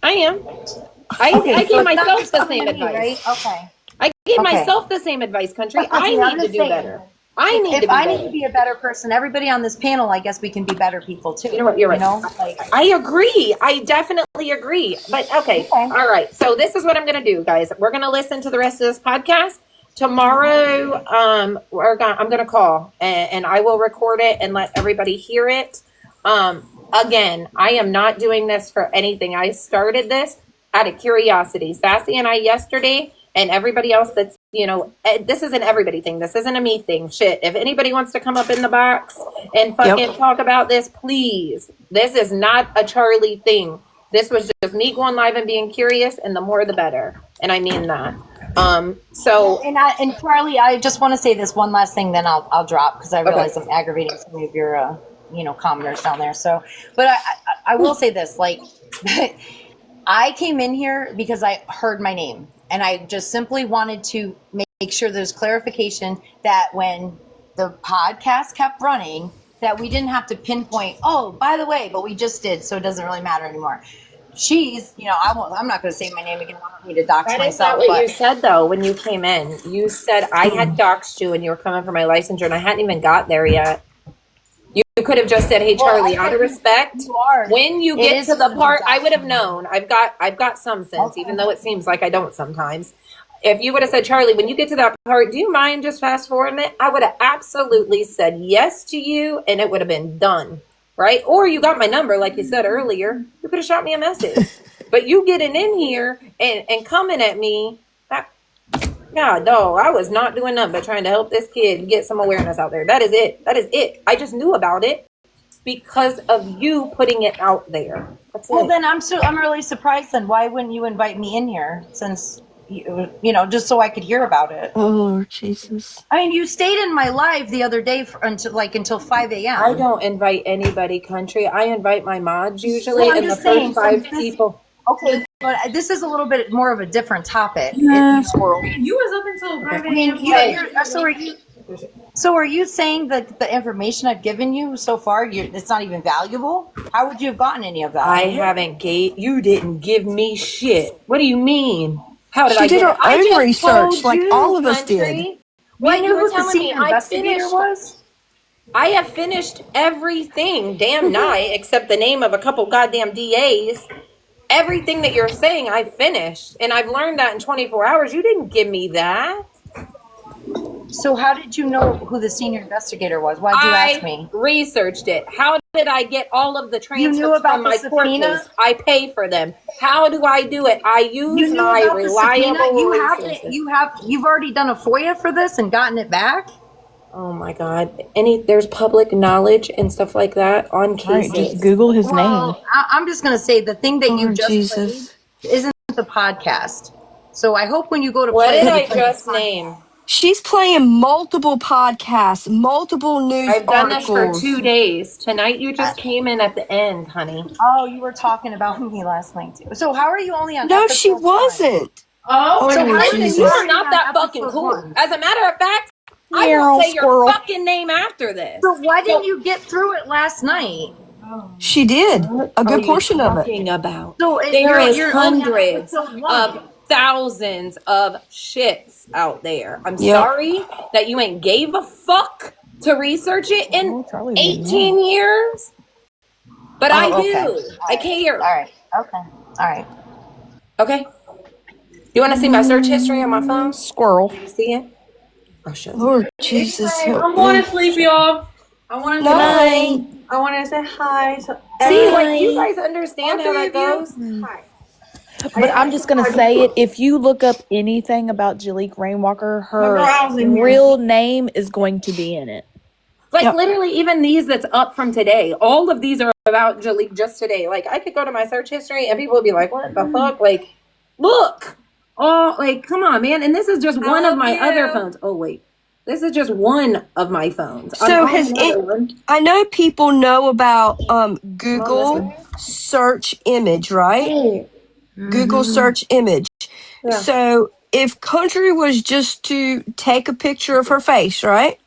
I gave myself the same advice. Right? Okay. I gave myself the same advice, country. I need to do better. I need to If be I need better. to be a better person, everybody on this panel, I guess we can be better people too. You know what? You're right. Like, I agree. I definitely agree. But okay. All right. So this is what I'm going to do, guys. We're going to listen to the rest of this podcast. Tomorrow, I'm going to call and I will record it and let everybody hear it. Again, I am not doing this for anything. I started this out of curiosity. Sassy and I yesterday, and everybody else that's, this isn't everybody thing. This isn't a me thing. Shit. If anybody wants to come up in the box and fucking talk about this, please. This is not a Charlie thing. This was just me going live and being curious, and the more the better. And I mean that. And Charlie, I just want to say this one last thing, then I'll drop, because I realize I'm aggravating some of your commenters down there. So, but I will say this, like, I came in here because I heard my name, and I just simply wanted to make sure there's clarification that when the podcast kept running, that we didn't have to pinpoint, oh, by the way, but we just did, so it doesn't really matter anymore. She's, I'm not going to say my name again. I don't need to dox That myself. is not what you said, though, when you came in. You said I had doxed you and you were coming for my licensure, and I hadn't even got there yet. You could have just said, "Hey, Charlie, out of respect, when you get to the part, I would have known. I've got some sense, even though it seems like I don't sometimes. If you would have said, Charlie, when you get to that part, do you mind just fast forwarding it? I would have absolutely said yes to you, and it would have been done, right? Or you got my number, like you said earlier. You could have shot me a message. But you getting in here and coming at me, God, no, I was not doing nothing but trying to help this kid get some awareness out there. That is it. That is it. I just knew about it because of you putting it out there. That's Well, it. then I'm really surprised. Then why wouldn't you invite me in here? Since just so I could hear about it. Oh, Lord Jesus. I mean, you stayed in my live the other day until 5 a.m. I don't invite anybody, country. I invite my mods usually, Well, I'm and the just saying, first 5 this- people. Okay, but this is a little bit more of a different topic. Squirrel. You was up until 5 a.m. So are you saying that the information I've given you so far, it's not even valuable? How would you have gotten any of that? I haven't you didn't give me shit. What do you mean? How did She I did get her it? I own just research, told like you, all of us country. did. What You you knew were who the telling me, senior I investigator finished. was? I have finished everything, damn nigh, except the name of a couple goddamn DAs. Everything that you're saying, I finished. And I've learned that in 24 hours. You didn't give me that. So how did you know who the senior investigator was? Why did you ask me? I researched it. How did I get all of the transcripts knew about from my the court subpoena? case? I pay for them. How do I do it? I use my reliable resources. You've already done a FOIA for this and gotten it back? Oh my God. There's public knowledge and stuff like that on cases. Right, just Google his name. I'm just going to say the thing that you just Jesus. played isn't the podcast. So I hope when you go to What play did it, I you play just the podcast. name? She's playing multiple podcasts, multiple news I've done this for articles. 2 days. Tonight you just came in at the end, honey. Oh, you were talking about me last night too. So how are you only on No, episode she 1? wasn't. Oh, Oh, listen, Jesus. you are not that fucking cool. As a matter of fact, I will say your fucking name after this. So why didn't you get through it last night? She did. A good portion of it. Talking about So there is you're only on hundreds episode 1. of thousands of shits out there. I'm Yep. sorry that you ain't gave a fuck to research it in 18 years, but I do. I care. All right. Okay. All right. Okay. You want to see my search history on my phone? Squirrel. You see it? Oh shit. Lord Jesus. help I'm going me. to sleep, y'all. I want to Night. I want to say hi to See, like you guys understand how that goes? Hi. But I'm just gonna say it. If you look up anything about Jaleek Rainwalker, her real name is going to be in it. Like literally, even these that's up from today, all of these are about Jaleek just today. Like I could go to my search history and people would be like, "What the fuck?" Like, look, come on, man. And this is just one of my other phones. Oh wait, this is just one of my phones. So I know people know about Google search image, right? Google search image. Yeah. So if Country was just to take a picture of her face, right?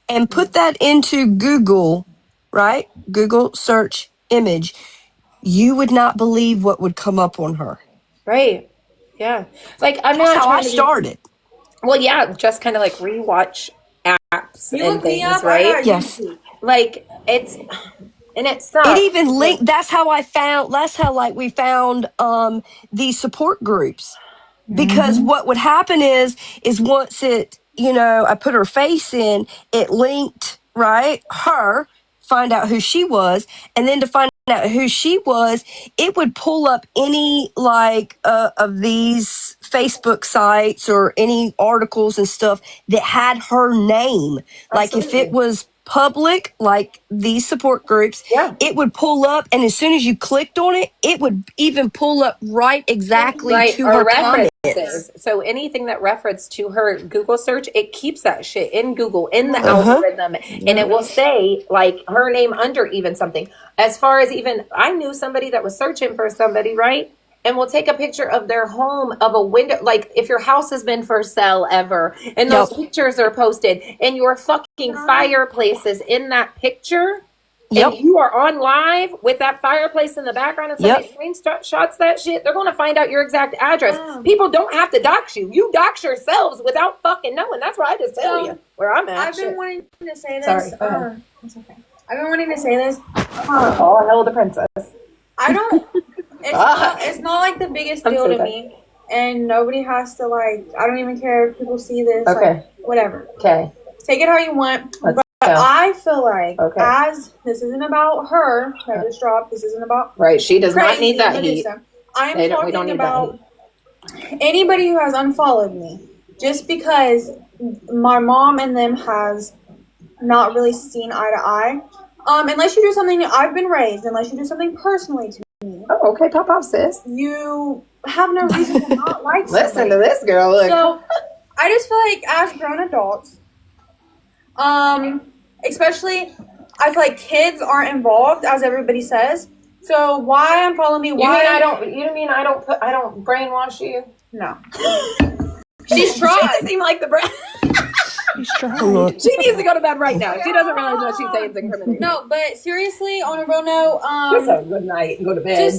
And put that into Google, right? Google search image, you would not believe what would come up on her. Right. Yeah. Like I'm That's not how I trying to be- started. Well, yeah, just kind of like rewatch apps You and look me things, up, I got right? Yes. YouTube. Like it's, and it It sucks. even linked. That's how like we found these support groups, because what would happen is once it, I put her face in, it linked, right, her, find out who she was, and then to find out who she was, it would pull up any like of these Facebook sites or any articles and stuff that had her name. Like if it was public, like these support groups, it would pull up, and as soon as you clicked on it, it would even pull up right exactly Right, to or her comments. references. So anything that referenced to her Google search, it keeps that shit in Google, in the Uh-huh. algorithm, and it will say like her name under even something. As far as even, I knew somebody that was searching for somebody, right? And we'll take a picture of their home, of a window, like if your house has been for sale ever, and those pictures are posted, and your fucking fireplace is in that picture. And you are on live with that fireplace in the background, and somebody screenshots that shit, they're going to find out your exact address. People don't have to dox you. You dox yourselves without fucking knowing. That's why I just tell you where I'm at. I've been wanting to say this. Sorry, go ahead. It's okay. I've been wanting to say this. Oh, hell, the princess. I don't. It's not like the biggest deal to me, and nobody has to like. I don't even care if people see this. Okay. Like, whatever. Okay. Take it how you want. Let's But go. I feel like as this isn't about her that just dropped. This isn't about She does not need that Medusa. heat. I'm We talking don't need about anybody who has unfollowed me just because my mom and them has not really seen eye to eye. Unless you do something, I've been raised, unless you do something personally to me. Oh, okay, pop off, sis. You have no reason to not like somebody. Listen to this girl, look. So, I just feel like as grown adults, especially, I feel like kids aren't involved, as everybody says. So why unfollow me? Why You mean I don't brainwash you? No. She's trying. She doesn't seem like the brain. She's trying. She needs to go to bed right now. She doesn't realize what she's saying is incriminating. No, but seriously, on a real note, just a good night and go to bed.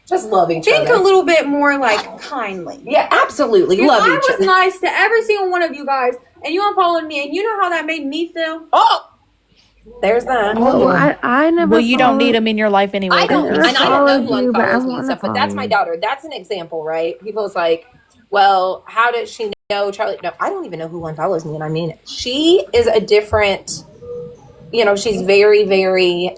Just love each other. Think a little bit more like kindly. Yeah, absolutely. Love each other. I was nice to every single one of you guys, and you unfollowed me, and you know how that made me feel. Oh, there's that. Well, I never. Well, you don't need them in your life anyway. I don't know who unfollows me wanna and stuff, but follow that's my you. daughter. That's an example, right? People's like, well, how did she know Charlie? No, I don't even know who unfollows me, and I mean it. She is a different. She's very, very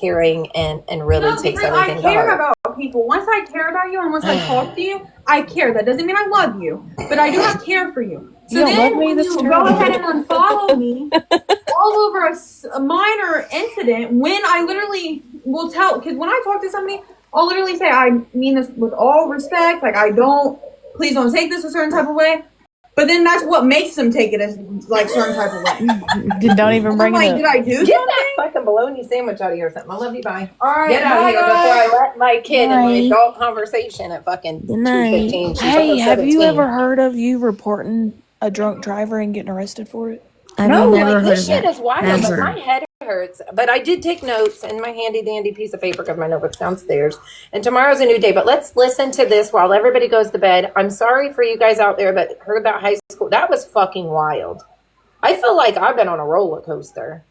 caring and really takes everything to I care heart. about people. Once I care about you and once I talk to you, I care. That doesn't mean I love you, but I do have care for you. So You don't then love me? when That's you terrible. go ahead and unfollow me all over a minor incident, when I literally will tell, because when I talk to somebody, I'll literally say, I mean this with all respect. Like, please don't take this a certain type of way. But then that's what makes them take it as like certain type of way. Don't even bring I'm it like, up. did I do Get something? that fucking bologna sandwich out of here or something. I love you. Bye. All right, Get out of here before I let my kid in my Bye. adult conversation at fucking 2:15. She's Hey, almost have you 17. ever heard of you reporting a drunk driver and getting arrested for it? I've No, never like heard this of shit that. is wild, but my head hurts. But I did take notes in my handy dandy piece of paper because my notebook's downstairs. And tomorrow's a new day. But let's listen to this while everybody goes to bed. I'm sorry for you guys out there that heard that high school. That was fucking wild. I feel like I've been on a roller coaster.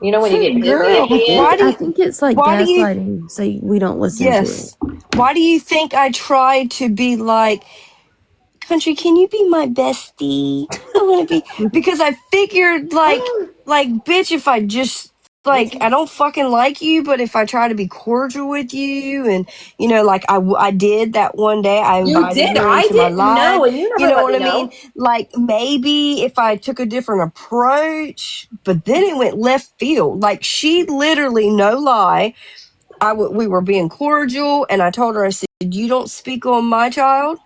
You know when you get busy at the end? I think it's like gaslighting, so we don't listen to it. Why do you think I tried to be like, Country, can you be my bestie? I want to be, because I figured like, bitch, if I just, like, I don't fucking like you, but if I try to be cordial with you and, like I did that one day, I invited her into my life. know, and you never You know let what me I mean? Like, maybe if I took a different approach, but then it went left field. Like, she literally, no lie, we were being cordial, and I told her, I said, you don't speak on my child.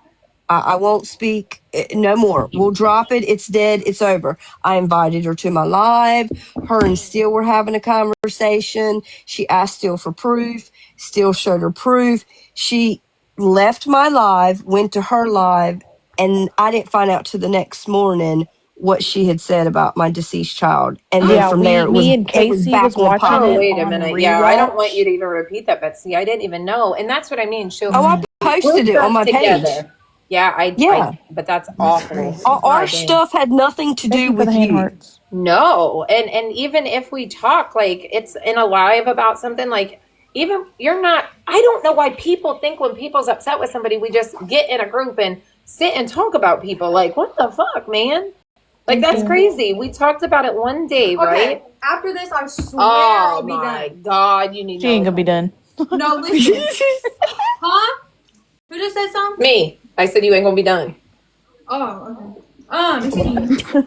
I won't speak no more. We'll drop it. It's dead. It's over. I invited her to my live. Her and Steele were having a conversation. She asked Steele for proof. Steele showed her proof. She left my live, went to her live, and I didn't find out till the next morning what she had said about my deceased child. And then from there, it was back on Oh, pop. wait a minute. Yeah, I don't want you to even repeat that, Betsy. I didn't even know. And that's what I mean. I posted it on my page. Yeah, Yeah. but that's awful. Our stuff had nothing to do with you. No. And even if we talk, like, it's in a live about something, like, even you're not, I don't know why people think when people's upset with somebody, we just get in a group and sit and talk about people. Like, what the fuck, man? Like, that's crazy. We talked about it one day, right? After this, I swear Oh I'll be my done. God, you need She ain't gonna be done. No, listen. Huh? Who just said something? Me. I said you ain't gonna be done. Oh, okay.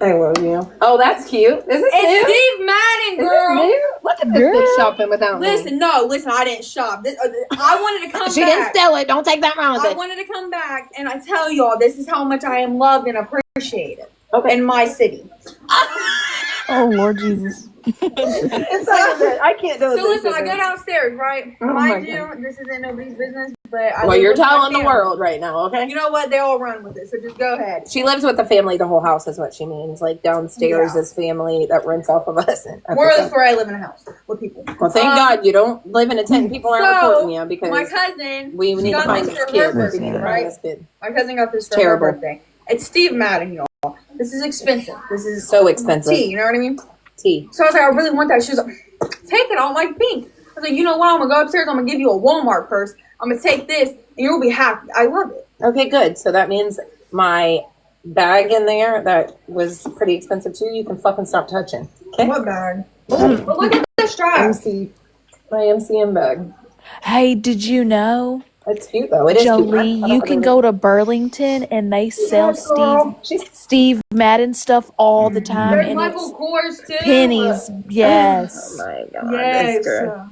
I love you. Oh, that's cute. Is this new? It's Steve Madden, girl. Is this new? Look at this bitch shopping without me. Listen, I didn't shop. I wanted to come She back. didn't steal it. Don't take that wrong with I it. wanted to come back, and I tell y'all, this is how much I am loved and appreciated in my city. Oh Lord Jesus. It's like I can't do it. So listen, I go downstairs, right? Oh my Mind you, this isn't nobody's business, but Well, you're telling the world right now, okay? You know what? They all run with it, so just go ahead. She lives with the family. The whole house is what she means. Like downstairs is family that rents off of us. More or less where I live in a house with people. Well, thank God you don't live in a tent. People aren't reporting you because my cousin, we need to find this kid. Birthday, We need to right? find this kid. My cousin got this for Terrible. her birthday. It's Steve Madden, y'all. This is expensive. This is So expensive. tea. You know what I mean? Tea. So I was like, I really want that. She was like, take it. I don't like pink. I was like, you know what? I'm gonna go upstairs. I'm gonna give you a Walmart purse. I'm gonna take this, and you'll be happy. I love it. Okay, good. So that means my bag in there that was pretty expensive too. You can fucking stop touching. Okay. What bag? But look at the straps. My MCM bag. Hey, did you know? It's cute though. It is Jolie, cute. you can go to Burlington and they sell Steve Madden stuff all the time, There's and Michael it's Kors too. pennies. Yes. Oh my God. Yes. This girl.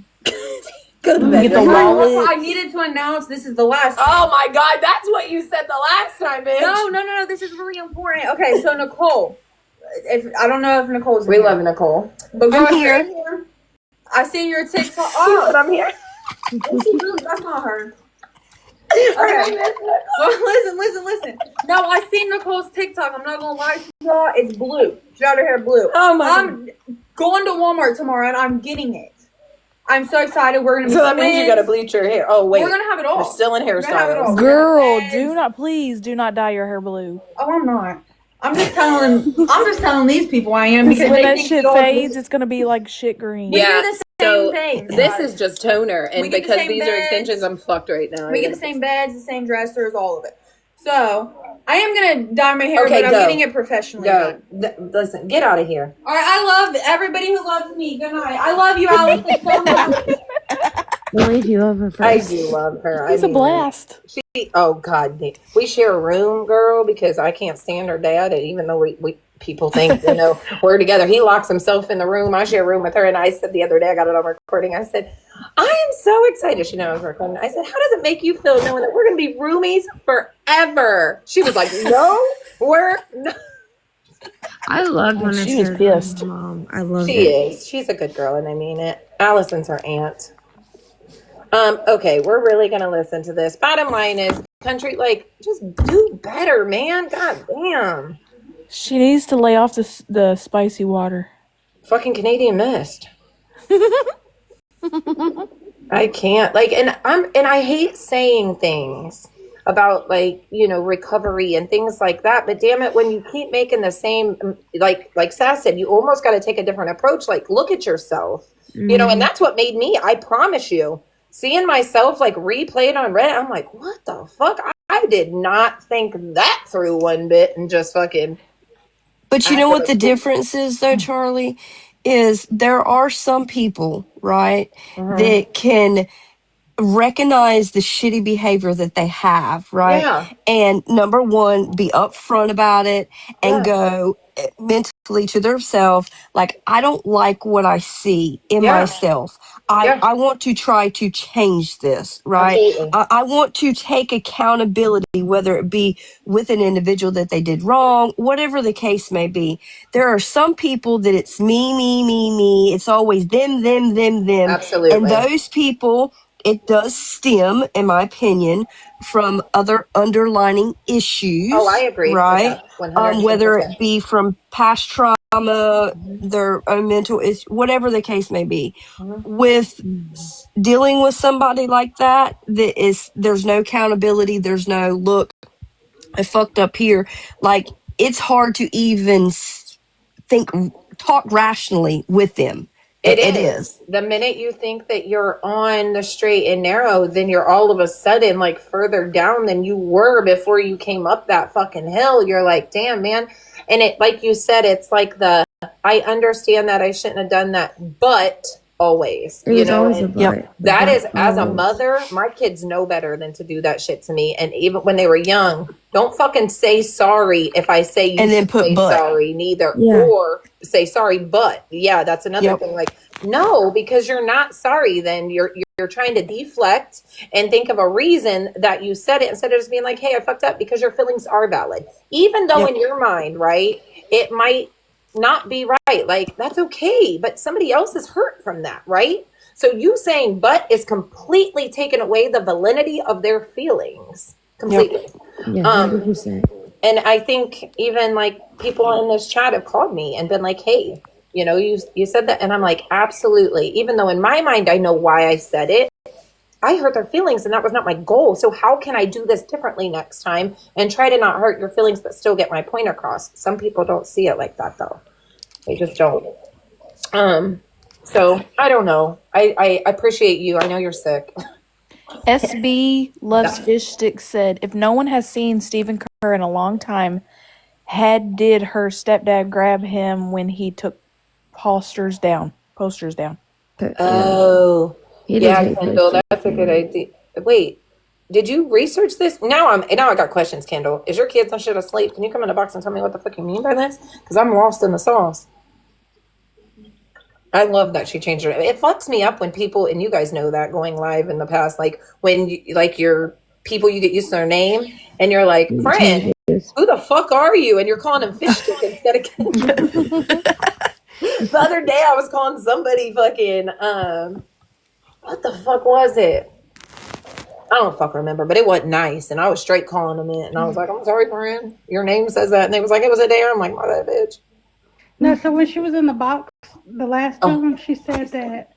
Get the wallet. I needed to announce this is the last. Oh my God, that's what you said the last time, bitch. No. This is really important. Okay, so Nicole, I don't know if Nicole's. We love Nicole. But I'm here. I seen your TikTok. Oh, but I'm here. That's not her. Okay. Well, listen. No, I seen Nicole's TikTok. I'm not gonna lie to y'all. It's blue. She got her hair blue. Oh my. I'm going to Walmart tomorrow and I'm getting it. I'm so excited. We're gonna be So that means you gotta bleach your hair. Oh wait. We're gonna have it all. We're still in hairstyles. Girl, please do not dye your hair blue. Oh, I'm not. I'm just telling these people I am Because because when they that think shit y'all- fades, it's gonna be like shit green. We do the same thing. This is just toner, and We get the because same these are beds. extensions, I'm fucked right now. We get the same beds, the same dressers, all of it. So I am gonna dye my hair, Okay, but I'm go. getting it professionally Go. done. Listen, get out of here. All right, I love everybody who loves me. Good night. I love you, Alex, so much. Believe you love her first. I do love her. He's a blast. Oh God, we share a room, girl, because I can't stand her dad. And even though we people think we're together, he locks himself in the room. I share a room with her, and I said the other day, I got it on recording. I said, I am so excited. She knows I was recording. I said, how does it make you feel knowing that we're gonna be roomies forever? She was like, no, we're not. I loved when I She was shared pissed. with my mom. I loved She it. is. She's a good girl, and I mean it. Allison's her aunt. Okay, we're really gonna listen to this. Bottom line is, country, like, just do better, man. God damn. She needs to lay off the spicy water. Fucking Canadian Mist. I can't. Like, and I hate saying things about, like, recovery and things like that, but damn it, when you keep making the same, like Sass said, you almost got to take a different approach. Like, look at yourself, and that's what made me, I promise you, seeing myself like replayed on Reddit, I'm like, what the fuck? I did not think that through one bit and just fucking. But you know what the difference is, though, Charlie? Is there are some people, right, that can recognize the shitty behavior that they have, right? Yeah. And number one, be upfront about it and go mentally to themselves, like, I don't like what I see in myself. I want to try to change this, right? I want to take accountability, whether it be with an individual that they did wrong, whatever the case may be. There are some people that it's me. It's always them. Absolutely. And those people, it does stem, in my opinion, from other underlining issues. Oh, I agree. Right? Yeah, 110%. Whether it be from past trauma, their own mental issue, whatever the case may be. With dealing with somebody like that, there's no accountability. There's no, look, I fucked up here. Like, it's hard to even talk rationally with them. It It is. is. The minute you think that you're on the straight and narrow, then you're all of a sudden like further down than you were before you came up that fucking hill. You're like, damn, man. And it, like you said, it's like I understand that I shouldn't have done that, but always, It was always a but. That is, as a Always. mother, my kids know better than to do that shit to me. And even when they were young, don't fucking say sorry if I say you And then should put say but. sorry, neither. Yeah. Or say sorry, but. Yeah, that's another thing. Like, no, because you're not sorry, then you're trying to deflect and think of a reason that you said it instead of just being like, hey, I fucked up, because your feelings are valid. Even though in your mind, right, it might not be right. Like, that's okay, but somebody else is hurt from that, right? So you saying but is completely taking away the validity of their feelings. Completely. Yeah, 100%. And I think even like people in this chat have called me and been like, hey, you know, you said that. And I'm like, absolutely. Even though in my mind, I know why I said it. I hurt their feelings and that was not my goal. So how can I do this differently next time and try to not hurt your feelings, but still get my point across? Some people don't see it like that though. They just don't. So I don't know. I appreciate you. I know you're sick. SB Loves Fish Sticks said, if no one has seen Stephen Kerr in a long time, did her stepdad grab him when he took posters down? Oh, He did yeah, take Kendall, posters that's a good down. idea. Wait, did you research this? Now I got questions, Kendall. Is your kids and shit asleep? Can you come in the box and tell me what the fuck you mean by this? Because I'm lost in the sauce. I love that she changed her. It fucks me up when people, and you guys know that going live in the past, like when you, like your people, you get used to their name and you're like, friend, who the fuck are you? And you're calling them fish stick instead of The other day I was calling somebody fucking, what the fuck was it? I don't fuck remember, but it wasn't nice. And I was straight calling them in. And I was like, I'm sorry, friend. Your name says that. And they was like, it was a dare. I'm like, my bad, bitch. No, so when she was in the box the last time, she said that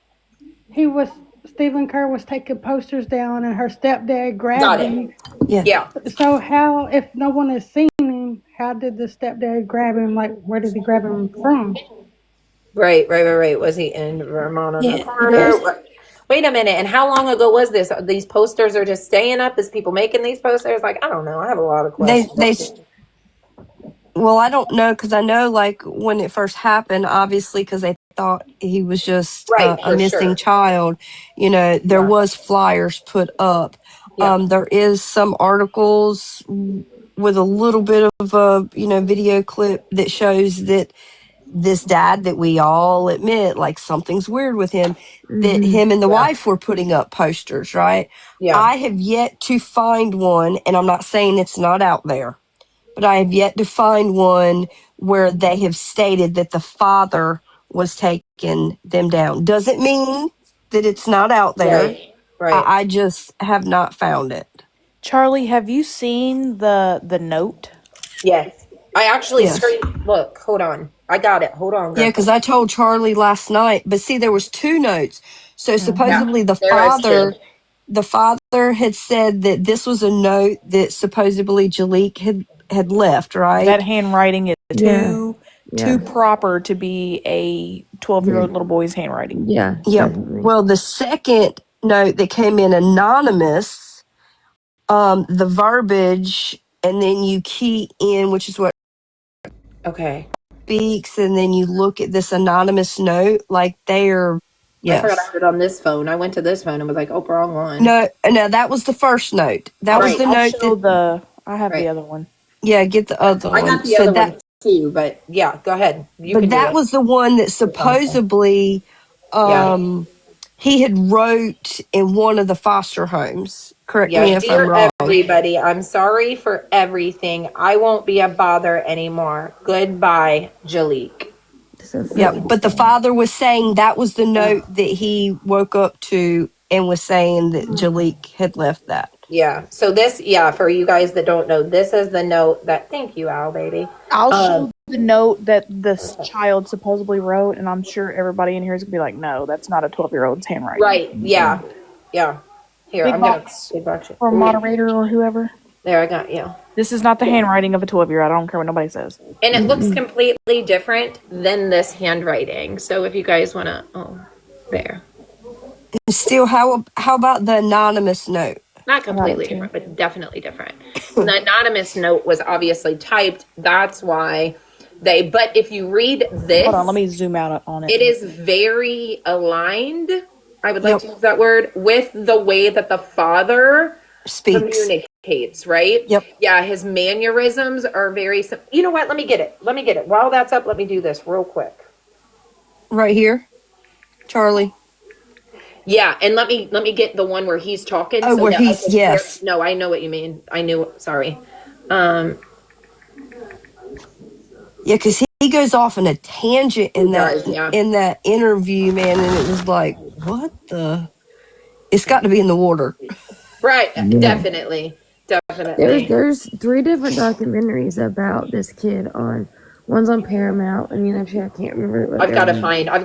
Stephen Kerr was taking posters down and her stepdad grabbed him. Yeah. So how, if no one has seen him, how did the stepdad grab him? Like, where did he grab him from? Right. Was he in Vermont on the Yeah, corner? Wait a minute. And how long ago was this? These posters are just staying up? Is people making these posters? Like, I don't know. I have a lot of questions. Well, I don't know, because I know, like, when it first happened, obviously, because they thought he was just a missing child, you know, there was flyers put up. There is some articles with a little bit of a, video clip that shows that this dad, that we all admit, like, something's weird with him, that him and the wife were putting up posters, right? Yeah. I have yet to find one, and I'm not saying it's not out there, but I have yet to find one where they have stated that the father was taking them down. Doesn't mean that it's not out there. Right. I just have not found it. Charlie, have you seen the note? Yes. I actually Yes. look, hold on. I got it. Hold on. Yeah, because I told Charlie last night, but see, there was two notes. So supposedly the father had said that this was a note that supposedly Jaleek had left, right? That handwriting is too proper to be a 12-year-old little boy's handwriting. Yeah. Well, the second note that came in anonymous, the verbiage, and then you key in, which is what speaks, and then you look at this anonymous note, like they're I forgot I had it on this phone. I went to this phone and was like, oh, wrong one. No, that was the first note. That was the note that I have the other one. Yeah, get the other one. I got the other one too, but yeah, go ahead. But that was the one that supposedly he had wrote in one of the foster homes. Correct me if I'm wrong. Everybody, I'm sorry for everything. I won't be a bother anymore. Goodbye, Jaleek. Yeah, but the father was saying that was the note that he woke up to and was saying that Jaleek had left that. Yeah. So this, for you guys that don't know, this is the note that, thank you, Al, baby. I'll show the note that this child supposedly wrote, and I'm sure everybody in here is going to be like, no, that's not a 12-year-old's handwriting. Right. Yeah. Here, Big I'm going box to or moderator or whoever. There, I got you. This is not the handwriting of a 12-year-old. I don't care what nobody says. And it looks completely different than this handwriting. So if you guys want to, there. Still, how about the anonymous note? Not completely different, but definitely different. The anonymous note was obviously typed. That's why but if you read this. Hold on, let me zoom out on it. It is very aligned, I would like to use that word, with the way that the father communicates, right? Yep. Yeah, his mannerisms are very, you know what? Let me get it. While that's up, let me do this real quick. Right here, Charlie. Yeah, and let me get the one where he's talking. Oh, where he's, yes. No, I know what you mean. Sorry. Yeah, because he goes off on a tangent in that interview, man, and it was like, what the? It's got to be in the water. Right, Yeah. definitely. There's 3 different documentaries about this kid on. One's on Paramount, and actually I can't remember. I've got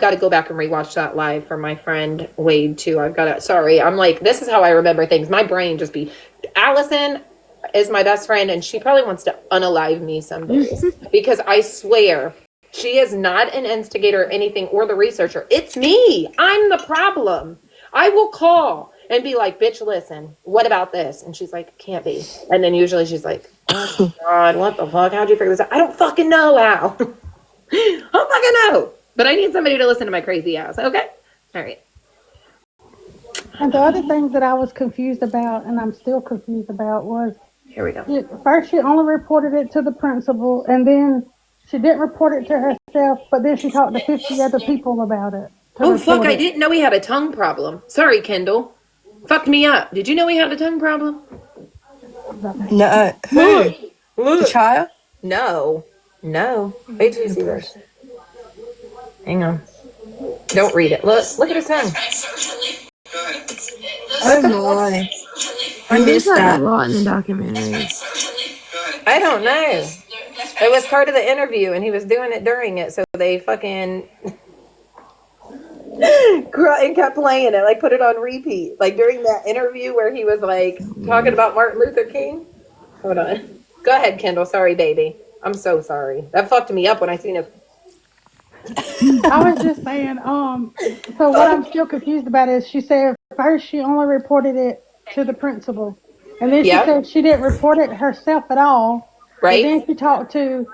to go back and rewatch that live for my friend Wade too. I'm like, this is how I remember things. My brain just Allison is my best friend, and she probably wants to unalive me some days because I swear she is not an instigator or anything or the researcher. It's me. I'm the problem. I will call and be like, bitch, listen, what about this? And she's like, can't be. And then usually she's like, oh my God, what the fuck? How'd you figure this out? I don't fucking know how. I don't fucking know. But I need somebody to listen to my crazy ass. Okay? All right. And the other thing that I was confused about, and I'm still confused about, was here we go. First, she only reported it to the principal, and then she didn't report it to herself, but then she talked to 50 other people about it. Oh, fuck, I didn't know he had a tongue problem. Sorry, Kendall. Fucked me up. Did you know he had a tongue problem? No. Who? The child? No. Wait till you see this. Hang on. Don't read it. Look at his tongue. Oh my. I missed that. A lot in the documentary. I don't know. It was part of the interview, and he was doing it during it, so they fucking and kept playing it, like put it on repeat, like during that interview where he was like talking about Martin Luther King. Hold on. Go ahead, Kendall. Sorry, baby. I'm so sorry. That fucked me up when I seen it. I was just saying, so what I'm still confused about is she said first she only reported it to the principal. And then she said she didn't report it herself at all. Right. But then she talked to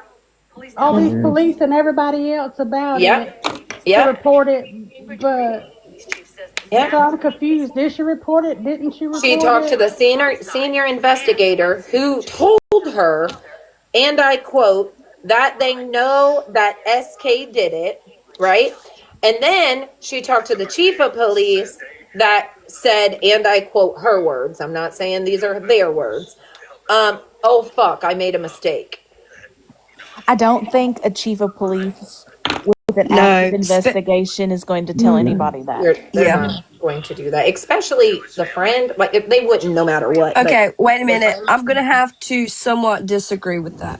all these police and everybody else about it to report it. But so I'm confused. Did she report it? Didn't she report it? She talked to the senior investigator who told her, and I quote, that they know that SK did it, right? And then she talked to the chief of police that said, and I quote her words, I'm not saying these are their words, oh fuck, I made a mistake. I don't think a chief of police with an active investigation is going to tell anybody that. They're not going to do that, especially the friend. Like, if they wouldn't, no matter what. Okay, wait a minute. I'm going to have to somewhat disagree with that.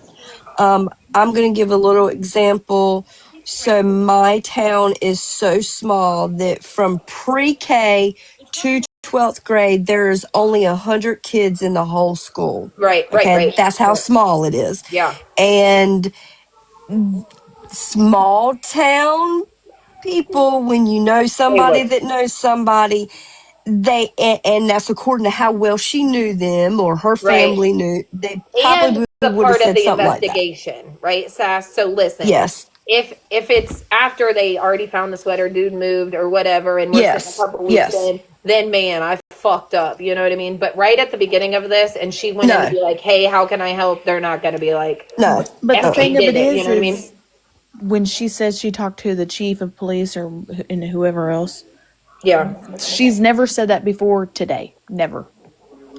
I'm going to give a little example. So my town is so small that from pre-K to 12th grade, there's only 100 kids in the whole school. Right. That's how small it is. Yeah. And small town people, when you know somebody that knows somebody, and that's according to how well she knew them or her family knew, they probably would have said something like that. Investigation, right, Sass? So listen. Yes. If it's after they already found the sweater, dude moved or whatever, and we're a couple weeks in, then man, I fucked up. You know what I mean? But right at the beginning of this, and she went in to be like, "Hey, how can I help?" They're not going to be like, "No." But the thing of it is, you know what I mean? When she says she talked to the chief of police and whoever else, she's never said that before today. Never.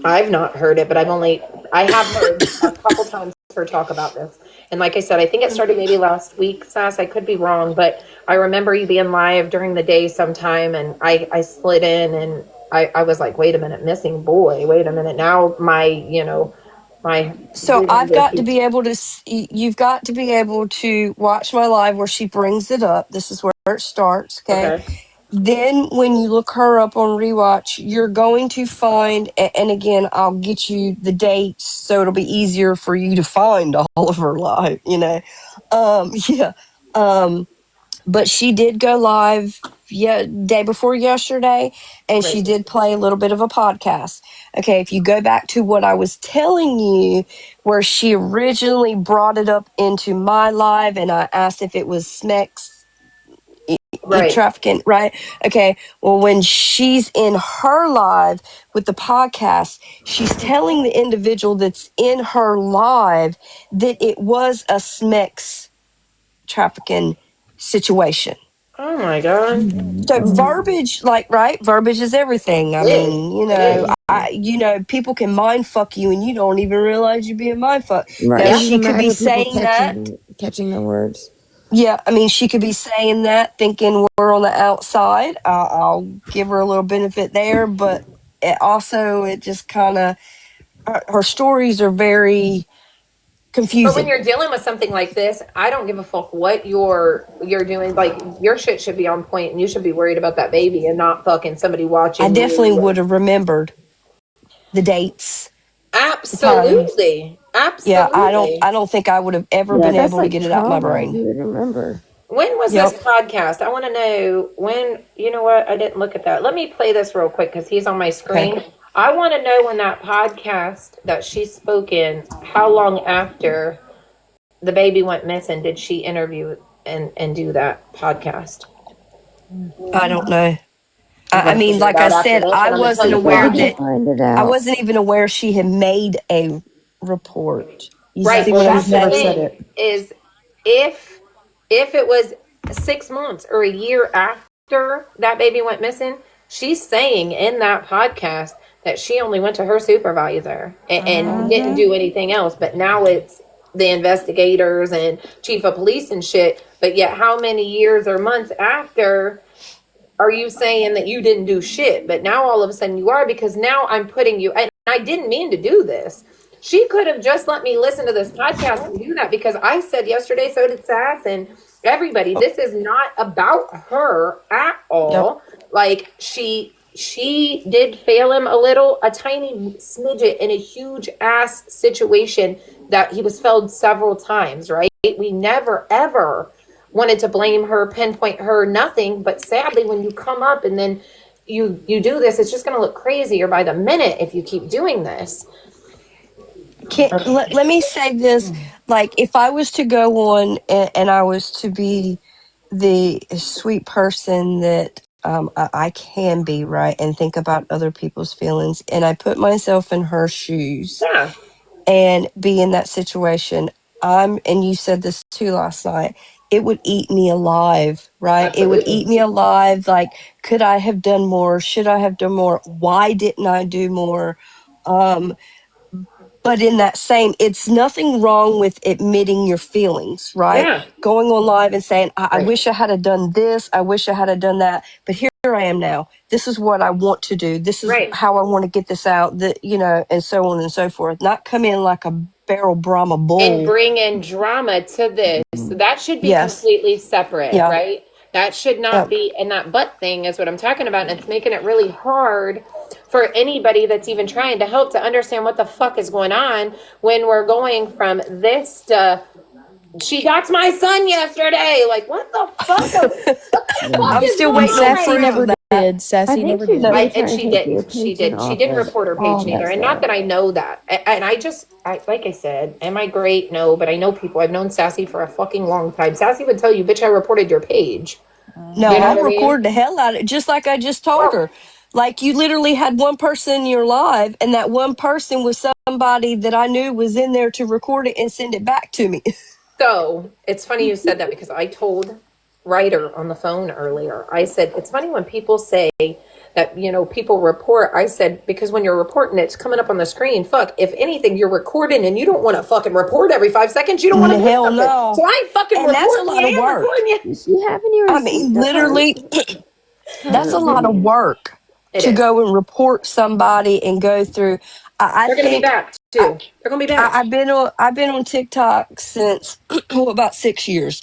I've not heard it, but I have heard a couple times her talk about this. And like I said, I think it started maybe last week, Sass. I could be wrong, but I remember you being live during the day sometime, and I slid in, and I was like, wait a minute, missing boy. Wait a minute. Now So I've got to be able to, you've got to be able to watch my live where she brings it up. This is where it starts, okay? then when you look her up on rewatch, you're going to find, and again, I'll get you the dates so it'll be easier for you to find all of her live, yeah. But she did go live day before yesterday, and she Right. did play a little bit of a podcast. Okay, if you go back to what I was telling you, where she originally brought it up into my live, and I asked if it was Smex Right. trafficking, right? Okay. Well, when she's in her live with the podcast, she's telling the individual that's in her live that it was a Smex trafficking situation. Oh my god. So verbiage, right? Verbiage is everything. I It is. mean, It is. people can mind fuck you and you don't even realize you're being mind fucked. Right. Now It doesn't she could matter be people saying that. catching the words. Yeah, I mean, she could be saying that, thinking we're on the outside. I'll give her a little benefit there, but it just kind of her stories are very But when confusing. you're dealing with something like this, I don't give a fuck what you're doing. Like your shit should be on point, and you should be worried about that baby and not fucking somebody I watching definitely you. would have remembered the dates, the times. Absolutely, Yeah, I absolutely. don't think I would have ever Yeah, been that's able to like get it out my trauma. brain. You would remember. When was Yep. this podcast? I want to know when. You know what? I didn't look at that. Let me play this real quick because he's on my screen. Okay. I want to know when that podcast that she spoke in. How long after the baby went missing did she interview and do that podcast? I don't know. I'm I gonna mean, figure it like I out after said, this, I and I'm gonna tell wasn't you aware why. that Find it I out. wasn't even aware she had made a report. You Right. see Well, what I'm that's the never saying? said thing it. is if it was 6 months or a year after that baby went missing, she's saying in that podcast that she only went to her supervisor and didn't do anything else. But now it's the investigators and chief of police and shit. But yet, how many years or months after are you saying that you didn't do shit? But now all of a sudden you are, because now I'm putting you, and I didn't mean to do this. She could have just let me listen to this podcast and do that, because I said yesterday, so did Sass and everybody, this is not about her at Yep. all. Like she did fail him a little, a tiny smidget in a huge ass situation that he was failed several times, right? We never ever wanted to blame her, pinpoint her, nothing. But sadly, when you come up and then you do this, it's just going to look crazier by the minute if you keep doing this. Let me say this. Like, if I was to go on and I was to be the sweet person that I can be, right, and think about other people's feelings, and I put myself in her shoes Yeah. and be in that situation, and you said this too last night, it would eat me alive, right? It would eat Absolutely. me alive. Like, could I have done more? Should I have done more? Why didn't I do more? But in that same, it's nothing wrong with admitting your feelings, right? Yeah. Going on live and saying, I Right. wish I had done this. I wish I had done that. But here I am now. This is what I want to do. This is Right. how I want to get this out, that, and so on and so forth. Not come in like a barrel Brahma And bull. bring in drama to this. That should be Yes. completely separate, Yeah. right? That should not be, and that butt thing is what I'm talking about. And it's making it really hard for anybody that's even trying to help to understand what the fuck is going on when we're going from this to she got my son yesterday. Like, what the fuck? What the fuck I'm is still going waiting on on right Sassy proof now? never of that. did. I Sassy think never she's did. really And trying to she take the didn't. She attention did. She off didn't of report her all page that neither. And stuff. not that I know that. And I like I said, am I great? No, but I know people. I've known Sassy for a fucking long time. Sassy would tell you, bitch, I reported your page. No, You know I what I mean? recorded the hell out of it, just like I just told Well, her. Like, you literally had one person in your live, and that one person was somebody that I knew was in there to record it and send it back to me. so it's funny you said that, because I told Ryder on the phone earlier. I said, it's funny when people say that, people report. I said, because when you're reporting, it's coming up on the screen. Fuck, if anything, you're recording and you don't want to fucking report every 5 seconds. You don't want to miss Hell something. no. So I ain't fucking And that's a reporting lot you of and work. recording you. Does she have any I receipts mean, of her? literally, that's a lot of work It to is. go and report somebody and go through. I They're going to be think back too. They're going to be back. I've been on TikTok since about 6 years,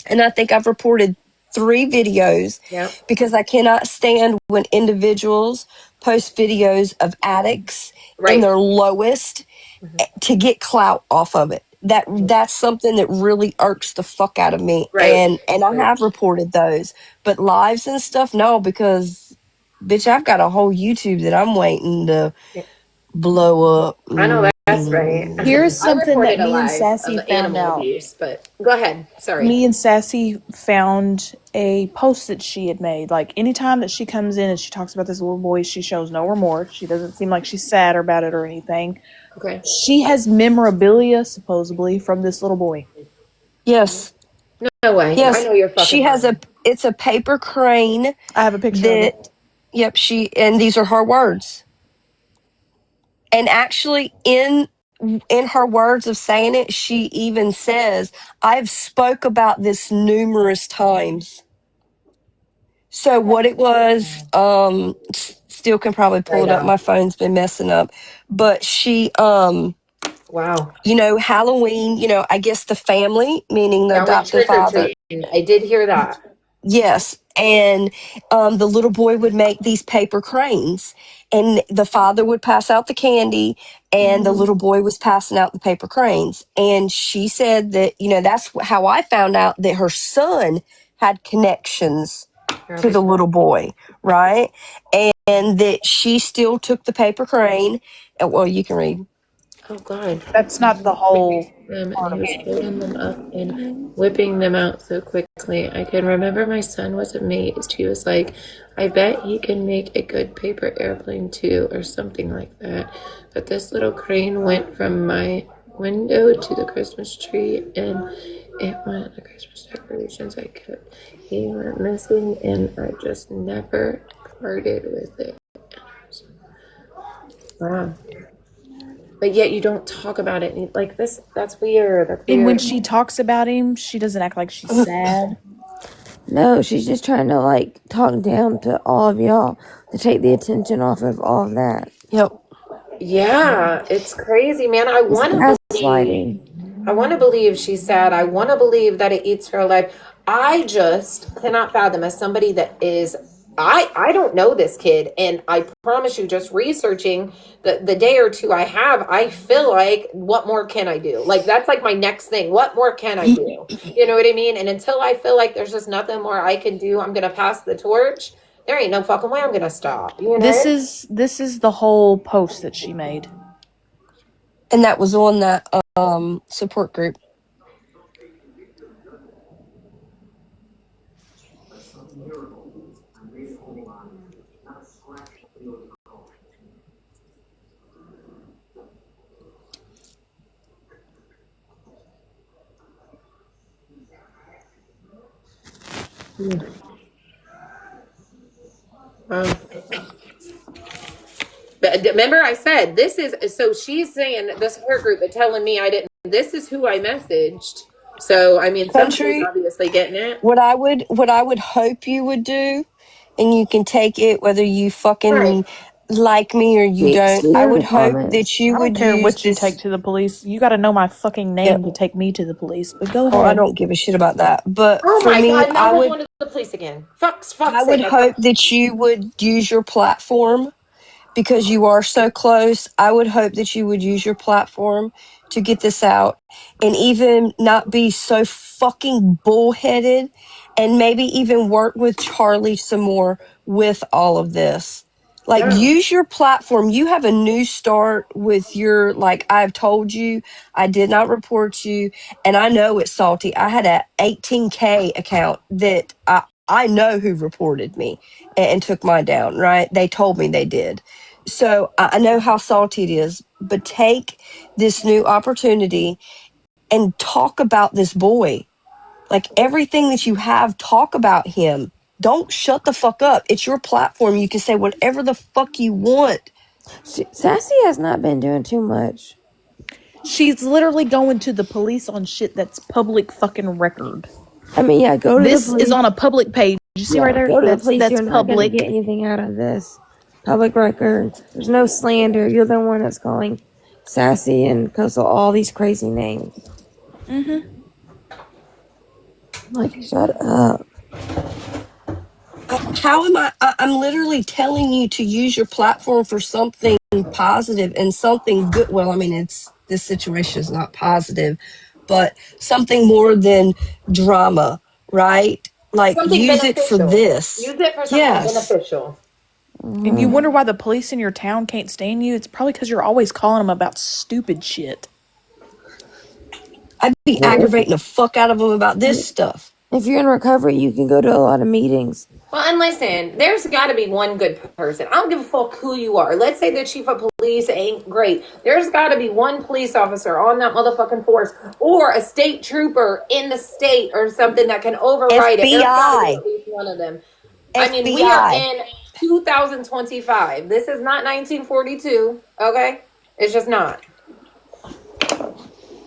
and I think I've reported 3 videos because I cannot stand when individuals post videos of addicts in their lowest to get clout off of it. That's something that really irks the fuck out of me. And I have reported those. But lives and stuff, no, because bitch, I've got a whole YouTube that I'm waiting to blow up. I know that's right. Here's I something that reported a me and live Sassy of found animal out. abuse, but go ahead. Sorry. Me and Sassy found a post that she had made. Like, anytime that she comes in and she talks about this little boy, she shows no remorse. She doesn't seem like she's sad about it or anything. Okay. She has memorabilia, supposedly, from this little boy. Yes. No way. Yes. I know you're fucking She has it's a paper crane. I have a picture of it. Yep, and these are her words. And actually in her words of saying it, she even says, I've spoke about this numerous times. So what it was, still can probably pull it up. My phone's been messing up. But she, wow. You know, Halloween, you know, I guess the family, meaning the adoptive father. I did hear that. Yes. And the little boy would make these paper cranes, and the father would pass out the candy, and the little boy was passing out the paper cranes. And she said that, you know, that's how I found out that her son had connections to the little boy, right? And that she still took the paper crane. And, well, you can read. Oh God. That's not the whole And he was holding them up and whipping them out so quickly. I can remember my son was amazed. He was like, I bet he can make a good paper airplane too, or something like that. But this little crane went from my window to the Christmas tree, and it went the Christmas decorations I kept. He went missing, and I just never parted with it. Wow. But yet you don't talk about it like this. That's weird. That's weird. And when she talks about him, she doesn't act like she's sad. No, she's just trying to like talk down to all of y'all to take the attention off of all of that. Yep. Yeah, it's crazy, man. I want to believe she's sad. I want to believe that it eats her alive. I just cannot fathom, as somebody that is, I don't know this kid, and I promise you, just researching the day or two I have, I feel like, what more can I do? Like, that's like my next thing. What more can I do? You know what I mean? And until I feel like there's just nothing more I can do, I'm going to pass the torch. There ain't no fucking way I'm going to stop. You know? This is the whole post that she made. And that was on that support group. Remember I said, this is, so she's saying this her group, but telling me I didn't, this is who I messaged. So, I mean, somebody's obviously getting it. What I would hope you would do, and you can take it whether you fucking like me or you don't. I would hope that you I would don't care use what you this. take to the police. You got to know my fucking name to take me to the police. But go ahead. Oh, I don't give a shit about that. But Oh for my me, God, now I we're would. going to the police again. I would hope that you would use your platform, because you are so close. I would hope that you would use your platform to get this out, and even not be so fucking bullheaded, and maybe even work with Chaleigh some more with all of this. Like, use your platform. You have a new start with your, like I've told you, I did not report you, and I know it's salty. I had a 18K account that I know who reported me and took mine down, right? They told me they did. So I know how salty it is, but take this new opportunity and talk about this boy. Like, everything that you have, talk about him. Don't shut the fuck up. It's your platform. You can say whatever the fuck you want. Sassy has not been doing too much. She's literally going to the police on shit that's public fucking record. I mean, yeah, go to the police. This is on a public page. You see right there? Go to the police. That's You're not going to public. get anything out of this. Public record. There's no slander. You're the one that's calling Sassy and Coastal all these crazy names. Mm-hmm. Like, shut up. How am I'm literally telling you to use your platform for something positive and something good. Well, I mean, this situation is not positive, but something more than drama, right? Like Something use it for beneficial. this. Use it for something Yes. beneficial. And you wonder why the police in your town can't stand you? It's probably because you're always calling them about stupid shit. I'd be aggravating the fuck out of them about this stuff. If you're in recovery, you can go to a lot of meetings. Well, and listen, there's got to be one good person. I don't give a fuck who you are. Let's say the chief of police ain't great. There's got to be one police officer on that motherfucking force or a state trooper in the state or something that can override it. There's got to be at least one of them. I mean, we are in 2025. This is not 1942, okay? It's just not.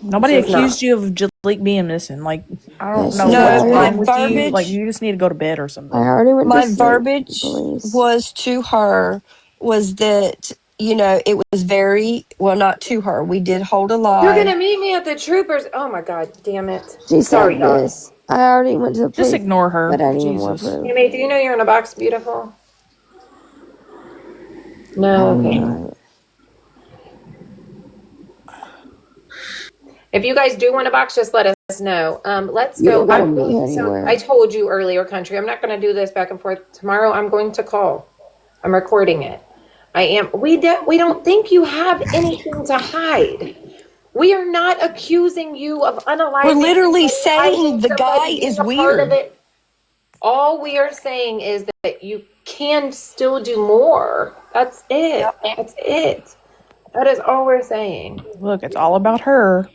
Nobody accused you of Jalik being missing. Like, I don't know No, what's my wrong with you. verbiage. Like, you just need to go to bed or something. I already went My to sleep, verbiage please. was to her was that, you know, it was very, well, not to her. We did hold a lie. You're going to meet me at the troopers. Oh, my God. Damn it. She Sorry, said Doc. this. I already went to the police. Just ignore her. But I need more Jesus. proof. Hey, mate, do you know you're in a box, beautiful? No, okay. If you guys do want a box, just let us know. Let's You go. don't want me anywhere. I told you earlier, country, I'm not going to do this back and forth. Tomorrow, I'm going to call. I'm recording it. I am. We don't think you have anything to hide. We are not accusing you of unaliving. We're literally somebody, saying the guy being is a part of weird. it. All we are saying is that you can still do more. That's it. Yep. That's it. That is all we're saying. Look, it's all about her.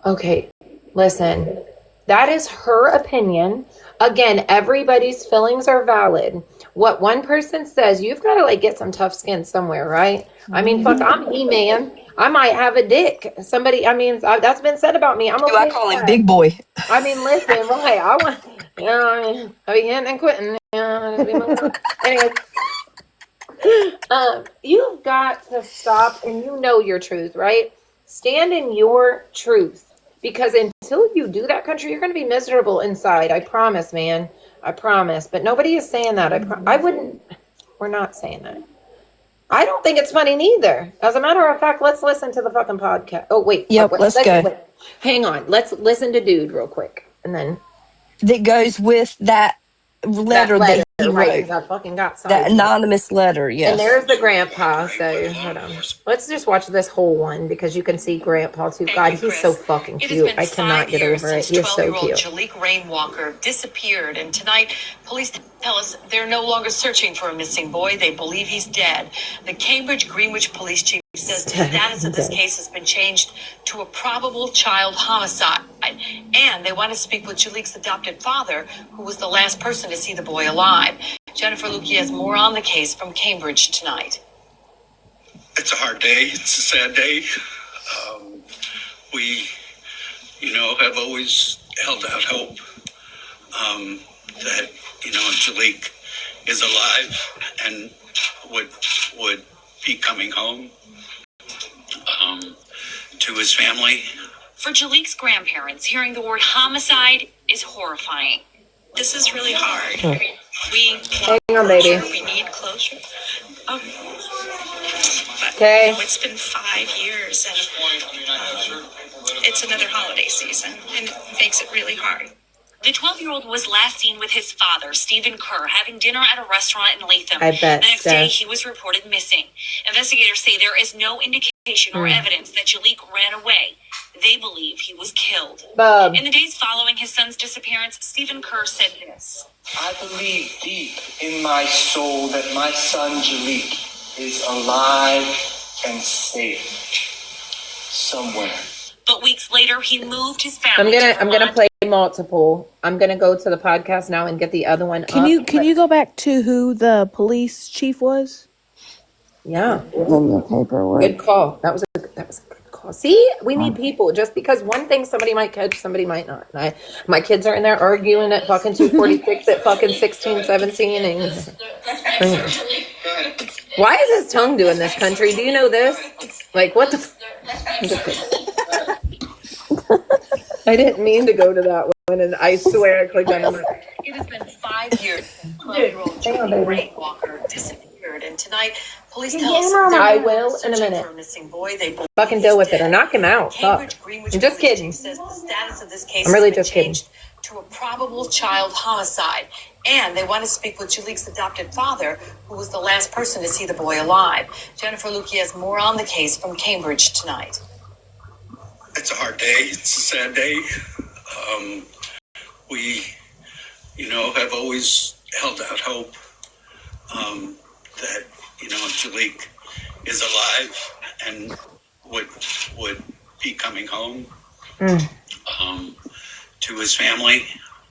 Okay, listen. That is her opinion. Again, everybody's feelings are valid. What one person says, you've got to like get some tough skin somewhere, right? I mean, fuck, I'm E-man. I might have a dick. Somebody, I mean, that's been said about me. I'm okay. I call him Big Boy. I mean, listen, right? I want, you know, I be hitting and quitting. You know, anyways, you've got to stop, and you know your truth, right? Stand in your truth, because until you do that, country, you're going to be miserable inside. I promise, man. I promise. But nobody is saying that. I wouldn't. We're not saying that. I don't think it's funny neither. As a matter of fact, let's listen to the fucking podcast. Oh, wait. Yep, let's go. Wait. Hang on. Let's listen to Dude real quick. And then. That goes with that letter that he wrote. Right, 'cause I fucking got that anonymous letter, yes. And there's the grandpa, so hold on. Let's just watch this whole one because you can see grandpa too. God, he's so fucking cute. I cannot get over it. He is so cute. Chaleigh Rainwalker disappeared, and tonight police tell us they're no longer searching for a missing boy. They believe he's dead. The Cambridge Greenwich police chief says the status of this case has been changed to a probable child homicide, and they want to speak with Jaliek's adopted father, who was the last person to see the boy alive. Jennifer Lukey has more on the case from Cambridge tonight. It's a hard day. It's a sad day. We, have always held out hope that, Jaleik is alive and would be coming home to his family. For Jaleek's grandparents, hearing the word homicide is horrifying. This is really hard. I mean, Hang on, baby. we need closure. Okay. It's been 5 years, and it's another holiday season, and it makes it really hard. The 12-year-old was last seen with his father, Stephen Kerr, having dinner at a restaurant in Latham. I bet, The next day, Steph. he was reported missing. Investigators say there is no indication or evidence that Jaleek ran away. They believe he was killed. Bub. In the days following his son's disappearance, Stephen Kerr said this. I believe deep in my soul that my son Jaleek is alive and safe somewhere. But weeks later, he moved his family. I'm gonna play multiple. I'm gonna go to the podcast now and get the other one. Can you go back to who the police chief was? Yeah. Paperwork. Good call. That was a good call. See, we need people. Just because one thing somebody might catch, somebody might not. My kids are in there arguing at fucking 246 at fucking 16, 17. And why is his tongue doing this, country? Do you know this? Like, what the? I'm just kidding. I didn't mean to go to that one, and I swear I clicked on it. It has been 5 years. Chaleigh Rainwalker disappeared, and tonight police tell us I will in a minute. for a missing boy. They believe Fucking deal with it or knock him out. Fuck. Greenwich I'm just Police kidding. Chief says the status of this case I'm really has been just kidding. changed to a probable child homicide, and they want to speak with Jaliek's adopted father, who was the last person to see the boy alive. Jennifer Lukey has more on the case from Cambridge tonight. It's a hard day. It's a sad day. We, have always held out hope that, Chaleigh is alive and would be coming home to his family.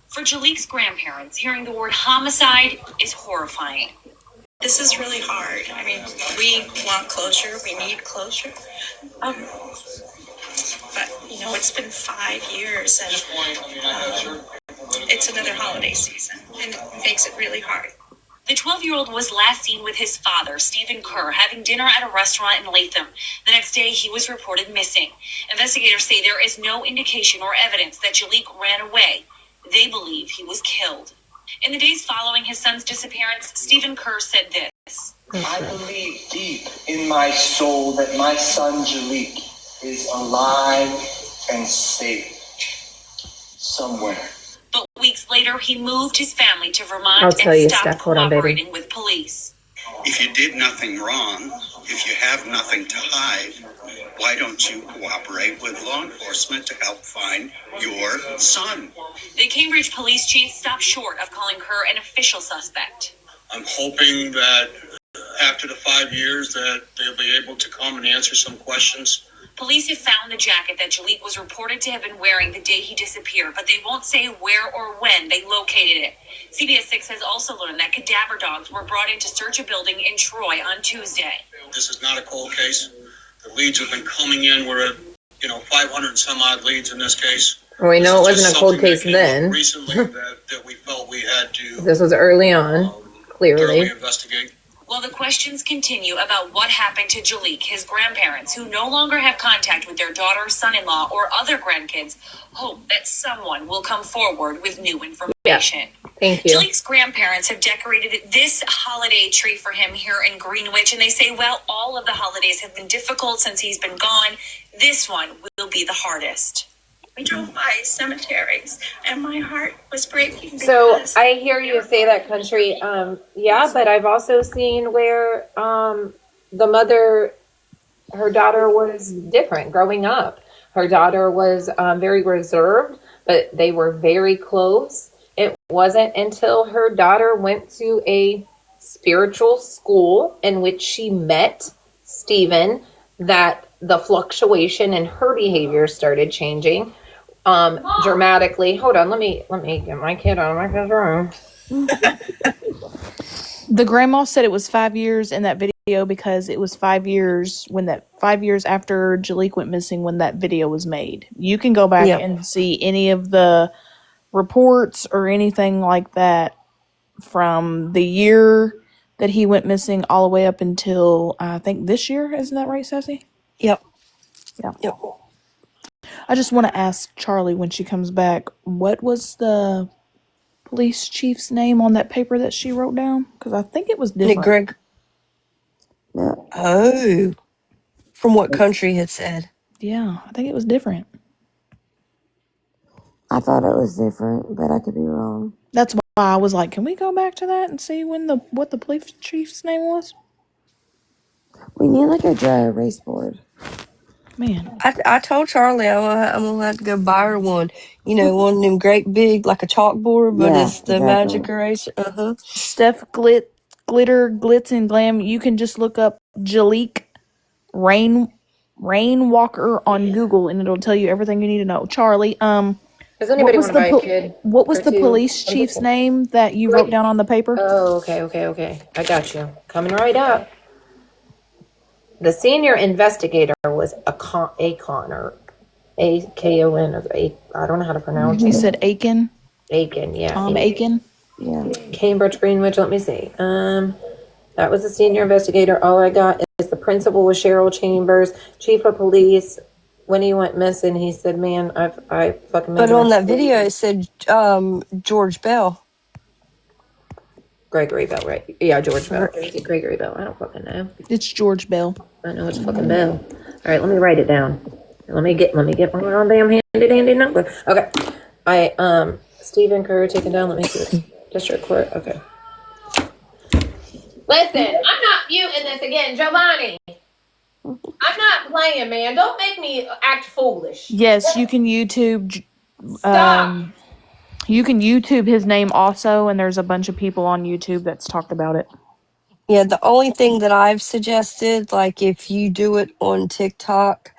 For Jaliek's grandparents, hearing the word homicide is horrifying. This is really hard. I mean, we want closure. We need closure. But, it's been 5 years and it's another holiday season and it makes it really hard. The 12-year-old was last seen with his father, Stephen Kerr, having dinner at a restaurant in Latham. The next day, he was reported missing. Investigators say there is no indication or evidence that Jaliek ran away. They believe he was killed. In the days following his son's disappearance, Stephen Kerr said this. I believe deep in my soul that my son Jaliek is alive and safe somewhere. But weeks later, he moved his family to Vermont I'll tell and you, stopped Steph. Hold on, baby. cooperating with police. If you did nothing wrong, if you have nothing to hide, why don't you cooperate with law enforcement to help find your son? The Cambridge police chief stopped short of calling Kerr an official suspect. I'm hoping that after the 5 years that they'll be able to come and answer some questions. Police have found the jacket that Jaliek was reported to have been wearing the day he disappeared, but they won't say where or when they located it. CBS 6 has also learned that cadaver dogs were brought in to search a building in Troy on Tuesday. This is not a cold case. The leads have been coming in. We're at, 500 and some odd leads in this case. Well, we know it wasn't a cold case then. Recently that we felt we had to This was early on, clearly. thoroughly investigate. While the questions continue about what happened to Jaliek, his grandparents, who no longer have contact with their daughter, son-in-law, or other grandkids, hope that someone will come forward with new information. Thank you. Jaliek's grandparents have decorated this holiday tree for him here in Greenwich, and they say, well, all of the holidays have been difficult since he's been gone. This one will be the hardest. We drove by cemeteries and my heart was breaking. So I hear you say that, Country. Yeah, but I've also seen where the mother, her daughter was different growing up. Her daughter was very reserved, but they were very close. It wasn't until her daughter went to a spiritual school in which she met Stephen that the fluctuation in her behavior started changing dramatically. Hold on, let me get my kid out of my kid's room. The grandma said it was 5 years in that video because it was 5 years 5 years after Jaliek went missing when that video was made. You can go back and see any of the reports or anything like that from the year that he went missing all the way up until I think this year. Isn't that right, Sassy? Yep. Yeah. I just want to ask Charlie when she comes back, what was the police chief's name on that paper that she wrote down? Because I think it was different. Nick Greg. Oh. From what Country had said. Yeah, I think it was different. I thought it was different, but I could be wrong. That's why I was like, can we go back to that and see what the police chief's name was? We need like a dry erase board. Man. I told Charlie I'm going to have to go buy her one. One of them great big, like a chalkboard, but it's the magic eraser. Steph Glitter, Glitz, and Glam. You can just look up Jaliek Rainwalker on Google, and it'll tell you everything you need to know. Charlie, does anybody want to buy a kid? What was the police chief's name that you wrote down on the paper? Oh, okay. I got you. Coming right up. The senior investigator was Akon or Akon. I don't know how to pronounce it. You said Aiken? Aiken, yeah. Tom Aiken? Yeah. Cambridge, Greenwich, let me see. That was the senior investigator. All I got is the principal was Cheryl Chambers, chief of police. When he went missing, he said, man, I fucking made But on that video, it said George Bell. Gregory Bell, right? Yeah, George Bell. Or is it Gregory Bell? I don't fucking know. It's George Bell. I know it's fucking Bell. All right, let me write it down. Let me get my damn handy dandy number. Okay. Stephen Kerr taken down. Let me see. District Court. Okay. Listen, I'm not muting this again, Giovanni. I'm not playing, man. Don't make me act foolish. Yes, you can YouTube. Stop. You can YouTube his name also, and there's a bunch of people on YouTube that's talked about it. Yeah, the only thing that I've suggested, like if you do it on TikTok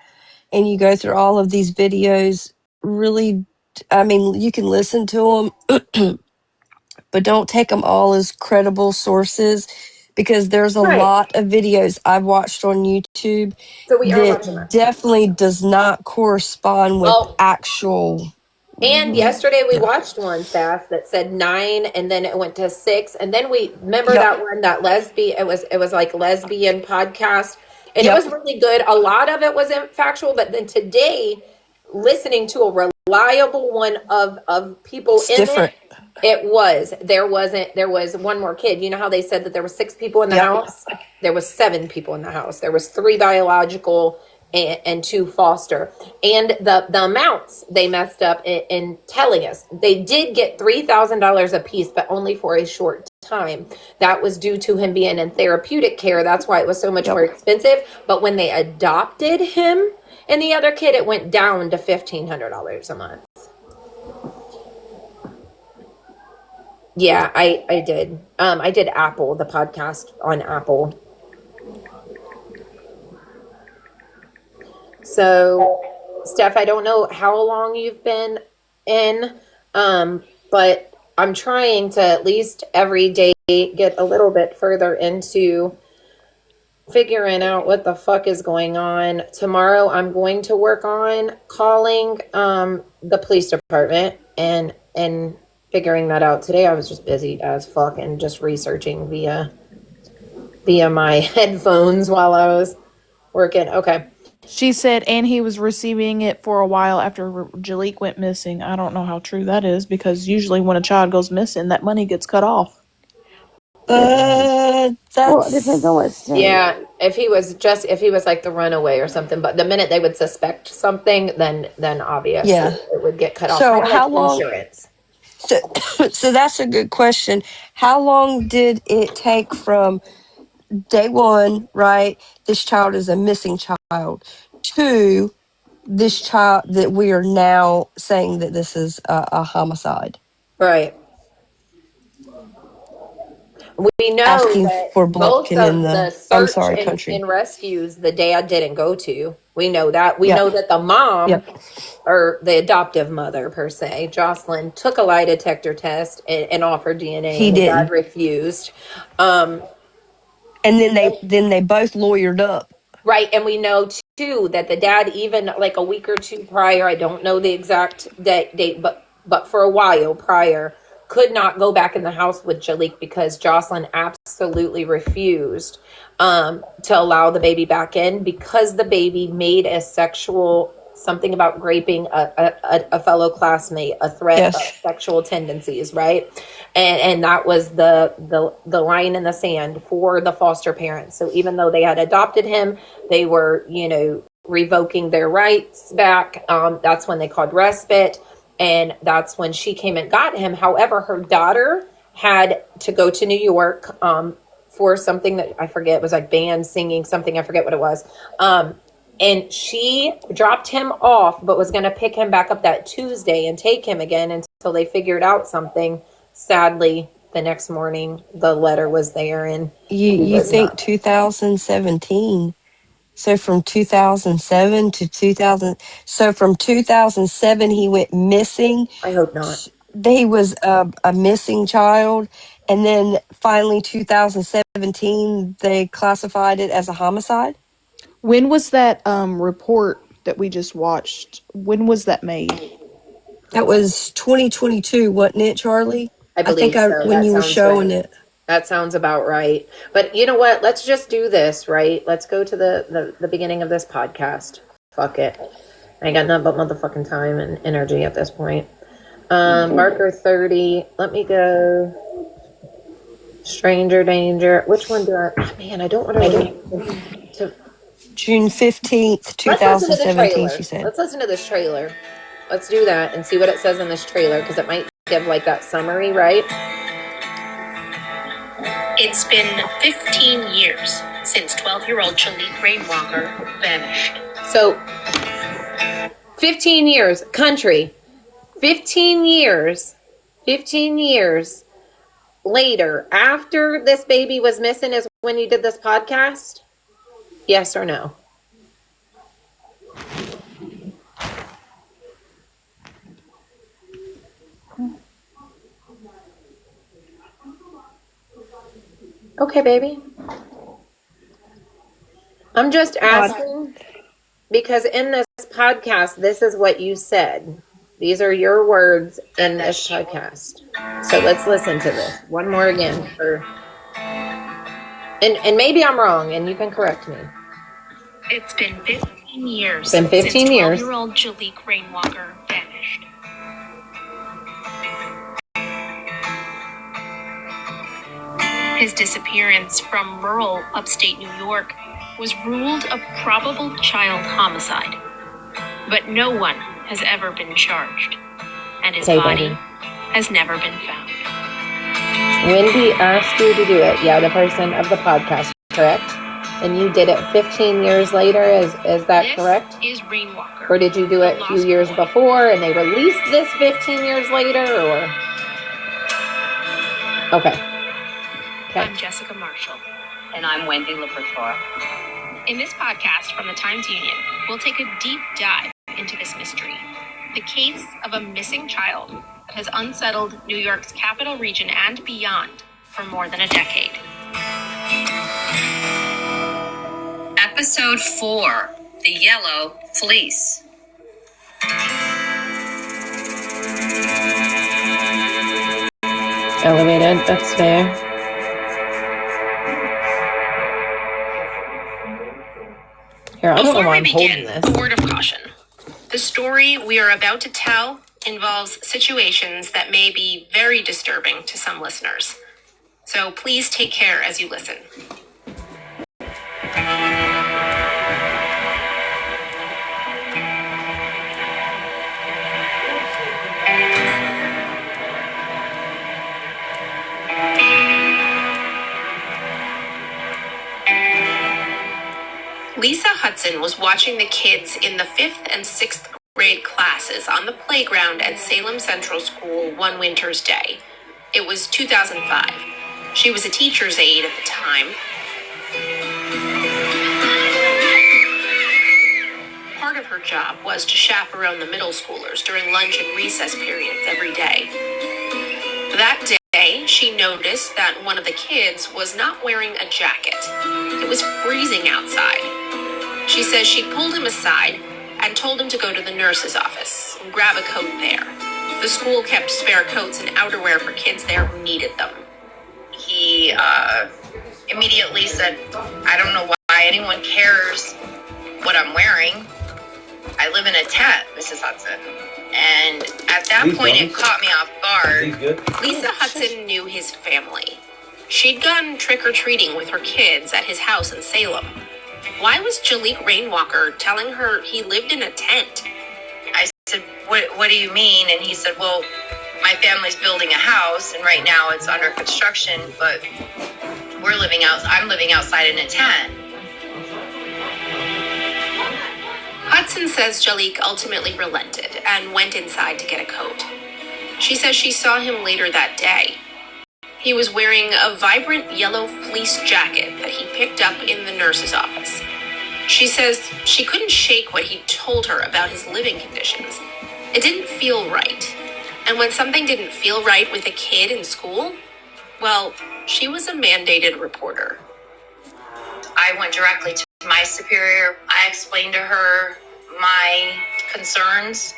and you go through all of these videos, really, I mean, you can listen to them, but don't take them all as credible sources because there's a Right. lot of videos I've watched on YouTube So we are watching that that. definitely does not correspond with Well, actual. and yesterday we Yeah. watched one, Saf, that said 9, and then it went to 6, and then we remember Yep. that one, that lesbian. It was like lesbian podcast, and Yep. it was really good. A lot of it wasn't factual, but then today, listening to a reliable one of people It's in different. it was there was one more kid. You know how they said that there were 6 people in the Yep. house? There was 7 people in the house. There was 3 biological and 2 foster, and the amounts they messed up in telling us. They did get $3,000 a piece, but only for a short time. That was due to him being in therapeutic care. That's why it was so much more expensive. But when they adopted him and the other kid, it went down to $1,500 a month. Yeah, I did. I did Apple, the podcast on Apple. So, Steph, I don't know how long you've been in, but I'm trying to at least every day get a little bit further into figuring out what the fuck is going on. Tomorrow, I'm going to work on calling the police department and figuring that out. Today, I was just busy as fuck and just researching via my headphones while I was working. Okay. She said, and he was receiving it for a while after Jaleek went missing. I don't know how true that is because usually when a child goes missing, that money gets cut off. That's Well, it depends on what state. Yeah, if he was like the runaway or something, but the minute they would suspect something, then obviously Yeah. it would get cut off. So Kinda how like long? insurance. So that's a good question. How long did it take from day one, right? This child is a missing child, to this child that we are now saying that this is a homicide? Right. We know Asking that for both blocking in of the the, I'm search sorry, country. and rescues the dad didn't go to. We know that. We Yep. know that the mom Yep. or the adoptive mother per se, Jocelyn, took a lie detector test and offered DNA. He and the dad didn't. refused. And then they both lawyered up. Right, and we know too that the dad, even like a week or 2 prior, I don't know the exact date, but for a while prior, could not go back in the house with Jaleek because Jocelyn absolutely refused to allow the baby back in because the baby made a sexual something about raping a fellow classmate, a threat of sexual tendencies, right? And that was the line in the sand for the foster parents. So even though they had adopted him, they were, revoking their rights back. That's when they called respite. And that's when she came and got him. However, her daughter had to go to New York for something that I forget. It was like band singing something. I forget what it was. And she dropped him off, but was going to pick him back up that Tuesday and take him again until they figured out something. Sadly, the next morning, the letter was there. And You think 2017. So from 2007 to 2000. So from 2007, he went missing. I hope not. He was a missing child. And then finally 2017, they classified it as a homicide. When was that report that we just watched? When was that made? That was 2022, wasn't it, Charlie? I believe so. When That you were sounds showing right. it. That sounds about right. But you know what? Let's just do this, right? Let's go to the beginning of this podcast. Fuck it. I ain't got nothing but motherfucking time and energy at this point. Marker 30. Let me go. Stranger danger. Which one do I? Oh, man, I don't want to. June 15th, Let's listen to the 2017, trailer. she said. Let's listen to this trailer. Let's do that and see what it says in this trailer because it might give like that summary, right? It's been 15 years since 12-year-old Chaleigh Rainwalker vanished. So, 15 years, country. 15 years later, after this baby was missing is when you did this podcast? Yes or no? Okay, baby. I'm just asking because in this podcast, this is what you said. These are your words in this podcast. So let's listen to this one more again. And maybe I'm wrong, and you can correct me. It's been 15 years It's been 15 since years. 12-year-old Chaleigh Rainwalker vanished. His disappearance from rural upstate New York was ruled a probable child homicide. But no one has ever been charged, and his body has never been found. Wendy asked you to do it. Yeah, the person of the podcast, correct? And you did it 15 years later. Is that correct? This is Rainwalker. Or did you do it a few years before and they released this 15 years later? Or okay. I'm Jessica Marshall. And I'm Wendy Laportora. In this podcast from the Times Union, we'll take a deep dive into this mystery. The case of a missing child that has unsettled New York's capital region and beyond for more than a decade. Episode 4, The Yellow Fleece. Elevated, that's fair. Here, I don't know why I'm holding this. A word of caution. The story we are about to tell involves situations that may be very disturbing to some listeners. So please take care as you listen. Lisa Hudson was watching the kids in the 5th and 6th grade classes on the playground at Salem Central School one winter's day. It was 2005. She was a teacher's aide at the time. Part of her job was to chaperone the middle schoolers during lunch and recess periods every day. That day, she noticed that one of the kids was not wearing a jacket. It was freezing outside. She says she pulled him aside and told him to go to the nurse's office and grab a coat there. The school kept spare coats and outerwear for kids there who needed them. He immediately said, I don't know why anyone cares what I'm wearing. I live in a tent, Mrs. Hudson. And at that point, it caught me off guard. Lisa Hudson knew his family. She'd gone trick-or-treating with her kids at his house in Salem. Why was Chaleigh Rainwalker telling her he lived in a tent? I said, what do you mean? And he said, well, my family's building a house, and right now it's under construction, but I'm living outside in a tent. Hudson says Chaleigh ultimately relented and went inside to get a coat. She says she saw him later that day. He was wearing a vibrant yellow fleece jacket that he picked up in the nurse's office. She says she couldn't shake what he told her about his living conditions. It didn't feel right. And when something didn't feel right with a kid in school, well, she was a mandated reporter. I went directly to my superior. I explained to her my concerns.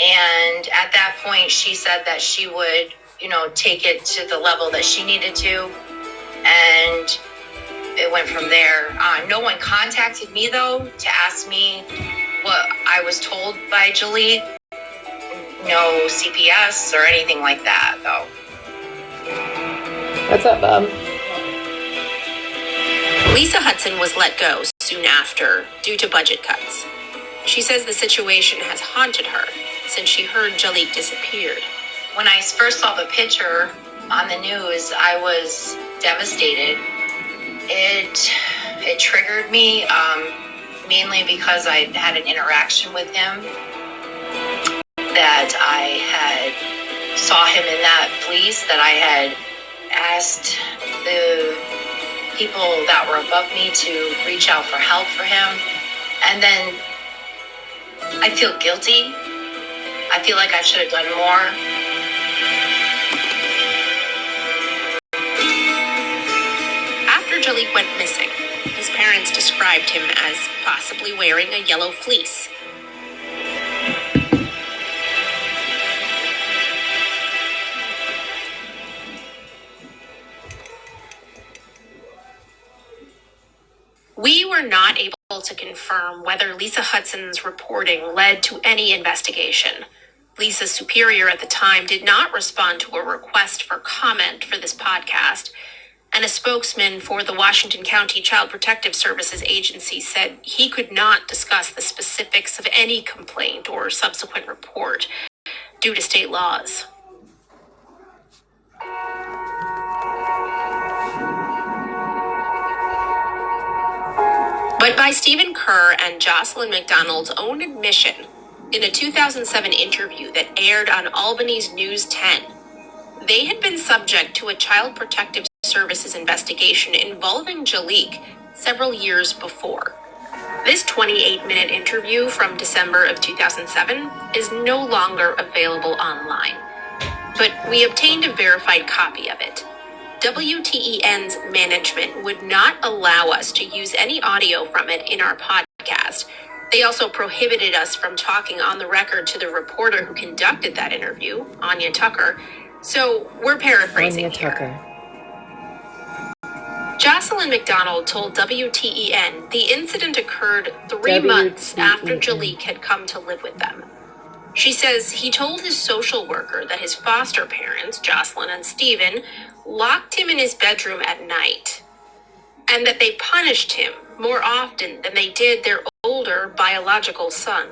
And at that point, she said that she would, take it to the level that she needed to. And it went from there. No one contacted me, though, to ask me what I was told by Chaleigh. No CPS or anything like that, though. What's up, Bob? Lisa Hudson was let go soon after due to budget cuts. She says the situation has haunted her since she heard Chaleigh disappeared. When I first saw the picture on the news, I was devastated. It triggered me, mainly because I had an interaction with him, that I had saw him in that fleece, that I had asked the people that were above me to reach out for help for him. And then I feel guilty. I feel like I should have done more. After Chaleigh went missing, his parents described him as possibly wearing a yellow fleece. We were not able to confirm whether Lisa Hudson's reporting led to any investigation. Lisa's superior at the time did not respond to a request for comment for this podcast, and a spokesman for the Washington County Child Protective Services Agency said he could not discuss the specifics of any complaint or subsequent report due to state laws. But by Stephen Kerr and Jocelyn McDonald's own admission, in a 2007 interview that aired on Albany's News 10, they had been subject to a Child Protective Services investigation involving Chaleigh several years before. This 28-minute interview from December of 2007 is no longer available online, but we obtained a verified copy of it. WTEN's management would not allow us to use any audio from it in our podcast. They also prohibited us from talking on the record to the reporter who conducted that interview, Anya Tucker. So we're paraphrasing here. Jocelyn McDonald told WTEN the incident occurred 3 months after Chaleigh had come to live with them. She says he told his social worker that his foster parents, Jocelyn and Stephen, locked him in his bedroom at night, and that they punished him more often than they did their older biological son.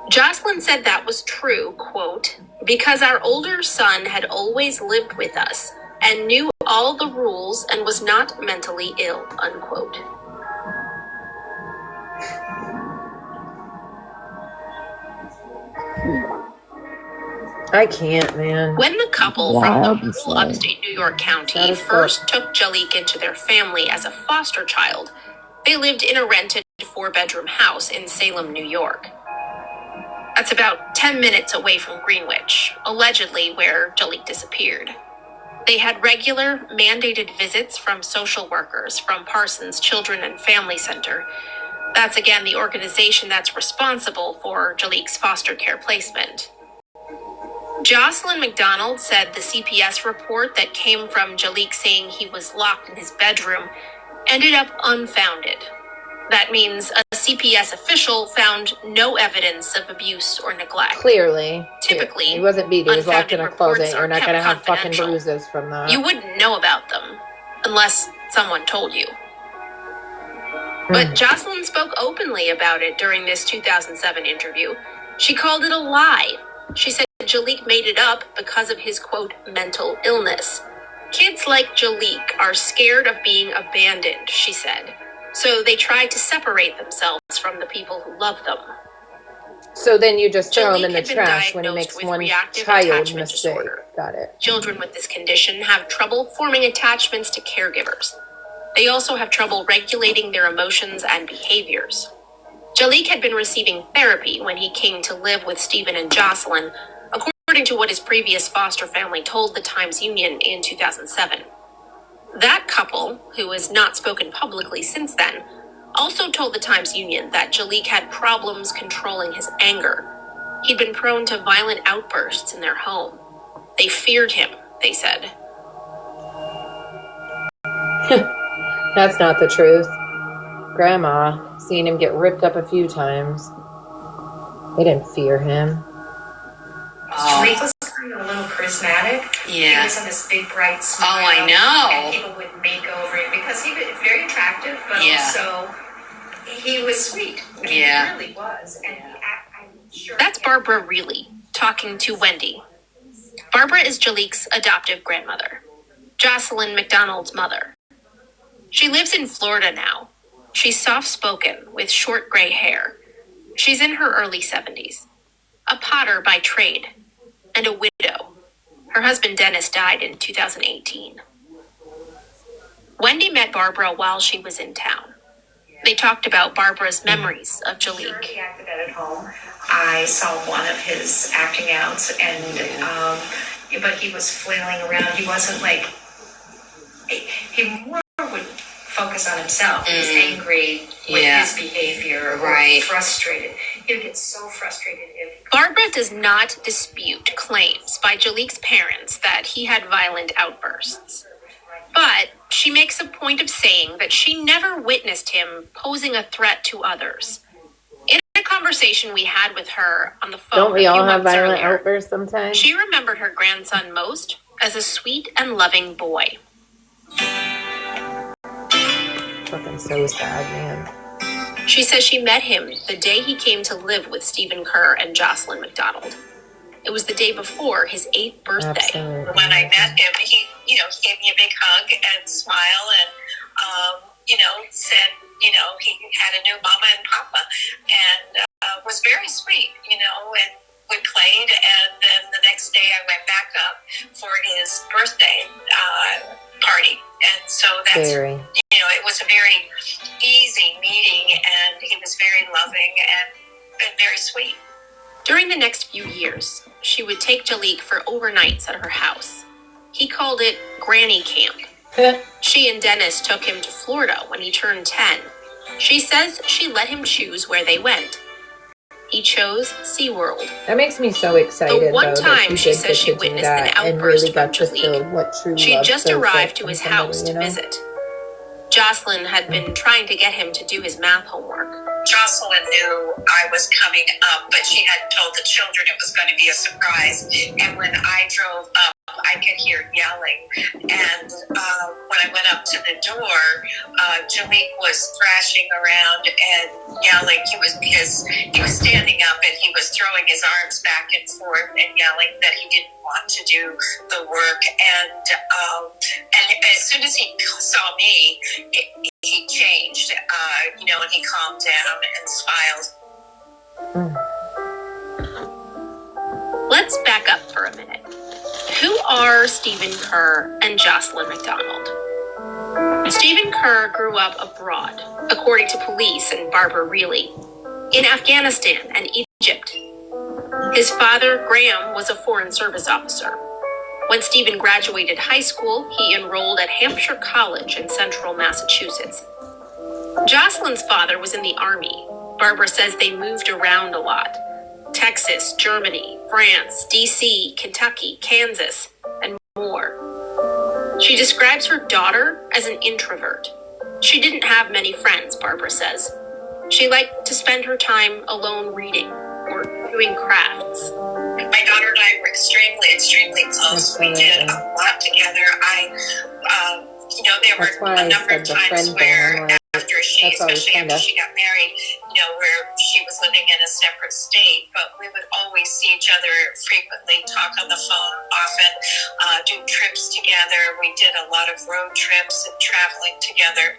Jocelyn said that was true, quote, because our older son had always lived with us and knew all the rules and was not mentally ill, unquote. I can't, man. When the couple Wild from to say. upstate New York County first took Chaleigh into their family as a foster child, they lived in a rented 4-bedroom house in Salem, New York. That's about 10 minutes away from Greenwich, allegedly where Chaleigh disappeared. They had regular, mandated visits from social workers from Parsons Children and Family Center. That's again the organization that's responsible for Chaleigh's foster care placement. Jocelyn McDonald said the CPS report that came from Chaleigh saying he was locked in his bedroom ended up unfounded. That means a CPS official found no evidence of abuse or neglect. Clearly. Typically, he wasn't beat. He was locked in a closet. You're not going to have fucking confidential. bruises from that. You wouldn't know about them unless someone told you. But Jocelyn spoke openly about it during this 2007 interview. She called it a lie. She said Chaleigh made it up because of his, quote, mental illness. Kids like Chaleigh are scared of being abandoned, she said. So they try to separate themselves from the people who love them. So then you just throw him in the Chaleigh had been trash when he diagnosed makes with one reactive child attachment mistake. disorder. Got it. Children with this condition have trouble forming attachments to caregivers. They also have trouble regulating their emotions and behaviors. Chaleigh had been receiving therapy when he came to live with Stephen and Jocelyn, according to what his previous foster family told the Times-Union in 2007. That couple, who has not spoken publicly since then, also told the Times-Union that Chaleigh had problems controlling his anger. He'd been prone to violent outbursts in their home. They feared him, they said. That's not the truth. Grandma, seen him get ripped up a few times. They didn't fear him. Chaleigh was a little charismatic. Yeah. He was on this big bright smile. Oh, I know. And people would make over him because he was very attractive, but also he was sweet. I mean, he really was. And I'm sure. That's Barbara Reilly talking to Wendy. Barbara is Jaliek's adoptive grandmother, Jocelyn McDonald's mother. She lives in Florida now. She's soft-spoken with short gray hair. She's in her early 70s, a potter by trade, and a widow. Her husband Dennis died in 2018. Wendy met Barbara while she was in town. They talked about Barbara's memories of Chaleigh. He acted at home. I saw one of his acting outs, and but he was flailing around. He wasn't like he more would focus on himself. He was angry with his behavior, or frustrated. He would get so frustrated if. Barbara does not dispute claims by Jaliek's parents that he had violent outbursts. But she makes a point of saying that she never witnessed him posing a threat to others. In a conversation we had with her on the phone, Don't we a few all have months violent earlier, outbursts sometimes? she remembered her grandson most as a sweet and loving boy. Fucking so sad, man. She says she met him the day he came to live with Stephen Kerr and Jocelyn McDonald. It was the day before his 8th birthday. Absolutely. When I met him, he gave me a big hug and smile and, said, he had a new mama and papa and was very sweet, and we played. And then the next day I went back up for his birthday party. And so that's, it was a very easy meeting, and he was very loving and very sweet. During the next few years, she would take Chaleigh for overnights at her house. He called it Granny Camp. She and Dennis took him to Florida when he turned 10. She says she let him choose where they went. He chose SeaWorld. That makes me so excited. The one time she says she witnessed an outburst from Chaleigh, she just arrived to his house to visit. Jocelyn had been trying to get him to do his math homework. Jocelyn knew I was coming up, but she hadn't told the children it was going to be a surprise. And when I drove up, I could hear yelling. And when I went up to the door, Chaleigh was thrashing around and yelling. He was standing up and he was throwing his arms back and forth and yelling that he didn't want to do the work. And as soon as he saw me, he changed, and he calmed down and smiled. Let's back up for a minute. Who are Stephen Kerr and Jocelyn McDonald? Stephen Kerr grew up abroad, according to police and Barbara Reilly, in Afghanistan and Egypt. His father, Graham, was a Foreign Service officer. When Stephen graduated high school, he enrolled at Hampshire College in central Massachusetts. Jocelyn's father was in the Army. Barbara says they moved around a lot. Texas, Germany, France, D.C., Kentucky, Kansas, and more. She describes her daughter as an introvert. She didn't have many friends, Barbara says. She liked to spend her time alone reading or doing crafts. My daughter and I were extremely close. We did a lot together. There were a number of times where especially after she got married, where she was living in a separate state, but we would always see each other frequently, talk on the phone often, do trips together. We did a lot of road trips and traveling together.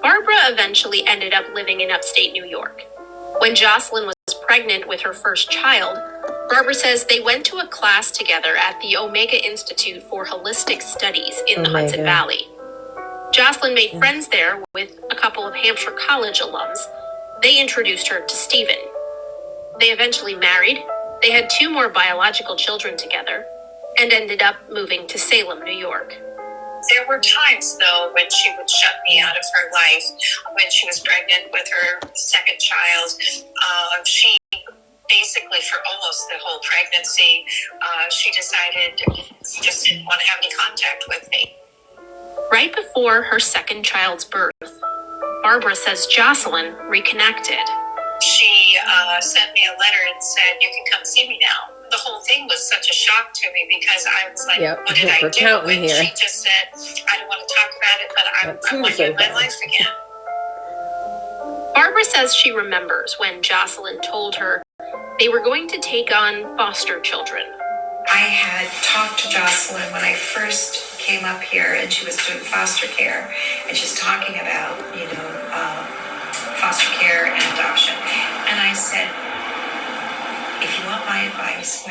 Barbara eventually ended up living in upstate New York. When Jocelyn was pregnant with her first child, Barbara says they went to a class together at the Omega Institute for Holistic Studies in the Hudson Valley. Jocelyn made friends there with a couple of Hampshire College alums. They introduced her to Stephen. They eventually married. They had 2 more biological children together and ended up moving to Salem, New York. There were times, though, when she would shut me out of her life. When she was pregnant with her second child, she basically, for almost the whole pregnancy, she decided she just didn't want to have any contact with me. Right before her second child's birth, Barbara says Jocelyn reconnected. She sent me a letter and said, "You can come see me now." the whole thing was such a shock to me because I was like, Yep, what did I we're do? counting And here. she just said, I don't want to talk about it, but I want to do my life again. Barbara says she remembers when Jocelyn told her they were going to take on foster children. I had talked to Jocelyn when I first came up here, and she was doing foster care, and she's talking about, foster care and adoption. And I said, if you want my advice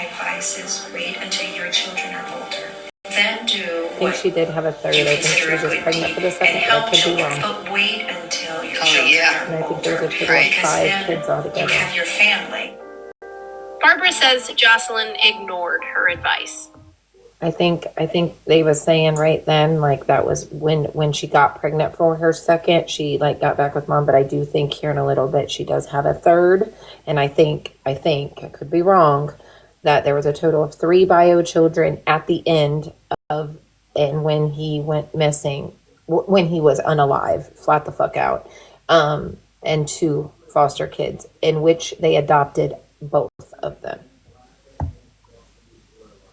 is wait until your children are older. Then do I think she did have a third. I think she was just pregnant for the second, but I could be wrong. But wait until your children are And I think older. there's a total of 5 kids You altogether. have your family. Barbara says Jocelyn ignored her advice. I think they was saying right then, like, that was when she got pregnant for her second, she like got back with mom. But I do think here in a little bit she does have a third, and I think I could be wrong, that there was a total of 3 bio children at the end of, and when he went missing, when he was unalive, flat the fuck out, and 2 foster kids, in which they adopted both of them.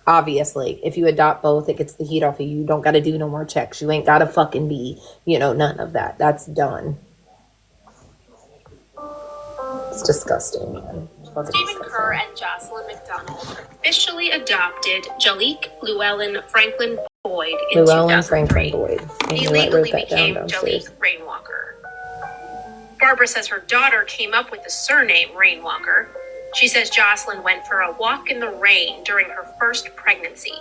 Obviously, if you adopt both, it gets the heat off of you. You don't got to do no more checks. You ain't got to fucking be, none of that. That's done. It's disgusting, man. Stephen Kerr and Jocelyn McDonald officially adopted Jaliek Llewellyn Franklin Boyd in 2003. He legally became Jaliek Rainwalker. Barbara says her daughter came up with the surname Rainwalker. She says Jocelyn went for a walk in the rain during her first pregnancy.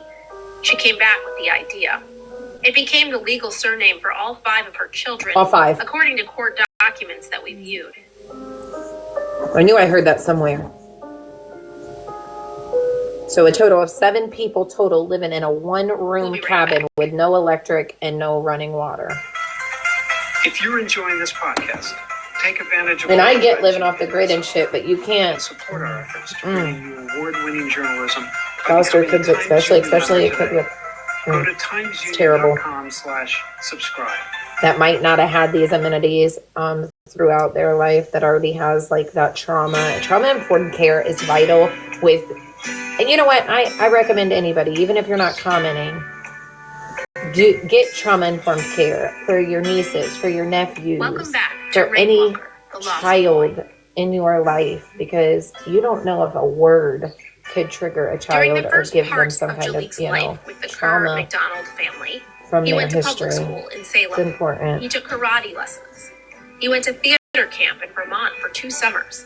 She came back with the idea. It became the legal surname for all 5 of her children. All 5. According to court documents that we viewed. I knew I heard that somewhere. So a total of 7 people total living in a 1-room cabin with no electric and no running water. If you're enjoying this podcast, take advantage of. And I get living off the grid and shit, but you can't support our efforts to bring you award-winning journalism. Foster kids, especially it could be Go to timesunion.com/subscribe. That might not have had these amenities throughout their life, that already has like that trauma. Trauma-informed care is vital with, and you know what? I recommend anybody, even if you're not commenting, get trauma-informed care for your nieces, for your nephews, for any child in your life, because you don't know if a word could trigger a child or give them some kind of, trauma McDonald family. from He their went to public history. school in Salem. It's important. He took karate lessons. He went to theater camp in Vermont for 2 summers.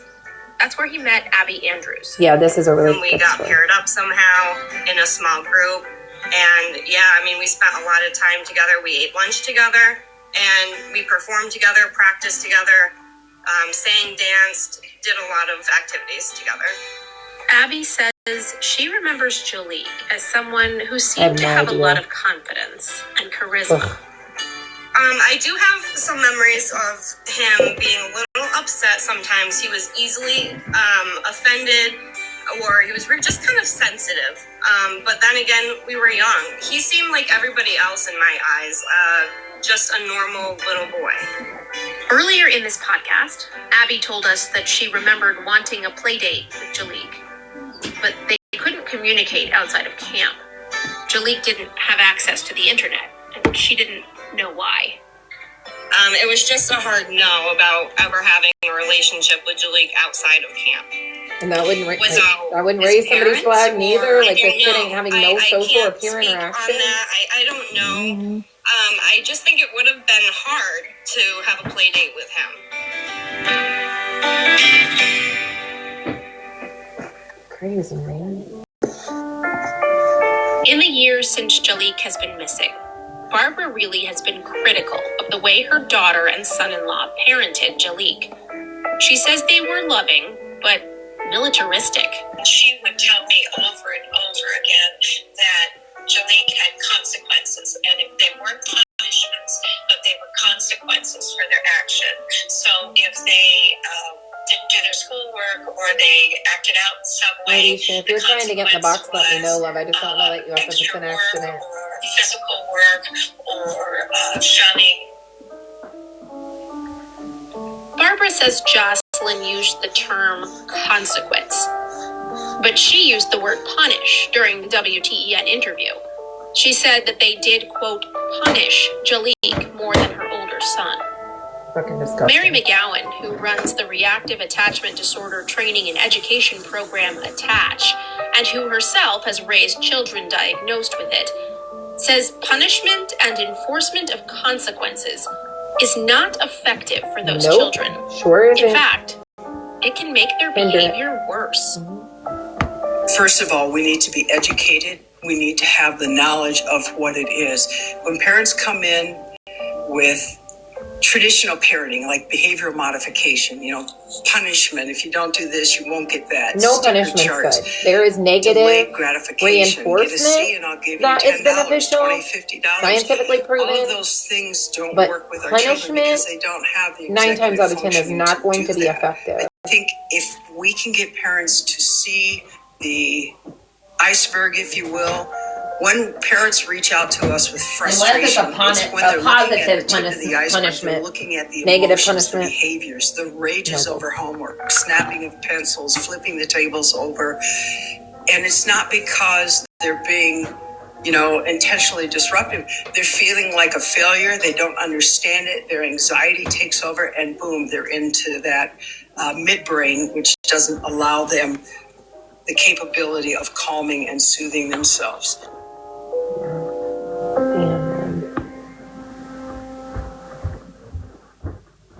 That's where he met Abby Andrews. Yeah, this is a really we good got story. paired up somehow in a small group. And we spent a lot of time together. We ate lunch together, and we performed together, practiced together, sang, danced, did a lot of activities together. Abby says she remembers Jaliek as someone who seemed to have a lot of confidence and charisma. I do have some memories of him being a little upset sometimes. He was easily offended, or he was just kind of sensitive. But then again, we were young. He seemed like everybody else in my eyes, just a normal little boy. Earlier in this podcast, Abby told us that she remembered wanting a play date with Jaliek, but they couldn't communicate outside of camp. Jaliek didn't have access to the internet, and she didn't know why. It was just a hard no about ever having a relationship with Jaliek outside of camp. And that wouldn't raise somebody's flag neither, like just sitting having no social or peer interaction. I don't know. I just think it would have been hard to have a play date with him. Crazy, man. In the years since Jaliek has been missing, Barbara really has been critical of the way her daughter and son-in-law parented Jaliek. She says they were loving, but militaristic. She would tell me over and over again that Jaliek had consequences, and if they weren't punishments, but they were consequences for their action. So if they didn't do their schoolwork or they acted out in some way, Alicia, if you're trying to get in the box, let me know, love. I just don't want to let you off if it's an accident. Or physical work or shunning. Barbara says Jocelyn used the term consequence. But she used the word punish during the WTEN interview. She said that they did, quote, punish Chaleigh more than her older son. Fucking disgusting. Mary McGowan, who runs the Reactive Attachment Disorder Training and Education Program ATTACH, and who herself has raised children diagnosed with it, says punishment and enforcement of consequences is not effective for those children. Sure isn't. In fact, it can make their behavior worse. First of all, we need to be educated. We need to have the knowledge of what it is. When parents come in with traditional parenting, like behavioral modification, punishment. If you don't do this, you won't get that. No Sticker punishment's charts, good. There is negative delayed gratification. Get a C and I'll reinforcement give that you is $10, beneficial, $20, $50. scientifically proven. All of those things don't But work with our children punishment, because they don't have the 9 times out of 10 is functioning not going do to be that. effective. I think if we can get parents to see the iceberg, if you will, when parents reach out to us with frustration, Unless it's when they're looking at the tip of the iceberg, punishment, they're looking at the negative emotions, the punishment. behaviors, the rages over homework, snapping of pencils, flipping the tables over. And it's not because they're being, intentionally disruptive. They're feeling like a failure. They don't understand it. Their anxiety takes over and boom, they're into that midbrain, which doesn't allow them the capability of calming and soothing themselves.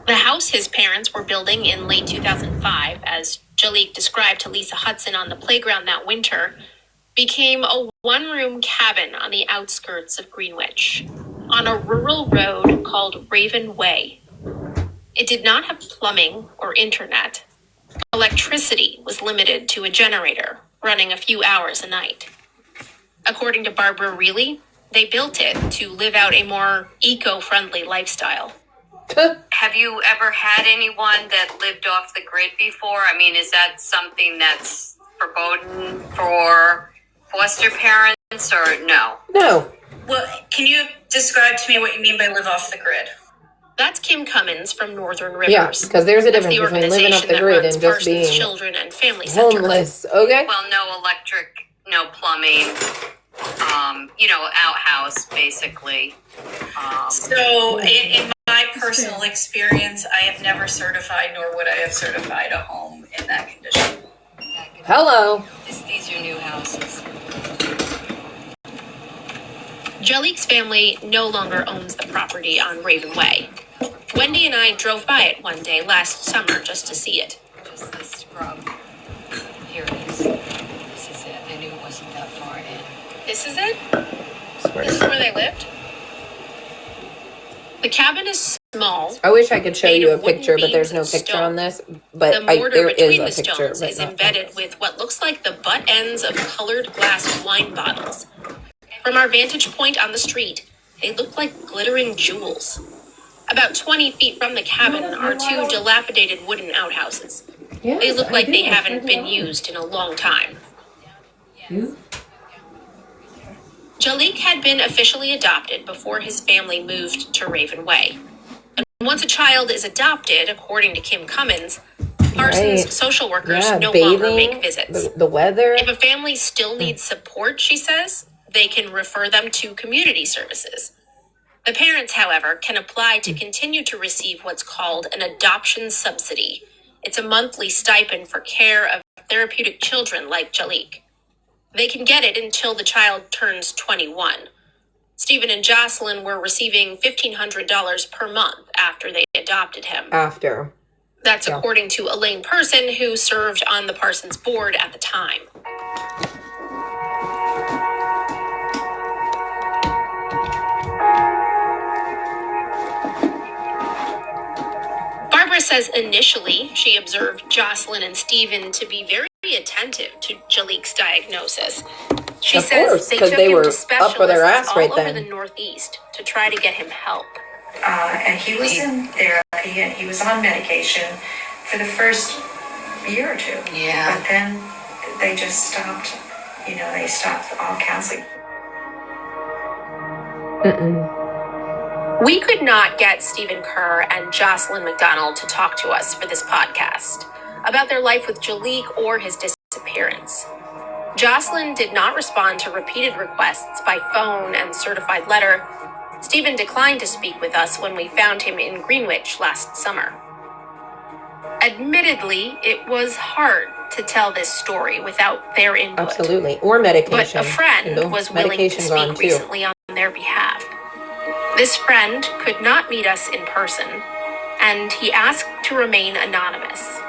The house his parents were building in late 2005, as Chaleigh described to Lisa Hudson on the playground that winter, became a one-room cabin on the outskirts of Greenwich, on a rural road called Raven Way. It did not have plumbing or internet. Electricity was limited to a generator, running a few hours a night. According to Barbara Reilly, they built it to live out a more eco-friendly lifestyle. Have you ever had anyone that lived off the grid before? I mean, is that something that's foreboding for foster parents or no? No. Well, can you describe to me what you mean by live off the grid? That's Kim Cummins from Northern Rivers. Yeah, because there's a That's difference the between living off the grid and just Parsons being Children and Family Center. homeless, okay? Well, no electric, no plumbing, outhouse, basically. So in my personal experience, I have never certified, nor would I have certified a home in that condition. Hello. These are new houses. Chaleigh's family no longer owns the property on Raven Way. Wendy and I drove by it one day last summer just to see it. Just the scrub. Here it is. This is it. I knew it wasn't that far in. This is it? This is where they lived? The cabin is small. I wish I could show made you a of wooden picture, but there's no beams and picture stone. on this. But The mortar there is between a the picture. stones But is not embedded with what looks like the butt ends of colored glass wine bottles. From our vantage point on the street, they look like glittering jewels. About 20 feet from the cabin are 2 dilapidated wooden outhouses. Yes, They look like I they do. haven't been used in a long time. Chaleigh had been officially adopted before his family moved to Raven Way. And once a child is adopted, according to Kim Cummins, Parsons social workers no longer make visits. The weather. If a family still needs support, she says, they can refer them to community services. The parents, however, can apply to continue to receive what's called an adoption subsidy. It's a monthly stipend for care of therapeutic children like Chaleigh. They can get it until the child turns 21. Stephen and Jocelyn were receiving $1,500 per month after they adopted him. After. That's according to Elaine Person, who served on the Parsons board at the time. Barbara says initially she observed Jocelyn and Stephen to be very attentive to Chaleigh's diagnosis. She Of says course, they 'cause took they him were to up specialists for their ass all right over then. the Northeast to try to get him help. And he was in therapy and he was on medication for the first year or two. Yeah. But then they just stopped, they stopped all counseling. We could not get Stephen Kerr and Jocelyn McDonald to talk to us for this podcast about their life with Chaleigh or his disappearance. parents. Jocelyn did not respond to repeated requests by phone and certified letter. Stephen declined to speak with us when we found him in Greenwich last summer. Admittedly, it was hard to tell this story without their input. Absolutely. Or medication. But a friend was willing to speak recently on their behalf. This friend could not meet us in person, and he asked to remain anonymous.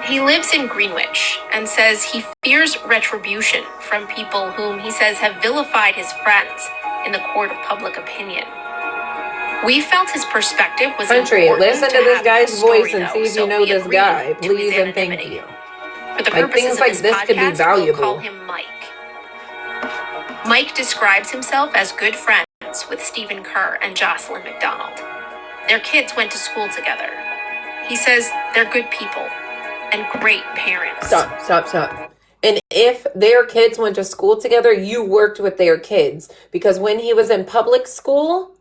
He lives in Greenwich and says he fears retribution from people whom he says have vilified his friends in the court of public opinion. We felt his perspective was important. Listen to this guy's voice and see if you know this guy. Please and thank you. For the purposes of this podcast, we'll call him Mike. Mike describes himself as good friends with Stephen Kerr and Jocelyn McDonald. Their kids went to school together. He says they're good people and great parents. Stop. And if their kids went to school together, you worked with their kids. Because when he was in public school,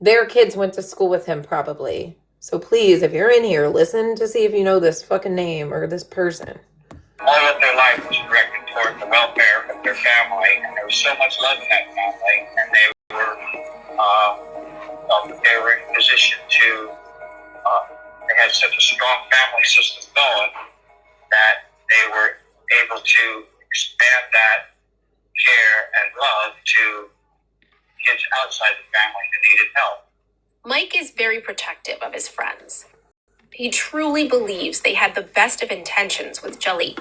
their kids went to school with him probably. So please, if you're in here, listen to see if you know this fucking name or this person. All of their life was directed toward the welfare of their family, and there was so much love in that family, and they felt that they were in a position to, they had such a strong family system going that they were able to expand that care and love to kids outside the family who needed help. Mike is very protective of his friends. He truly believes they had the best of intentions with Chaleigh.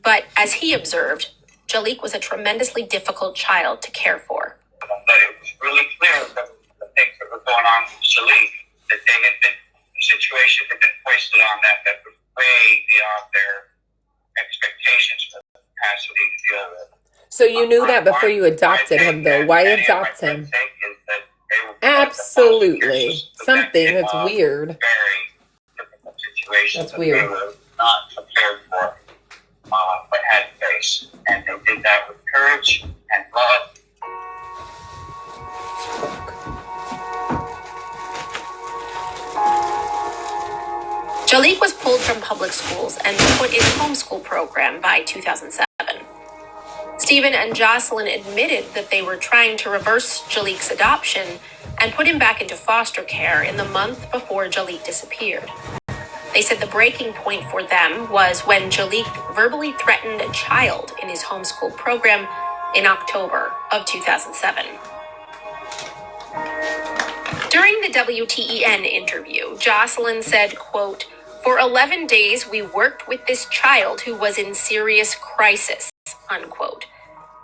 But as he observed, Chaleigh was a tremendously difficult child to care for. But it was really clear that the things that were going on with Chaleigh, that the situation had been foisted on them that was way beyond their expectations for the capacity to deal with. So you knew that before you adopted him, though. Why adopt him? Absolutely. Something that's weird. Very difficult situation that's weird. They were not prepared for, but had to face. And they did that with courage and love. Chaleigh was pulled from public schools and put in a homeschool program by 2007. Stephen and Jocelyn admitted that they were trying to reverse Chaleigh's adoption and put him back into foster care in the month before Chaleigh disappeared. They said the breaking point for them was when Chaleigh verbally threatened a child in his homeschool program in October of 2007. During the WTEN interview, Jocelyn said, quote, "For 11 days, we worked with this child who was in serious crisis," unquote.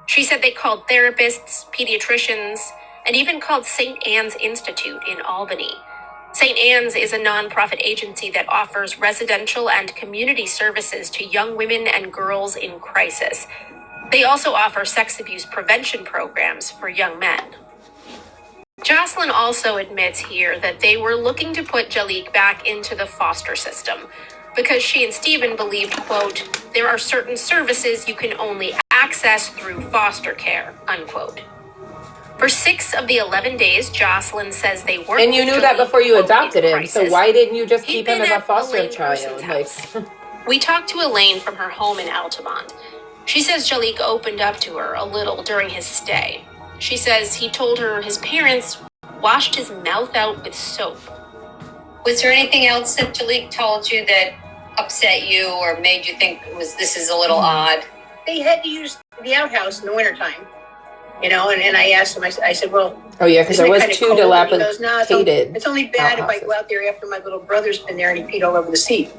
She said they called therapists, pediatricians, and even called St. Anne's Institute in Albany. St. Anne's is a nonprofit agency that offers residential and community services to young women and girls in crisis. They also offer sex abuse prevention programs for young men. Jocelyn also admits here that they were looking to put Chaleigh back into the foster system because she and Stephen believed, quote, "there are certain services you can only access through foster care," unquote. For 6 of the 11 days, Jocelyn says they worked. And you knew that before you adopted him, so why didn't you just keep him as a foster Elaine child? Like, we talked to Elaine from her home in Altamont. She says Chaleigh opened up to her a little during his stay. She says he told her his parents washed his mouth out with soap. Was there anything else that Chaleigh told you that upset you or made you think this is a little odd? They had to use the outhouse in the wintertime, and I asked him, I said, well, oh yeah, because there was kind of 2 cold? dilapidated. No, it's only bad if I go out there after my little brother's been there and he peed all over the seat.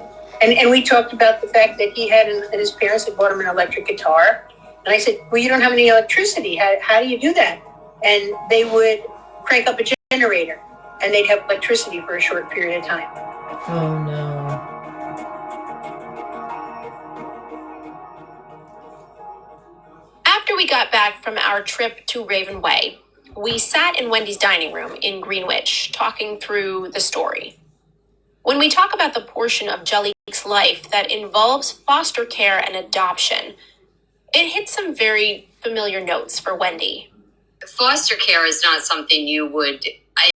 And we talked about the fact that he had, and his parents had bought him an electric guitar. And I said, well, you don't have any electricity. How do you do that? And they would crank up a generator and they'd have electricity for a short period of time. Oh no. After we got back from our trip to Raven Way, we sat in Wendy's dining room in Greenwich talking through the story. When we talk about the portion of Chaleigh's life that involves foster care and adoption, it hits some very familiar notes for Wendy. Foster care is not something you would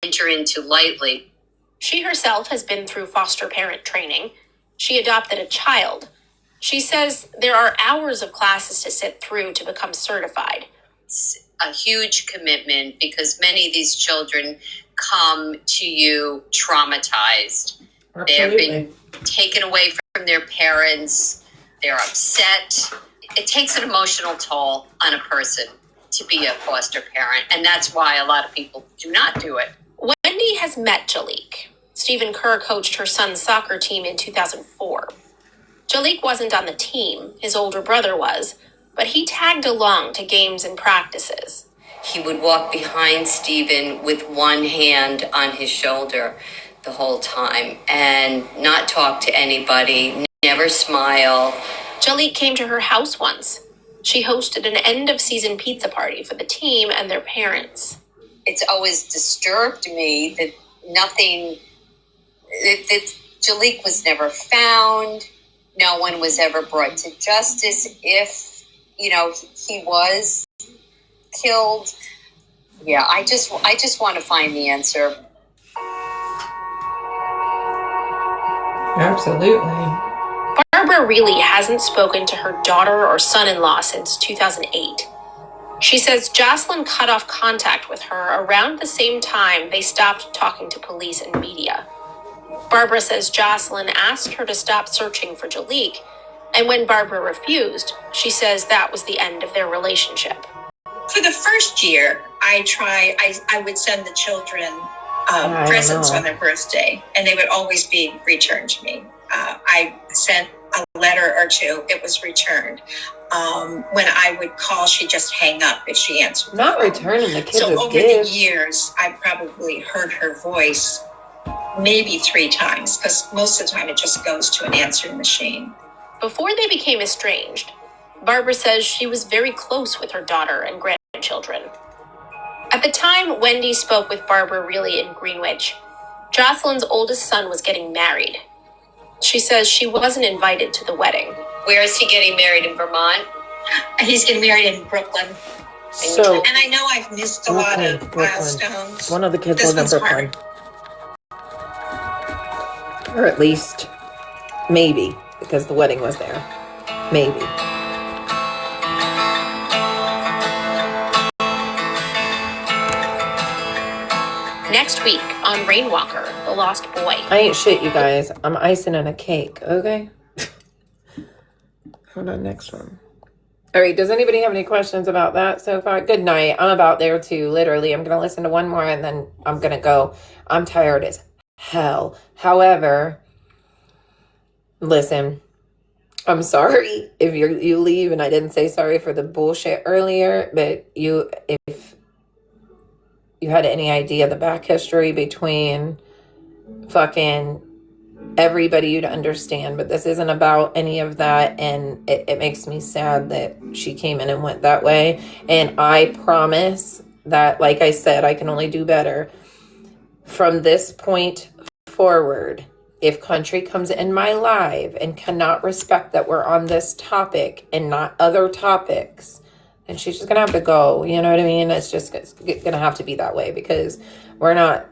enter into lightly. She herself has been through foster parent training. She adopted a child. She says there are hours of classes to sit through to become certified. It's a huge commitment because many of these children come to you traumatized. They've been taken away from their parents. They're upset. It takes an emotional toll on a person to be a foster parent, and that's why a lot of people do not do it. Wendy has met Chaleigh. Stephen Kerr coached her son's soccer team in 2004. Chaleigh wasn't on the team, his older brother was, but he tagged along to games and practices. He would walk behind Stephen with one hand on his shoulder the whole time and not talk to anybody, never smile. Chaleigh came to her house once. She hosted an end-of-season pizza party for the team and their parents. It's always disturbed me that that Chaleigh was never found. No one was ever brought to justice if, he was killed. Yeah, I just want to find the answer. Absolutely. Barbara really hasn't spoken to her daughter or son-in-law since 2008. She says Jocelyn cut off contact with her around the same time they stopped talking to police and media. Barbara says Jocelyn asked her to stop searching for Chaleigh, and when Barbara refused, she says that was the end of their relationship. For the first year, I would send the children presents on their birthday, and they would always be returned to me. I sent a letter or two, it was returned. When I would call, she'd just hang up if she answered. Not returning the kids' So over gifts. the years, I probably heard her voice maybe 3 times, because most of the time it just goes to an answering machine. Before they became estranged, Barbara says she was very close with her daughter and grandchildren. At the time Wendy spoke with Barbara really in Greenwich, Jocelyn's oldest son was getting married. She says she wasn't invited to the wedding. Where is he getting married, in Vermont? He's getting married in Brooklyn. So, and I know I've missed a lot of milestones. One of the kids This lives in one's Brooklyn. Or at least, maybe, because the wedding was there. Maybe. Next week on Rainwalker, The Lost Boy. I ain't shit, you guys. I'm icing on a cake, okay? Hold on, next one. All right, does anybody have any questions about that so far? Good night. I'm about there too, literally. I'm going to listen to one more and then I'm going to go. I'm tired as hell. However, listen, I'm sorry if you leave and I didn't say sorry for the bullshit earlier, but if you had any idea the back history between fucking everybody, you'd understand, but this isn't about any of that, and it makes me sad that she came in and went that way. And I promise that, like I said, I can only do better from this point forward. If country comes in my live and cannot respect that we're on this topic and not other topics, then she's just gonna have to go. You know what I mean? It's gonna have to be that way, because we're not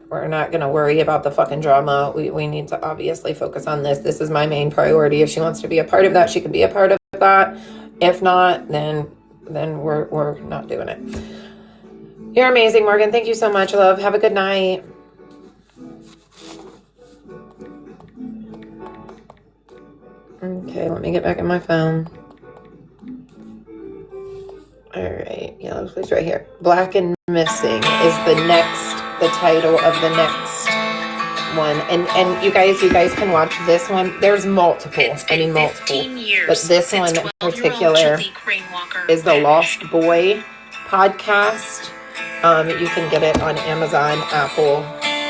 gonna worry about the fucking drama. We need to obviously focus on this. This is my main priority. If she wants to be a part of that, she can be a part of that. If not, then we're not doing it. You're amazing, Morgan. Thank you so much, love. Have a good night. Okay, let me get back in my phone. All right, yeah, it's right here. Black and Missing is the title of the next one. And you guys can watch this one. There's multiple. Multiple. But this one in particular is the Lost Boy podcast. You can get it on Amazon, Apple.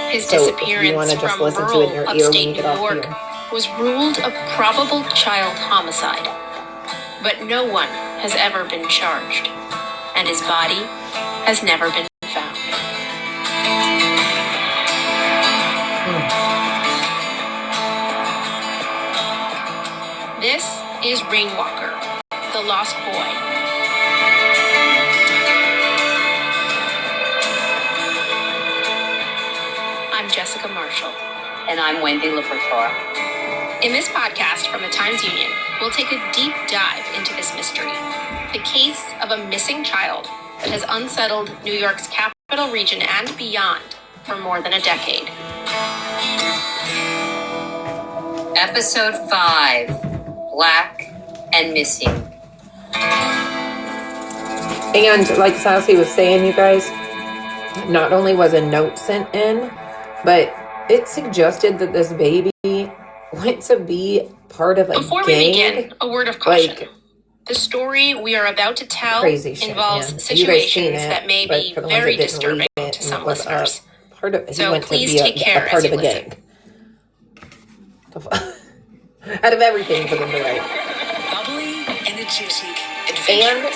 His So disappearance if you want to just from listen to it in your rural ear when upstate you get New off York here. was ruled a probable child homicide. But no one has ever been charged, and his body has never been found. This is Rainwalker, The Lost Boy. I'm Jessica Marshall. And I'm Wendy LaFleur. In this podcast from the Times-Union, we'll take a deep dive into this mystery, the case of a missing child that has unsettled New York's capital region and beyond for more than a decade. Episode 5, Black and Missing. And like Sassy was saying, you guys, not only was a note sent in, but it suggested that this baby went to be part of a Before gang. we begin, a word of caution. Like, the story we are about to tell crazy shit, involves man. You guys seen situations it, that may but be for the ones very that didn't read disturbing it, to some it was, listeners. part of, he So went please to be take care a part as of a you listen. gang. Out of everything for them to write. Bubbly, energetic, And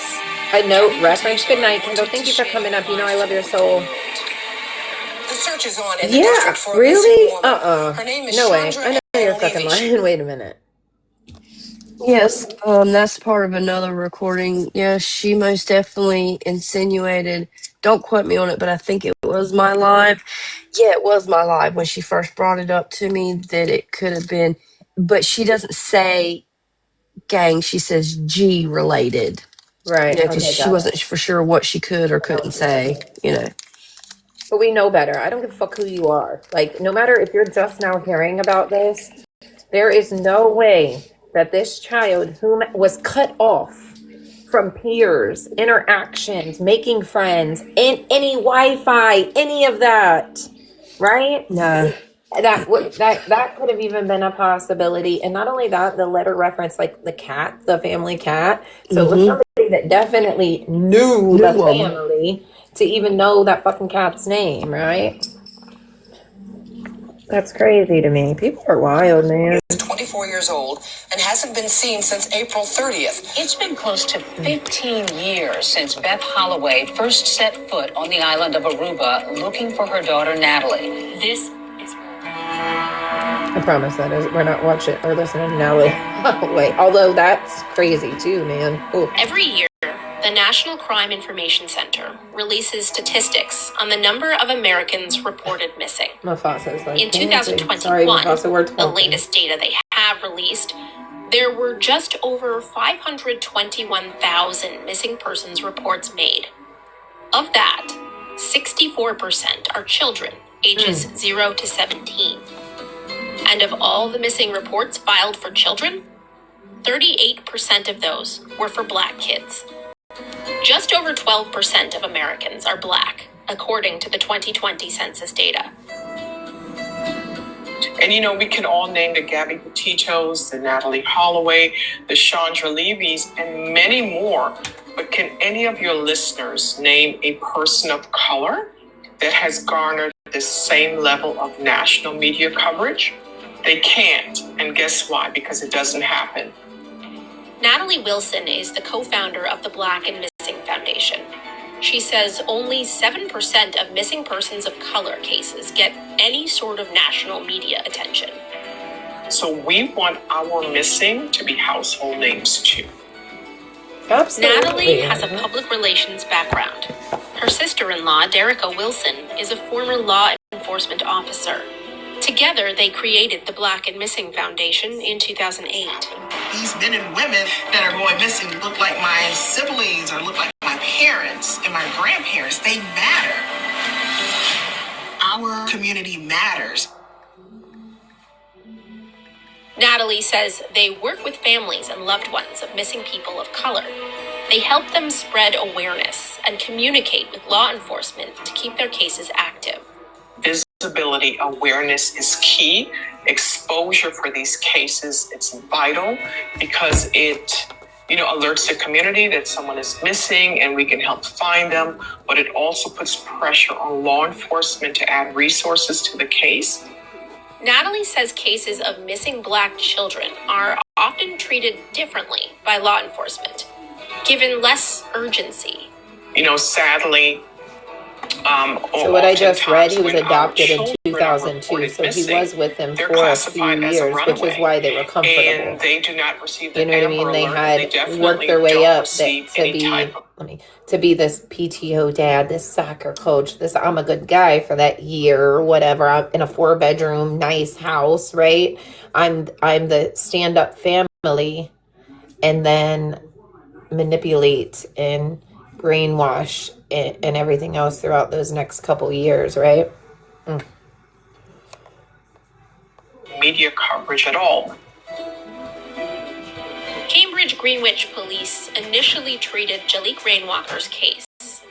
a note, reference, good night, Kendall. Thank you for coming up. You know I love your soul. The search is on in the Yeah, district for a really? missing woman. Her name is No way. Chandra I know you're Levy. fucking lying. Wait a minute. Yes, that's part of another recording. Yeah, she most definitely insinuated, don't quote me on it, but I think it was my live. Yeah, it was my live when she first brought it up to me that it could have been, but she doesn't say gang, she says G related. Right. You know, because Okay, she got wasn't it. for sure what she could or couldn't say, you know. But we know better. I don't give a fuck who you are. Like, no matter if you're just now hearing about this, there is no way that this child who was cut off from peers, interactions, making friends, in any Wi-Fi, any of that, right? No. That could have even been a possibility. And not only that, the letter referenced like the cat, the family cat. So it was somebody that definitely knew the family to even know that fucking cat's name, right? That's crazy to me. People are wild, man. Is 24 years old and hasn't been seen since April 30th. It's been close to 15 years since Beth Holloway first set foot on the island of Aruba looking for her daughter Natalie. This I promise that is, we're not watching or listening to Natalie Holloway. Although that's crazy too, man. Ooh. Every year, the National Crime Information Center releases statistics on the number of Americans reported missing. Mufasa's like, in 2021, the latest data they have released, there were just over 521,000 missing persons reports made. Of that, 64% are children ages 0 to 17. And of all the missing reports filed for children, 38% of those were for Black kids. Just over 12% of Americans are Black, according to the 2020 census data. And, you know, we can all name the Gabby Petito's, the Natalie Holloway, the Chandra Levy's, and many more. But can any of your listeners name a person of color that has garnered the same level of national media coverage? They can't. And guess why? Because it doesn't happen. Natalie Wilson is the co-founder of the Black and Missing Foundation. She says only 7% of missing persons of color cases get any sort of national media attention. So we want our missing to be household names too. Absolutely. Natalie has a public relations background. Her sister-in-law, Derica Wilson, is a former law enforcement officer. Together, they created the Black and Missing Foundation in 2008. These men and women that are going missing look like my siblings or look like my parents and my grandparents. They matter. Our community matters. Natalie says they work with families and loved ones of missing people of color. They help them spread awareness and communicate with law enforcement to keep their cases active. Visibility, awareness is key. Exposure for these cases, it's vital because it, you know, alerts the community that someone is missing and we can help find them, but it also puts pressure on law enforcement to add resources to the case. Natalie says cases of missing Black children are often treated differently by law enforcement, given less urgency. You know, sadly, So what I just read, he was adopted in 2002, so he was with them for a few years, which is why they were comfortable. And they do not receive the You know what I mean? They had worked their way up to be this PTO dad, this soccer coach, this I'm a good guy for that year or whatever. I'm in a 4-bedroom, nice house, right? I'm the stand-up family, and then manipulate and brainwash and everything else throughout those next couple years, right? Media coverage at all. Cambridge Greenwich police initially treated Chaleigh Rainwalker's case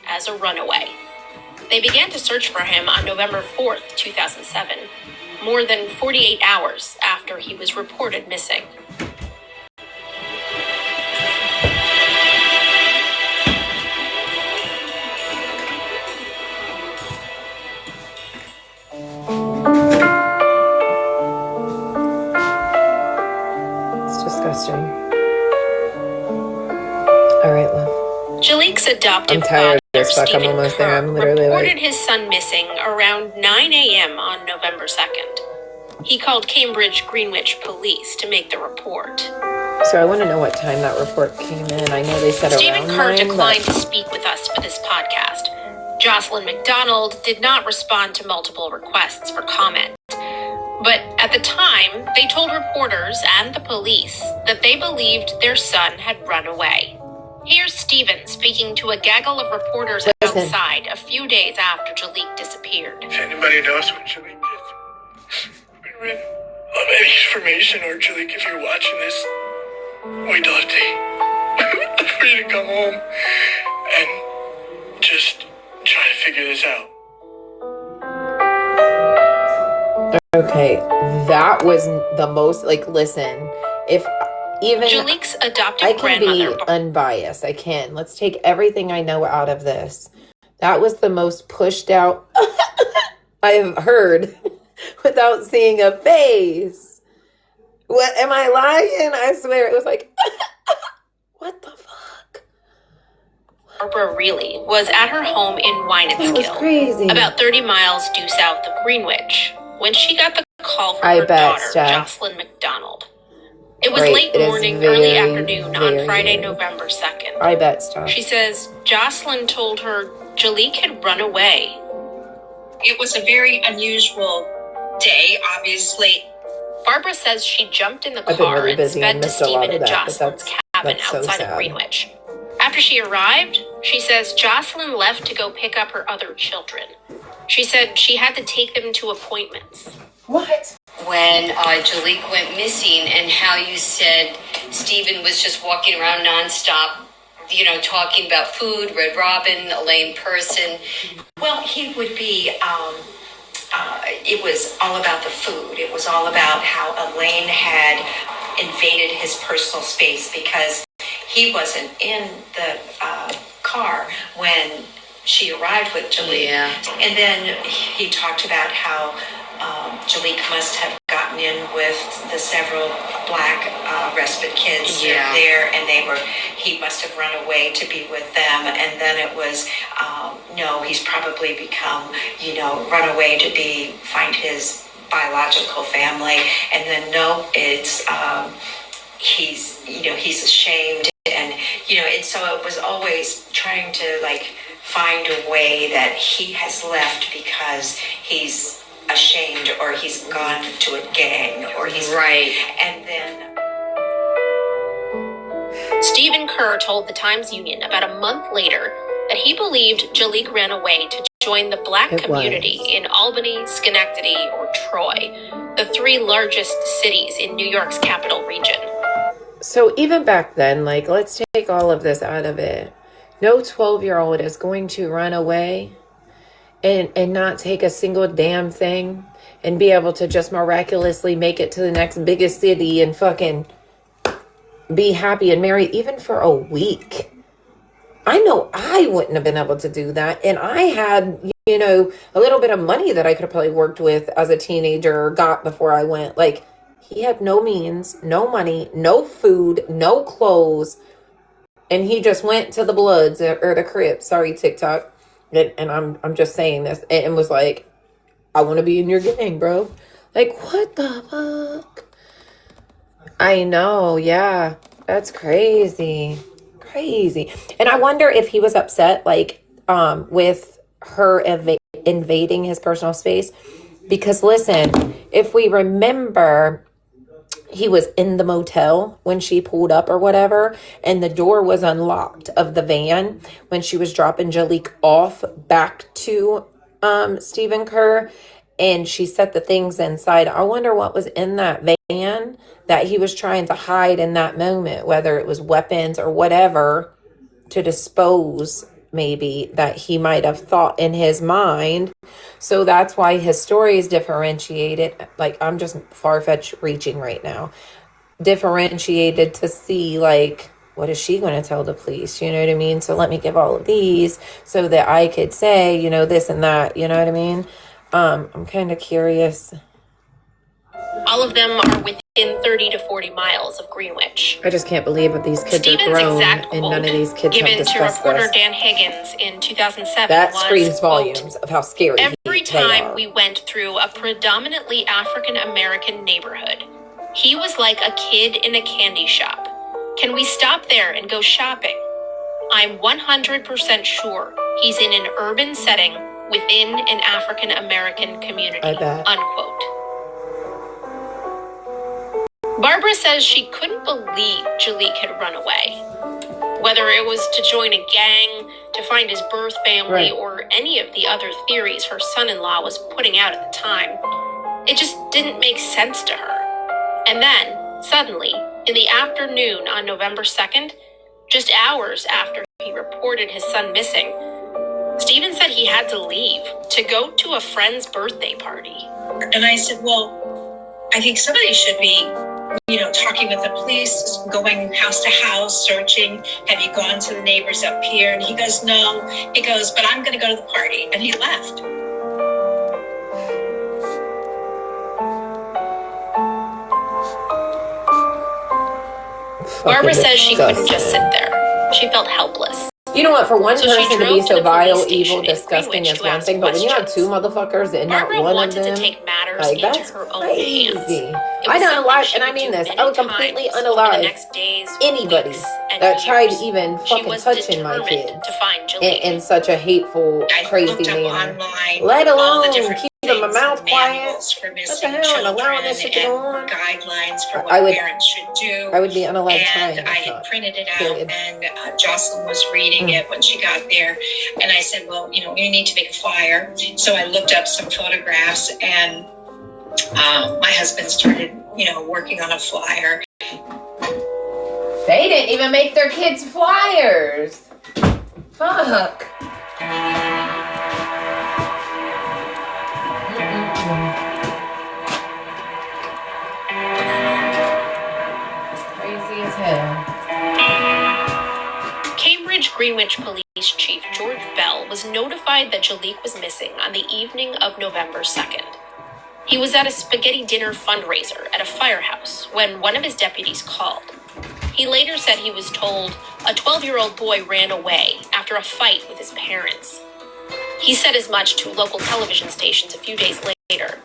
as a runaway. They began to search for him on November 4th, 2007, more than 48 hours after he was reported missing. It's disgusting. All right, love. Chaleigh's adoptive I'm tired father, as fuck. I'm Stephen almost there. I'm literally reported like... his son missing around 9 a.m. on November 2nd. He called Cambridge Greenwich police to make the report. So I want to know what time that report came in. I know they said Stephen around Kerr 9, declined to speak with us for this podcast. Jocelyn McDonald did not respond to multiple requests for comment. But at the time, they told reporters and the police that they believed their son had run away. Here's Stephen speaking to a gaggle of reporters outside a few days after Chaleigh disappeared. If anybody knows what Chaleigh did, of any information, or Chaleigh, if you're watching this, we'd love for you to come home and just try to figure this out. Okay, that was the most, like, listen, if even Chaleigh's adopted I can grandmother. be unbiased, I can. Let's take everything I know out of this. That was the most pushed out I have heard without seeing a face. What, am I lying? I swear it was like, what the fuck? Barbara Reilly was at her home in Wynantskill, about 30 miles due south of Greenwich, when she got the call from her daughter, Jocelyn McDonald. It was late morning, early afternoon on Friday, November 2nd. I bet, Steph. She says Jocelyn told her Chaleigh had run away. It was a very unusual day, obviously. Barbara says she jumped in the car and sped to Stephen and Jocelyn's cabin outside of Greenwich. After she arrived, she says Jocelyn left to go pick up her other children. She said she had to take them to appointments. What? When Chaleigh went missing, and how you said Stephen was just walking around nonstop, you know, talking about food, Red Robin, Elaine Person. Well, he would be, it was all about the food. It was all about how Elaine had invaded his personal space because he wasn't in the car when she arrived with Chaleigh. Yeah. And then he talked about how Chaleigh must have gotten in with the several black respite kids there, and he must have run away to be with them. And then it was, no, he's probably become, run away to find his biological family. And then no, it's, he's ashamed. And, and so it was always trying to find a way that he has left because he's ashamed, or he's gone to a gang, or he's and then Stephen Kerr told the Times-Union about a month later that he believed Chaleigh ran away to join the black community in Albany, Schenectady, or Troy, the 3 largest cities in New York's capital region. So even back then, let's take all of this out of it. No 12-year-old is going to run away and not take a single damn thing and be able to just miraculously make it to the next biggest city and fucking be happy and married even for a week. I know I wouldn't have been able to do that. And I had, a little bit of money that I could have probably worked with as a teenager or got before I went. He had no means, no money, no food, no clothes. And he just went to the Bloods or the Crips, sorry, TikTok, and I'm just saying this, and was like, I want to be in your gang, bro. Like, what the fuck? I know, yeah. That's crazy. Crazy. And I wonder if he was upset, like, with her invading his personal space. Because, listen, if we remember, he was in the motel when she pulled up or whatever, and the door was unlocked of the van when she was dropping Jaliek off back to Stephen Kerr, and she set the things inside. I wonder what was in that van that he was trying to hide in that moment, whether it was weapons or whatever to dispose, maybe, that he might have thought in his mind. So that's why his story is differentiated. Like, I'm just far-fetched reaching right now. Differentiated to see, like, what is she going to tell the police? You know what I mean? So let me give all of these so that I could say, you know, this and that. You know what I mean? I'm kind of curious. All of them are within 30 to 40 miles of Greenwich. I just can't believe that these kids Stephen's are grown exact and quote, none of these kids have given to discussed reporter this. Dan Higgins in 2007 That was, screams volumes of how scary every they time are. we went through a predominantly African-American neighborhood, he was like a kid in a candy shop. Can we stop there and go shopping? I'm 100% sure he's in an urban setting within an African-American community, I bet. unquote. Barbara says she couldn't believe Jaliek had run away. Whether it was to join a gang, to find his birth family, Right. or any of the other theories her son-in-law was putting out at the time, it just didn't make sense to her. And then, suddenly, in the afternoon on November 2nd, just hours after he reported his son missing, Stephen said he had to leave to go to a friend's birthday party. And I said, well, I think somebody should be, talking with the police, going house to house, searching. Have you gone to the neighbors up here? And he goes, no. He goes, but I'm going to go to the party. And he left. Barbara says she couldn't just sit there. She felt helpless. You know what? For one So she person to drove be to so the vile, police evil, station in disgusting Greenwich is to one ask thing, but when you have two questions. motherfuckers and Barbara not one of wanted them, to take matters like, into that's her own hands. crazy. It I was don't something like, she and I would mean do this, many I would completely times over the unalive next days, anybody weeks, and that tried years. even She fucking was touching my determined kids to find Jaliek. in such a hateful, I crazy looked up manner. online Let all the alone different keeping my things, mouth quiet. manuals for What the missing hell? And children allowing this shit to go on? and guidelines for I what would- parents should do. I would be unalive trying. And I if had not. printed it out, Period. and Jocelyn was reading it when she got there. And I said, well, you need to make a flyer. So I looked up some photographs, and my husband started, working on a flyer. They didn't even make their kids flyers. Fuck. Crazy as hell. Cambridge Greenwich Police Chief George Bell was notified that Jaliek was missing on the evening of November 2nd. He was at a spaghetti dinner fundraiser at a firehouse when one of his deputies called. He later said he was told a 12-year-old boy ran away after a fight with his parents. He said as much to local television stations a few days later.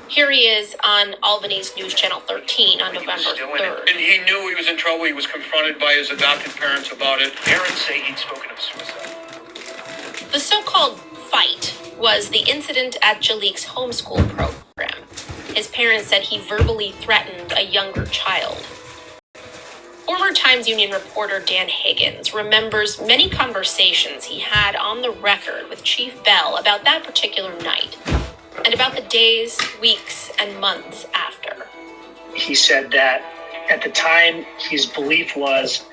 Here he is on Albany's News Channel 13 on November 3rd. And he knew he was in trouble. He was confronted by his adopted parents about it. Parents say he'd spoken of suicide. The so-called fight was the incident at Jaliek's homeschool program. His parents said he verbally threatened a younger child. Former Times Union reporter Dan Higgins remembers many conversations he had on the record with Chief Bell about that particular night and about the days, weeks, and months after. He said that at the time, his belief was,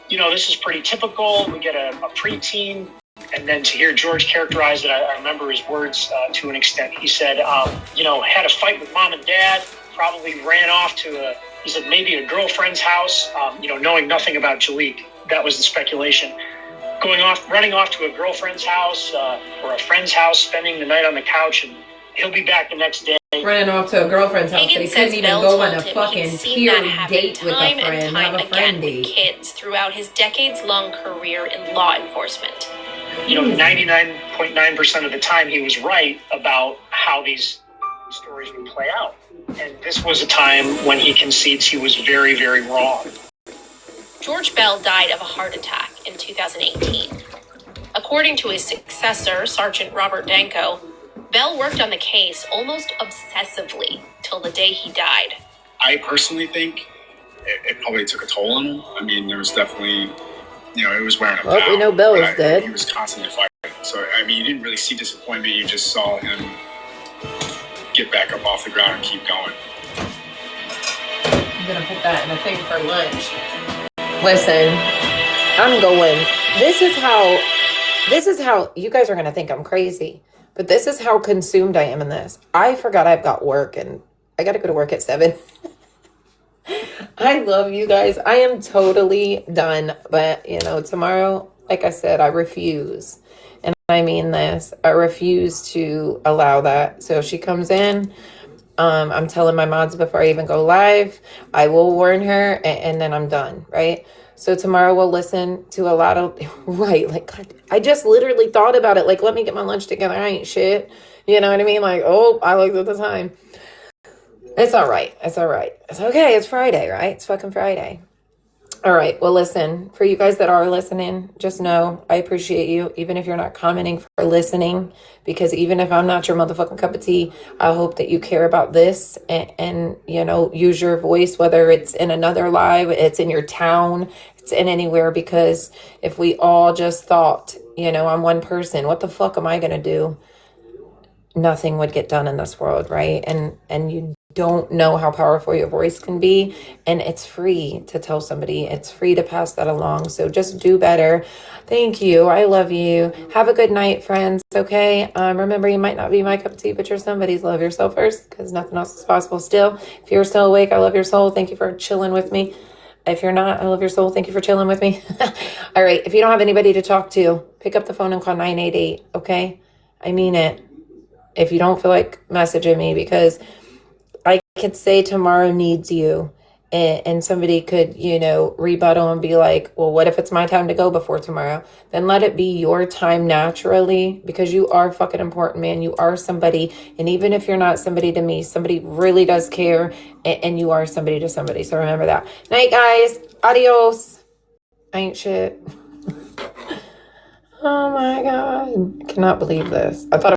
this is pretty typical. We get a preteen. And then to hear George characterize it, I remember his words to an extent. He said, had a fight with mom and dad, probably ran off to he said maybe a girlfriend's house, knowing nothing about Jaliek. That was the speculation. Running off to a girlfriend's house or a friend's house, spending the night on the couch, and he'll be back the next day. Running off to a girlfriend's house, but he Higgins couldn't says even Bell go on told a him fucking he'd seen that peer happen date with a time and friend, time have a again friend with date. kids throughout his decades-long career in law enforcement. 99.9% of the time he was right about how these stories would play out. And this was a time when he concedes he was very, very wrong. George Bell died of a heart attack in 2018. According to his successor, Sergeant Robert Danko, Bell worked on the case almost obsessively till the day he died. I personally think it probably took a toll on him. I mean, there was definitely, it was wearing him down. We know Bell is dead. He was constantly fighting. So, I mean, you didn't really see disappointment. You just saw him get back up off the ground and keep going. I'm going to put that in a thing for lunch. Listen, I'm going. This is how you guys are going to think I'm crazy. But this is how consumed I am in this. I forgot I've got work and I got to go to work at 7. I love you guys. I am totally done. But, tomorrow, like I said, I refuse. And I mean this. I refuse to allow that. So if she comes in, I'm telling my mods before I even go live. I will warn her and then I'm done, right? So tomorrow we'll listen to a lot of, right, like, God, I just literally thought about it. Like, let me get my lunch together. I ain't shit. You know what I mean? Like, I looked at the time. It's all right. It's all right. It's okay. It's Friday, right? It's fucking Friday. All right. Well, listen, for you guys that are listening, just know I appreciate you, even if you're not commenting, for listening, because even if I'm not your motherfucking cup of tea, I hope that you care about this and use your voice, whether it's in another live, it's in your town, it's in anywhere, because if we all just thought, I'm one person, what the fuck am I going to do? Nothing would get done in this world, right? And you don't know how powerful your voice can be, and it's free to tell somebody, it's free to pass that along. So just do better. Thank you. I love you. Have a good night, friends. Okay. Remember, you might not be my cup of tea, but you're somebody's. Love yourself first, because nothing else is possible. Still, if you're still awake, I love your soul. Thank you for chilling with me. If you're not, I love your soul. Thank you for chilling with me. All right. If you don't have anybody to talk to, pick up the phone and call 988. Okay. I mean it. If you don't feel like messaging me, because I could say tomorrow needs you, and somebody could, rebuttal and be like, well, what if it's my time to go before tomorrow? Then let it be your time naturally, because you are fucking important, man. You are somebody. And even if you're not somebody to me, somebody really does care, and you are somebody to somebody. So remember that. Night, guys. Adios. I ain't shit. Oh my God. I cannot believe this. I thought